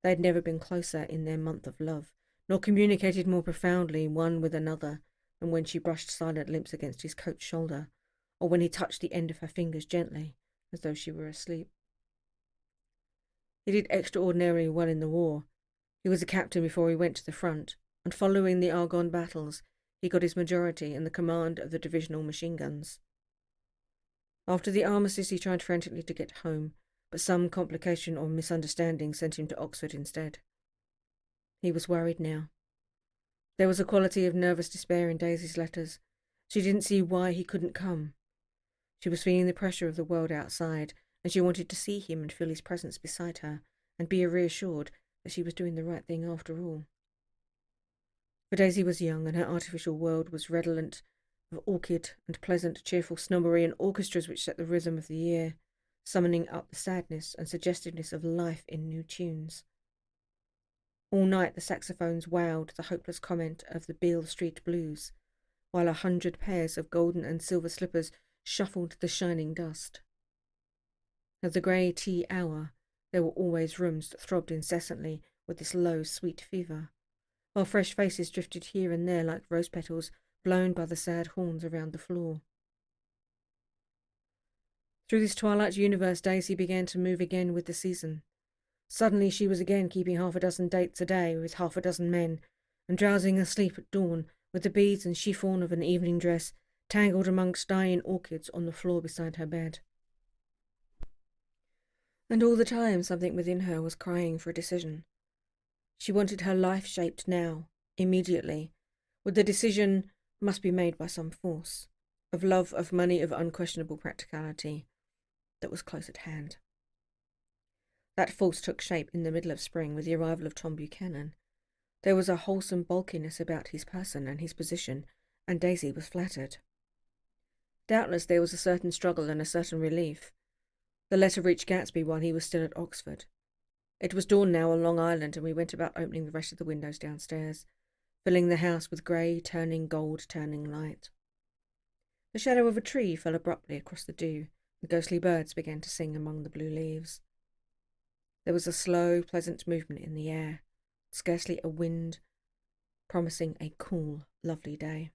They had never been closer in their month of love, nor communicated more profoundly one with another than when she brushed silent lips against his coat shoulder, or when he touched the end of her fingers gently, as though she were asleep. He did extraordinarily well in the war. He was a captain before he went to the front, and following the Argonne battles, he got his majority in the command of the divisional machine guns. After the armistice, he tried frantically to get home, but some complication or misunderstanding sent him to Oxford instead. He was worried now. There was a quality of nervous despair in Daisy's letters. She didn't see why he couldn't come. She was feeling the pressure of the world outside, and she wanted to see him and feel his presence beside her, and be reassured that she was doing the right thing after all. But Daisy was young, and her artificial world was redolent of orchid and pleasant, cheerful snobbery and orchestras which set the rhythm of the year, summoning up the sadness and suggestiveness of life in new tunes. All night the saxophones wailed the hopeless comment of the Beale Street Blues, while 100 pairs of golden and silver slippers shuffled the shining dust. At the grey tea hour, there were always rooms that throbbed incessantly with this low, sweet fever, while fresh faces drifted here and there like rose petals blown by the sad horns around the floor. Through this twilight universe, Daisy began to move again with the season. Suddenly she was again keeping 6 dates a day with 6 men, and drowsing asleep at dawn with the beads and chiffon of an evening dress tangled amongst dying orchids on the floor beside her bed. And all the time something within her was crying for a decision. She wanted her life shaped now, immediately, with the decision must be made by some force, of love, of money, of unquestionable practicality, that was close at hand. That force took shape in the middle of spring with the arrival of Tom Buchanan. There was a wholesome bulkiness about his person and his position, and Daisy was flattered. Doubtless there was a certain struggle and a certain relief. The letter reached Gatsby while he was still at Oxford. It was dawn now on Long Island, and we went about opening the rest of the windows downstairs, filling the house with grey, turning gold, turning light. The shadow of a tree fell abruptly across the dew, and ghostly birds began to sing among the blue leaves. There was a slow, pleasant movement in the air, scarcely a wind, promising a cool, lovely day.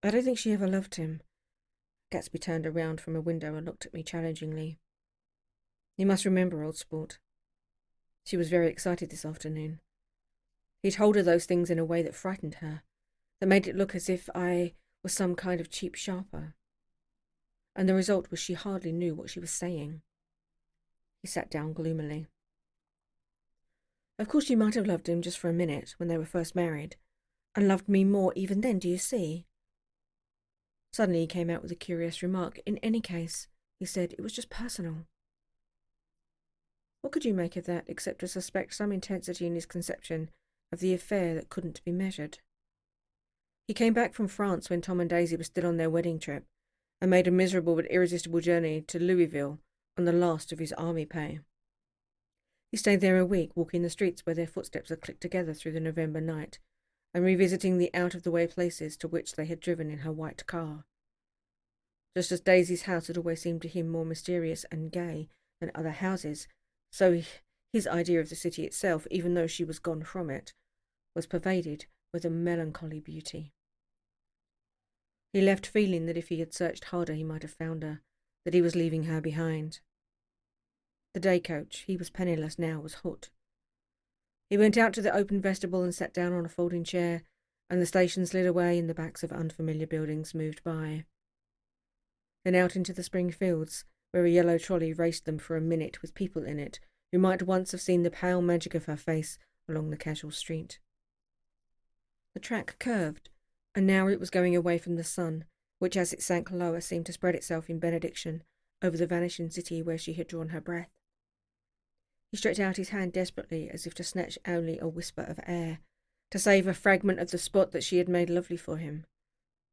I don't think she ever loved him. Gatsby turned around from a window and looked at me challengingly. You must remember, old sport. She was very excited this afternoon. He told her those things in a way that frightened her, that made it look as if I was some kind of cheap sharper. And the result was she hardly knew what she was saying. He sat down gloomily. Of course you might have loved him just for a minute when they were first married, and loved me more even then, do you see? Suddenly he came out with a curious remark. In any case, he said, it was just personal. What could you make of that, except to suspect some intensity in his conception of the affair that couldn't be measured? He came back from France when Tom and Daisy were still on their wedding trip, and made a miserable but irresistible journey to Louisville on the last of his army pay. He stayed there a week, walking the streets where their footsteps had clicked together through the November night, and revisiting the out-of-the-way places to which they had driven in her white car. Just as Daisy's house had always seemed to him more mysterious and gay than other houses, so his idea of the city itself, even though she was gone from it, was pervaded with a melancholy beauty. He left feeling that if he had searched harder he might have found her, that he was leaving her behind. The day coach, he was penniless now, was hooked. He went out to the open vestibule and sat down on a folding chair, and the station slid away and the backs of unfamiliar buildings moved by. Then out into the spring fields, where a yellow trolley raced them for a minute with people in it who might once have seen the pale magic of her face along the casual street. The track curved, and now it was going away from the sun, which as it sank lower seemed to spread itself in benediction over the vanishing city where she had drawn her breath. He stretched out his hand desperately as if to snatch only a whisper of air, to save a fragment of the spot that she had made lovely for him.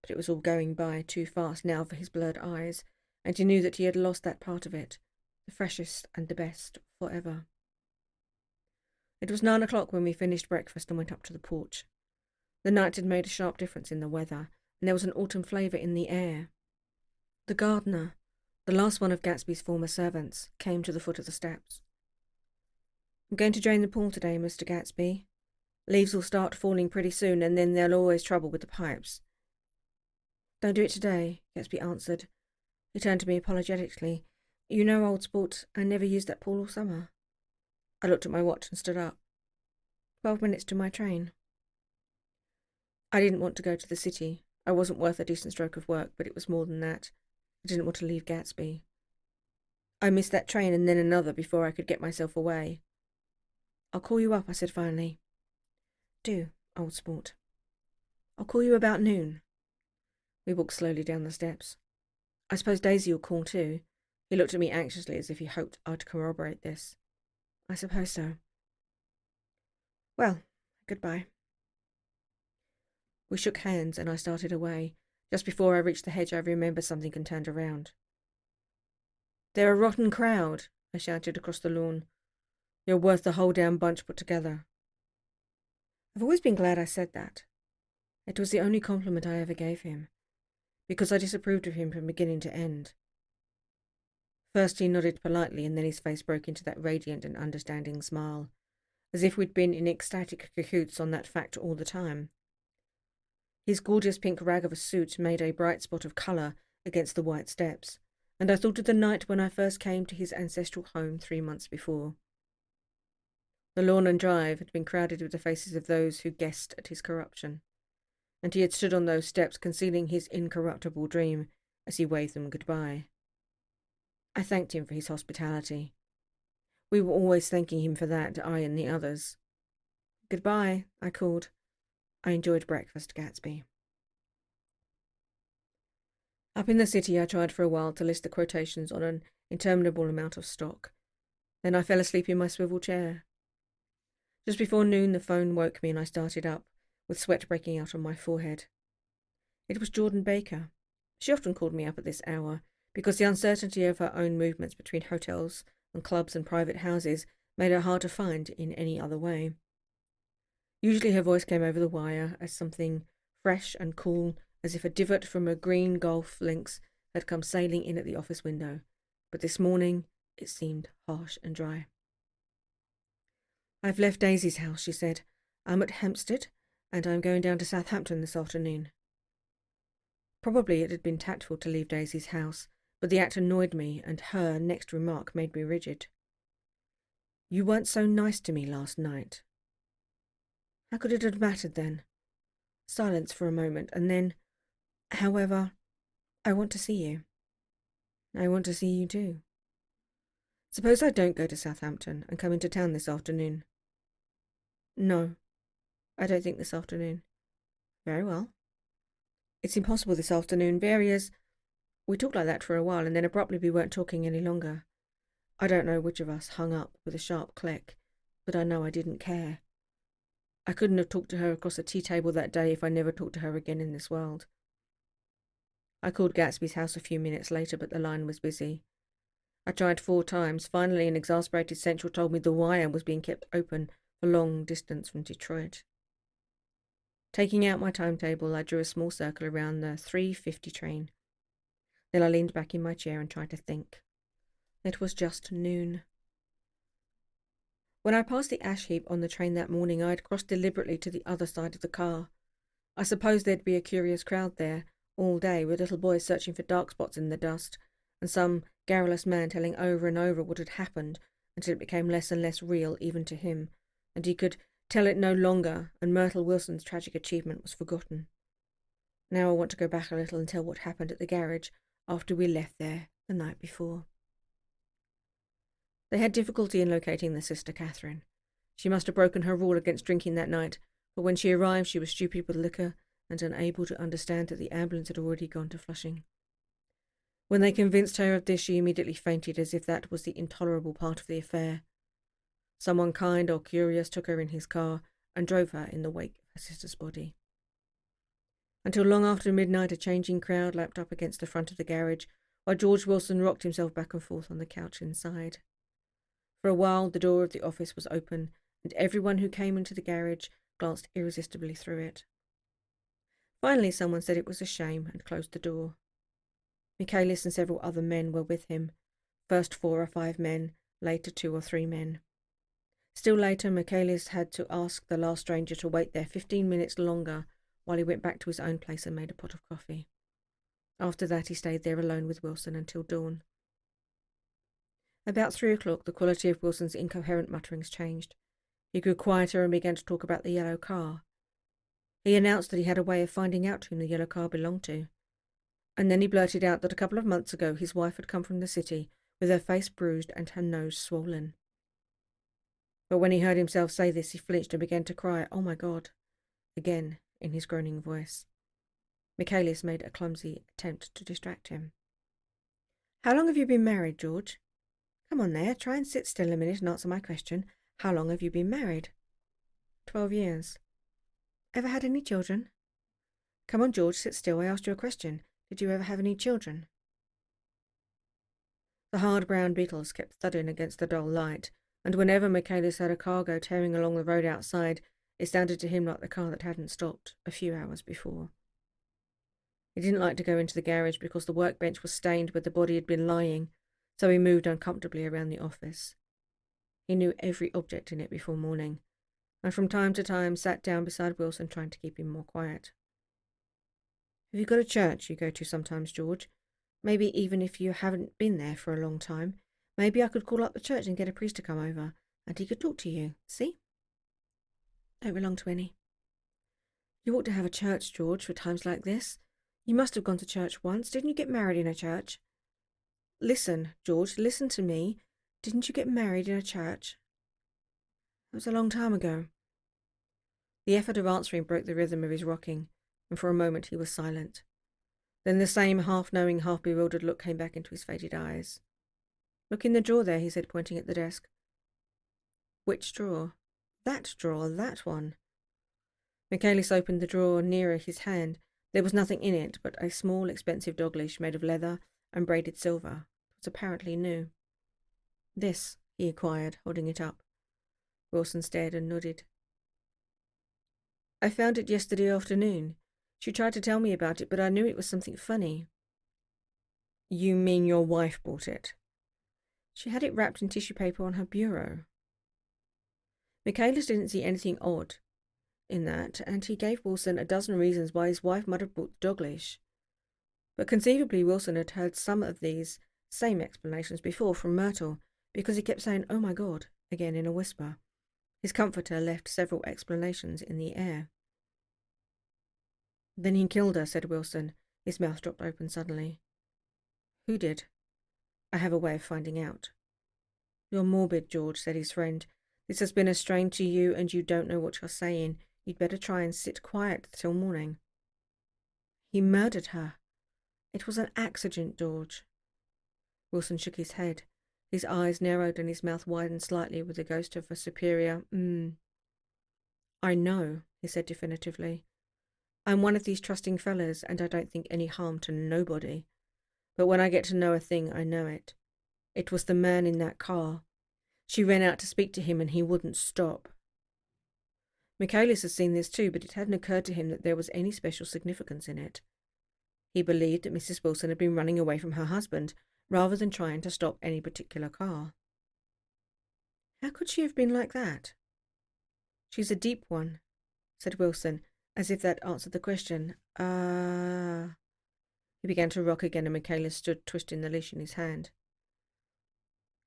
But it was all going by too fast now for his blurred eyes, and he knew that he had lost that part of it, the freshest and the best, forever. It was 9 o'clock when we finished breakfast and went up to the porch. The night had made a sharp difference in the weather, and there was an autumn flavour in the air. The gardener, the last one of Gatsby's former servants, came to the foot of the steps. I'm going to drain the pool today, Mr. Gatsby. Leaves will start falling pretty soon, and then there'll always trouble with the pipes. Don't do it today, Gatsby answered. He turned to me apologetically. You know, old sport, I never used that pool all summer. I looked at my watch and stood up. 12 minutes to my train. I didn't want to go to the city. I wasn't worth a decent stroke of work, but it was more than that. I didn't want to leave Gatsby. I missed that train and then another before I could get myself away. I'll call you up, I said finally. Do, old sport. I'll call you about noon. We walked slowly down the steps. I suppose Daisy will call too. He looked at me anxiously as if he hoped I'd corroborate this. I suppose so. Well, goodbye. We shook hands and I started away. Just before I reached the hedge I remembered something and turned around. "They're a rotten crowd," I shouted across the lawn. "You're worth the whole damn bunch put together." I've always been glad I said that. It was the only compliment I ever gave him, because I disapproved of him from beginning to end. First he nodded politely, and then his face broke into that radiant and understanding smile, as if we'd been in ecstatic cahoots on that fact all the time. His gorgeous pink rag of a suit made a bright spot of colour against the white steps, and I thought of the night when I first came to his ancestral home 3 months before. The lawn and drive had been crowded with the faces of those who guessed at his corruption, and he had stood on those steps concealing his incorruptible dream as he waved them goodbye. I thanked him for his hospitality. We were always thanking him for that, I and the others. "Goodbye," I called. I enjoyed breakfast, Gatsby. Up in the city, I tried for a while to list the quotations on an interminable amount of stock. Then I fell asleep in my swivel chair. Just before noon, the phone woke me and I started up, with sweat breaking out on my forehead. It was Jordan Baker. She often called me up at this hour, because the uncertainty of her own movements between hotels and clubs and private houses made her hard to find in any other way. Usually her voice came over the wire as something fresh and cool, as if a divot from a green golf links had come sailing in at the office window, but this morning it seemed harsh and dry. "I've left Daisy's house," she said. "I'm at Hampstead, and I'm going down to Southampton this afternoon." Probably it had been tactful to leave Daisy's house, but the act annoyed me, and her next remark made me rigid. "You weren't so nice to me last night." How could it have mattered then? Silence for a moment, and then, "However, I want to see you." "I want to see you too." "Suppose I don't go to Southampton and come into town this afternoon?" "No, I don't think this afternoon." "Very well." "It's impossible this afternoon, Various." We talked like that for a while, and then abruptly we weren't talking any longer. I don't know which of us hung up with a sharp click, but I know I didn't care. I couldn't have talked to her across a tea table that day if I never talked to her again in this world. I called Gatsby's house a few minutes later, but the line was busy. I tried 4 times. Finally, an exasperated central told me the wire was being kept open for long distance from Detroit. Taking out my timetable, I drew a small circle around the 3:50 train. Then I leaned back in my chair and tried to think. It was just noon. When I passed the ash heap on the train that morning, I had crossed deliberately to the other side of the car. I suppose there'd be a curious crowd there all day, with little boys searching for dark spots in the dust, and some garrulous man telling over and over what had happened until it became less and less real even to him, and he could tell it no longer, and Myrtle Wilson's tragic achievement was forgotten. Now I want to go back a little and tell what happened at the garage after we left there the night before. They had difficulty in locating the sister Catherine. She must have broken her rule against drinking that night, for when she arrived she was stupid with liquor and unable to understand that the ambulance had already gone to Flushing. When they convinced her of this, she immediately fainted, as if that was the intolerable part of the affair. Someone kind or curious took her in his car and drove her in the wake of her sister's body. Until long after midnight, a changing crowd lapped up against the front of the garage, while George Wilson rocked himself back and forth on the couch inside. For a while, the door of the office was open, and everyone who came into the garage glanced irresistibly through it. Finally, someone said it was a shame and closed the door. Michaelis and several other men were with him. First 4 or 5 men, later 2 or 3 men. Still later, Michaelis had to ask the last stranger to wait there 15 minutes longer while he went back to his own place and made a pot of coffee. After that, he stayed there alone with Wilson until dawn. About 3 o'clock, the quality of Wilson's incoherent mutterings changed. He grew quieter and began to talk about the yellow car. He announced that he had a way of finding out whom the yellow car belonged to. And then he blurted out that a couple of months ago his wife had come from the city with her face bruised and her nose swollen. But when he heard himself say this, he flinched and began to cry, "Oh my God," again in his groaning voice. Michaelis made a clumsy attempt to distract him. "How long have you been married, George? Come on there, try and sit still a minute and answer my question. How long have you been married?" 12 years. Ever had any children? Come on, George, sit still. I asked you a question. Did you ever have any children? The hard brown beetles kept thudding against the dull light, and whenever Michaelis had a car go tearing along the road outside, it sounded to him like the car that hadn't stopped a few hours before. He didn't like to go into the garage because the workbench was stained where the body had been lying, so he moved uncomfortably around the office. He knew every object in it before morning, and from time to time sat down beside Wilson trying to keep him more quiet. "Have you got a church you go to sometimes, George? Maybe even if you haven't been there for a long time, maybe I could call up the church and get a priest to come over, and he could talk to you, see?" "Don't belong to any." "You ought to have a church, George, for times like this. You must have gone to church once. Didn't you get married in a church?" "Listen, George, listen to me. Didn't you get married in a church?" "It was a long time ago." The effort of answering broke the rhythm of his rocking, and for a moment he was silent. Then the same half-knowing, half-bewildered look came back into his faded eyes. "Look in the drawer there," he said, pointing at the desk. "Which drawer?" "That drawer, that one." Michaelis opened the drawer nearer his hand. There was nothing in it but a small, expensive dog-leash made of leather and braided silver. It was apparently new. "This," he inquired, holding it up. Wilson stared and nodded. "I found it yesterday afternoon. She tried to tell me about it, but I knew it was something funny." "You mean your wife bought it?" "She had it wrapped in tissue paper on her bureau." Michaelis didn't see anything odd in that, and he gave Wilson a dozen reasons why his wife might have bought the dog leash. But conceivably Wilson had heard some of these same explanations before from Myrtle, because he kept saying, "Oh my God," again in a whisper. His comforter left several explanations in the air. "Then he killed her," said Wilson. His mouth dropped open suddenly. "Who did?" "I have a way of finding out." "You're morbid, George," said his friend. "This has been a strain to you, and you don't know what you're saying. You'd better try and sit quiet till morning." "He murdered her. It was an accident, George." Wilson shook his head. His eyes narrowed and his mouth widened slightly with the ghost of a superior "I know," he said definitively. "I'm one of these trusting fellas, and I don't think any harm to nobody. But when I get to know a thing, I know it. It was the man in that car. She ran out to speak to him, and he wouldn't stop." Michaelis had seen this too, but it hadn't occurred to him that there was any special significance in it. He believed that Mrs. Wilson had been running away from her husband, rather than trying to stop any particular car. "How could she have been like that?" "She's a deep one," said Wilson, as if that answered the question. He began to rock again, and Michaelis stood twisting the leash in his hand.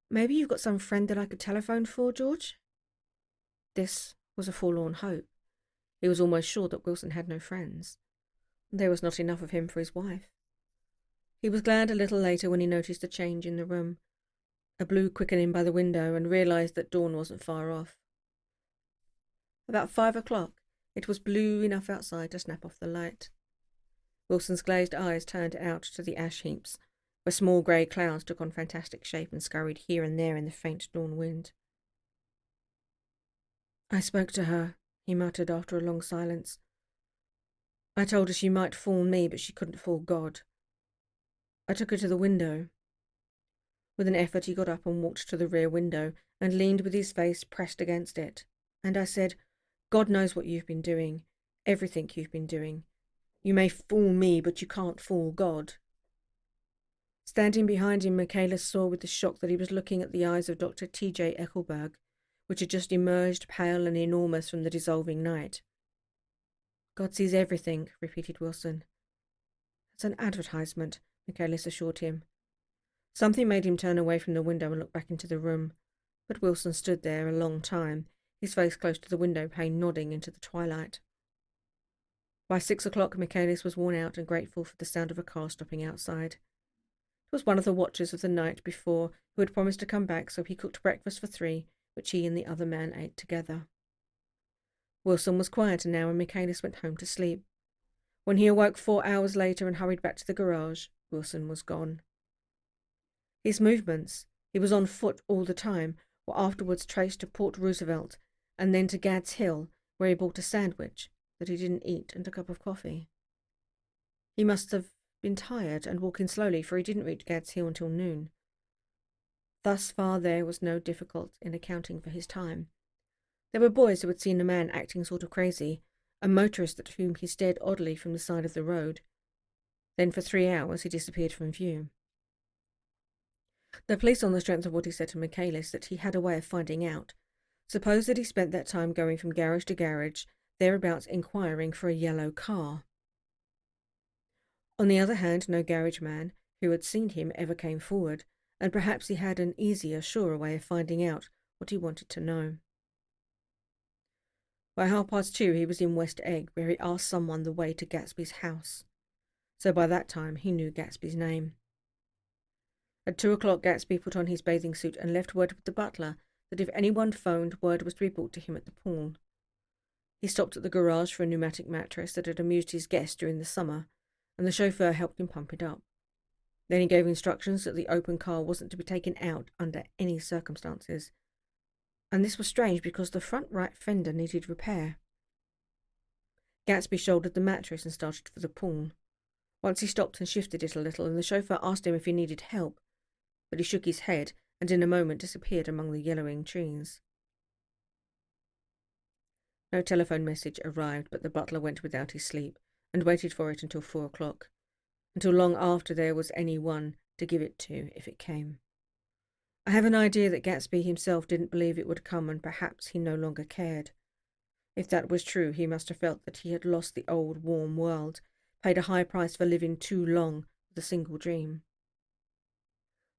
"Maybe you've got some friend that I could telephone for, George?" This was a forlorn hope. He was almost sure that Wilson had no friends. There was not enough of him for his wife. He was glad a little later when he noticed a change in the room, a blue quickening by the window, and realized that dawn wasn't far off. About 5 o'clock, it was blue enough outside to snap off the light. Wilson's glazed eyes turned out to the ash heaps, where small grey clouds took on fantastic shape and scurried here and there in the faint dawn wind. "I spoke to her," he muttered after a long silence. "I told her she might fool me, but she couldn't fool God. I took her to the window." With an effort he got up and walked to the rear window and leaned with his face pressed against it. "And I said, God knows what you've been doing, everything you've been doing. You may fool me, but you can't fool God." Standing behind him, Michaelis saw with the shock that he was looking at the eyes of Dr. T.J. Eckelberg, which had just emerged pale and enormous from the dissolving night. "God sees everything," repeated Wilson. "It's an advertisement," Michaelis assured him. Something made him turn away from the window and look back into the room, but Wilson stood there a long time, his face close to the window pane, nodding into the twilight. By 6 o'clock, Michaelis was worn out and grateful for the sound of a car stopping outside. It was one of the watchers of the night before who had promised to come back, so he cooked breakfast for 3, which he and the other man ate together. Wilson was quieter now, and Michaelis went home to sleep. When he awoke 4 hours later and hurried back to the garage, Wilson was gone. His movements, he was on foot all the time, were afterwards traced to Port Roosevelt and then to Gad's Hill, where he bought a sandwich that he didn't eat and a cup of coffee. He must have been tired and walking slowly, for he didn't reach Gad's Hill until noon. Thus far there was no difficulty in accounting for his time. There were boys who had seen a man acting sort of crazy, a motorist at whom he stared oddly from the side of the road. Then for 3 hours he disappeared from view. The police, on the strength of what he said to Michaelis, that he had a way of finding out, supposed that he spent that time going from garage to garage, thereabouts inquiring for a yellow car. On the other hand, no garage man who had seen him ever came forward, and perhaps he had an easier, surer way of finding out what he wanted to know. By 2:30 he was in West Egg, where he asked someone the way to Gatsby's house. So by that time he knew Gatsby's name. At 2 o'clock Gatsby put on his bathing suit and left word with the butler that if anyone phoned, word was to be brought to him at the pool. He stopped at the garage for a pneumatic mattress that had amused his guests during the summer, and the chauffeur helped him pump it up. Then he gave instructions that the open car wasn't to be taken out under any circumstances. And this was strange because the front right fender needed repair. Gatsby shouldered the mattress and started for the pool. Once he stopped and shifted it a little, and the chauffeur asked him if he needed help, but he shook his head and in a moment disappeared among the yellowing trees. No telephone message arrived, but the butler went without his sleep and waited for it until 4 o'clock, until long after there was any one to give it to if it came. I have an idea that Gatsby himself didn't believe it would come, and perhaps he no longer cared. If that was true, he must have felt that he had lost the old warm world, paid a high price for living too long with a single dream.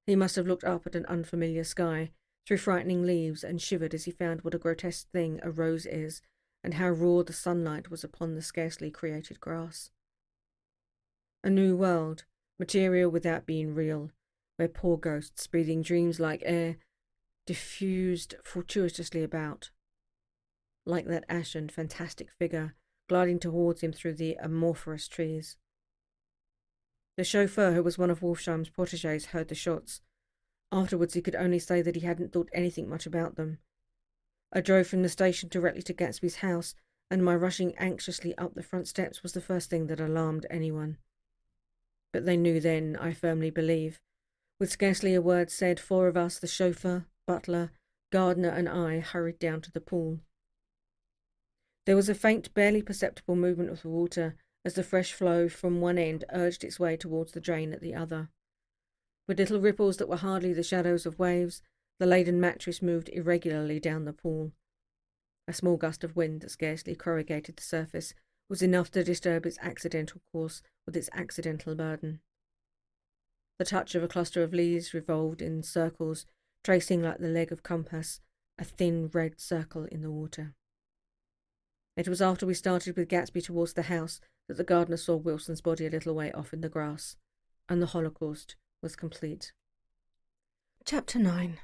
He must have looked up at an unfamiliar sky, through frightening leaves, and shivered as he found what a grotesque thing a rose is, and how raw the sunlight was upon the scarcely created grass. A new world, material without being real, where poor ghosts, breathing dreams like air, diffused fortuitously about, like that ashen, fantastic figure gliding towards him through the amorphous trees. The chauffeur, who was one of Wolfsheim's protégés, heard the shots. Afterwards he could only say that he hadn't thought anything much about them. I drove from the station directly to Gatsby's house, and my rushing anxiously up the front steps was the first thing that alarmed anyone. But they knew then, I firmly believe. With scarcely a word said, 4 of us, the chauffeur, butler, gardener and I, hurried down to the pool. There was a faint, barely perceptible movement of the water as the fresh flow from one end urged its way towards the drain at the other. With little ripples that were hardly the shadows of waves, the laden mattress moved irregularly down the pool. A small gust of wind that scarcely corrugated the surface was enough to disturb its accidental course with its accidental burden. The touch of a cluster of leaves revolved in circles, tracing like the leg of compass, a thin red circle in the water. It was after we started with Gatsby towards the house that the gardener saw Wilson's body a little way off in the grass, and the Holocaust was complete. Chapter 9.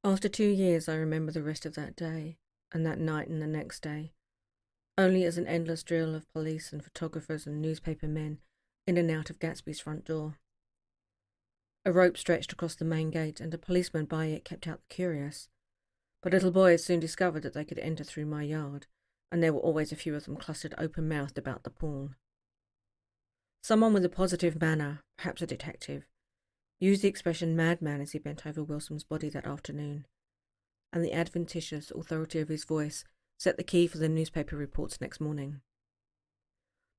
After 2 years I remember the rest of that day, and that night and the next day, only as an endless drill of police and photographers and newspaper men in and out of Gatsby's front door. A rope stretched across the main gate, and a policeman by it kept out the curious, but little boys soon discovered that they could enter through my yard, and there were always a few of them clustered open-mouthed about the pool. Someone with a positive manner, perhaps a detective, used the expression madman as he bent over Wilson's body that afternoon, and the adventitious authority of his voice set the key for the newspaper reports next morning.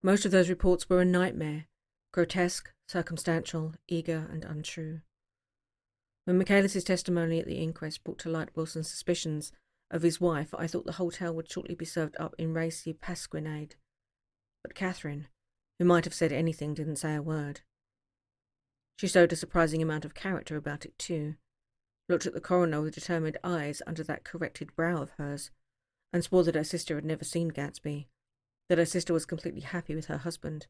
Most of those reports were a nightmare, grotesque, circumstantial, eager and untrue. When Michaelis's testimony at the inquest brought to light Wilson's suspicions of his wife, I thought the hotel would shortly be served up in racy pasquinade. But Catherine, who might have said anything, didn't say a word. She showed a surprising amount of character about it too, looked at the coroner with determined eyes under that corrected brow of hers, and swore that her sister had never seen Gatsby, that her sister was completely happy with her husband,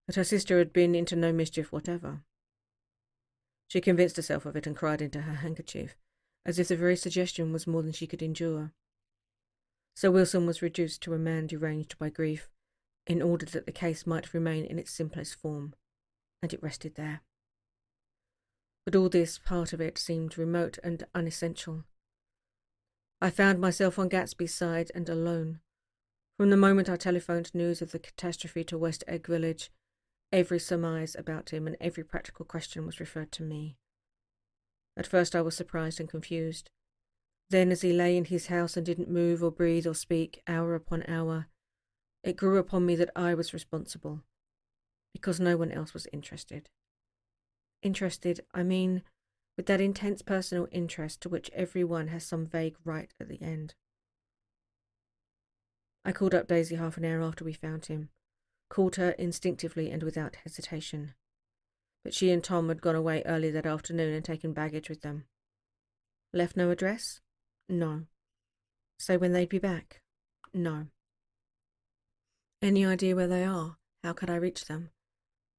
that her sister had been into no mischief whatever. She convinced herself of it and cried into her handkerchief, as if the very suggestion was more than she could endure. So Wilson was reduced to a man deranged by grief, in order that the case might remain in its simplest form, and it rested there. But all this part of it seemed remote and unessential. I found myself on Gatsby's side and alone. From the moment I telephoned news of the catastrophe to West Egg Village, every surmise about him and every practical question was referred to me. At first I was surprised and confused. Then, as he lay in his house and didn't move or breathe or speak, hour upon hour, it grew upon me that I was responsible, because no one else was interested. Interested, I mean, with that intense personal interest to which everyone has some vague right at the end. I called up Daisy half an hour after we found him, called her instinctively and without hesitation. But she and Tom had gone away early that afternoon and taken baggage with them. Left no address? No. Say when they'd be back? No. Any idea where they are? How could I reach them?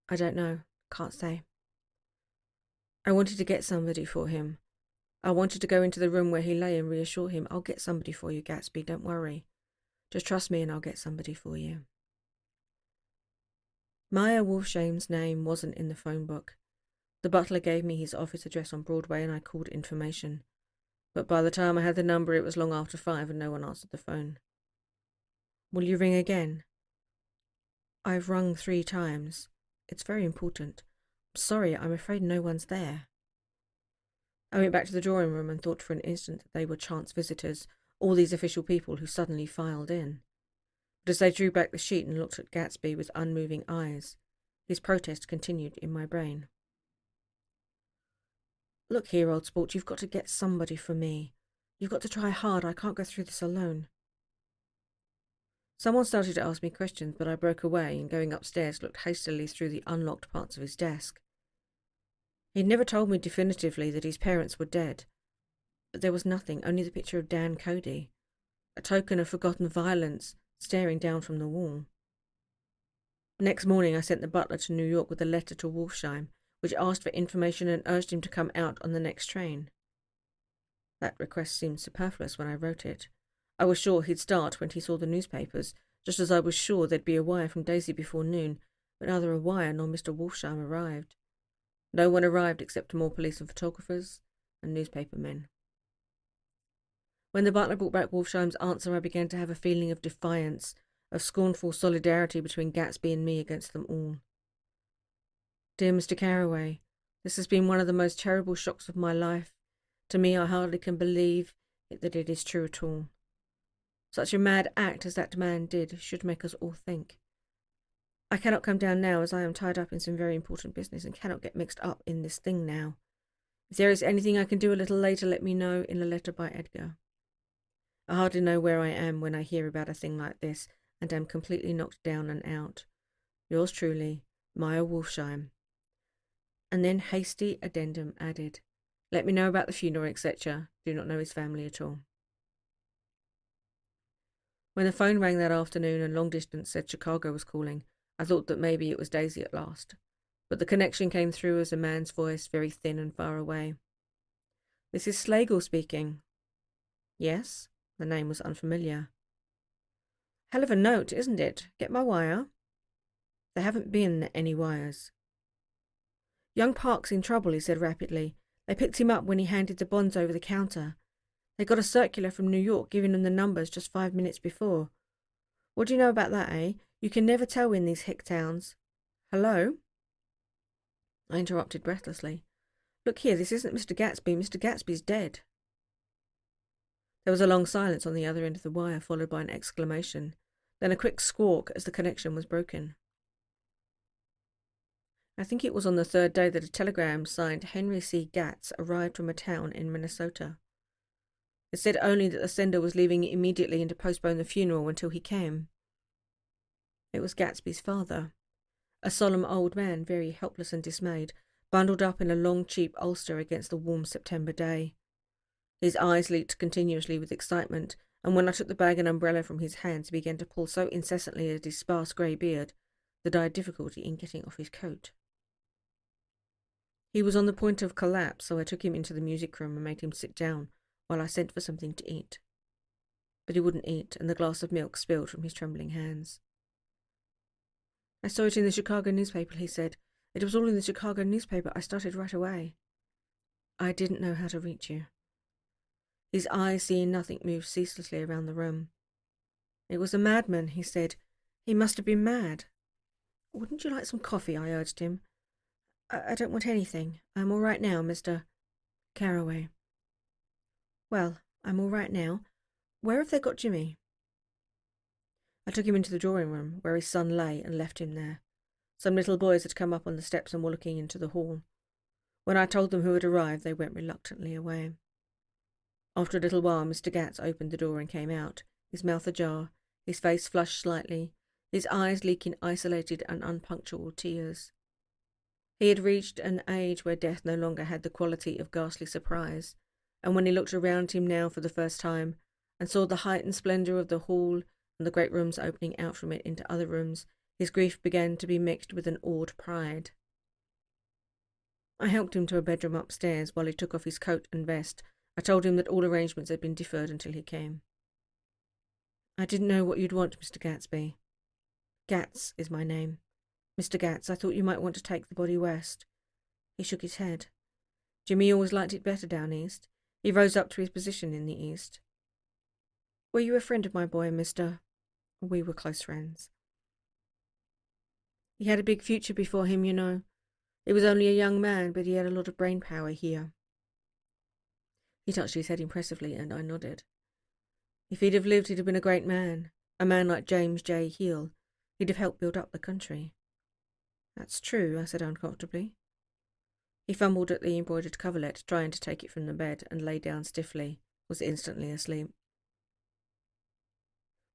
I don't know. Can't say. I wanted to get somebody for him. I wanted to go into the room where he lay and reassure him, I'll get somebody for you, Gatsby, don't worry. Just trust me and I'll get somebody for you. Maya Wolfshane's name wasn't in the phone book. The butler gave me his office address on Broadway and I called information. But by the time I had the number, it was long after 5 and no one answered the phone. Will you ring again? I've rung 3 times. It's very important. Sorry, I'm afraid no one's there. I went back to the drawing room and thought for an instant that they were chance visitors, all these official people who suddenly filed in. But as they drew back the sheet and looked at Gatsby with unmoving eyes, his protest continued in my brain. Look here, old sport, you've got to get somebody for me. You've got to try hard. I can't go through this alone. Someone started to ask me questions, but I broke away and, going upstairs, looked hastily through the unlocked parts of his desk. He'd never told me definitively that his parents were dead, but there was nothing, only the picture of Dan Cody, a token of forgotten violence staring down from the wall. Next morning I sent the butler to New York with a letter to Wolfsheim, which asked for information and urged him to come out on the next train. That request seemed superfluous when I wrote it. I was sure he'd start when he saw the newspapers, just as I was sure there'd be a wire from Daisy before noon, but neither a wire nor Mr. Wolfsheim arrived. No one arrived except more police and photographers and newspaper men. When the butler brought back Wolfsheim's answer, I began to have a feeling of defiance, of scornful solidarity between Gatsby and me against them all. Dear Mr. Carraway, this has been one of the most terrible shocks of my life. To me, I hardly can believe that it is true at all. Such a mad act as that man did should make us all think. I cannot come down now, as I am tied up in some very important business and cannot get mixed up in this thing now. If there is anything I can do a little later, let me know in a letter by Edgar. I hardly know where I am when I hear about a thing like this, and am completely knocked down and out. Yours truly, Maya Wolfsheim. And then hasty addendum added, let me know about the funeral, etc. Do not know his family at all. When the phone rang that afternoon and long distance said Chicago was calling, I thought that maybe it was Daisy at last. But the connection came through as a man's voice, very thin and far away. This is Slagle speaking. Yes, the name was unfamiliar. Hell of a note, isn't it? Get my wire? There haven't been any wires. Young Park's in trouble, he said rapidly. They picked him up when he handed the bonds over the counter. They got a circular from New York giving them the numbers just 5 minutes before. What do you know about that, eh? You can never tell in these hick towns. Hello? I interrupted breathlessly. Look here, this isn't Mr. Gatsby. Mr. Gatsby's dead. There was a long silence on the other end of the wire, followed by an exclamation, then a quick squawk as the connection was broken. I think it was on the 3rd day that a telegram signed Henry C. Gatz arrived from a town in Minnesota. It said only that the sender was leaving immediately and to postpone the funeral until he came. It was Gatsby's father, a solemn old man, very helpless and dismayed, bundled up in a long, cheap ulster against the warm September day. His eyes leaked continuously with excitement, and when I took the bag and umbrella from his hands, he began to pull so incessantly at his sparse grey beard that I had difficulty in getting off his coat. He was on the point of collapse, so I took him into the music room and made him sit down while I sent for something to eat. But he wouldn't eat, and the glass of milk spilled from his trembling hands. I saw it in the Chicago newspaper, he said. It was all in the Chicago newspaper. I started right away. I didn't know how to reach you. His eyes, seeing nothing, moved ceaselessly around the room. It was a madman, he said. He must have been mad. Wouldn't you like some coffee? I urged him. I don't want anything. I'm all right now, Mr. Carraway. Well, I'm all right now. Where have they got Jimmy? I took him into the drawing room, where his son lay, and left him there. Some little boys had come up on the steps and were looking into the hall. When I told them who had arrived, they went reluctantly away. After a little while, Mr. Gatz opened the door and came out, his mouth ajar, his face flushed slightly, his eyes leaking isolated and unpunctual tears. He had reached an age where death no longer had the quality of ghastly surprise, and when he looked around him now for the first time, and saw the heightened splendour of the hall and the great rooms opening out from it into other rooms, his grief began to be mixed with an awed pride. I helped him to a bedroom upstairs while he took off his coat and vest. I told him that all arrangements had been deferred until he came. I didn't know what you'd want, Mr. Gatsby. Gatz is my name. Mr. Gatz, I thought you might want to take the body west. He shook his head. Jimmy always liked it better down east. He rose up to his position in the east. Were you a friend of my boy, Mr.? We were close friends. He had a big future before him, you know. He was only a young man, but he had a lot of brain power here. He touched his head impressively, and I nodded. If he'd have lived, he'd have been a great man. A man like James J. Heal. He'd have helped build up the country. That's true, I said uncomfortably. He fumbled at the embroidered coverlet, trying to take it from the bed, and lay down stiffly, was instantly asleep.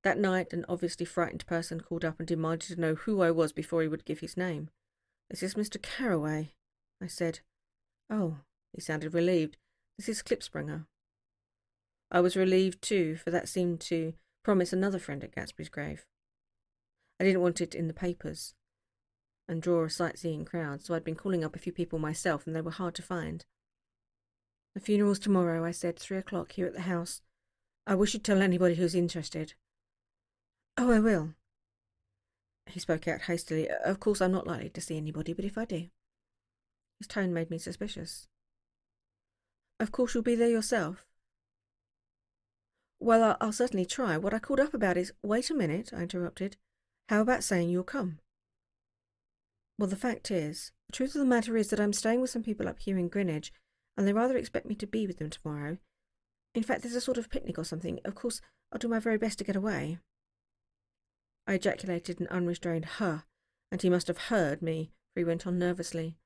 That night, an obviously frightened person called up and demanded to know who I was before he would give his name. This is Mr. Carraway, I said. Oh, he sounded relieved. This is Klipspringer. I was relieved too, for that seemed to promise another friend at Gatsby's grave. I didn't want it in the papers and draw a sightseeing crowd, so I'd been calling up a few people myself, and they were hard to find. The funeral's tomorrow, I said, 3 o'clock here at the house. I wish you'd tell anybody who's interested. Oh, I will. He spoke out hastily. Of course, I'm not likely to see anybody, but if I do. His tone made me suspicious. Of course, you'll be there yourself. Well, I'll certainly try. What I called up about is... Wait a minute, I interrupted. How about saying you'll come? Well, the fact is, the truth of the matter is that I'm staying with some people up here in Greenwich, and they rather expect me to be with them tomorrow. In fact, there's a sort of picnic or something. Of course, I'll do my very best to get away. I ejaculated an unrestrained "huh," and he must have heard me, for he went on nervously.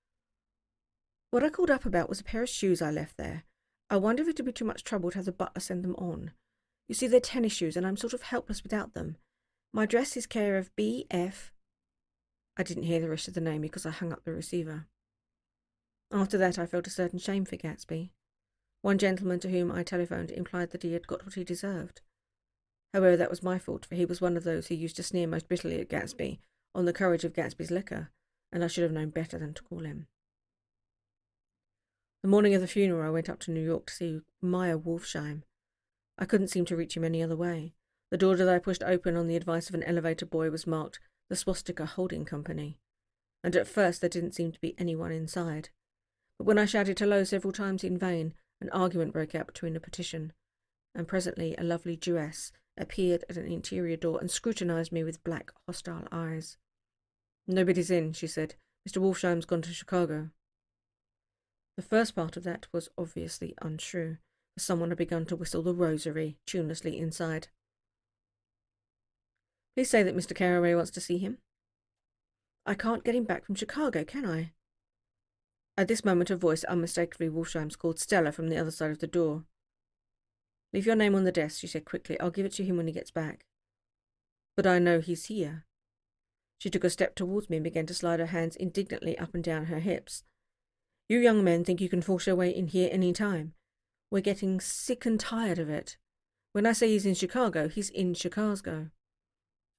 What I called up about was a pair of shoes I left there. I wonder if it would be too much trouble to have the butler send them on. You see, they're tennis shoes, and I'm sort of helpless without them. My address is care of B.F. I didn't hear the rest of the name because I hung up the receiver. After that I felt a certain shame for Gatsby. One gentleman to whom I telephoned implied that he had got what he deserved. However, that was my fault, for he was one of those who used to sneer most bitterly at Gatsby on the courage of Gatsby's liquor, and I should have known better than to call him. The morning of the funeral I went up to New York to see Meyer Wolfsheim. I couldn't seem to reach him any other way. The door that I pushed open on the advice of an elevator boy was marked the Swastika Holding Company, and at first there didn't seem to be anyone inside. But when I shouted hello several times in vain, an argument broke out between the petition, and presently a lovely Jewess appeared at an interior door and scrutinized me with black, hostile eyes. Nobody's in, she said. Mr. Wolfsheim's gone to Chicago. The first part of that was obviously untrue, for someone had begun to whistle the rosary tunelessly inside. Please say that Mr. Carraway wants to see him. I can't get him back from Chicago, can I? At this moment a voice, unmistakably Wolfsheim's, called Stella from the other side of the door. Leave your name on the desk, she said quickly. I'll give it to him when he gets back. But I know he's here. She took a step towards me and began to slide her hands indignantly up and down her hips. You young men think you can force your way in here any time. We're getting sick and tired of it. When I say he's in Chicago, he's in Chicago.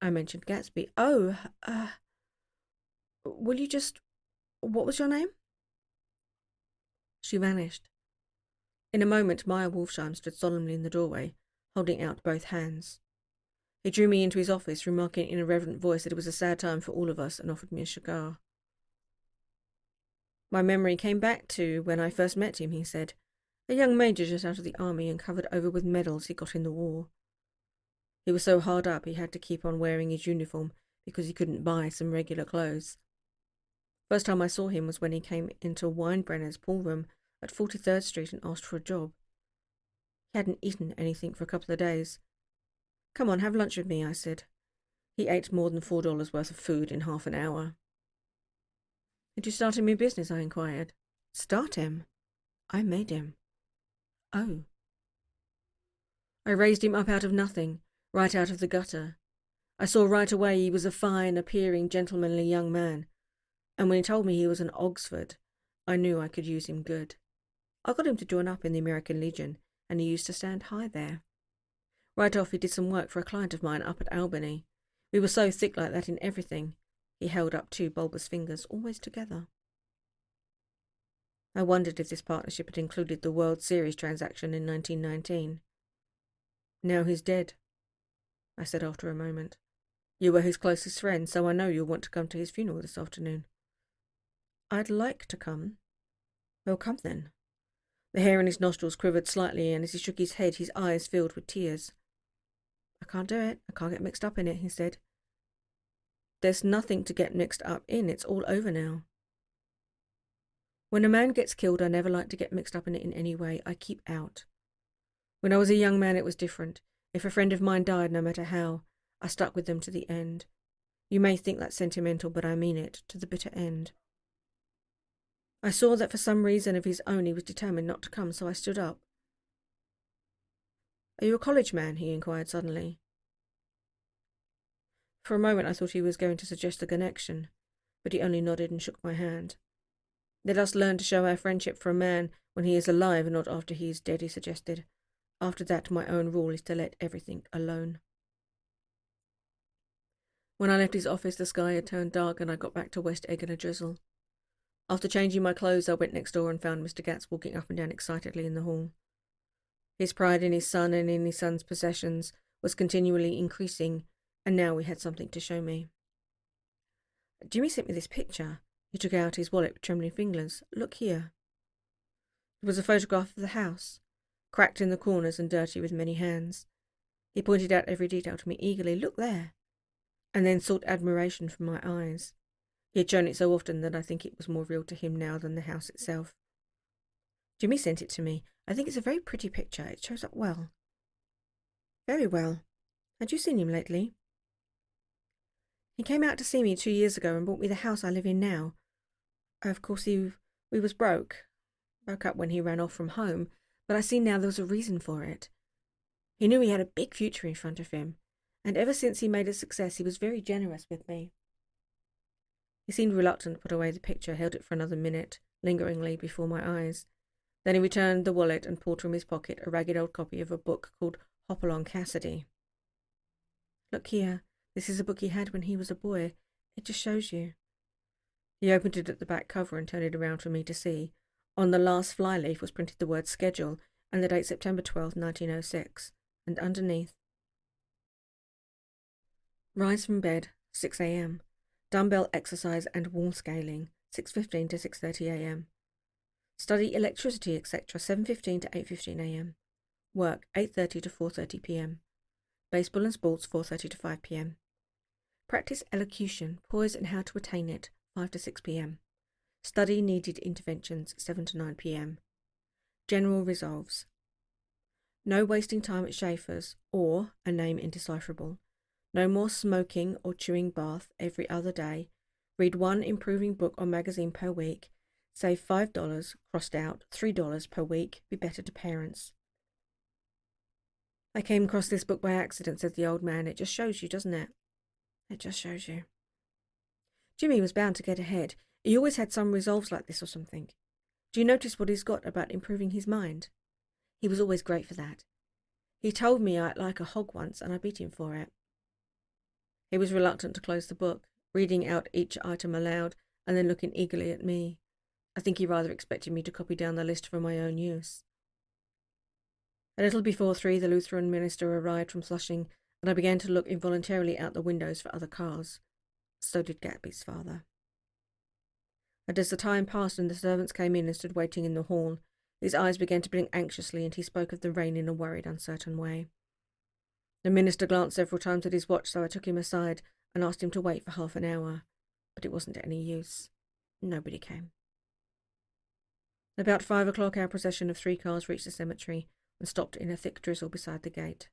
I mentioned Gatsby. Oh, will you just... What was your name? She vanished. In a moment, Meyer Wolfsheim stood solemnly in the doorway, holding out both hands. He drew me into his office, remarking in a reverent voice that it was a sad time for all of us, and offered me a cigar. My memory came back to when I first met him, he said. A young major just out of the army and covered over with medals he got in the war. He was so hard up he had to keep on wearing his uniform because he couldn't buy some regular clothes. First time I saw him was when he came into Weinbrenner's pool room at 43rd Street and asked for a job. He hadn't eaten anything for a couple of days. "Come on, have lunch with me," I said. He ate more than $4 worth of food in half an hour. "Did you start him in business?" I inquired. "Start him? I made him." "Oh." "I raised him up out of nothing, right out of the gutter. I saw right away he was a fine-appearing, gentlemanly young man, and when he told me he was an Oxford, I knew I could use him good. I got him to join up in the American Legion, and he used to stand high there. Right off he did some work for a client of mine up at Albany. We were so thick like that in everything." He held up 2 bulbous fingers, always together. I wondered if this partnership had included the World Series transaction in 1919. "Now he's dead," I said after a moment. "You were his closest friend, so I know you'll want to come to his funeral this afternoon." "I'd like to come." "Well, come then." The hair in his nostrils quivered slightly, and as he shook his head, his eyes filled with tears. "I can't do it. I can't get mixed up in it," he said. "There's nothing to get mixed up in. It's all over now." "When a man gets killed, I never like to get mixed up in it in any way. I keep out. When I was a young man, it was different. If a friend of mine died, no matter how, I stuck with them to the end. You may think that's sentimental, but I mean it, to the bitter end. I saw that for some reason of his own he was determined not to come, so I stood up. "Are you a college man?" he inquired suddenly. For a moment I thought he was going to suggest a connection, but he only nodded and shook my hand. "Let us learn to show our friendship for a man when he is alive and not after he is dead," he suggested. "After that, my own rule is to let everything alone." When I left his office, the sky had turned dark and I got back to West Egg in a drizzle. After changing my clothes, I went next door and found Mr. Gatz walking up and down excitedly in the hall. His pride in his son and in his son's possessions was continually increasing, and now we had something to show me. "Jimmy sent me this picture." He took out his wallet with trembling fingers. "Look here." It was a photograph of the house, cracked in the corners and dirty with many hands. He pointed out every detail to me eagerly. "Look there," and then sought admiration from my eyes. He had shown it so often that I think it was more real to him now than the house itself. "Jimmy sent it to me. I think it's a very pretty picture. It shows up well." "Very well. Had you seen him lately?" "He came out to see me 2 years ago and bought me the house I live in now. Of course, we was broke up when he ran off from home, but I see now there was a reason for it. He knew he had a big future in front of him, and ever since he made a success, he was very generous with me." He seemed reluctant to put away the picture, held it for another minute, lingeringly before my eyes. Then he returned the wallet and pulled from his pocket a ragged old copy of a book called Hopalong Cassidy. "Look here, this is a book he had when he was a boy. It just shows you." He opened it at the back cover and turned it around for me to see. On the last flyleaf was printed the word schedule and the date September 12, 1906, and underneath: "Rise from bed, 6 a.m. Dumbbell exercise and wall scaling, 6:15 to 6:30 a.m. Study electricity, etc., 7:15 to 8:15 a.m. Work, 8:30 to 4:30 p.m. Baseball and sports, 4:30 to 5 p.m. Practice elocution, poise and how to attain it, 5 to 6 p.m. Study needed interventions, 7 to 9 p.m. General resolves: no wasting time at Schaefer's or a name indecipherable. No more smoking or chewing bath every other day. Read 1 improving book or magazine per week. Save $5, crossed out, $3 per week. Be better to parents." "I came across this book by accident," said the old man. "It just shows you, doesn't it?" "It just shows you." Jimmy was bound to get ahead. He always had some resolves like this or something. Do you notice what he's got about improving his mind? He was always great for that. He told me I'd like a hog once, and I beat him for it. He was reluctant to close the book, reading out each item aloud and then looking eagerly at me. I think he rather expected me to copy down the list for my own use. A little before 3, the Lutheran minister arrived from Flushing, and I began to look involuntarily out the windows for other cars. So did Gatsby's father. And as the time passed and the servants came in and stood waiting in the hall, his eyes began to blink anxiously, and he spoke of the rain in a worried, uncertain way. The minister glanced several times at his watch, so I took him aside and asked him to wait for half an hour. But it wasn't any use. Nobody came. About 5 o'clock, our procession of 3 cars reached the cemetery and stopped in a thick drizzle beside the gate.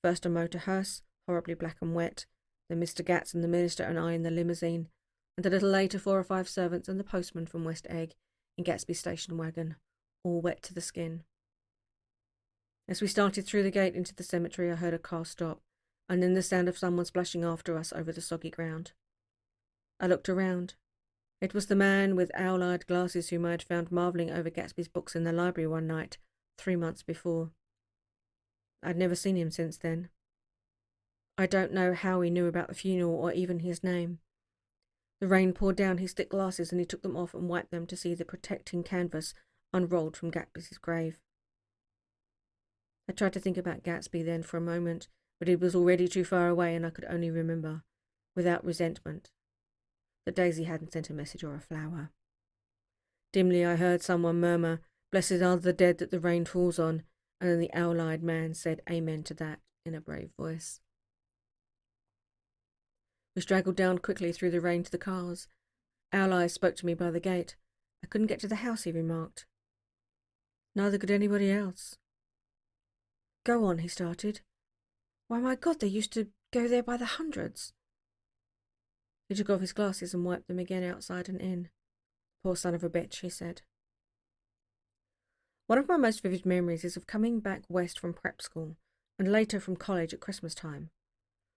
First a motor hearse, horribly black and wet, then Mr. Gatz and the minister and I in the limousine, and a little later 4 or 5 servants and the postman from West Egg in Gatsby's station wagon, all wet to the skin. As we started through the gate into the cemetery, I heard a car stop, and then the sound of someone splashing after us over the soggy ground. I looked around. It was the man with owl-eyed glasses whom I had found marvelling over Gatsby's books in the library one night, 3 months before. I'd never seen him since then. I don't know how he knew about the funeral or even his name. The rain poured down his thick glasses and he took them off and wiped them to see the protecting canvas unrolled from Gatsby's grave. I tried to think about Gatsby then for a moment, but he was already too far away and I could only remember, without resentment, that Daisy hadn't sent a message or a flower. Dimly I heard someone murmur, "Blessed are the dead that the rain falls on," and then the owl-eyed man said amen to that in a brave voice. We straggled down quickly through the rain to the cars. Owl Eyes spoke to me by the gate. I couldn't get to the house, he remarked. Neither could anybody else. Go on, he started. Why, my God, they used to go there by the hundreds. He took off his glasses and wiped them again outside and in. Poor son of a bitch, he said. One of my most vivid memories is of coming back west from prep school and later from college at Christmas time.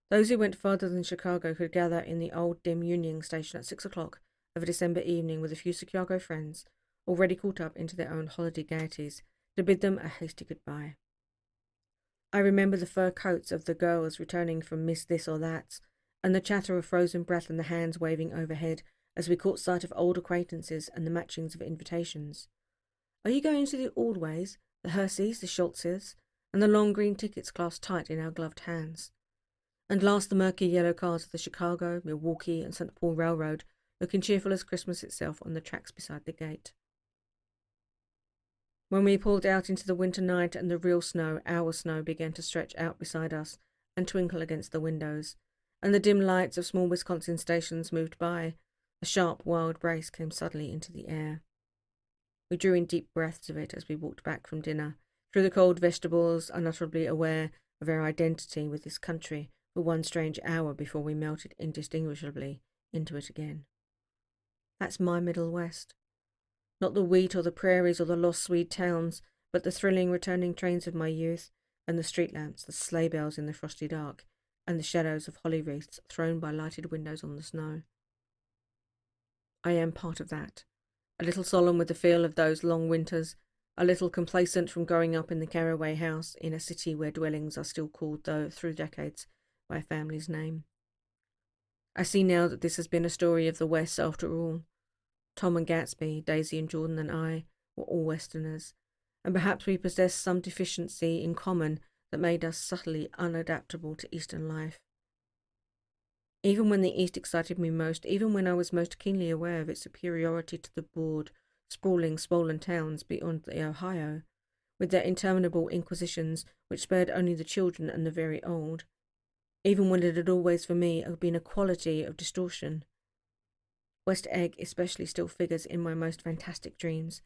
Those who went farther than Chicago could gather in the old dim Union Station at 6 o'clock of a December evening with a few Chicago friends, already caught up into their own holiday gaieties, to bid them a hasty goodbye. I remember the fur coats of the girls returning from Miss This or That's, and the chatter of frozen breath and the hands waving overhead as we caught sight of old acquaintances and the matchings of invitations. Are you going to the Aldways, the Herseys, the Schultzes, and the long green tickets clasped tight in our gloved hands? And last the murky yellow cars of the Chicago, Milwaukee, and St. Paul Railroad, looking cheerful as Christmas itself on the tracks beside the gate. When we pulled out into the winter night and the real snow, our snow, began to stretch out beside us and twinkle against the windows, and the dim lights of small Wisconsin stations moved by, a sharp, wild brace came suddenly into the air. We drew in deep breaths of it as we walked back from dinner, through the cold vegetables, unutterably aware of our identity with this country for one strange hour before we melted indistinguishably into it again. That's my Middle West. Not the wheat or the prairies or the lost Swede towns, but the thrilling returning trains of my youth, and the street lamps, the sleigh bells in the frosty dark, and the shadows of holly wreaths thrown by lighted windows on the snow. I am part of that, a little solemn with the feel of those long winters, a little complacent from growing up in the Caraway house in a city where dwellings are still called, though through decades, by a family's name. I see now that this has been a story of the West after all. Tom and Gatsby, Daisy and Jordan and I were all Westerners, and perhaps we possessed some deficiency in common that made us subtly unadaptable to Eastern life. Even when the East excited me most, even when I was most keenly aware of its superiority to the bored, sprawling, swollen towns beyond the Ohio, with their interminable inquisitions which spared only the children and the very old, even when it had always for me been a quality of distortion. West Egg especially still figures in my most fantastic dreams.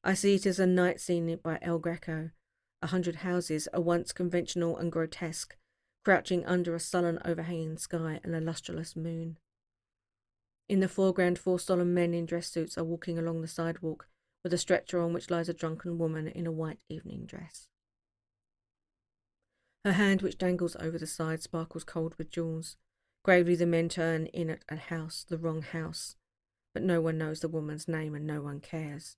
I see it as a night scene by El Greco, 100 houses, a once conventional and grotesque, crouching under a sullen overhanging sky and a lustreless moon. In the foreground, 4 solemn men in dress suits are walking along the sidewalk, with a stretcher on which lies a drunken woman in a white evening dress. Her hand, which dangles over the side, sparkles cold with jewels. Gravely the men turn in at a house, the wrong house, but no one knows the woman's name and no one cares.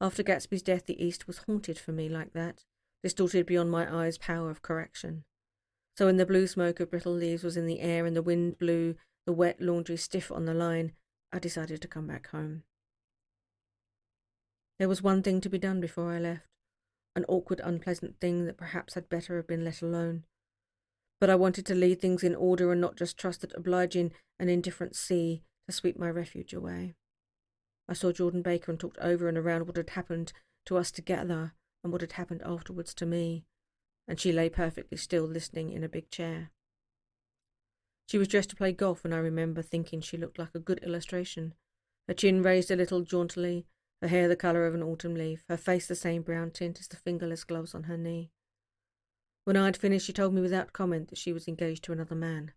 After Gatsby's death, the East was haunted for me like that, distorted beyond my eyes' power of correction. So when the blue smoke of brittle leaves was in the air and the wind blew the wet laundry stiff on the line, I decided to come back home. There was one thing to be done before I left, an awkward, unpleasant thing that perhaps had better have been let alone. But I wanted to leave things in order and not just trust that obliging and indifferent sea to sweep my refuge away. I saw Jordan Baker and talked over and around what had happened to us together and what had happened afterwards to me, and she lay perfectly still listening in a big chair. She was dressed to play golf, and I remember thinking she looked like a good illustration, Her chin raised a little jauntily, her hair the colour of an autumn leaf, her face the same brown tint as the fingerless gloves on her knee. When I had finished, she told me without comment that she was engaged to another man.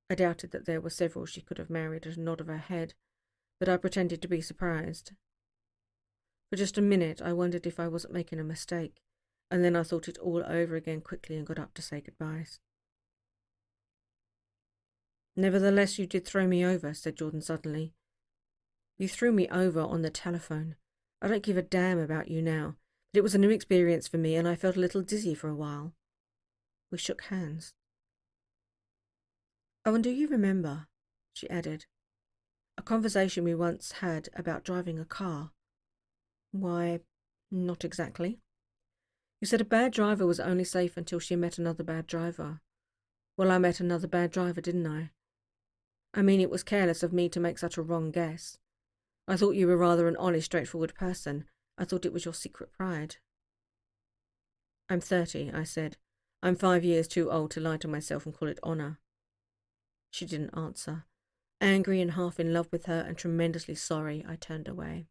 I doubted that there were several she could have married at a nod of her head, but I pretended to be surprised. For just a minute I wondered if I wasn't making a mistake, and then I thought it all over again quickly and got up to say goodbyes. "Nevertheless, you did throw me over," said Jordan suddenly. "You threw me over on the telephone. I don't give a damn about you now, but it was a new experience for me and I felt a little dizzy for a while." We shook hands. "Oh, and do you remember," she added, "a conversation we once had about driving a car?" "Why, not exactly." "You said a bad driver was only safe until she met another bad driver. Well, I met another bad driver, didn't I? I mean, it was careless of me to make such a wrong guess. I thought you were rather an honest, straightforward person. I thought it was your secret pride." "I'm 30, I said. "I'm 5 years too old to lie to myself and call it honour." She didn't answer. Angry and half in love with her and tremendously sorry, I turned away.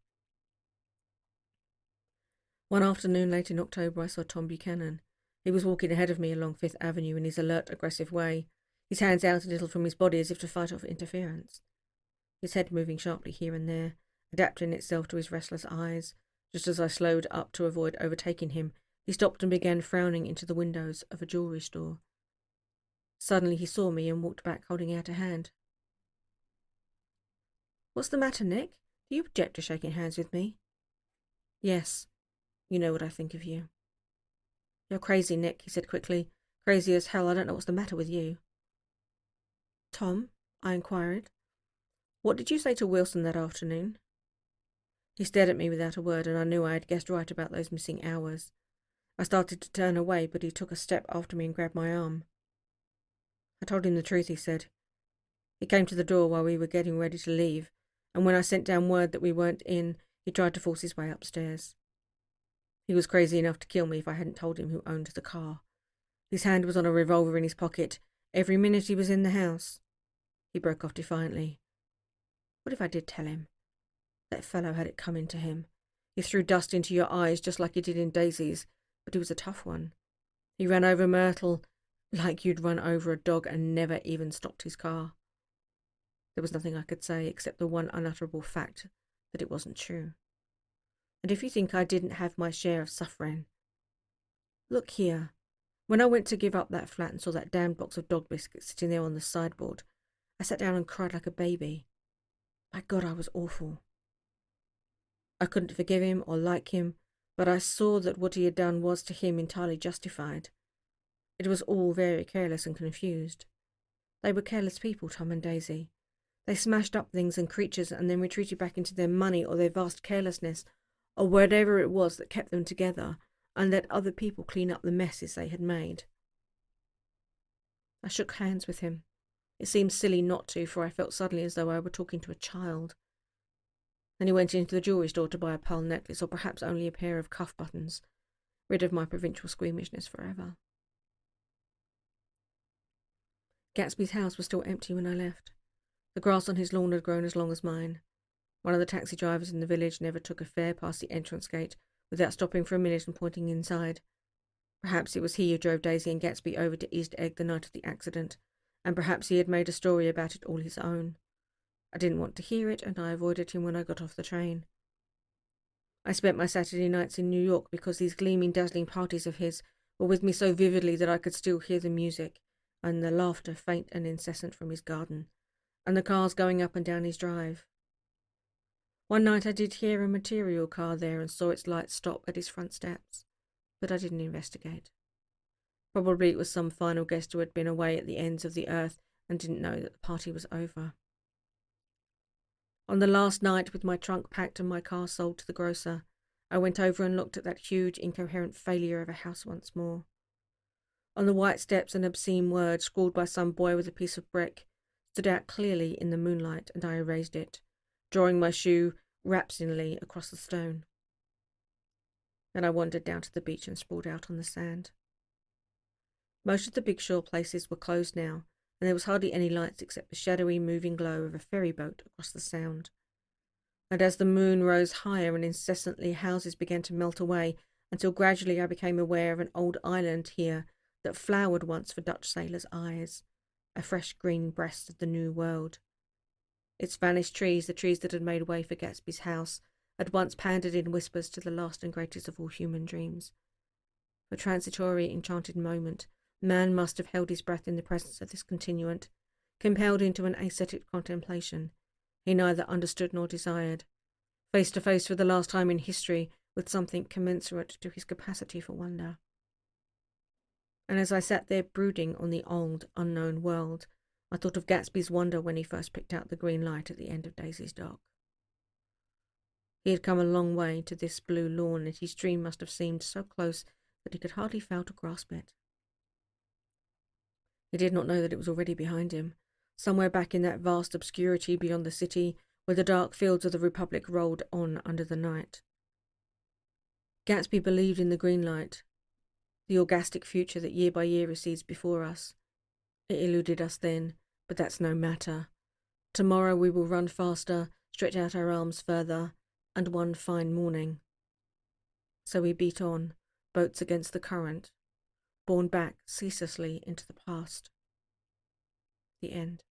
One afternoon late in October, I saw Tom Buchanan. He was walking ahead of me along Fifth Avenue in his alert, aggressive way, his hands out a little from his body as if to fight off interference. His head moving sharply here and there, adapting itself to his restless eyes. Just as I slowed up to avoid overtaking him, he stopped and began frowning into the windows of a jewellery store. Suddenly he saw me and walked back, holding out a hand. "What's the matter, Nick? Do you object to shaking hands with me?" "Yes. You know what I think of you." "You're crazy, Nick," he said quickly. "Crazy as hell. I don't know what's the matter with you." "Tom," I inquired, "what did you say to Wilson that afternoon?" He stared at me without a word, and I knew I had guessed right about those missing hours. I started to turn away, but he took a step after me and grabbed my arm. "I told him the truth," he said. "He came to the door while we were getting ready to leave, and when I sent down word that we weren't in, he tried to force his way upstairs. He was crazy enough to kill me if I hadn't told him who owned the car. His hand was on a revolver in his pocket every minute he was in the house." He broke off defiantly. "What if I did tell him? That fellow had it coming to him. He threw dust into your eyes just like he did in Daisy's, but he was a tough one. He ran over Myrtle like you'd run over a dog and never even stopped his car." There was nothing I could say except the one unutterable fact that it wasn't true. "And if you think I didn't have my share of suffering, look here. When I went to give up that flat and saw that damned box of dog biscuits sitting there on the sideboard, I sat down and cried like a baby. My God, I was awful. I couldn't forgive him or like him, but I saw that what he had done was to him entirely justified. It was all very careless and confused. They were careless people, Tom and Daisy. They smashed up things and creatures and then retreated back into their money or their vast carelessness, or whatever it was that kept them together, and let other people clean up the messes they had made." I shook hands with him. It seemed silly not to, for I felt suddenly as though I were talking to a child. Then he went into the jewellery store to buy a pearl necklace, or perhaps only a pair of cuff buttons, rid of my provincial squeamishness forever. Gatsby's house was still empty when I left. The grass on his lawn had grown as long as mine. One of the taxi drivers in the village never took a fare past the entrance gate without stopping for a minute and pointing inside. Perhaps it was he who drove Daisy and Gatsby over to East Egg the night of the accident, and perhaps he had made a story about it all his own. I didn't want to hear it, and I avoided him when I got off the train. I spent my Saturday nights in New York because these gleaming, dazzling parties of his were with me so vividly that I could still hear the music, and the laughter faint and incessant from his garden, and the cars going up and down his drive. One night I did hear a material car there and saw its lights stop at his front steps, but I didn't investigate. Probably it was some final guest who had been away at the ends of the earth and didn't know that the party was over. On the last night, with my trunk packed and my car sold to the grocer, I went over and looked at that huge, incoherent failure of a house once more. On the white steps an obscene word, scrawled by some boy with a piece of brick, stood out clearly in the moonlight, and I erased it, drawing my shoe rapsodily across the stone. Then I wandered down to the beach and sprawled out on the sand. Most of the big shore places were closed now, and there was hardly any lights except the shadowy, moving glow of a ferry boat across the sound. And as the moon rose higher and incessantly houses began to melt away, until gradually I became aware of an old island here that flowered once for Dutch sailors' eyes, a fresh green breast of the New World. Its vanished trees, the trees that had made way for Gatsby's house, had once pandered in whispers to the last and greatest of all human dreams. For a transitory, enchanted moment, man must have held his breath in the presence of this continuant, compelled into an ascetic contemplation he neither understood nor desired, face to face for the last time in history with something commensurate to his capacity for wonder. And as I sat there brooding on the old, unknown world, I thought of Gatsby's wonder when he first picked out the green light at the end of Daisy's Dock. He had come a long way to this blue lawn, and his dream must have seemed so close that he could hardly fail to grasp it. He did not know that it was already behind him, somewhere back in that vast obscurity beyond the city, where the dark fields of the Republic rolled on under the night. Gatsby believed in the green light, the orgastic future that year by year recedes before us. It eluded us then, but that's no matter. Tomorrow we will run faster, stretch out our arms further, and one fine morning. So we beat on, boats against the current, borne back ceaselessly into the past. The end.